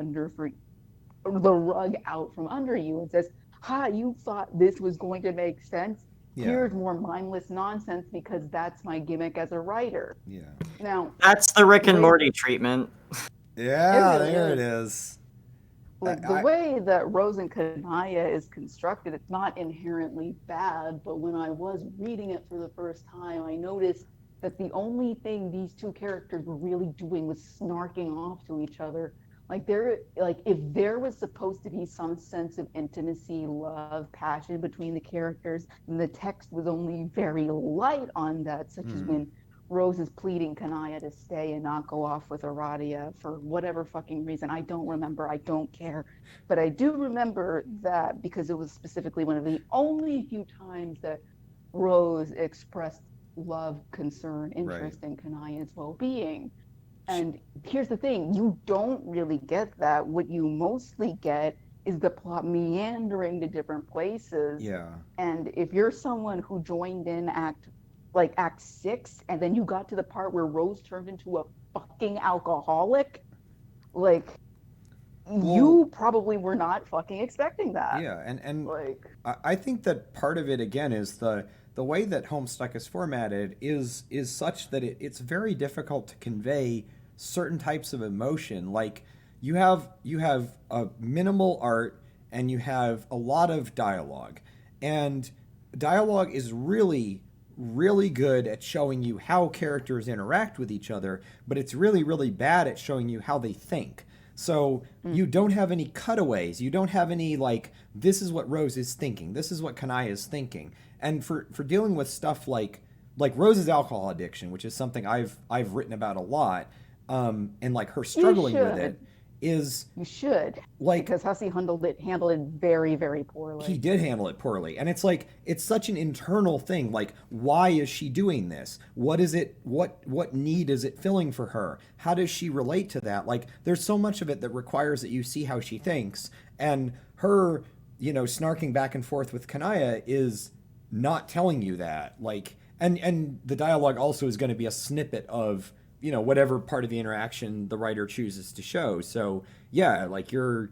out from under you and says, "Ha, you thought this was going to make sense? Yeah. Here's more mindless nonsense because that's my gimmick as a writer." Yeah. Now, That's the Rick and way- Morty treatment. Yeah, It really there it is. is. Like the way that Rose and Kanaya is constructed, it's not inherently bad, but when I was reading it for the first time, I noticed that the only thing these two characters were really doing was snarking off to each other. Like if there was supposed to be some sense of intimacy, love, passion between the characters, and the text was only very light on that, such as when Rose is pleading Kanaya to stay and not go off with Aradia for whatever fucking reason. I don't remember. I don't care. But I do remember that because it was specifically one of the only few times that Rose expressed love, concern, interest in Kanaya's well-being. And here's the thing, you don't really get that. What you mostly get is the plot meandering to different places. Yeah. And if you're someone who joined in Act 6, and then you got to the part where Rose turned into a fucking alcoholic, like, you probably were not fucking expecting that. Yeah, and I think that part of it again is the way that Homestuck is formatted is such that it's very difficult to convey certain types of emotion. Like you have a minimal art and you have a lot of dialogue, and dialogue is really good at showing you how characters interact with each other, but it's really bad at showing you how they think. So you don't have any cutaways. You don't have any like, this is what Rose is thinking. This is what Kanaya is thinking. And for dealing with stuff like Rose's alcohol addiction, which is something I've written about a lot, and like her struggling with it, is you should like, because Hussey handled it very, very poorly. He did handle it poorly, and it's like it's such an internal thing. Like, why is she doing this? What is it? What need is it filling for her? How does she relate to that? Like, there's so much of it that requires that you see how she thinks, and her, snarking back and forth with Kanaya is not telling you that. Like, and the dialogue also is going to be a snippet of whatever part of the interaction the writer chooses to show. So yeah, like you're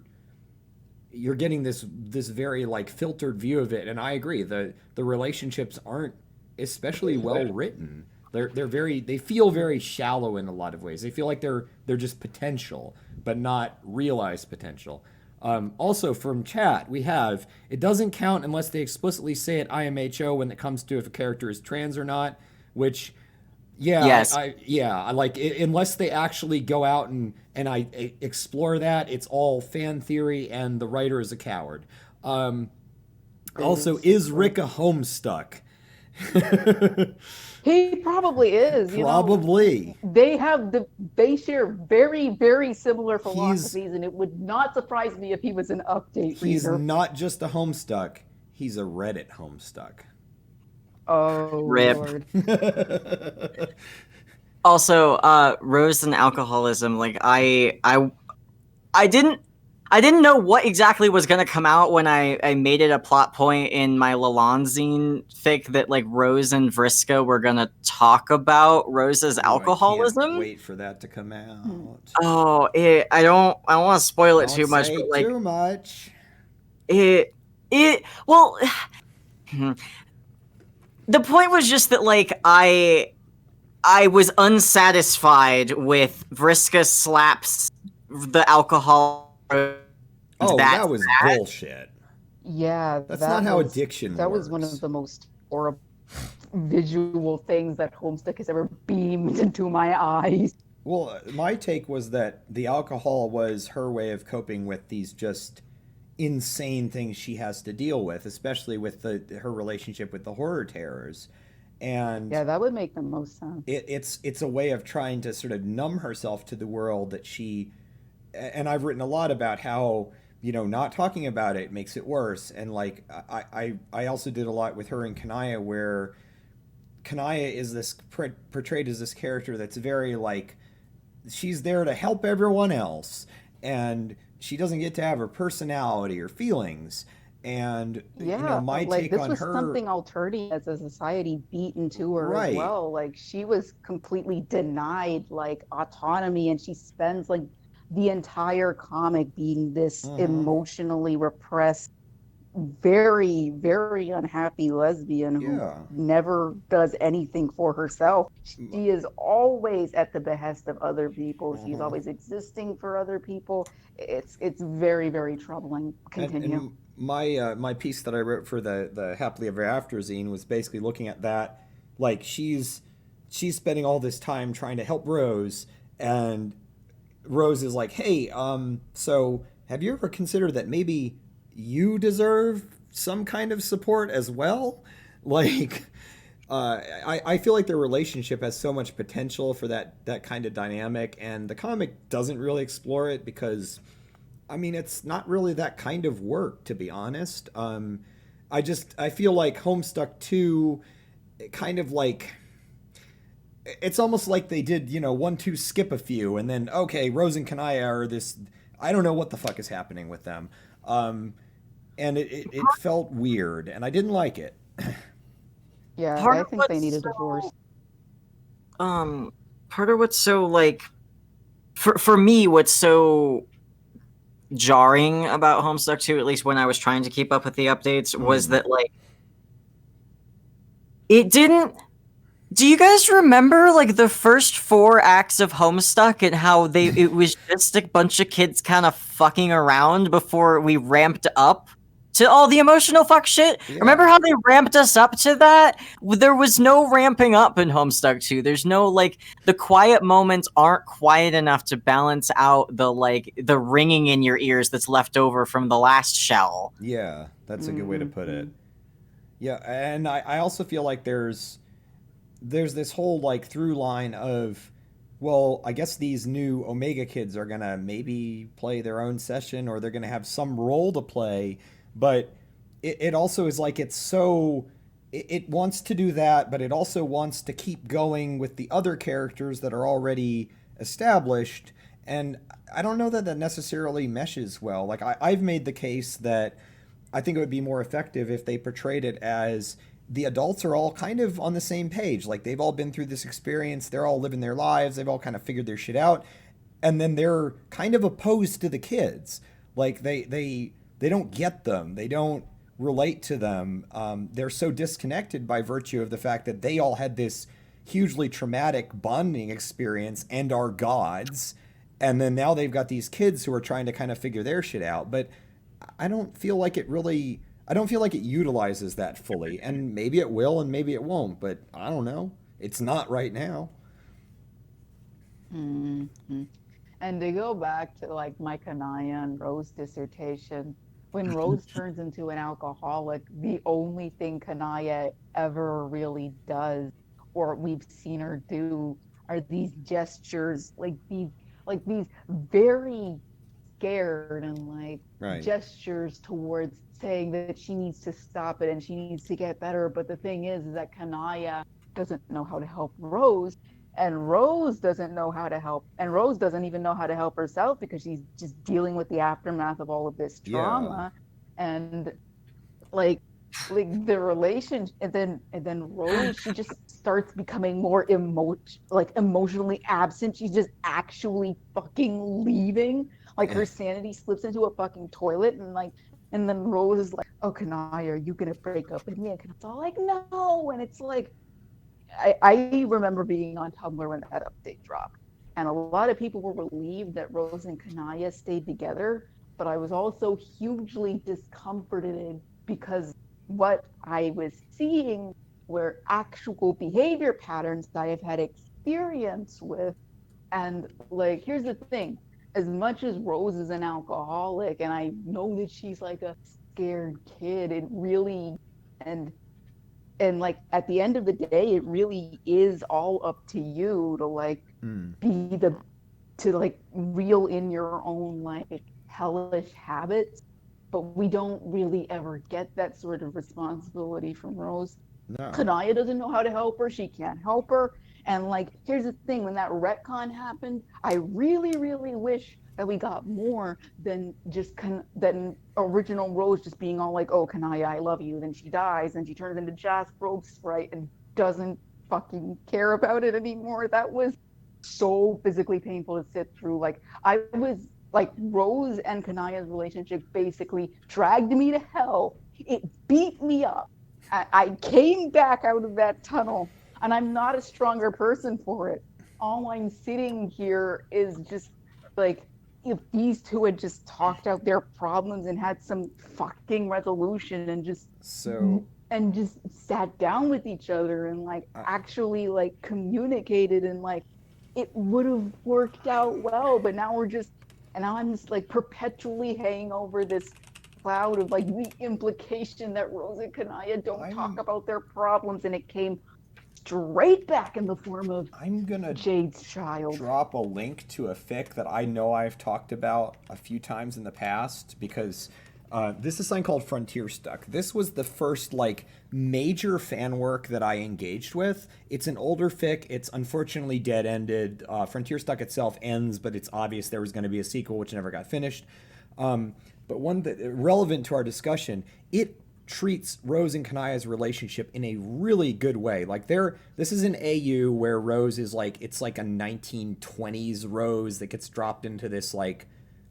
getting this very like filtered view of it, and I agree. The relationships aren't especially well written. They feel very shallow in a lot of ways. They feel like they're just potential, but not realized potential. Also from chat, we have, it doesn't count unless they explicitly say it IMHO when it comes to if a character is trans or not, which yes. I like it, unless they actually go out and I explore that, it's all fan theory and the writer is a coward. Also, is Rick a Homestuck? He probably is. Probably. They share very, very similar philosophies, and it would not surprise me if he was an update He's reader. not just a Homestuck, he's a Reddit Homestuck. Oh, Rip. Lord. Also, Rose and alcoholism. Like I didn't know what exactly was gonna come out when I made it a plot point in my Lalonzine fic that like Rose and Vriska were gonna talk about Rose's alcoholism. I can't wait for that to come out. Oh, I don't want to spoil it too much, Say but like too much. Well. The point was just that, like, I was unsatisfied with Vriska slaps the alcohol. Oh, that was bullshit. Yeah, That's not how addiction That works. was one of the most horrible visual things that Homestuck has ever beamed into my eyes. Well, my take was that the alcohol was her way of coping with these just insane things she has to deal with, especially with her relationship with the horror terrors. And yeah, that would make the most sense. It's a way of trying to sort of numb herself to the world that she, and I've written a lot about how, not talking about it makes it worse. And like, I also did a lot with her and Kanaya, where Kanaya is this portrayed as this character that's very like, she's there to help everyone else, and she doesn't get to have her personality or feelings. And Yeah, my like take this on was her, something Alterni as a society beaten to her as right? well. Like she was completely denied like autonomy, and she spends like the entire comic being this emotionally repressed, very, very unhappy lesbian who Yeah. never does anything for herself. She is always at the behest of other people. She's always existing for other people. It's very, very troubling. Continue. And my piece that I wrote for the Happily Ever After zine was basically looking at that, like she's spending all this time trying to help Rose, and Rose is like, hey, so have you ever considered that maybe you deserve some kind of support as well? Like, I feel like their relationship has so much potential for that kind of dynamic, and the comic doesn't really explore it because, I mean, it's not really that kind of work, to be honest. I feel like Homestuck 2 kind of like, it's almost like they did, 1-2 skip a few, and then, okay, Rose and Kanaya are this, I don't know what the fuck is happening with them. And it felt weird, and I didn't like it. Yeah, Part I of think they what's need a divorce. Part of what's so like, for me, what's so jarring about Homestuck 2, at least when I was trying to keep up with the updates, was that like it didn't. Do you guys remember like the first 4 acts of Homestuck and how it was just a bunch of kids kind of fucking around before we ramped up to all the emotional fuck shit? Yeah. Remember how they ramped us up to that? There was no ramping up in Homestuck 2. There's no like, the quiet moments aren't quiet enough to balance out the ringing in your ears that's left over from the last shell. Yeah, that's a good way to put it. Yeah, and I also feel like there's this whole like through line of, well, I guess these new Omega kids are gonna maybe play their own session, or they're gonna have some role to play, but it also is like it's so it wants to do that, but it also wants to keep going with the other characters that are already established, and I don't know that necessarily meshes well. Like I've made the case that I think it would be more effective if they portrayed it as the adults are all kind of on the same page. Like they've all been through this experience, they're all living their lives, they've all kind of figured their shit out, and then they're kind of opposed to the kids. Like they don't get them, they don't relate to them. They're so disconnected by virtue of the fact that they all had this hugely traumatic bonding experience and are gods, and then now they've got these kids who are trying to kind of figure their shit out. But I don't feel like it utilizes that fully, and maybe it will and maybe it won't, but I don't know. It's not right now. Mm-hmm. And to go back to like my Kanaya and Rose dissertation, when Rose turns into an alcoholic, the only thing Kanaya ever really does, or we've seen her do, are these gestures, like these very scared and like gestures towards saying that she needs to stop it and she needs to get better. But the thing is that Kanaya doesn't know how to help Rose, and Rose doesn't know how to help, and Rose doesn't even know how to help herself because she's just dealing with the aftermath of all of this trauma. And like the relation, and then Rose, she just starts becoming more emotionally absent. She's just actually fucking leaving. Like her sanity slips into a fucking toilet, and then Rose is like, "Oh, Kanaya, are you gonna break up with me?" And it's all like, "No," and it's like, I remember being on Tumblr when that update dropped, and a lot of people were relieved that Rose and Kanaya stayed together, but I was also hugely discomforted because what I was seeing were actual behavior patterns that I have had experience with. And like, here's the thing, as much as Rose is an alcoholic, and I know that she's like a scared kid, it really, and like at the end of the day, it really is all up to you to like to like reel in your own like hellish habits. But we don't really ever get that sort of responsibility from Rose. No. Kanaya doesn't know how to help her. She can't help her. And like, here's the thing: when that retcon happened, I really, really wish that we got more than than original Rose just being all like, "Oh, Kanaya, I love you." Then she dies, and she turns into Jasper Sprite and doesn't fucking care about it anymore. That was so physically painful to sit through. Like I was like Rose and Kanaya's relationship basically dragged me to hell. It beat me up. I came back out of that tunnel, and I'm not a stronger person for it. All I'm sitting here is just like, if these two had just talked out their problems and had some fucking resolution and just sat down with each other and like actually like communicated, and like it would have worked out well. But now I'm just like perpetually hanging over this cloud of like the implication that Rose and Kanaya don't talk about their problems, and it came straight back in the form of Jade's child. Drop a link to a fic that I know I've talked about a few times in the past, because this is something called Frontier Stuck. This was the first like major fan work that I engaged with. It's an older fic. It's unfortunately dead-ended. Frontier Stuck itself ends, but it's obvious there was going to be a sequel, which never got finished. But one that relevant to our discussion, it treats Rose and Kanaya's relationship in a really good way. Like this is an AU where Rose is like, it's like a 1920s Rose that gets dropped into this like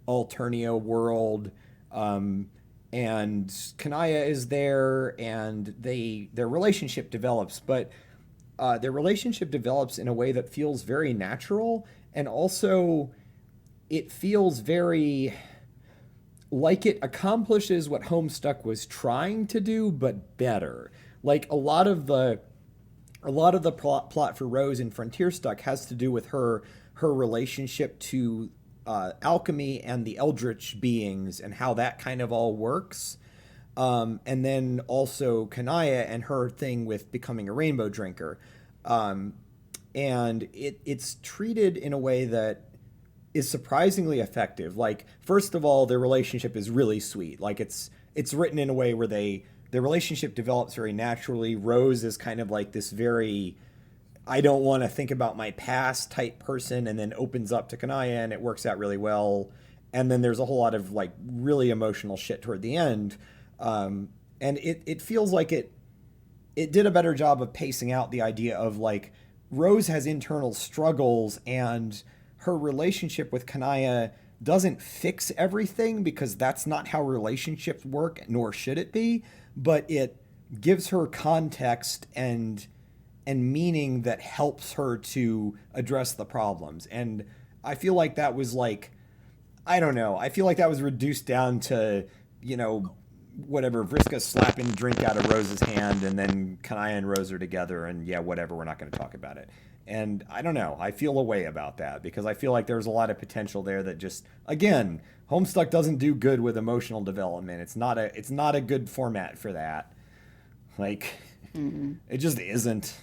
Alternio world. And Kanaya is there, and their relationship develops, but their relationship develops in a way that feels very natural, and also it feels very like it accomplishes what Homestuck was trying to do, but better. Like a lot of the plot for Rose in Frontier Stuck has to do with her relationship to alchemy and the eldritch beings and how that kind of all works. And then also Kanaya and her thing with becoming a rainbow drinker. And it's treated in a way that is surprisingly effective. Like, first of all, their relationship is really sweet. Like it's written in a way where their relationship develops very naturally. Rose is kind of like this very, I don't want to think about my past type person, and then opens up to Kanaya, and it works out really well. And then there's a whole lot of like really emotional shit toward the end. And it feels like it did a better job of pacing out the idea of like Rose has internal struggles, and her relationship with Kanaya doesn't fix everything, because that's not how relationships work, nor should it be, but it gives her context and meaning that helps her to address the problems. And I feel like that was like, I don't know, I feel like that was reduced down to, you know, whatever, Vriska slapping the drink out of Rose's hand, and then Kanaya and Rose are together, and yeah, whatever, we're not going to talk about it. And I don't know, I feel a way about that, because I feel like there's a lot of potential there that just, again, Homestuck doesn't do good with emotional development. It's not a good format for that. Like, it just isn't.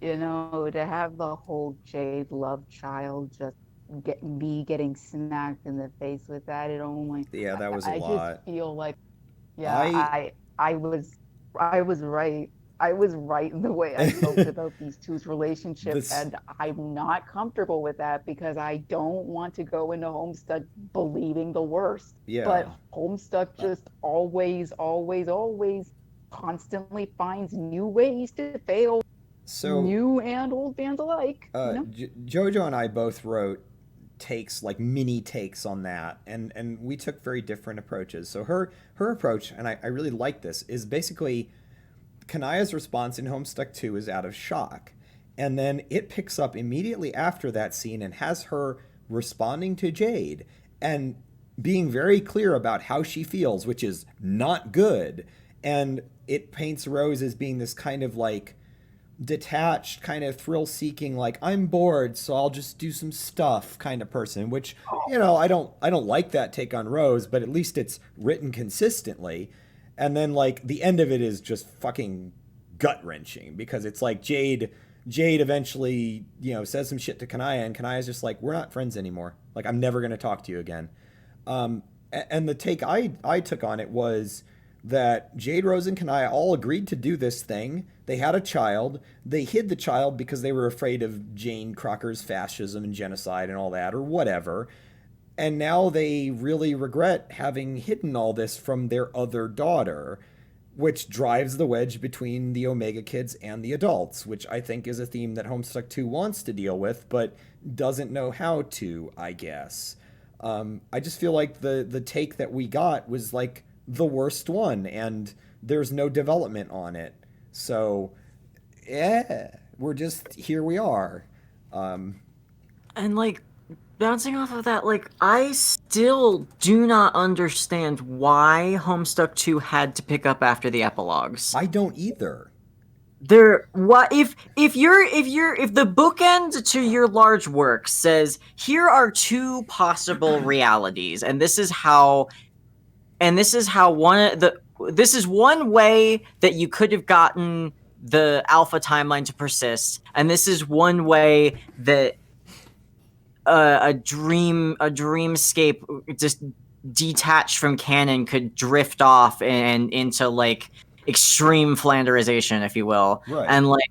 You know, to have the whole Jade love child just getting smacked in the face with that, it only, yeah, that was a lot. I just feel like, yeah, I was right. I was right in the way I felt about these two's relationship, and I'm not comfortable with that, because I don't want to go into Homestuck believing the worst. Yeah. But Homestuck just always constantly finds new ways to fail. So new and old fans alike. You know? Jojo and I both wrote takes, like mini takes on that, and we took very different approaches. So her approach, and I really like this, is basically Kanaya's response in Homestuck 2 is out of shock, and then it picks up immediately after that scene and has her responding to Jade and being very clear about how she feels, which is not good. And it paints Rose as being this kind of like detached, kind of thrill-seeking, like, I'm bored, so I'll just do some stuff kind of person, which, you know, I don't like that take on Rose, but at least it's written consistently. And then like the end of it is just fucking gut-wrenching, because it's like Jade eventually, you know, says some shit to Kanaya, and Kanaya's just like, we're not friends anymore. Like, I'm never going to talk to you again. And the take I took on it was that Jade, Rose, and Kanaya all agreed to do this thing. They had a child. They hid the child because they were afraid of Jane Crocker's fascism and genocide and all that, or whatever. And now they really regret having hidden all this from their other daughter, which drives the wedge between the Omega kids and the adults, which I think is a theme that Homestuck 2 wants to deal with, but doesn't know how to, I guess. I just feel like the take that we got was like the worst one, and there's no development on it. So, yeah, we're just, here we are. And like, bouncing off of that, like, I still do not understand why Homestuck 2 had to pick up after the epilogues. I don't either. If the bookend to your large work says here are two possible realities, and this is one way that you could have gotten the alpha timeline to persist, and this is one way that a dreamscape just detached from canon could drift off and into like extreme Flanderization, if you will. Right. And like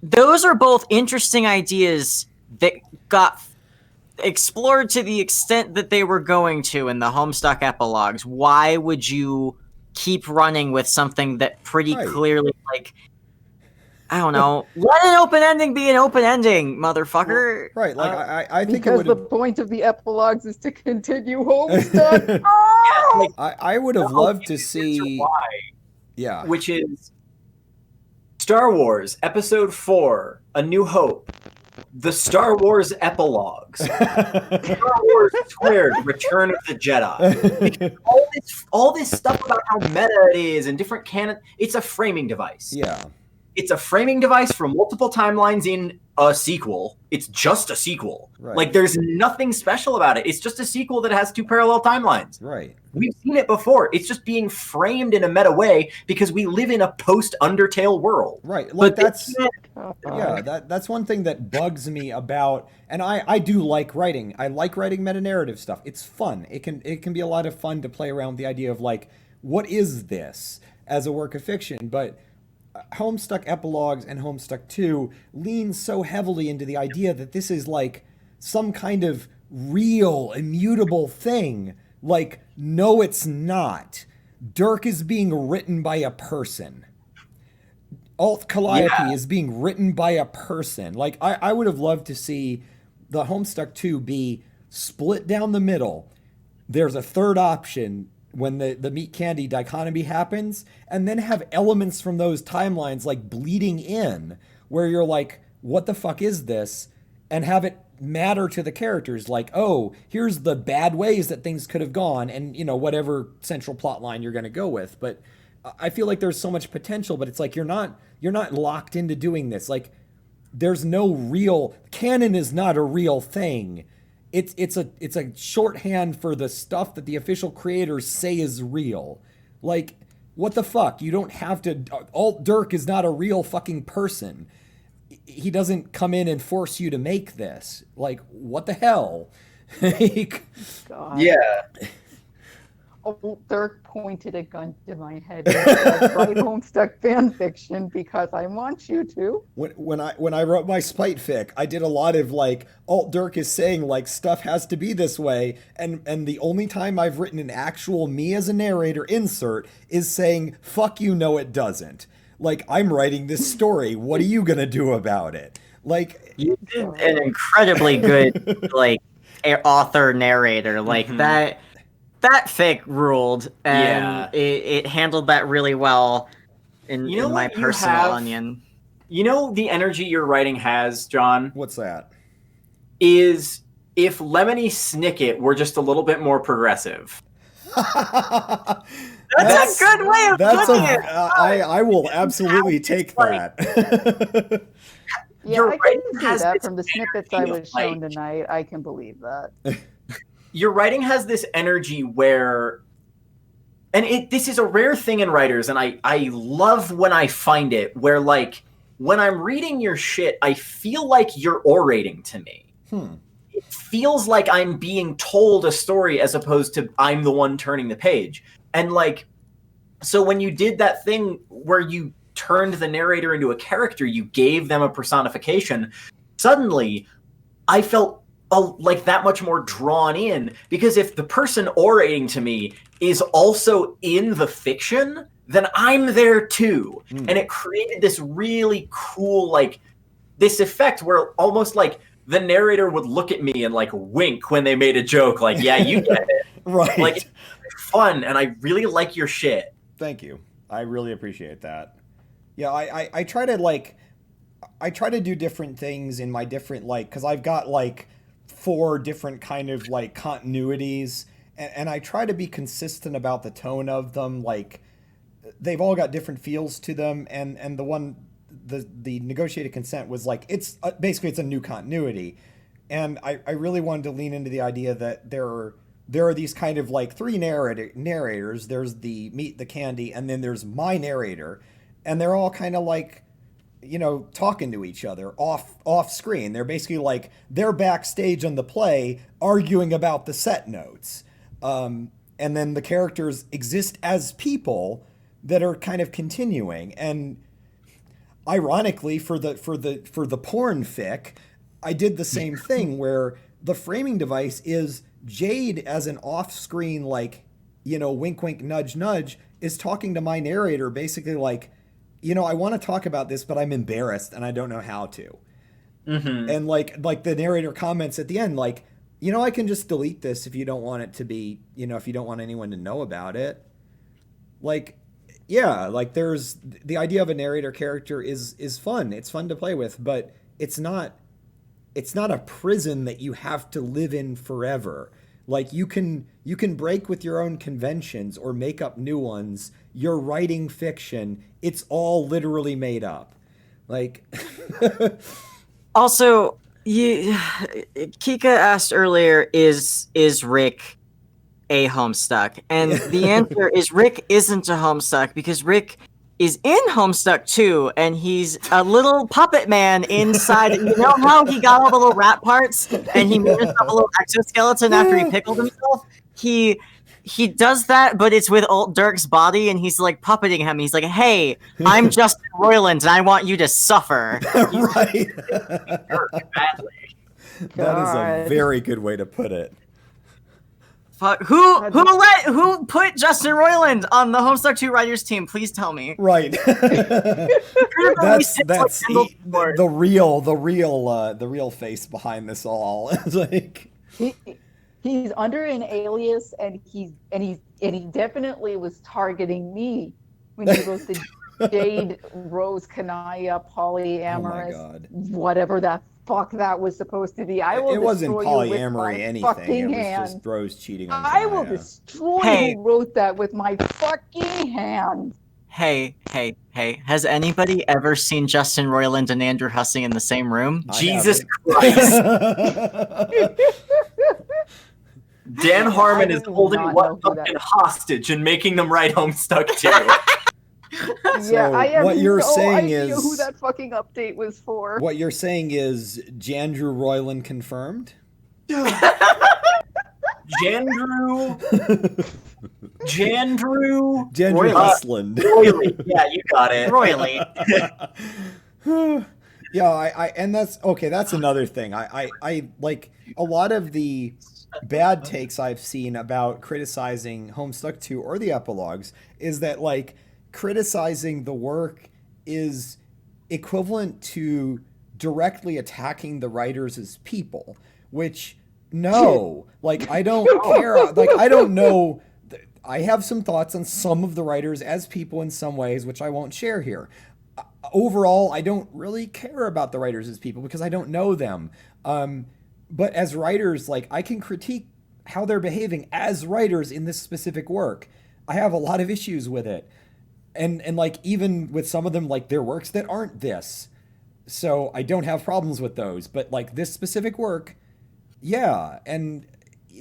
those are both interesting ideas that got explored to the extent that they were going to in the Homestuck epilogues. Why would you keep running with something that pretty clearly, like, I don't know, let an open ending be an open ending, motherfucker. Right, like I think because the point of the epilogues is to continue Homestuck. I would have loved to see. Yeah. Which is Star Wars Episode 4, A New Hope, the Star Wars epilogues, Star Wars Squared, Return of the Jedi. Because all this stuff about how meta it is and different canon, it's a framing device. Yeah. It's a framing device for multiple timelines in a sequel. It's just a sequel. Right. Like, there's nothing special about it. It's just a sequel that has two parallel timelines. Right. We've seen it before. It's just being framed in a meta way because we live in a post-Undertale world. Right. Like, But that's one thing that bugs me about, and I do like writing. I like writing meta-narrative stuff. It's fun. It can be a lot of fun to play around with the idea of, like, what is this as a work of fiction? But Homestuck epilogues and Homestuck 2 lean so heavily into the idea that this is like some kind of real, immutable thing. Like, no, it's not. Dirk is being written by a person. Alt Calliope is being written by a person. Like, I would have loved to see the Homestuck 2 be split down the middle. There's a third option when the meat candy dichotomy happens, and then have elements from those timelines like bleeding in, where you're like, what the fuck is this? And have it matter to the characters, like, oh, here's the bad ways that things could have gone, and, you know, whatever central plot line you're going to go with. But I feel like there's so much potential, but it's like you're not locked into doing this. Like, there's no real canon is not a real thing. It's a shorthand for the stuff that the official creators say is real. Like, what the fuck? You don't have to. Alt Dirk is not a real fucking person. He doesn't come in and force you to make this. Like, what the hell? God. Yeah. Old Dirk pointed a gun to my head and said, write Homestuck fan fiction because I want you to. When I wrote my spite fic, I did a lot of like, Alt Dirk is saying like stuff has to be this way, and the only time I've written an actual me as a narrator insert is saying, fuck you, no it doesn't. Like, I'm writing this story, what are you gonna do about it? Like, you did an incredibly good like author narrator, like that fic ruled, and it handled that really well in my personal onion. You know the energy your writing has, John? What's that? Is if Lemony Snicket were just a little bit more progressive. That's a good way of putting it. I will absolutely take that. Yeah, I can see that from the snippets I was shown tonight. I can believe that. Your writing has this energy where, and this is a rare thing in writers, and I love when I find it, where like when I'm reading your shit, I feel like you're orating to me. It feels like I'm being told a story as opposed to I'm the one turning the page. And like So when you did that thing where you turned the narrator into a character, you gave them a personification, suddenly I felt like that much more drawn in, because if the person orating to me is also in the fiction, then I'm there too. And it created this really cool, like, this effect where almost like the narrator would look at me and like wink when they made a joke, like, yeah, you get it. Right. Like, it's fun, and I really like your shit. Thank you. I really appreciate that. Yeah, I try to like, I try to do different things in my different, like, because I've got like 4 different kind of like continuities, and I try to be consistent about the tone of them. Like, they've all got different feels to them, and the one, the negotiated consent was like, it's basically it's a new continuity, and I really wanted to lean into the idea that there are these kind of like 3 narrators. There's the meat, the candy, and then there's my narrator, and they're all kind of like, you know, talking to each other off screen. They're basically like, they're backstage on the play arguing about the set notes, and then the characters exist as people that are kind of continuing. And ironically, for the porn fic, I did the same thing where the framing device is Jade as an off-screen, like, you know, wink wink nudge nudge, is talking to my narrator basically like, you know, I want to talk about this, but I'm embarrassed and I don't know how to. Mm-hmm. And like the narrator comments at the end, like, you know, I can just delete this if you don't want it to be, you know, if you don't want anyone to know about it. Like, yeah, like there's the idea of a narrator character is fun. It's fun to play with, but it's not a prison that you have to live in forever. Like, you can break with your own conventions or make up new ones. You're writing fiction. It's all literally made up. Like, Also, Kika asked earlier, is Rick a Homestuck? And the answer is Rick isn't a Homestuck, because Rick is in Homestuck too, and he's a little puppet man inside. You know how he got all the little rat parts and he made himself a little exoskeleton after he pickled himself? He does that, but it's with old Dirk's body, and he's like puppeting him. He's like, "Hey, I'm Justin Roiland, and I want you to suffer." Right. Badly. That is a very good way to put it. Fuck, who put Justin Roiland on the Homestuck 2 writers team? Please tell me. Right. That's the real face behind this all. It's like he's under an alias, and he definitely was targeting me when he wrote the Jade Rose Kanaya polyamorous, whatever that fuck that was supposed to be. It wasn't polyamory anything. It was just Rose cheating on I will Kanaya. destroy who wrote that with my fucking hand. Hey, has anybody ever seen Justin Roiland and Andrew Hussing in the same room? Jesus Christ. Dan Harmon is holding what fucking hostage and making them write Homestuck too. Yeah, I have what you're no saying idea is who that fucking update was for. What you're saying is Jandrew Roiland confirmed? Jandrew Husland. Roily. Yeah, you got it. Roily. Yeah, and that's okay. That's another thing. I like a lot of the bad takes I've seen about criticizing Homestuck 2 or the epilogues is that like criticizing the work is equivalent to directly attacking the writers as people, which no, like I don't care. Like I don't know. I have some thoughts on some of the writers as people in some ways, which I won't share here. Overall, I don't really care about the writers as people because I don't know them. But as writers, like I can critique how they're behaving as writers in this specific work. I have a lot of issues with it. And like even with some of them, like their works that aren't this. So I don't have problems with those. But like this specific work, yeah. And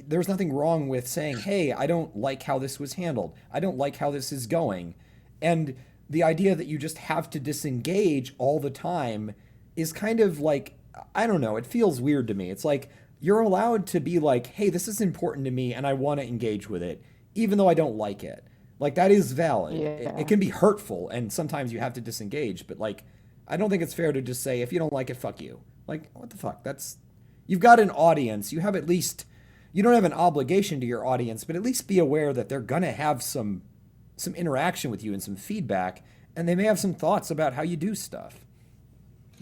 there's nothing wrong with saying, hey, I don't like how this was handled. I don't like how this is going. And the idea that you just have to disengage all the time is kind of like, I don't know, it feels weird to me. It's like you're allowed to be like, hey, this is important to me and I want to engage with it, even though I don't like it. Like, that is valid. Yeah. It can be hurtful, and sometimes you have to disengage, but like, I don't think it's fair to just say, if you don't like it, fuck you. Like, what the fuck? You've got an audience. You have at least, you don't have an obligation to your audience, but at least be aware that they're gonna have some interaction with you and some feedback, and they may have some thoughts about how you do stuff.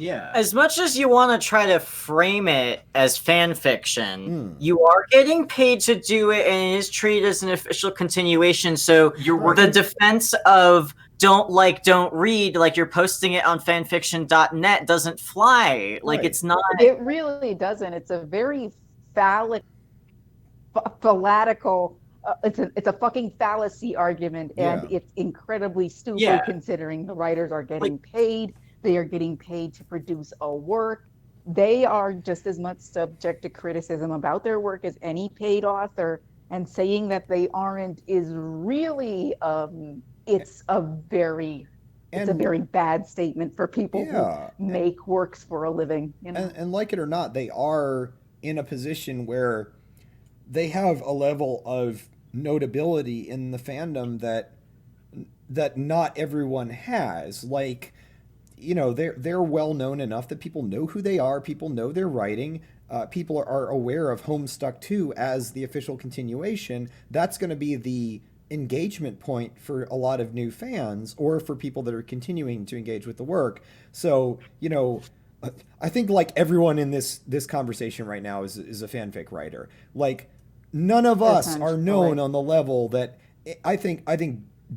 Yeah. As much as you want to try to frame it as fan fiction, you are getting paid to do it, and it is treated as an official continuation. So the defense of don't read, like you're posting it on fanfiction.net doesn't fly. Like, it's not. It really doesn't. It's a very phallatical. It's a fucking fallacy argument, and it's incredibly stupid considering the writers are getting paid. They are getting paid to produce a work. They are just as much subject to criticism about their work as any paid author, and saying that they aren't is really it's a very bad statement for people who make works for a living. You know? And like it or not, they are in a position where they have a level of notability in the fandom that not everyone has. Like, you know, they're well known enough that people know who they are, people know their writing, people are aware of Homestuck 2 as the official continuation. That's going to be the engagement point for a lot of new fans, or for people that are continuing to engage with the work. So, you know, I think like everyone in this conversation right now is a fanfic writer. Like, none of us are known on the level that I think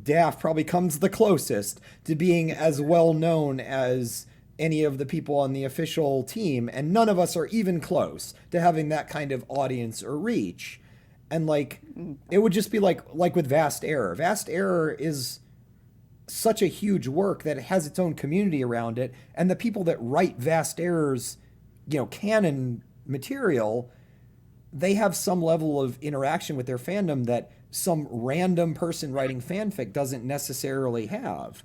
Daft probably comes the closest to being as well known as any of the people on the official team, and none of us are even close to having that kind of audience or reach. And like, it would just be like with Vast Error. Vast Error is such a huge work that it has its own community around it, and the people that write Vast Error's, you know, canon material, they have some level of interaction with their fandom that some random person writing fanfic doesn't necessarily have.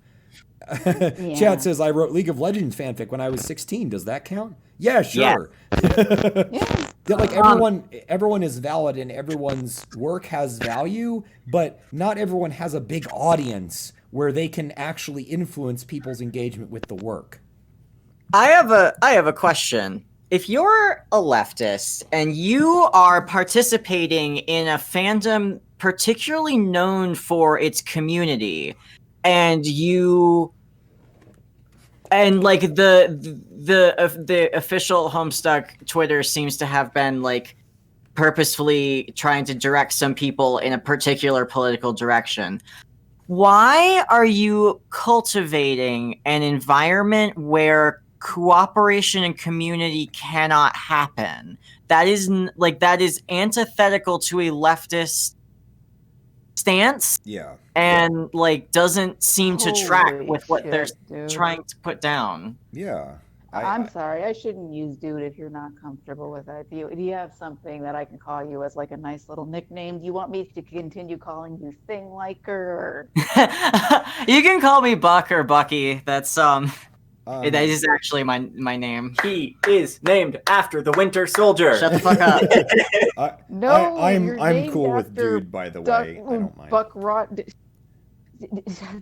Chad says, I wrote League of Legends fanfic when I was 16. Does that count? Yeah, sure. Yeah, like everyone is valid, and everyone's work has value, but not everyone has a big audience where they can actually influence people's engagement with the work. I have a question. If you're a leftist and you are participating in a fandom particularly known for its community, and like the official Homestuck Twitter seems to have been like purposefully trying to direct some people in a particular political direction, why are you cultivating an environment where cooperation and community cannot happen? That is antithetical to a leftist stance. Yeah. And like doesn't seem to track Holy with what they're shit, trying to put down. Yeah. I'm sorry, I shouldn't use dude if you're not comfortable with that. Do you have something that I can call you as like a nice little nickname? Do you want me to continue calling you Thing Liker? You can call me Buck or Bucky. That is actually my name. He is named after the Winter Soldier. Shut the fuck up. I'm cool with dude, by the way. I don't mind. Buck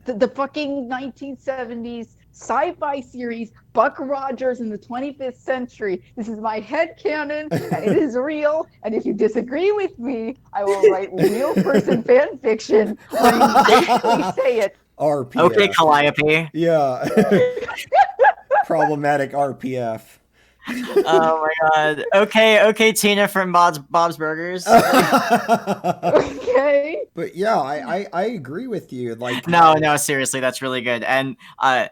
the fucking 1970s sci-fi series Buck Rogers in the 25th century. This is my headcanon, and it is real. And if you disagree with me, I will write real person fan fiction where you basically say it. RPF. Okay, Calliope. Yeah. Problematic RPF. Oh my god. Okay, Tina from Bob's Burgers. Okay. But yeah, I agree with you. Like, no, seriously, that's really good. And I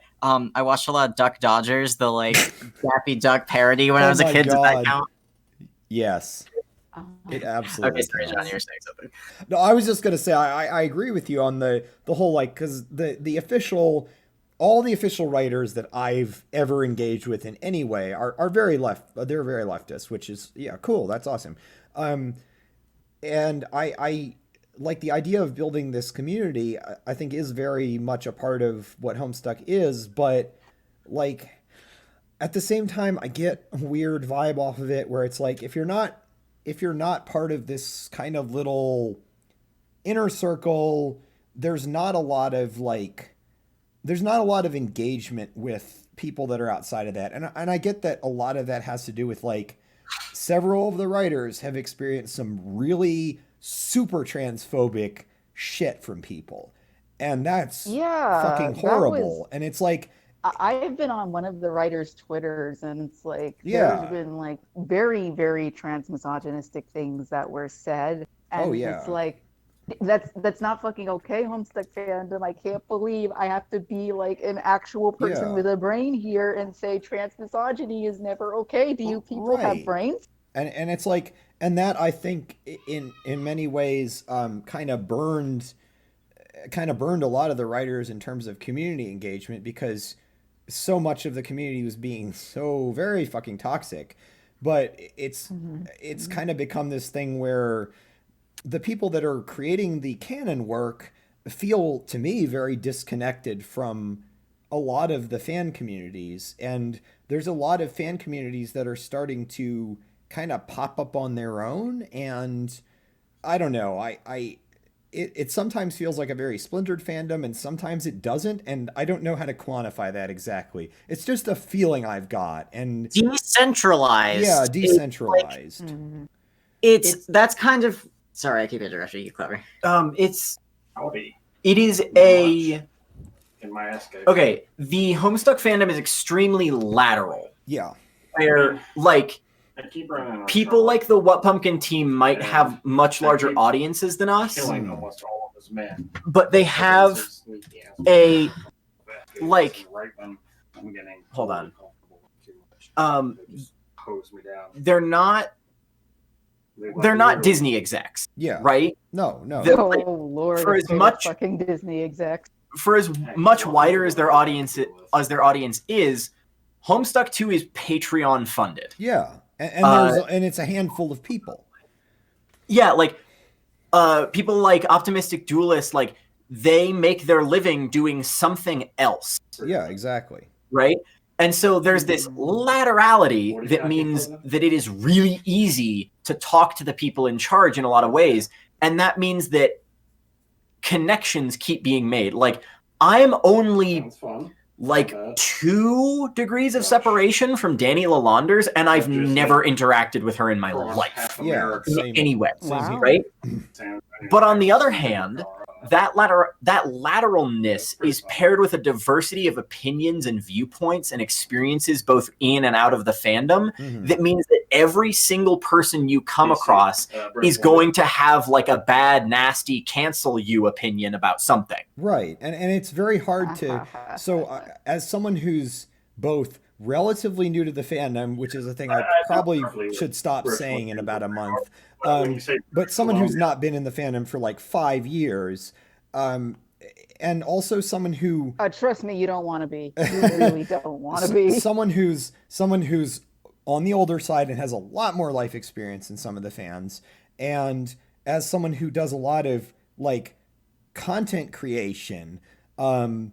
watched a lot of Duck Dodgers, the like Daffy Duck parody when I was a kid. Did that count? Yes. It absolutely. Okay, sorry, John, you were saying something. No, I was just gonna say I agree with you on the whole, like, because the official, all the official writers that I've ever engaged with in any way are very they're very leftist, which is, yeah, cool. That's awesome. And I like the idea of building this community. I think is very much a part of what Homestuck is, but like at the same time, I get a weird vibe off of it where it's like, if you're not part of this kind of little inner circle there's not a lot of engagement with people that are outside of that. And I get that a lot of that has to do with like several of the writers have experienced some really super transphobic shit from people. And that's fucking horrible. And it's like, I've been on one of the writers' Twitters, and it's like Yeah. there's been like very, very transmisogynistic things that were said, and it's like that's not fucking okay, Homestuck fandom. I can't believe I have to be like an actual person Yeah. with a brain here and say transmisogyny is never okay. Do you people have brains? And it's like, and that I think in many ways kind of burned a lot of the writers in terms of community engagement, because so much of the community was being so very fucking toxic. But it's kind of become this thing where the people that are creating the canon work feel, to me, very disconnected from a lot of the fan communities. And there's a lot of fan communities that are starting to kind of pop up on their own. And I don't know, it sometimes feels like a very splintered fandom, and sometimes it doesn't, and I don't know how to quantify that exactly. It's just a feeling I've got. And decentralized. Yeah, decentralized. It's that's kind of sorry, I keep interrupting you, Clever. It is a in my escape. okay. The Homestuck fandom is extremely lateral. Yeah, where like I keep running. people like the What Pumpkin team might have much larger audiences than us, Killing almost all of his men. but they have a like. Right when I'm getting Hold on. Hose me down. They're not Disney execs. Yeah. Right? No. Oh Lord, for as if they were much fucking Disney execs. for as much wider as their audience is, Homestuck 2 is Patreon funded. Yeah. And it's a handful of people. Yeah, like people like Optimistic Duelist, like they make their living doing something else. Yeah, exactly. Right? And so there's this laterality that means that it is really easy to talk to the people in charge in a lot of ways. And that means that connections keep being made. Like, I'm only like 2 degrees of separation from Danny Lalanders, and I've never interacted with her in my life. Yeah, In any way. Wow. Right? But on the other hand, that lateralness is paired with a diversity of opinions and viewpoints and experiences both in and out of the fandom. That means that every single person you come across is going to have like a bad, nasty, cancel you opinion about something. Right. And it's very hard to... So as someone who's both relatively new to the fandom, which is a thing I probably should stop saying in about a month, but someone who's not been in the fandom for like 5 years, and also someone who... Trust me, you don't want to be. You really don't want to be. Someone who's on the older side and has a lot more life experience than some of the fans, and as someone who does a lot of like content creation, and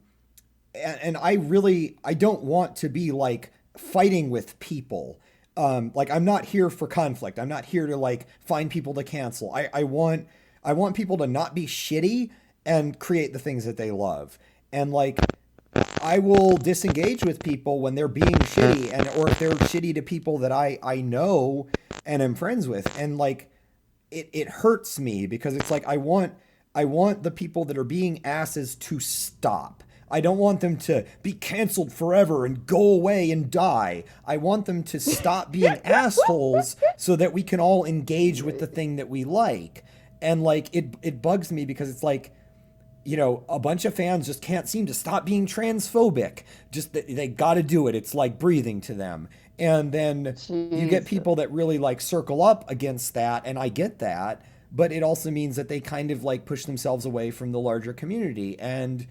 I don't want to be like fighting with people. Like, I'm not here for conflict. I'm not here to like find people to cancel. I want people to not be shitty and create the things that they love. And like, I will disengage with people when they're being shitty, or if they're shitty to people that I know and am friends with. And like, it hurts me because it's like, I want the people that are being asses to stop. I don't want them to be canceled forever and go away and die. I want them to stop being assholes so that we can all engage with the thing that we like. And like, it bugs me because it's like, you know, a bunch of fans just can't seem to stop being transphobic. Just they got to do it. It's like breathing to them. And then you get people that really like circle up against that, and I get that, but it also means that they kind of like push themselves away from the larger community. And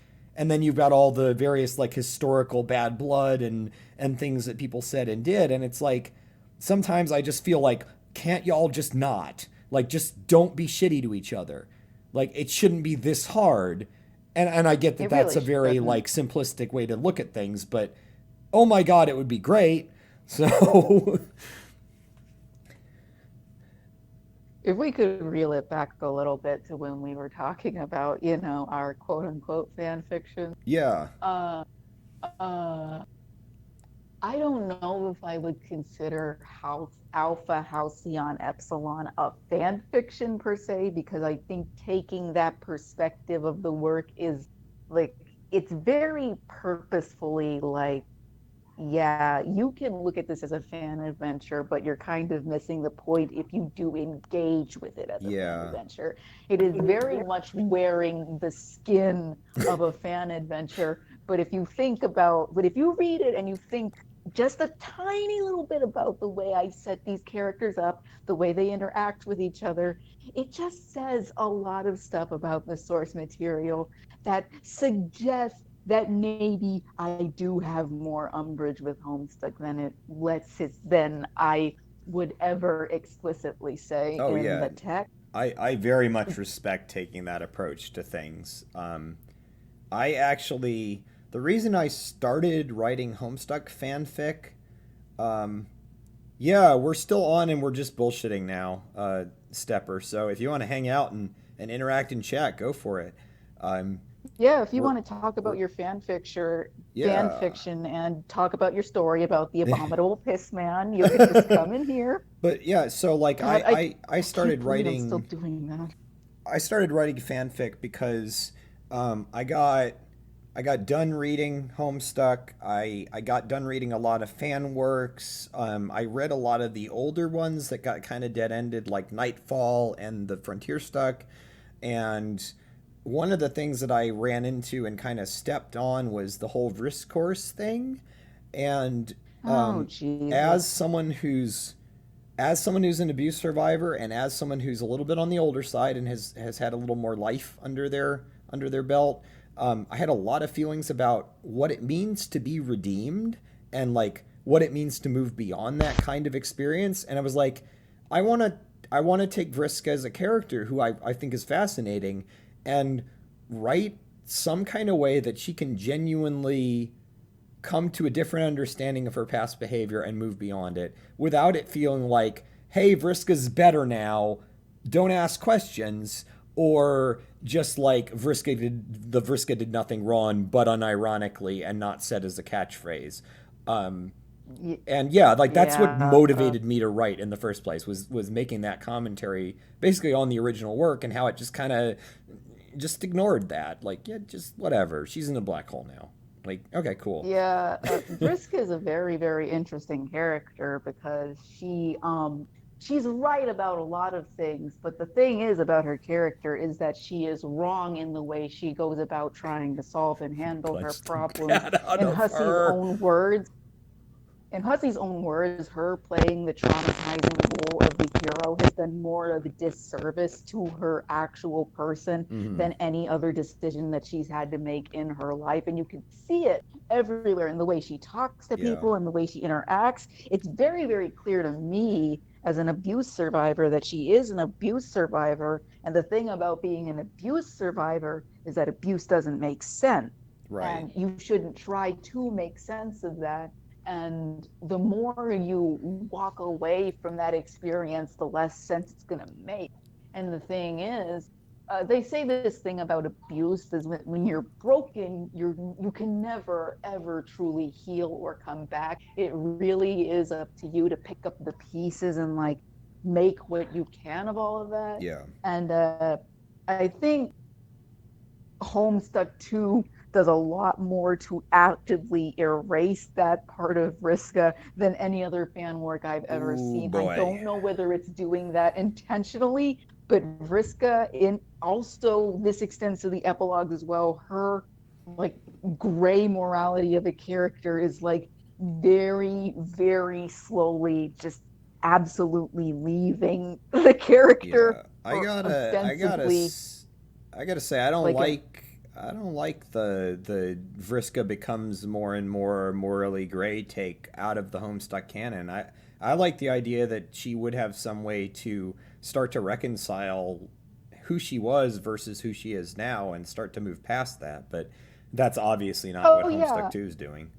then you've got all the various like historical bad blood and things that people said and did. And it's like, sometimes I just feel like, can't y'all just not? Like, just don't be shitty to each other. Like, it shouldn't be this hard. And I get that that's a very like simplistic way to look at things, but oh my God, it would be great. So If we could reel it back a little bit to when we were talking about, our quote unquote fan fiction. Yeah. Uh, I don't know if I would consider House Alpha Halcyon Epsilon a fan fiction per se, because I think taking that perspective of the work is like it's very purposefully like, yeah, you can look at this as a fan adventure, but you're kind of missing the point if you do engage with it as a fan adventure. It is very much wearing the skin of a fan adventure. But if you read it and you think just a tiny little bit about the way I set these characters up, the way they interact with each other, it just says a lot of stuff about the source material that suggests that maybe I do have more umbrage with Homestuck than I would ever explicitly say in the text. I very much respect taking that approach to things. I actually, the reason I started writing Homestuck fanfic, yeah, we're still on and we're just bullshitting now, Stepper. So if you want to hang out and interact in chat, go for it. Yeah, if you want to talk about your fan fiction and talk about your story about the abominable piss man, you can just come in here. But yeah, so like God, I started writing. I'm still doing that. I started writing fanfic because I got done reading Homestuck. I got done reading a lot of fan works. I read a lot of the older ones that got kind of dead ended, like Nightfall and the Frontier Stuck, and one of the things that I ran into and kind of stepped on was the whole risk course thing. And as someone who's an abuse survivor and as someone who's a little bit on the older side and has had a little more life under their belt, I had a lot of feelings about what it means to be redeemed and like what it means to move beyond that kind of experience. And I was like, I want to take Vriska as a character who I think is fascinating and write some kind of way that she can genuinely come to a different understanding of her past behavior and move beyond it without it feeling like, hey, Vriska's better now, don't ask questions, or just like Vriska did nothing wrong but unironically and not said as a catchphrase. And yeah, like that's what motivated me to write in the first place was making that commentary basically on the original work and how it just kind of just ignored that. Like, yeah, just whatever. She's in a black hole now. Like, okay, cool. Yeah, Vriska is a very, very interesting character because she's right about a lot of things, but the thing is about her character is that she is wrong in the way she goes about trying to solve and handle her problems. In Hussey's own words, her playing the traumatizing role of the hero has done more of a disservice to her actual person than any other decision that she's had to make in her life. And you can see it everywhere in the way she talks to people and the way she interacts. It's very, very clear to me as an abuse survivor that she is an abuse survivor. And the thing about being an abuse survivor is that abuse doesn't make sense. Right. And you shouldn't try to make sense of that. And the more you walk away from that experience, the less sense it's going to make. And the thing is, they say this thing about abuse is when you're broken, you can never, ever truly heal or come back. It really is up to you to pick up the pieces and like make what you can of all of that. Yeah. And I think Homestuck 2 does a lot more to actively erase that part of Vriska than any other fan work I've ever seen. Boy. I don't know whether it's doing that intentionally, but Vriska, in also this extends to the epilogues as well, her like gray morality of a character is like very, very slowly just absolutely leaving the character. Yeah. I gotta say, I don't like the Vriska becomes more and more morally gray take out of the Homestuck canon. I like the idea that she would have some way to start to reconcile who she was versus who she is now and start to move past that. But that's obviously not what Homestuck 2 is doing.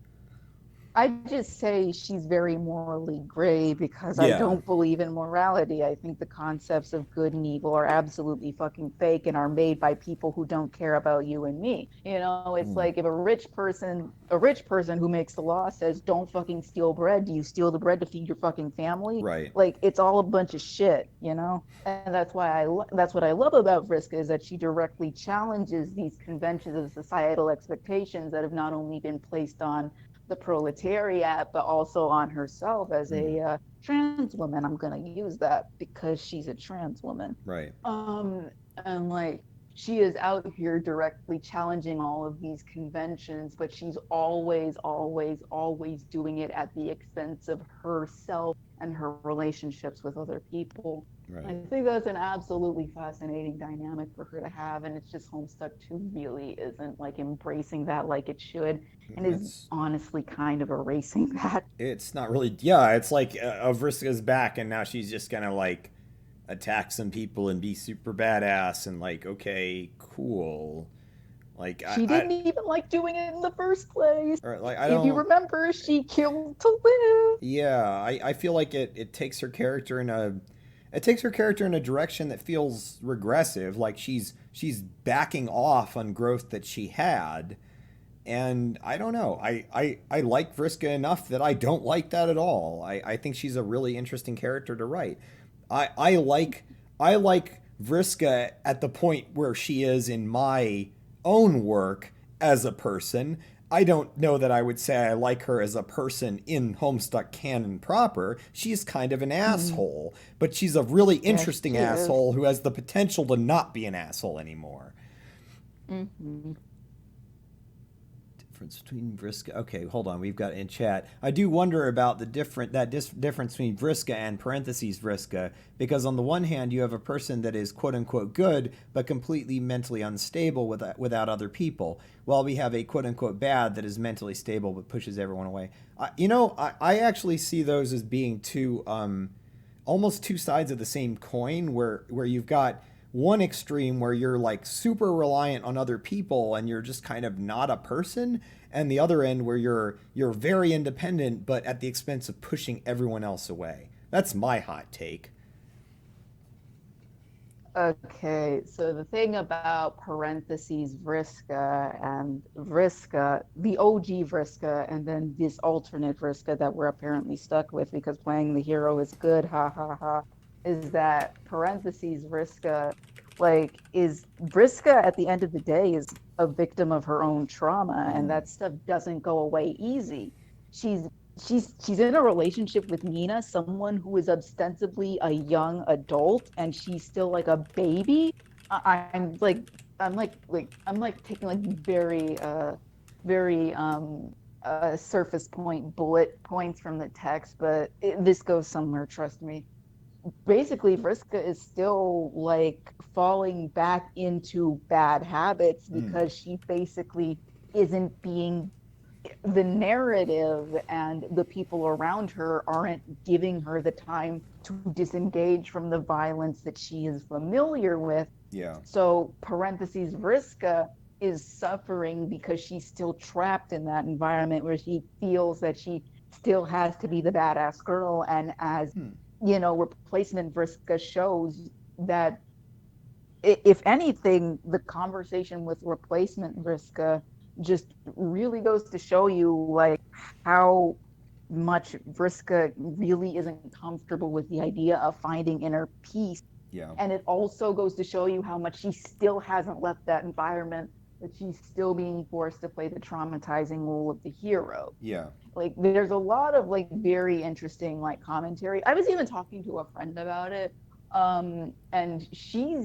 I just say she's very morally gray because I Yeah. don't believe in morality. I think the concepts of good and evil are absolutely fucking fake and are made by people who don't care about you and me. You know, it's like if a rich person who makes the law says don't fucking steal bread, do you steal the bread to feed your fucking family? Right. Like it's all a bunch of shit, you know? And that's why that's what I love about Vriska is that she directly challenges these conventions of societal expectations that have not only been placed on the proletariat, but also on herself as a trans woman. I'm gonna use that because she's a trans woman. Right. And like she is out here directly challenging all of these conventions, but she's always, always, always doing it at the expense of herself and her relationships with other people. Right. I think that's an absolutely fascinating dynamic for her to have, and it's just Homestuck 2 really isn't like embracing that like it should, and is honestly kind of erasing that. It's not really. Yeah, it's like Vriska's back, and now she's just gonna like attack some people and be super badass, and like, okay, cool. Like She didn't even like doing it in the first place. Or, like, if you remember, she killed to live. Yeah, I feel like it takes her character in a direction that feels regressive. Like she's backing off on growth that she had. And I don't know. I like Vriska enough that I don't like that at all. I think she's a really interesting character to write. I like Vriska at the point where she is in my own work as a person. I don't know that I would say I like her as a person in Homestuck canon proper. She's kind of an asshole, but she's a really interesting asshole who has the potential to not be an asshole anymore. Mm-hmm. Difference between Vriska. Okay, hold on. We've got in chat. I do wonder about the difference between Vriska and parentheses Vriska, because on the one hand, you have a person that is quote unquote good, but completely mentally unstable without other people, while we have a quote unquote bad that is mentally stable but pushes everyone away. I actually see those as being almost two sides of the same coin, where you've got one extreme where you're like super reliant on other people and you're just kind of not a person, and the other end where you're very independent but at the expense of pushing everyone else away. That's my hot take. Okay, so the thing about parentheses Vriska and Vriska, the OG Vriska, and then this alternate Vriska that we're apparently stuck with because playing the hero is good, ha ha ha, is that parentheses Vriska, is Vriska at the end of the day is a victim of her own trauma, and that stuff doesn't go away easy. She's in a relationship with Nina, someone who is ostensibly a young adult, and she's still like a baby. I'm taking like very surface point bullet points from the text, but this goes somewhere, trust me. Basically, Vriska is still like falling back into bad habits because she basically isn't being, the narrative and the people around her aren't giving her the time to disengage from the violence that she is familiar with. Yeah. So parentheses Vriska is suffering because she's still trapped in that environment where she feels that she still has to be the badass girl. And as replacement Vriska shows that, if anything, the conversation with replacement Vriska just really goes to show you like how much Vriska really isn't comfortable with the idea of finding inner peace. Yeah. And it also goes to show you how much she still hasn't left that environment, that she's still being forced to play the traumatizing role of the hero. Yeah. Like there's a lot of like very interesting like commentary. I was even talking to a friend about it. And she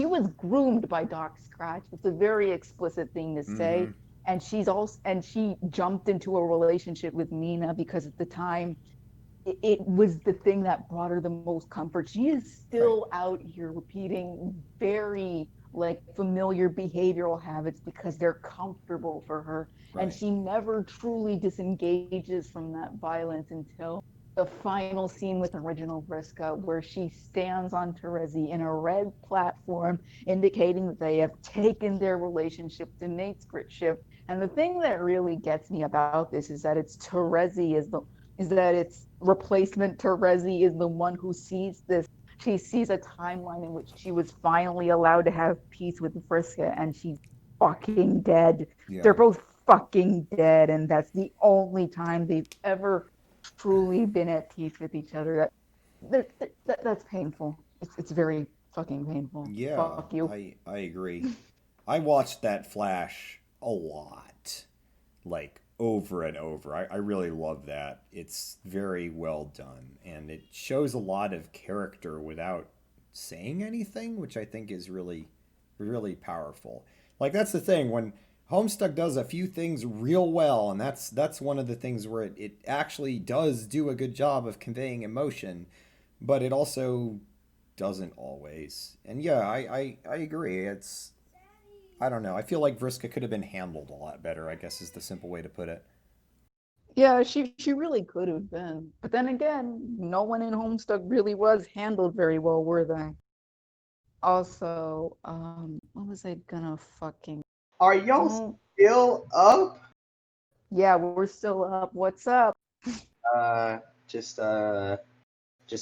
was groomed by Doc Scratch. It's a very explicit thing to say. Mm-hmm. And she jumped into a relationship with Nina because at the time it was the thing that brought her the most comfort. She is still out here repeating very like familiar behavioral habits because they're comfortable for her. Right. And she never truly disengages from that violence until the final scene with original Vriska, where she stands on Terezi in a red platform, indicating that they have taken their relationship to mateship, And the thing that really gets me about this is that it's Terezi is that its replacement Terezi is the one who sees this. She sees a timeline in which she was finally allowed to have peace with Vriska, and she's fucking dead. Yeah. They're both fucking dead, and that's the only time they've ever truly been at peace with each other. That's painful. It's very fucking painful. Yeah, Fuck you. I agree. I watched that Flash a lot, like over and over. I really love that. It's very well done, and it shows a lot of character without saying anything, which I think is really, really powerful. Like that's the thing when Homestuck does a few things real well, and that's one of the things where it actually does do a good job of conveying emotion, but it also doesn't always. And yeah, I agree. I don't know. I feel like Vriska could have been handled a lot better, I guess is the simple way to put it. Yeah, she really could have been. But then again, no one in Homestuck really was handled very well, were they? Also, what was I gonna fucking... Are y'all still up? Yeah, we're still up. What's up? Just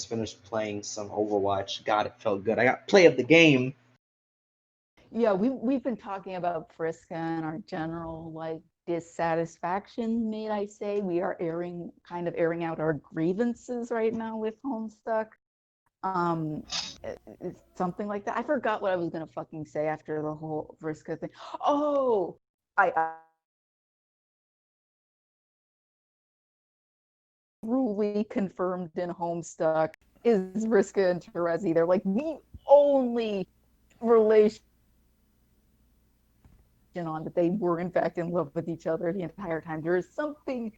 finished playing some Overwatch. God, it felt good. I got play of the game. Yeah, we've been talking about Vriska and our general like dissatisfaction, may I say. We are airing out our grievances right now with Homestuck. It's something like that. I forgot what I was gonna fucking say after the whole Vriska thing. Oh, I truly confirmed in Homestuck is Vriska and Terezi. They're like the only relation on that they were in fact in love with each other the entire time. There is something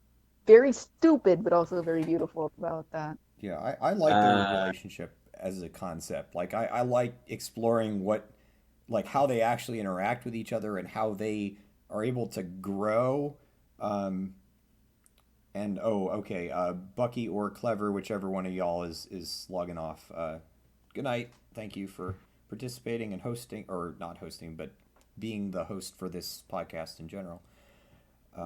very stupid but also very beautiful about that. Yeah, I like their relationship as a concept. Like I like exploring like how they actually interact with each other and how they are able to grow. And Bucky or Clever, whichever one of y'all is logging off. Good night. Thank you for participating and hosting, or not hosting, but being the host for this podcast in general.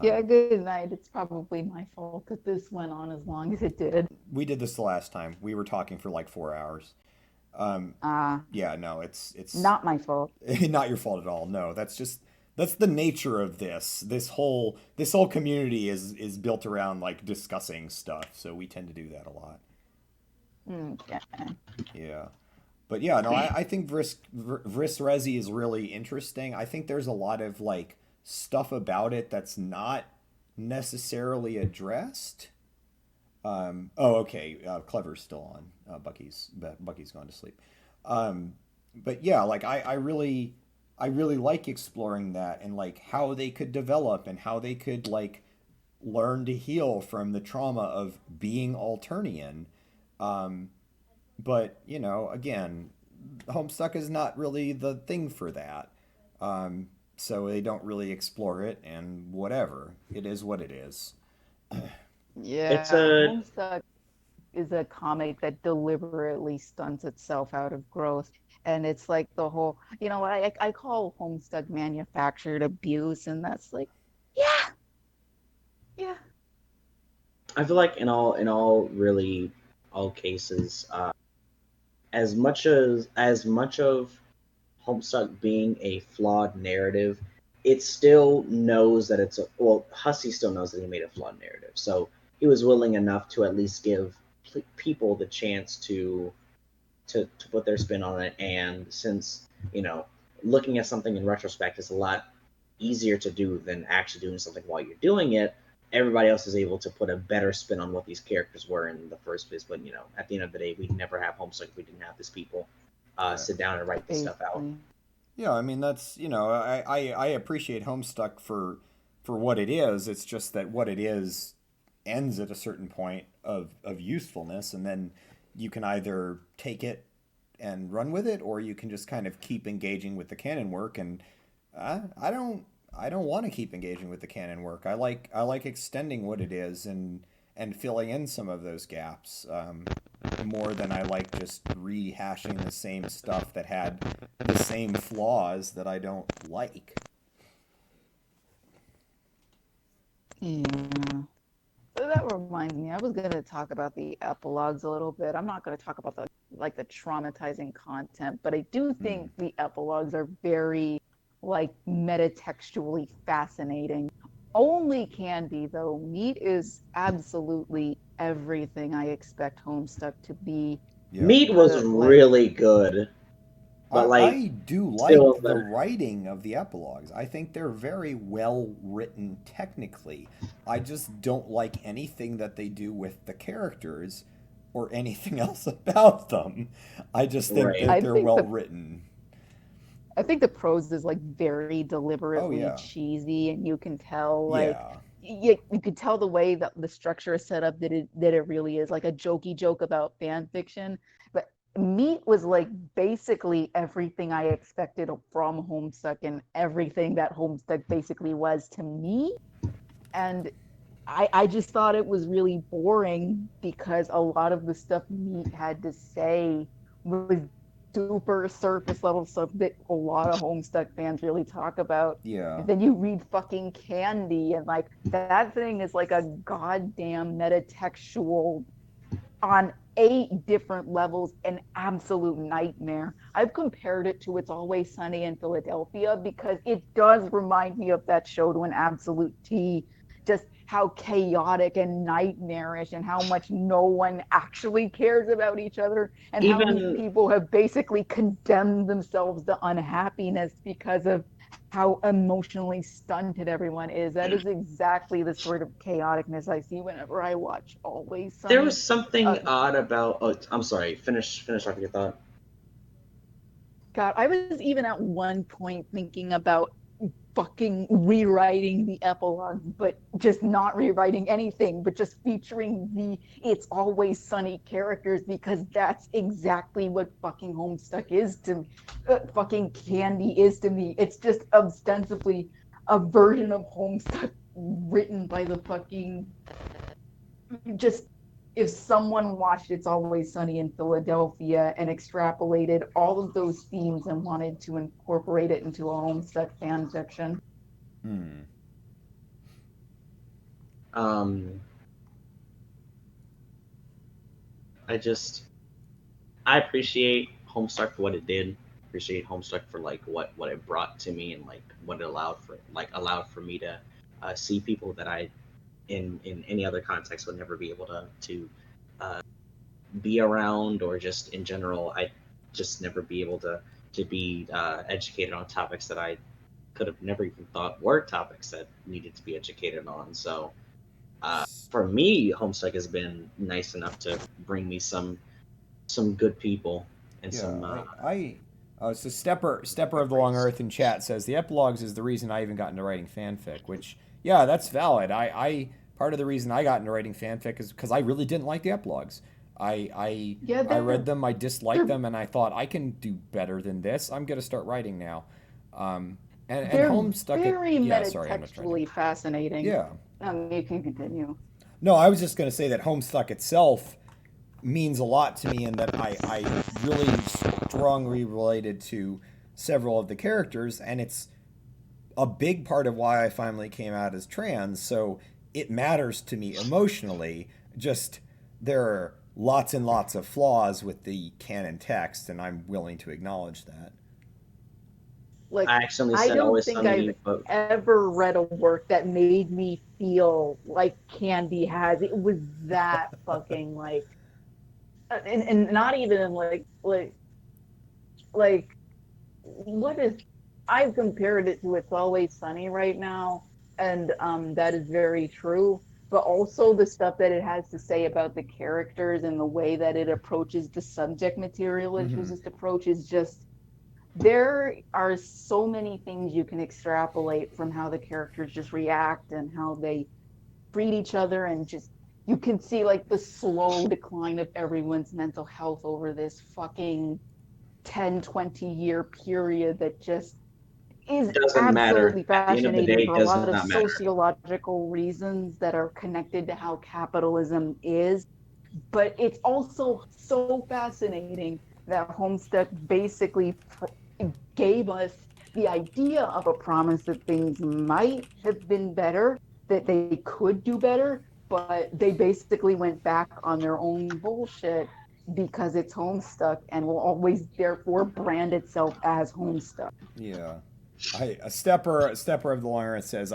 Yeah, good night. It's probably my fault that this went on as long as it did. We did this the last time. We were talking for like 4 hours. Yeah, no, it's not my fault. Not your fault at all. No, that's the nature of this. This whole community is built around like discussing stuff, so we tend to do that a lot. Okay. Yeah. But yeah, no, I think Rezi is really interesting. I think there's a lot of like stuff about it that's not necessarily addressed. Clever's still on. Bucky's gone to sleep. But yeah, like I really like exploring that and like how they could develop and how they could like learn to heal from the trauma of being Alternian. But, you know, again, Homestuck is not really the thing for that. So they don't really explore it, and whatever. It is what it is. Yeah, Homestuck is a comic that deliberately stunts itself out of growth. And it's like the whole, you know, I call Homestuck manufactured abuse, and that's like, yeah. I feel like in all cases, as much of Homestuck being a flawed narrative, it still knows that Hussey still knows that he made a flawed narrative. So he was willing enough to at least give people the chance to put their spin on it. And since, you know, looking at something in retrospect is a lot easier to do than actually doing something while you're doing it, everybody else is able to put a better spin on what these characters were in the first place. But, you know, at the end of the day, we'd never have Homestuck if we didn't have these people sit down and write this stuff out. Yeah, I mean, that's, you know, I appreciate Homestuck for what it is. It's just that what it is ends at a certain point of usefulness, and then you can either take it and run with it, or you can just kind of keep engaging with the canon work. And I don't want to keep engaging with the canon work. I like extending what it is and filling in some of those gaps more than I like just rehashing the same stuff that had the same flaws that I don't like. Yeah. So that reminds me, I was going to talk about the epilogues a little bit. I'm not going to talk about the traumatizing content, but I do think the epilogues are very metatextually fascinating. Only Candy though, Meat is absolutely everything I expect Homestuck to be. Meat was really good, but I do still like the writing of the epilogues. I think they're very well written technically. I just don't like anything that they do with the characters or anything else about them. I just think Right. that I they're think well the- written. I think the prose is very deliberately yeah. cheesy, and you can tell Yeah. you could tell the way that the structure is set up that it really is like a jokey joke about fan fiction. But Meat was basically everything I expected from Homestuck and everything that Homestuck basically was to me. And I just thought it was really boring because a lot of the stuff Meat had to say was super surface level stuff that a lot of Homestuck fans really talk about. Yeah. And then you read fucking Candy, and that thing is like a goddamn metatextual on 8 different levels, an absolute nightmare. I've compared it to It's Always Sunny in Philadelphia because it does remind me of that show to an absolute T. Just how chaotic and nightmarish and how much no one actually cares about each other, and how these people have basically condemned themselves to unhappiness because of how emotionally stunted everyone is. That is exactly the sort of chaoticness I see whenever I watch Always Sunny. there was something odd about. Oh, I'm sorry. Finish off your thought. God, I was even at one point thinking about fucking rewriting the epilogue, but just not rewriting anything, but just featuring the It's Always Sunny characters, because that's exactly what fucking Homestuck is to me. Fucking Candy is to me. It's just ostensibly a version of Homestuck written by the fucking just if someone watched It's Always Sunny in Philadelphia and extrapolated all of those themes and wanted to incorporate it into a Homestuck fan fiction. I appreciate Homestuck for what it did. Appreciate Homestuck for what it brought to me and what it allowed for me to see people that I in any other context would never be able to be around, or just in general I just never be able to be educated on topics that I could have never even thought were topics that needed to be educated on. So for me, Homestuck has been nice enough to bring me some good people and some. So Stepper of the Long Earth in chat says the epilogues is the reason I even got into writing fanfic, which that's valid. I part of the reason I got into writing fanfic is because I really didn't like the epilogues. I read them, I disliked them, and I thought I can do better than this. I'm gonna start writing now. And Homestuck. Very metatextually fascinating. Yeah. You can continue. No, I was just gonna say that Homestuck itself means a lot to me, in that I really strongly related to several of the characters, and it's a big part of why I finally came out as trans, so it matters to me emotionally. Just there are lots and lots of flaws with the canon text, and I'm willing to acknowledge that. I don't think I've ever read a work that made me feel like Candy has. It was that fucking and not even what is, I've compared it to It's Always Sunny right now, and that is very true, but also the stuff that it has to say about the characters and the way that it approaches the subject material it chooses to approach is just, there are so many things you can extrapolate from how the characters just react and how they treat each other, and just you can see the slow decline of everyone's mental health over this fucking 10-20 year period that just is absolutely fascinating for a lot of sociological reasons that are connected to how capitalism is. But it's also so fascinating that Homestuck basically gave us the idea of a promise that things might have been better, that they could do better, but they basically went back on their own bullshit because it's Homestuck and will always therefore brand itself as Homestuck. Yeah. A stepper of the Long says,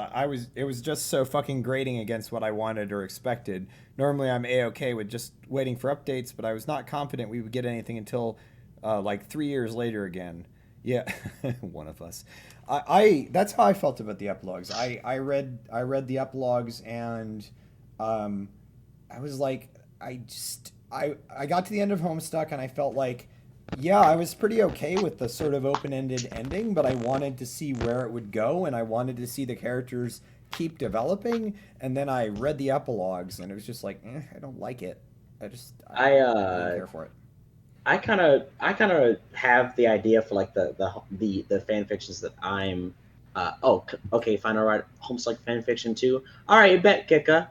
it was just so fucking grating against what I wanted or expected. Normally I'm A-okay with just waiting for updates, but I was not confident we would get anything until like 3 years later again. Yeah, one of us. That's how I felt about the epilogues. I read the epilogues and I was like, I got to the end of Homestuck and I felt like, yeah, I was pretty okay with the sort of open-ended ending, but I wanted to see where it would go, and I wanted to see the characters keep developing. And then I read the epilogues, and it was just like, I don't like it. I didn't care for it. I kind of have the idea for like the fan fictions that I'm. Okay, fine. All right, Homestuck fan fiction too. All right, bet Kika.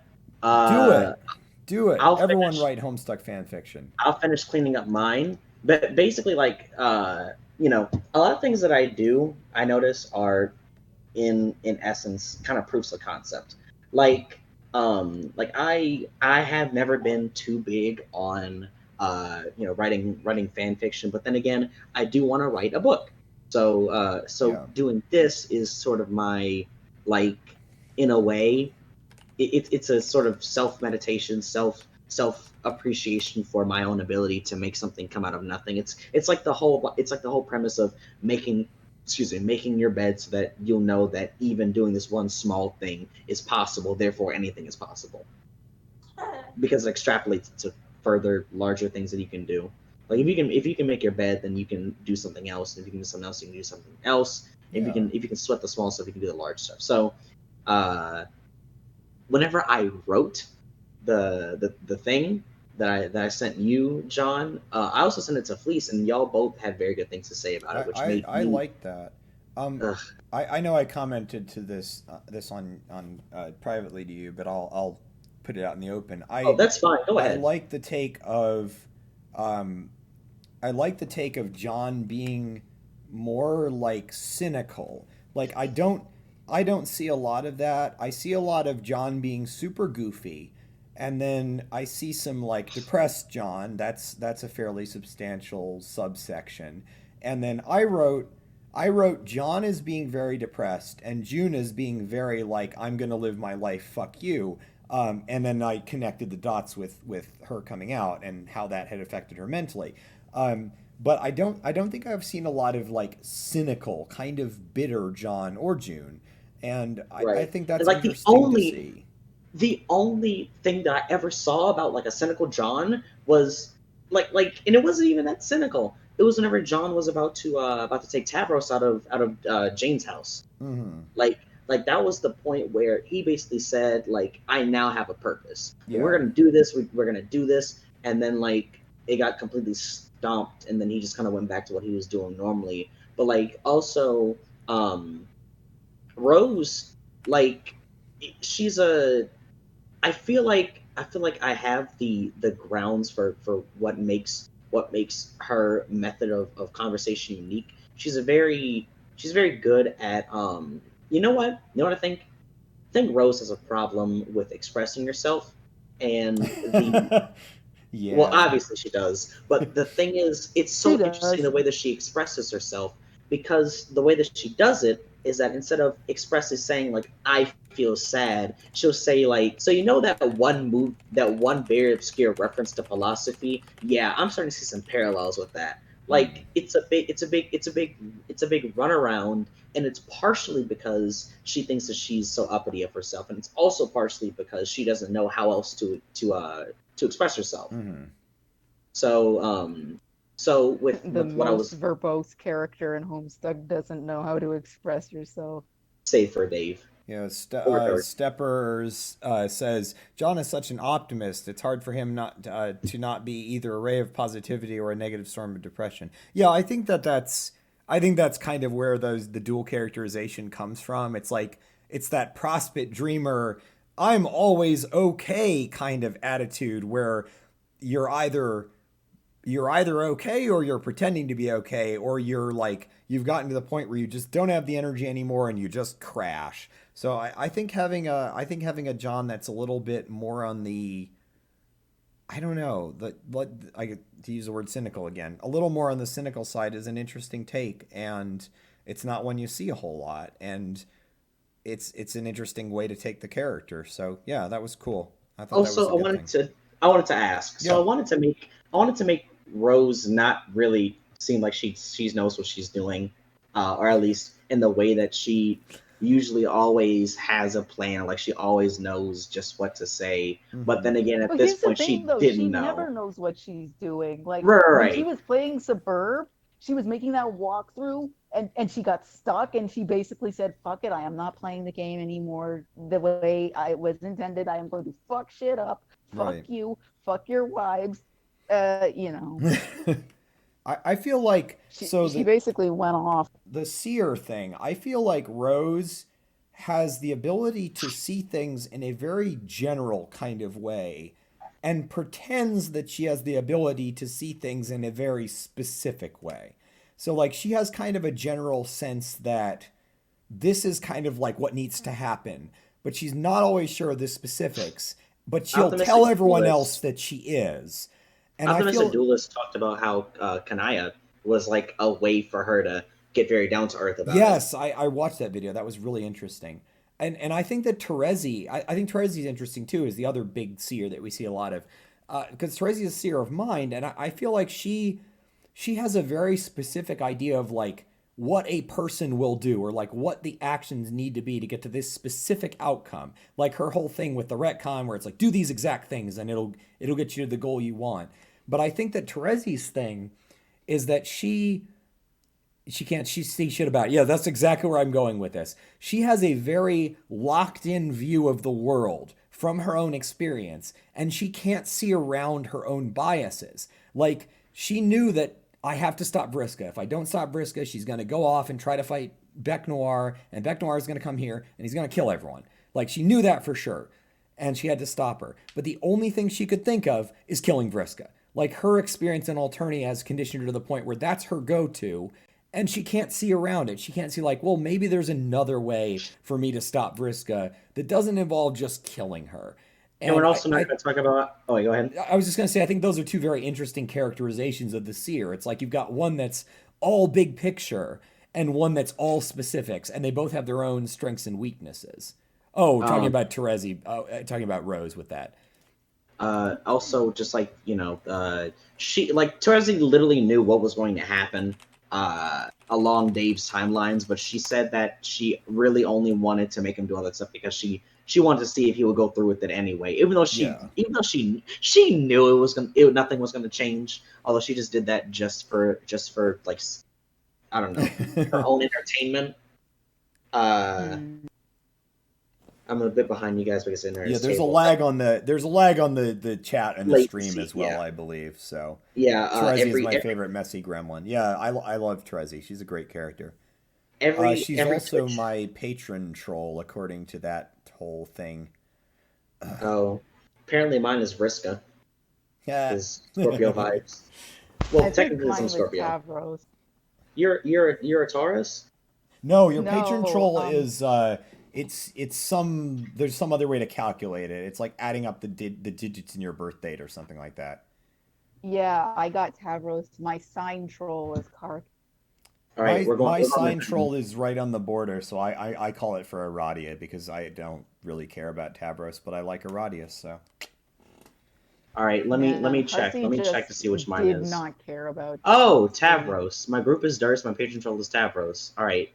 Do it. Everyone write Homestuck fan fiction. I'll finish cleaning up mine. But basically, like, a lot of things that I do, I notice are in essence kind of proofs of concept. Like I have never been too big on writing fan fiction, but then again, I do want to write a book. So doing this is sort of my, like, in a way, it's a sort of self meditation, self appreciation for my own ability to make something come out of nothing. It's like the whole premise of making your bed so that you'll know that even doing this one small thing is possible, therefore anything is possible. Because it extrapolates to further larger things that you can do. Like if you can make your bed, then you can do something else. If you can do something else, you can do something else. If you can sweat the small stuff, you can do the large stuff. So whenever I wrote the thing that I sent you, John, I also sent it to Fleece, and y'all both had very good things to say about it, which made I like that. I know I commented to this on privately to you, but I'll put it out in the open. That's fine. Go ahead. I like the take of John being more like cynical. Like I don't see a lot of that. I see a lot of John being super goofy, and then I see some like depressed John. That's a fairly substantial subsection. And then I wrote John as being very depressed and June as being very like, I'm gonna live my life, fuck you. And then I connected the dots with her coming out and how that had affected her mentally. But I don't think I've seen a lot of like cynical, kind of bitter John or June. And I think that's like interesting to see. The only thing that I ever saw about like a cynical John was like, and it wasn't even that cynical. It was whenever John was about to take Tavros out of Jane's house. Mm-hmm. Like that was the point where he basically said, like, I now have a purpose. Yeah. We're gonna do this. We're gonna do this. And then like it got completely stomped, and then he just kind of went back to what he was doing normally. But like also, Rose, like, she's I feel like I have the grounds for what makes her method of conversation unique. She's very good at you know what I think Rose has a problem with expressing herself, and yeah. Well, obviously she does, but the thing is, it's so interesting the way that she expresses herself, because the way that she does it is that instead of expressly saying like I feel sad, she'll say like, so you know that one very obscure reference to philosophy? Yeah, I'm starting to see some parallels with that. Like it's a big runaround, and it's partially because she thinks that she's so uppity of herself, and it's also partially because she doesn't know how else to express herself. Mm-hmm. So with The what I was verbose character in Homestuck doesn't know how to express herself. Save for Dave. Yeah, Steppers says John is such an optimist. It's hard for him not to not be either a ray of positivity or a negative storm of depression. Yeah, I think that's kind of where the dual characterization comes from. It's like it's that prospect dreamer, I'm always okay kind of attitude where you're either you're either okay or you're pretending to be okay, or you're like you've gotten to the point where you just don't have the energy anymore and you just crash. So I think having a John that's a little bit more on the, I don't know, to use the word cynical again, a little more on the cynical side is an interesting take, and it's not one you see a whole lot, and it's an interesting way to take the character. So yeah, that was cool. I thought that was a good thing. I wanted to ask. So Yeah. I wanted to make Rose not really seem like she knows what she's doing, or at least in the way that she usually always has a plan. Like she always knows just what to say. But then again, at But this here's the point, thing, she though, didn't she know. never knows what she's doing. Like Right. when she was playing Suburb, she was making that walkthrough, and she got stuck, and she basically said, "Fuck it, I am not playing the game anymore the way I was intended. I am going to fuck shit up. Fuck Right. you. Fuck your wives." You know. I feel like She basically went off. The seer thing. I feel like Rose has the ability to see things in a very general kind of way and pretends that she has the ability to see things in a very specific way. So like she has kind of a general sense that this is kind of like what needs to happen, but she's not always sure of the specifics, but she'll Optimistic tell everyone Duelist. else that she is. And Optimistic I feel Duelist talked about how Kanaya was like a way for her to get very down to earth about it. Yes, I watched that video. That was really interesting. And I think that Terezi, I think Terezi's interesting too, is the other big seer that we see a lot of. Because Terezi is a seer of mind, and I feel like she has a very specific idea of like what a person will do, or like what the actions need to be to get to this specific outcome. Like her whole thing with the retcon where it's like, do these exact things and it'll get you to the goal you want. But I think that Terezi's thing is that she can't see shit about it. Yeah, that's exactly where I'm going with this. She has a very locked in view of the world from her own experience, and she can't see around her own biases. Like she knew that I have to stop Vriska. If I don't stop Vriska, she's going to go off and try to fight Bec Noir, and Bec Noir is going to come here and he's going to kill everyone. Like she knew that for sure, and she had to stop her. But the only thing she could think of is killing Vriska. Like her experience in Alternia has conditioned her to the point where that's her go-to, and she can't see around it. She can't see like, well, maybe there's another way for me to stop Vriska that doesn't involve just killing her. And we're also not going to talk about. Oh, go ahead. I was just going to say, I think those are two very interesting characterizations of the seer. It's like you've got one that's all big picture and one that's all specifics, and they both have their own strengths and weaknesses. Oh, talking about Terezi, talking about Rose with that. Also, just like she Terezi literally knew what was going to happen along Dave's timelines, but she said that she really only wanted to make him do all that stuff because she wanted to see if he would go through with it anyway. Even though she knew nothing was gonna change. Although she just did that just for like, I don't know, her own entertainment. I'm a bit behind you guys because in there. Yeah, there's a lag on the chat and the Latency, stream as well, yeah. I believe. So Yeah, Terezi is my favorite messy gremlin. Yeah, I love Terezi. She's a great character. She's also Twitch. my patron troll, according to that whole thing. Oh, apparently mine is Vriska. Yeah, Scorpio vibes. Well, I technically think it's mine in was Scorpio. Tavros. You're a Taurus. No, your patron No, troll is there's some other way to calculate it. It's like adding up the digits in your birth date or something like that. Yeah, I got Tavros. My sign troll is Kark. All right, my sign troll is right on the border, so I call it for Aradia because I don't really care about Tabros, but I like Aradia, so. All right, let me check. Hussey Let me check to just see which mine did is. not care about. Oh, Tavros. My group is Durst. My patron troll is Tavros. All right.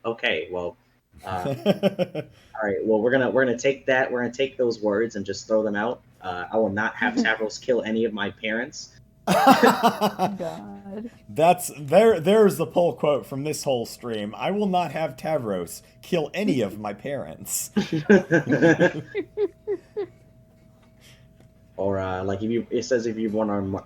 Okay. Well. All right. Well, we're gonna take that. We're gonna take those words and just throw them out. I will not have Tavros kill any of my parents. God. There's the pull quote from this whole stream. I will not have Tavros kill any of my parents. Or like it says if you're born on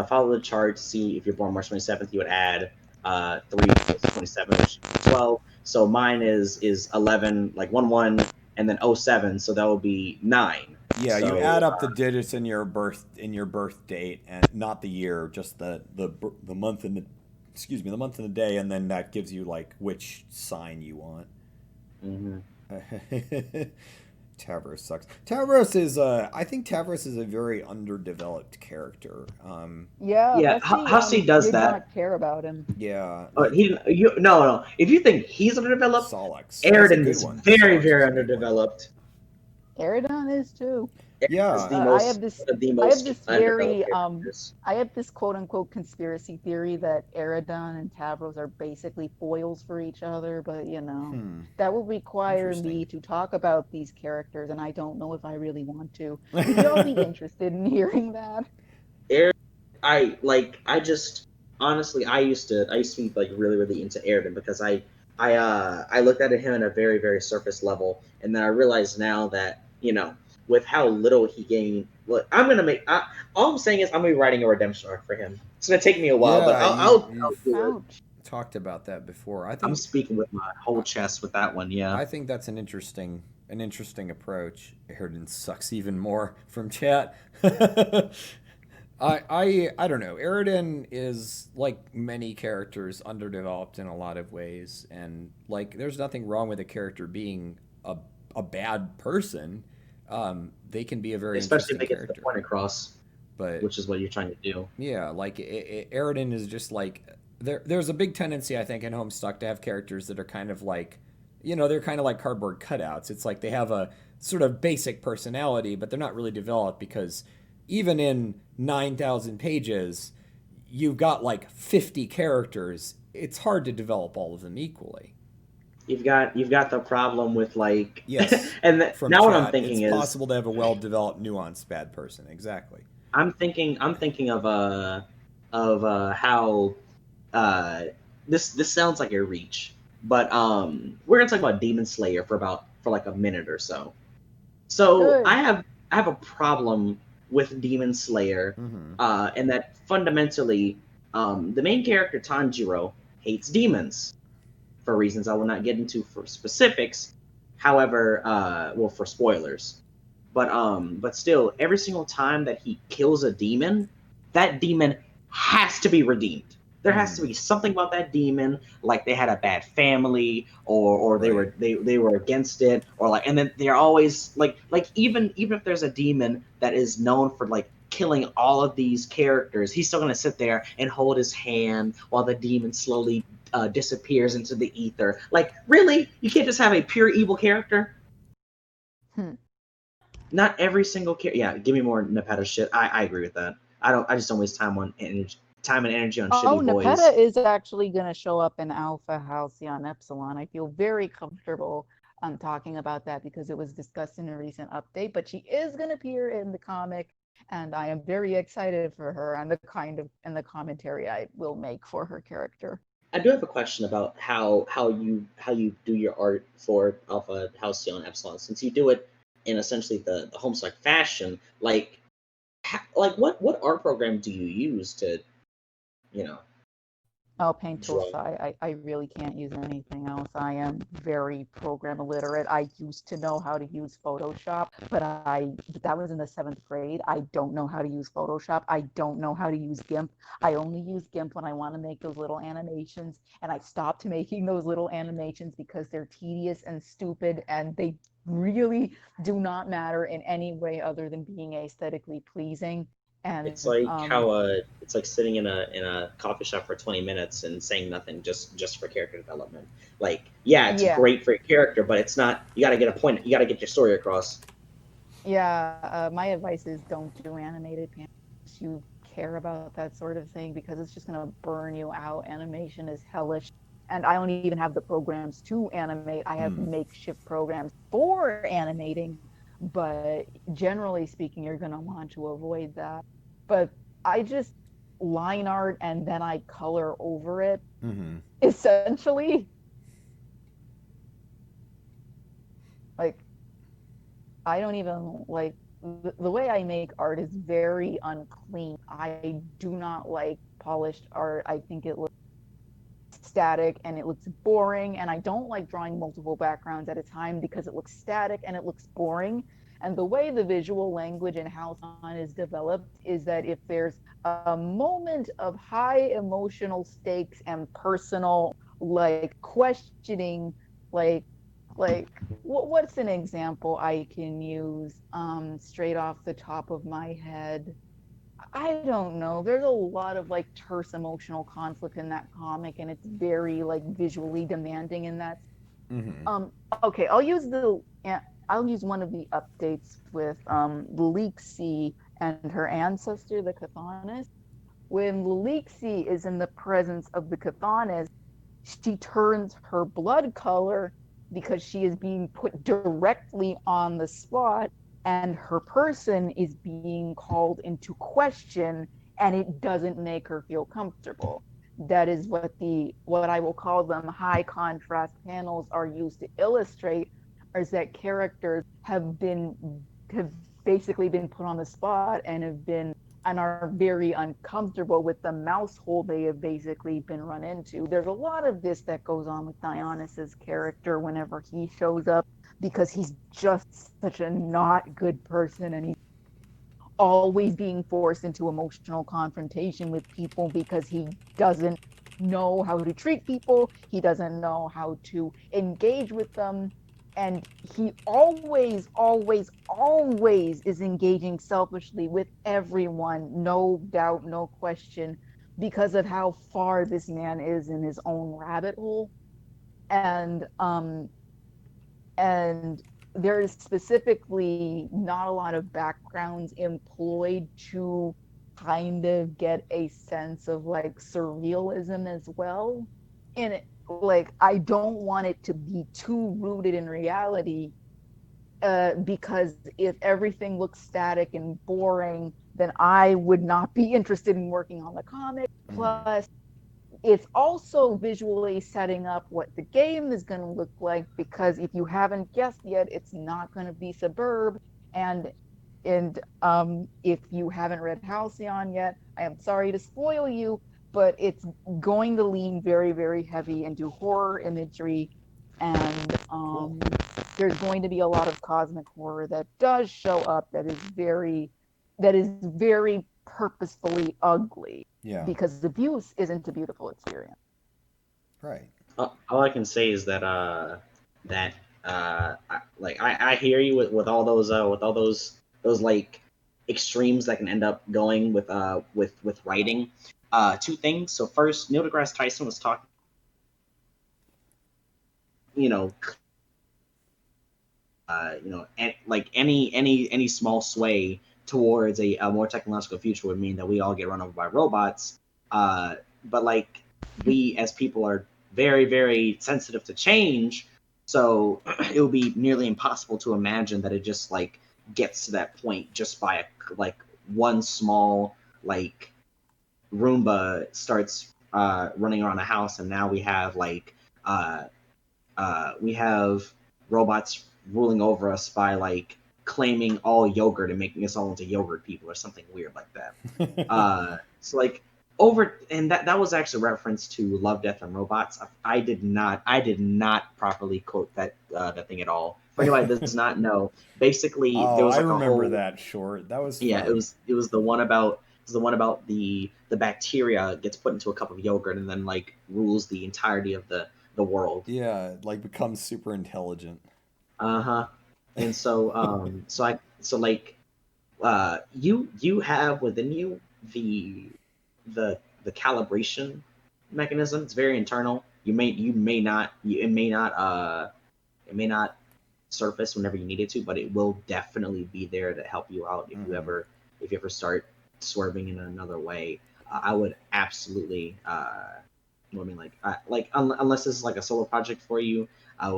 follow the chart to see if you're born March 27th, you would add 3 to 27, which is 12. So mine is 11, like 1 1, and then 07, so that would be 9. Yeah, you So, add up the digits in your birth date, and not the year, just the month and the month and the day, and then that gives you like which sign you want. Tavros sucks. Tavros is I think Tavros is a very underdeveloped character. Yeah, Hussey does did that. not care about him. Yeah. No. If you think he's underdeveloped, Solix. Aridin is very, very underdeveloped. Aridon is too. Yeah, is the I most, have this. one of the I most have this underdeveloped very characters. I have this quote unquote conspiracy theory that Aridon and Tavros are basically foils for each other, but that would require me to talk about these characters, and I don't know if I really want to. Would y'all be interested in hearing that? I just honestly I used to be like really, really into Aridin because I looked at him at a very, very surface level, and then I realized now that with how little he gained. Look, all I'm saying is I'm gonna be writing a redemption arc for him. It's gonna take me a while, but I'll do it. Talked about that before. I think I'm speaking with my whole chest with that one. Yeah, I think that's an interesting approach. Aridin sucks even more from chat. I don't know. Aridin is like many characters underdeveloped in a lot of ways, and like there's nothing wrong with a character being a bad person. They can be a very especially if interesting they get character. the point across, but which is what you're trying to do. Yeah, like Aridin is just like there's a big tendency I think in Homestuck to have characters that are kind of like, they're kind of like cardboard cutouts. It's like they have a sort of basic personality, but they're not really developed because even in 9,000 pages, you've got like 50 characters. It's hard to develop all of them equally. You've got the problem with like yes, and now chat, what I'm thinking is possible to have a well-developed, nuanced bad person. Exactly. I'm thinking of how this sounds like a reach, but we're gonna talk about Demon Slayer for like a minute or so. So Good. I have a problem with Demon Slayer, and that fundamentally, the main character Tanjiro hates demons for reasons I will not get into for specifics. However, for spoilers, but still, every single time that he kills a demon, that demon has to be redeemed. There has to be something about that demon, like they had a bad family, or they were against it, or like, and then they're always like even if there's a demon that is known for like killing all of these characters, he's still gonna sit there and hold his hand while the demon slowly disappears into the ether. Like, really, you can't just have a pure evil character. Not every single character. Yeah, give me more Nepeta shit. I agree with that. I just don't waste time and energy on shitty boys. Nepeta is actually going to show up in Alpha Halcyon Epsilon. I feel very comfortable talking about that because it was discussed in a recent update, but she is going to appear in the comic, and I am very excited for her and the commentary I will make for her character. I do have a question about how you do your art for Alpha Halcyon Epsilon, since you do it in essentially the Homestuck fashion. Like what art program do you use to, Oh, Paint Tool I really can't use anything else. I am very program illiterate. I used to know how to use Photoshop, but that was in the 7th grade. I don't know how to use Photoshop. I don't know how to use GIMP. I only use GIMP when I want to make those little animations, and I stopped making those little animations because they're tedious and stupid, and they really do not matter in any way other than being aesthetically pleasing. And it's like how it's like sitting in a coffee shop for 20 minutes and saying nothing just for character development. Like, it's great for your character, but it's not. You got to get a point. You got to get your story across. Yeah, my advice is don't do animated panels if you care about that sort of thing, because it's just going to burn you out. Animation is hellish, and I don't even have the programs to animate. I have makeshift programs for animating, but generally speaking, you're going to want to avoid that. But I just line art and then I color over it, essentially. Like, I don't even like the way I make art is very unclean. I do not like polished art. I think it looks static and it looks boring, and I don't like drawing multiple backgrounds at a time because it looks static and it looks boring. And the way the visual language in House on is developed is that if there's a moment of high emotional stakes and personal like questioning, like what's an example I can use straight off the top of my head? I don't know. There's a lot of like terse emotional conflict in that comic, and it's very like visually demanding in that. Mm-hmm. Okay, I'll use one of the updates with Lelixi and her ancestor, the Cathanis. When Lelixi is in the presence of the Cathanis, she turns her blood color because she is being put directly on the spot, and her person is being called into question, and it doesn't make her feel comfortable. That is what I will call them high contrast panels are used to illustrate, is that characters have basically been put on the spot and are very uncomfortable with the mouse hole they have basically been run into. There's a lot of this that goes on with Dionysus's character whenever he shows up, because he's just such a not good person, and he's always being forced into emotional confrontation with people because he doesn't know how to treat people, he doesn't know how to engage with them, and he always is engaging selfishly with everyone, no doubt, no question, because of how far this man is in his own rabbit hole. And there is specifically not a lot of backgrounds employed to kind of get a sense of like surrealism as well. And like, I don't want it to be too rooted in reality, because if everything looks static and boring, then I would not be interested in working on the comic. Plus, it's also visually setting up what the game is going to look like, because if you haven't guessed yet, it's not going to be Suburb. And if you haven't read Halcyon yet, I am sorry to spoil you, but it's going to lean very, very heavy into horror imagery, and there's going to be a lot of cosmic horror that does show up that is very purposefully ugly. Yeah. Because abuse isn't a beautiful experience. Right. All I can say is that I hear you with all those like extremes that can end up going with writing. Two things. So first, Neil deGrasse Tyson was talking, and like any small sway towards a more technological future would mean that we all get run over by robots. But like, we as people are very, very sensitive to change, so it would be nearly impossible to imagine that it just like gets to that point just by like one small like Roomba starts running around a house, and now we have robots ruling over us by like claiming all yogurt and making us all into yogurt people or something weird like that. So like that was actually a reference to Love, Death, and Robots. I did not properly quote that thing at all. For anybody that does not know, basically there was I like remember a whole, that short. That was yeah, fun. it was the one about the bacteria gets put into a cup of yogurt and then like rules the entirety of the world. Yeah, like becomes super intelligent. Uh-huh. And you have within you the calibration mechanism. It's very internal. It may not surface whenever you need it to, but it will definitely be there to help you out if you ever start swerving in another way. I would absolutely unless this is like a solo project for you, I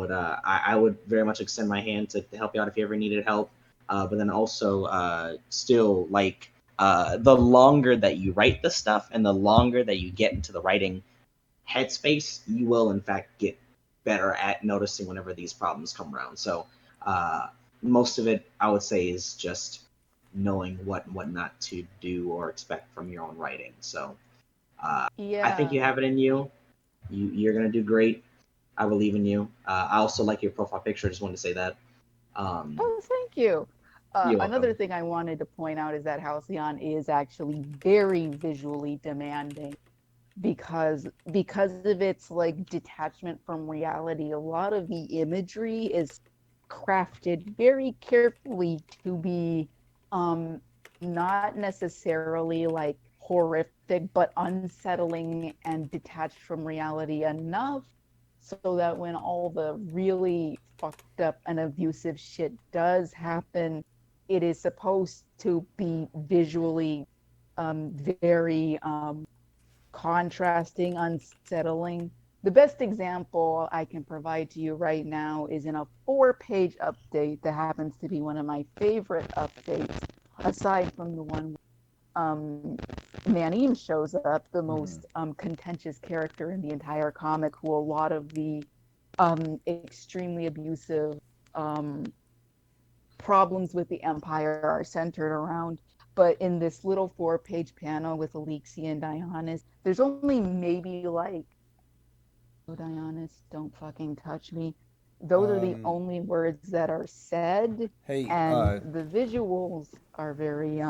would very much extend my hand to help you out if you ever needed help. But then also still the longer that you write the stuff and the longer that you get into the writing headspace, you will in fact get better at noticing whenever these problems come around. So most of it, I would say, is just knowing what and what not to do or expect from your own writing. So I think you have it in you. You're gonna do great. I believe in you. I also like your profile picture. Just wanted to say that. Oh, thank you. You're Another welcome. thing I wanted to point out is that Halcyon is actually very visually demanding because of its like detachment from reality. A lot of the imagery is crafted very carefully to be not necessarily like horrific but unsettling and detached from reality enough so that when all the really fucked up and abusive shit does happen, it is supposed to be visually very contrasting, unsettling. The best example I can provide to you right now is in a 4-page update that happens to be one of my favorite updates, aside from the one Manim shows up, the most contentious character in the entire comic, who a lot of the extremely abusive problems with the Empire are centered around. But in this little 4-page panel with Alexia and Dionysus, there's only maybe like, oh, Dionysus, don't fucking touch me. Those are the only words that are said. Hey, and the visuals are very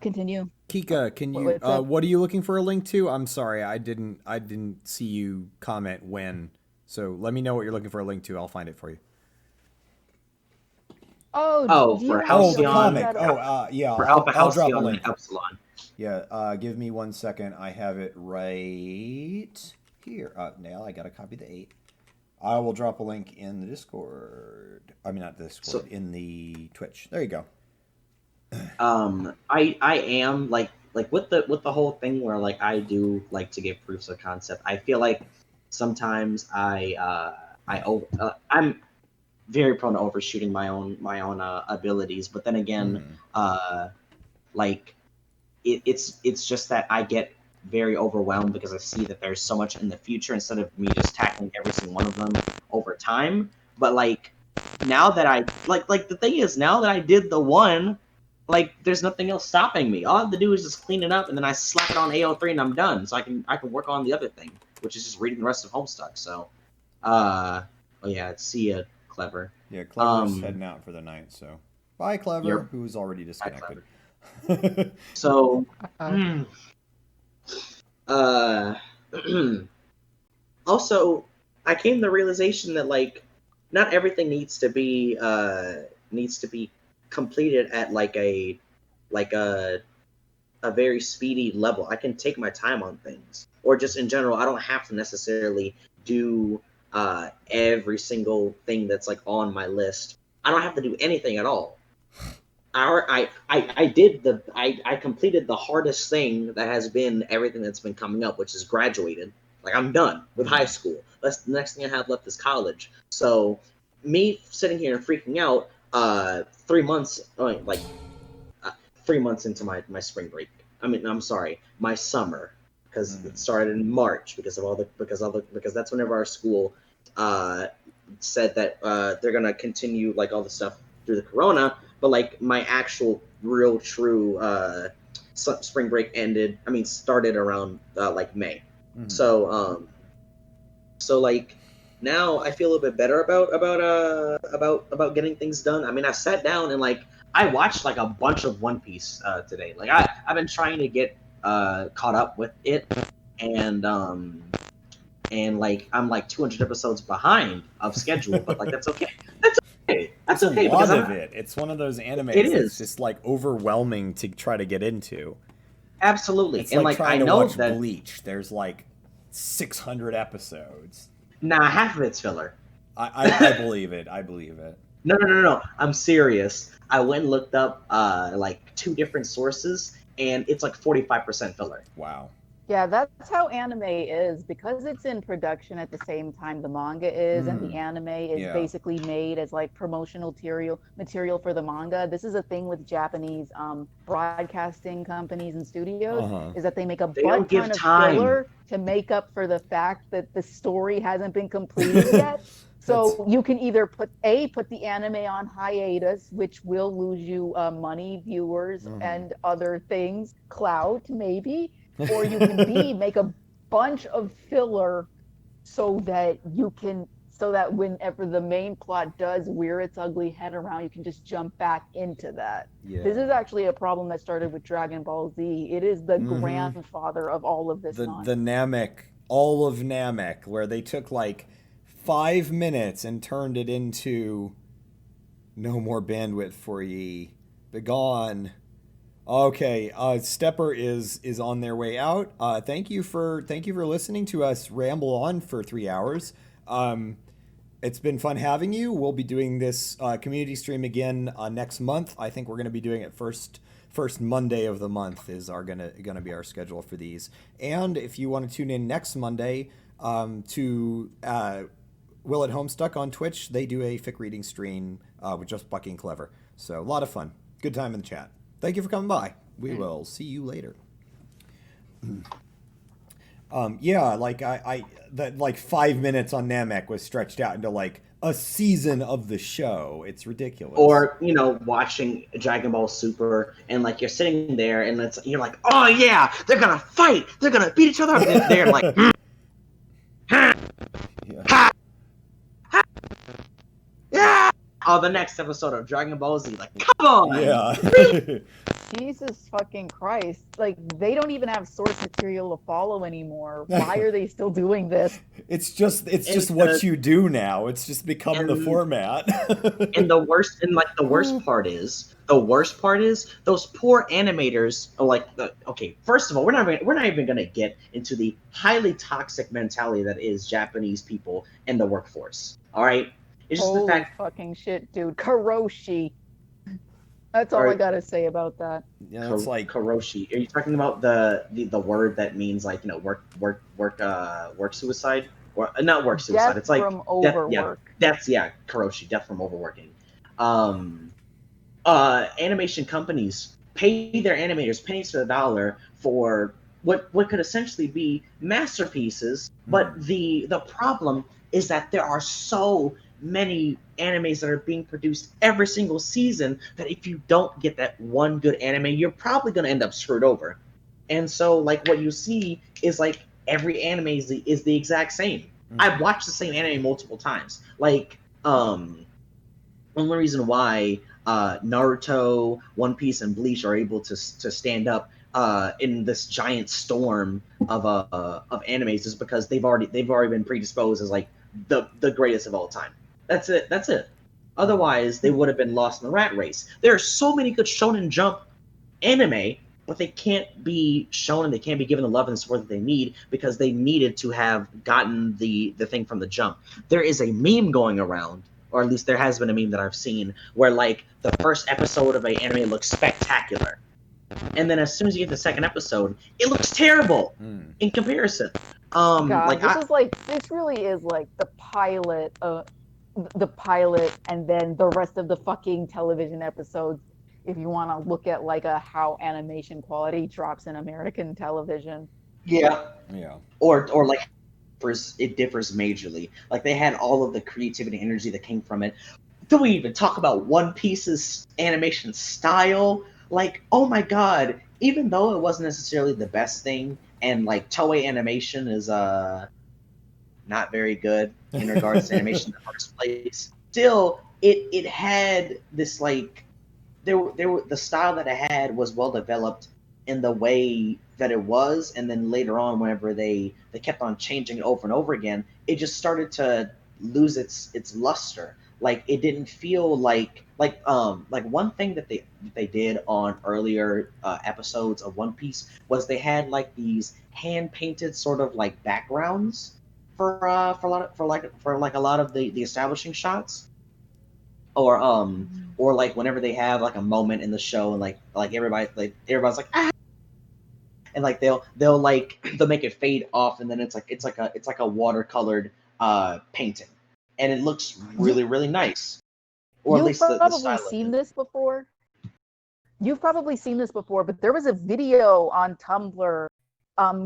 continue. Kika, can you What's up? what are you looking for a link to? I'm sorry, I didn't see you comment when. So let me know what you're looking for a link to. I'll find it for you. Oh, for Halcyon. the comic. Yeah, For I'll Alpha drop a Halcyon link. and Epsilon. Yeah, give me 1 second. I have it right here. Now I gotta copy the 8. I will drop a link in the Discord. I mean, not the Discord, in the Twitch. There you go. I am like with the whole thing where like I do like to give proofs of concept. I feel like sometimes I'm very prone to overshooting my own abilities, but then again, like it's just that I get very overwhelmed because I see that there's so much in the future instead of me just tackling every single one of them over time. But like now that I like the thing is, now that I did the one, like there's nothing else stopping me. All I have to do is just clean it up and then I slap it on AO3 and I'm done. So I can work on the other thing, which is just reading the rest of Homestuck. So oh yeah, see ya, Clever. Yeah, Clever's heading out for the night, so bye, Clever, who's already disconnected. So also I came to the realization that like not everything needs to be completed at like a very speedy level. I can take my time on things, or just in general, I don't have to necessarily do every single thing that's like on my list. I don't have to do anything at all. I completed the hardest thing that has been everything that's been coming up, which is graduated. Like I'm done with high school. That's the next thing I have left is college. So me sitting here and freaking out 3 months, 3 months into my spring break. I mean, I'm sorry, my summer, because it started in March because that's whenever our school said that they're gonna continue like all the stuff through the corona, but like my actual real true spring break started around like May. So like now I feel a little bit better about getting things done. I mean, I sat down and like I watched like a bunch of One Piece today. Like I've been trying to get caught up with it, and like I'm like 200 episodes behind of schedule, but like that's okay. That's okay. That's It's okay a lot because of it. It's one of those animes It that's is. just like overwhelming to try to get into. Absolutely. It's And like like trying I to know watch that Bleach. There's like 600 episodes. nah, half of it's filler. I believe it. I believe it. No. I'm serious. I went and looked up like 2 different sources, and it's like 45% filler. Wow. Yeah, that's how anime is, because it's in production at the same time the manga is, and the anime is basically made as like promotional material for the manga. This is a thing with Japanese broadcasting companies and studios, is that they make a They don't butt give ton of time. filler to make up for the fact that the story hasn't been completed yet. So you can either put the anime on hiatus, which will lose you money, viewers, and other things, clout maybe, or you can B, make a bunch of filler so that you can so that whenever the main plot does rear its ugly head around, you can just jump back into that. Yeah. This is actually a problem that started with Dragon Ball Z. It is the Mhm. grandfather of all of this The nonsense. Namek, all of Namek, where they took like 5 minutes and turned it into no more bandwidth for ye. Begone. Okay, Stepper is on their way out. Thank you for listening to us ramble on for 3 hours. It's been fun having you. We'll be doing this community stream again next month. I think we're going to be doing it first Monday of the month is gonna be our schedule for these. And if you want to tune in next Monday to Will at Homestuck on Twitch, they do a fic reading stream with just Bucky and Clever. So a lot of fun. Good time in the chat. Thank you for coming by. We will see you later. Yeah, like that like 5 minutes on Namek was stretched out into like a season of the show. It's ridiculous. Or, you know, watching Dragon Ball Super and like you're sitting there and you're like, oh yeah, they're gonna fight, they're gonna beat each other up. And they're like, yeah. Oh, the next episode of Dragon Ball Z, like, come on. Yeah. Jesus fucking Christ. Like, they don't even have source material to follow anymore. Why are they still doing this? It's just what you do now. It's just become the format. And the worst part is those poor animators are like, okay, first of all, we're not even gonna get into the highly toxic mentality that is Japanese people in the workforce. All right, it's just Holy the fact. fucking shit, dude. Karoshi. That's all I gotta say about that. Yeah, it's like Karoshi. Are you talking about the word that means like, you know, work suicide? Or not work suicide. Death It's like from death, overwork. Karoshi, death from overworking. Animation companies pay their animators pennies to the dollar for what could essentially be masterpieces, but the problem is that there are so many animes that are being produced every single season that if you don't get that one good anime, you're probably going to end up screwed over. And so like what you see is like every anime is the exact same. I've watched the same anime multiple times. Like one reason why Naruto, One Piece, and Bleach are able to stand up in this giant storm of animes is because they've already been predisposed as like the greatest of all time. That's it. Otherwise, they would have been lost in the rat race. There are so many good Shonen Jump anime, but they can't be shown and they can't be given the love and support that they need because they needed to have gotten the thing from the jump. There is a meme going around, or at least there has been a meme that I've seen, where like the first episode of an anime looks spectacular. And then as soon as you get the second episode, it looks terrible in comparison. God, this really is like the pilot and then the rest of the fucking television episodes if you want to look at like how animation quality drops in American television. Yeah. Or like it differs majorly. Like they had all of the creativity and energy that came from it. Don't we even talk about One Piece's animation style? Like, oh my god, even though it wasn't necessarily the best thing, and like Toei Animation is not very good in regards to animation in the first place, still it had this like the style that it had was well developed in the way that it was, and then later on whenever they kept on changing it over and over again, it just started to lose its luster. Like it didn't feel like one thing that they did on earlier episodes of One Piece was they had like these hand painted sort of like backgrounds for a lot of the establishing shots, or like whenever they have like a moment in the show and like everybody's like ah! And like they'll make it fade off, and then it's like a watercolored painting, and it looks really, really nice. Or at least the style seen this before. You've probably seen this before, but there was a video on Tumblr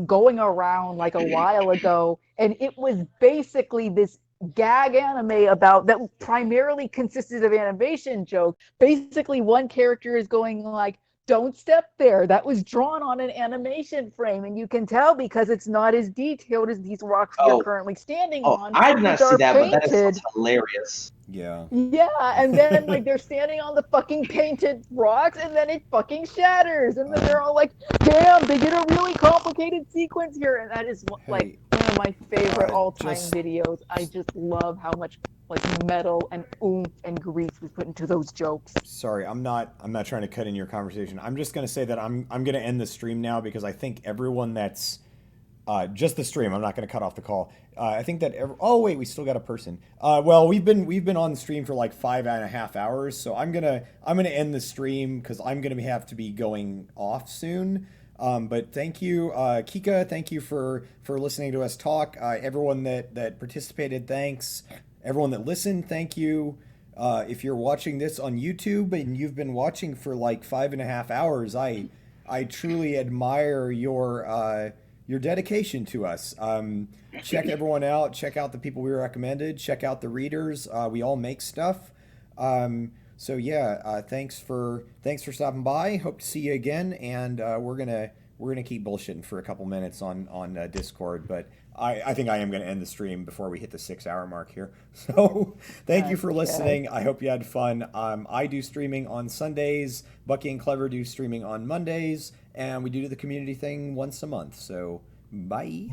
going around like a while ago, and it was basically this gag anime about that primarily consisted of animation joke. Basically, one character is going like, don't step there. That was drawn on an animation frame, and you can tell because it's not as detailed as these rocks you're currently standing on. I did not which see are that, but that painted. is hilarious. Yeah. Yeah, and then like they're standing on the fucking painted rocks, and then it fucking shatters, and then they're all like, "Damn, they did a really complicated sequence here," and that is like one of my favorite all-time videos. I just love how much like metal and oomph and grease we put into those jokes. Sorry, I'm not trying to cut in your conversation. I'm just gonna say that I'm gonna end the stream now because I think everyone that's just the stream. I'm not going to cut off the call. I think that. Oh wait, we still got a person. Well, we've been on the stream for like 5.5 hours, so I'm gonna end the stream because I'm gonna have to be going off soon. But thank you, Kika. Thank you for listening to us talk. Everyone that participated, thanks. Everyone that listened, thank you. If you're watching this on YouTube and you've been watching for like 5.5 hours, I truly admire your dedication to us. Check everyone out. Check out the people we recommended. Check out the readers. We all make stuff. So yeah, thanks for stopping by. Hope to see you again. And we're gonna keep bullshitting for a couple minutes on Discord. But I think I am gonna end the stream before we hit the 6-hour mark here. So thank you for listening. I hope you had fun. I do streaming on Sundays. Bucky and Clever do streaming on Mondays. And we do the community thing once a month. So, bye.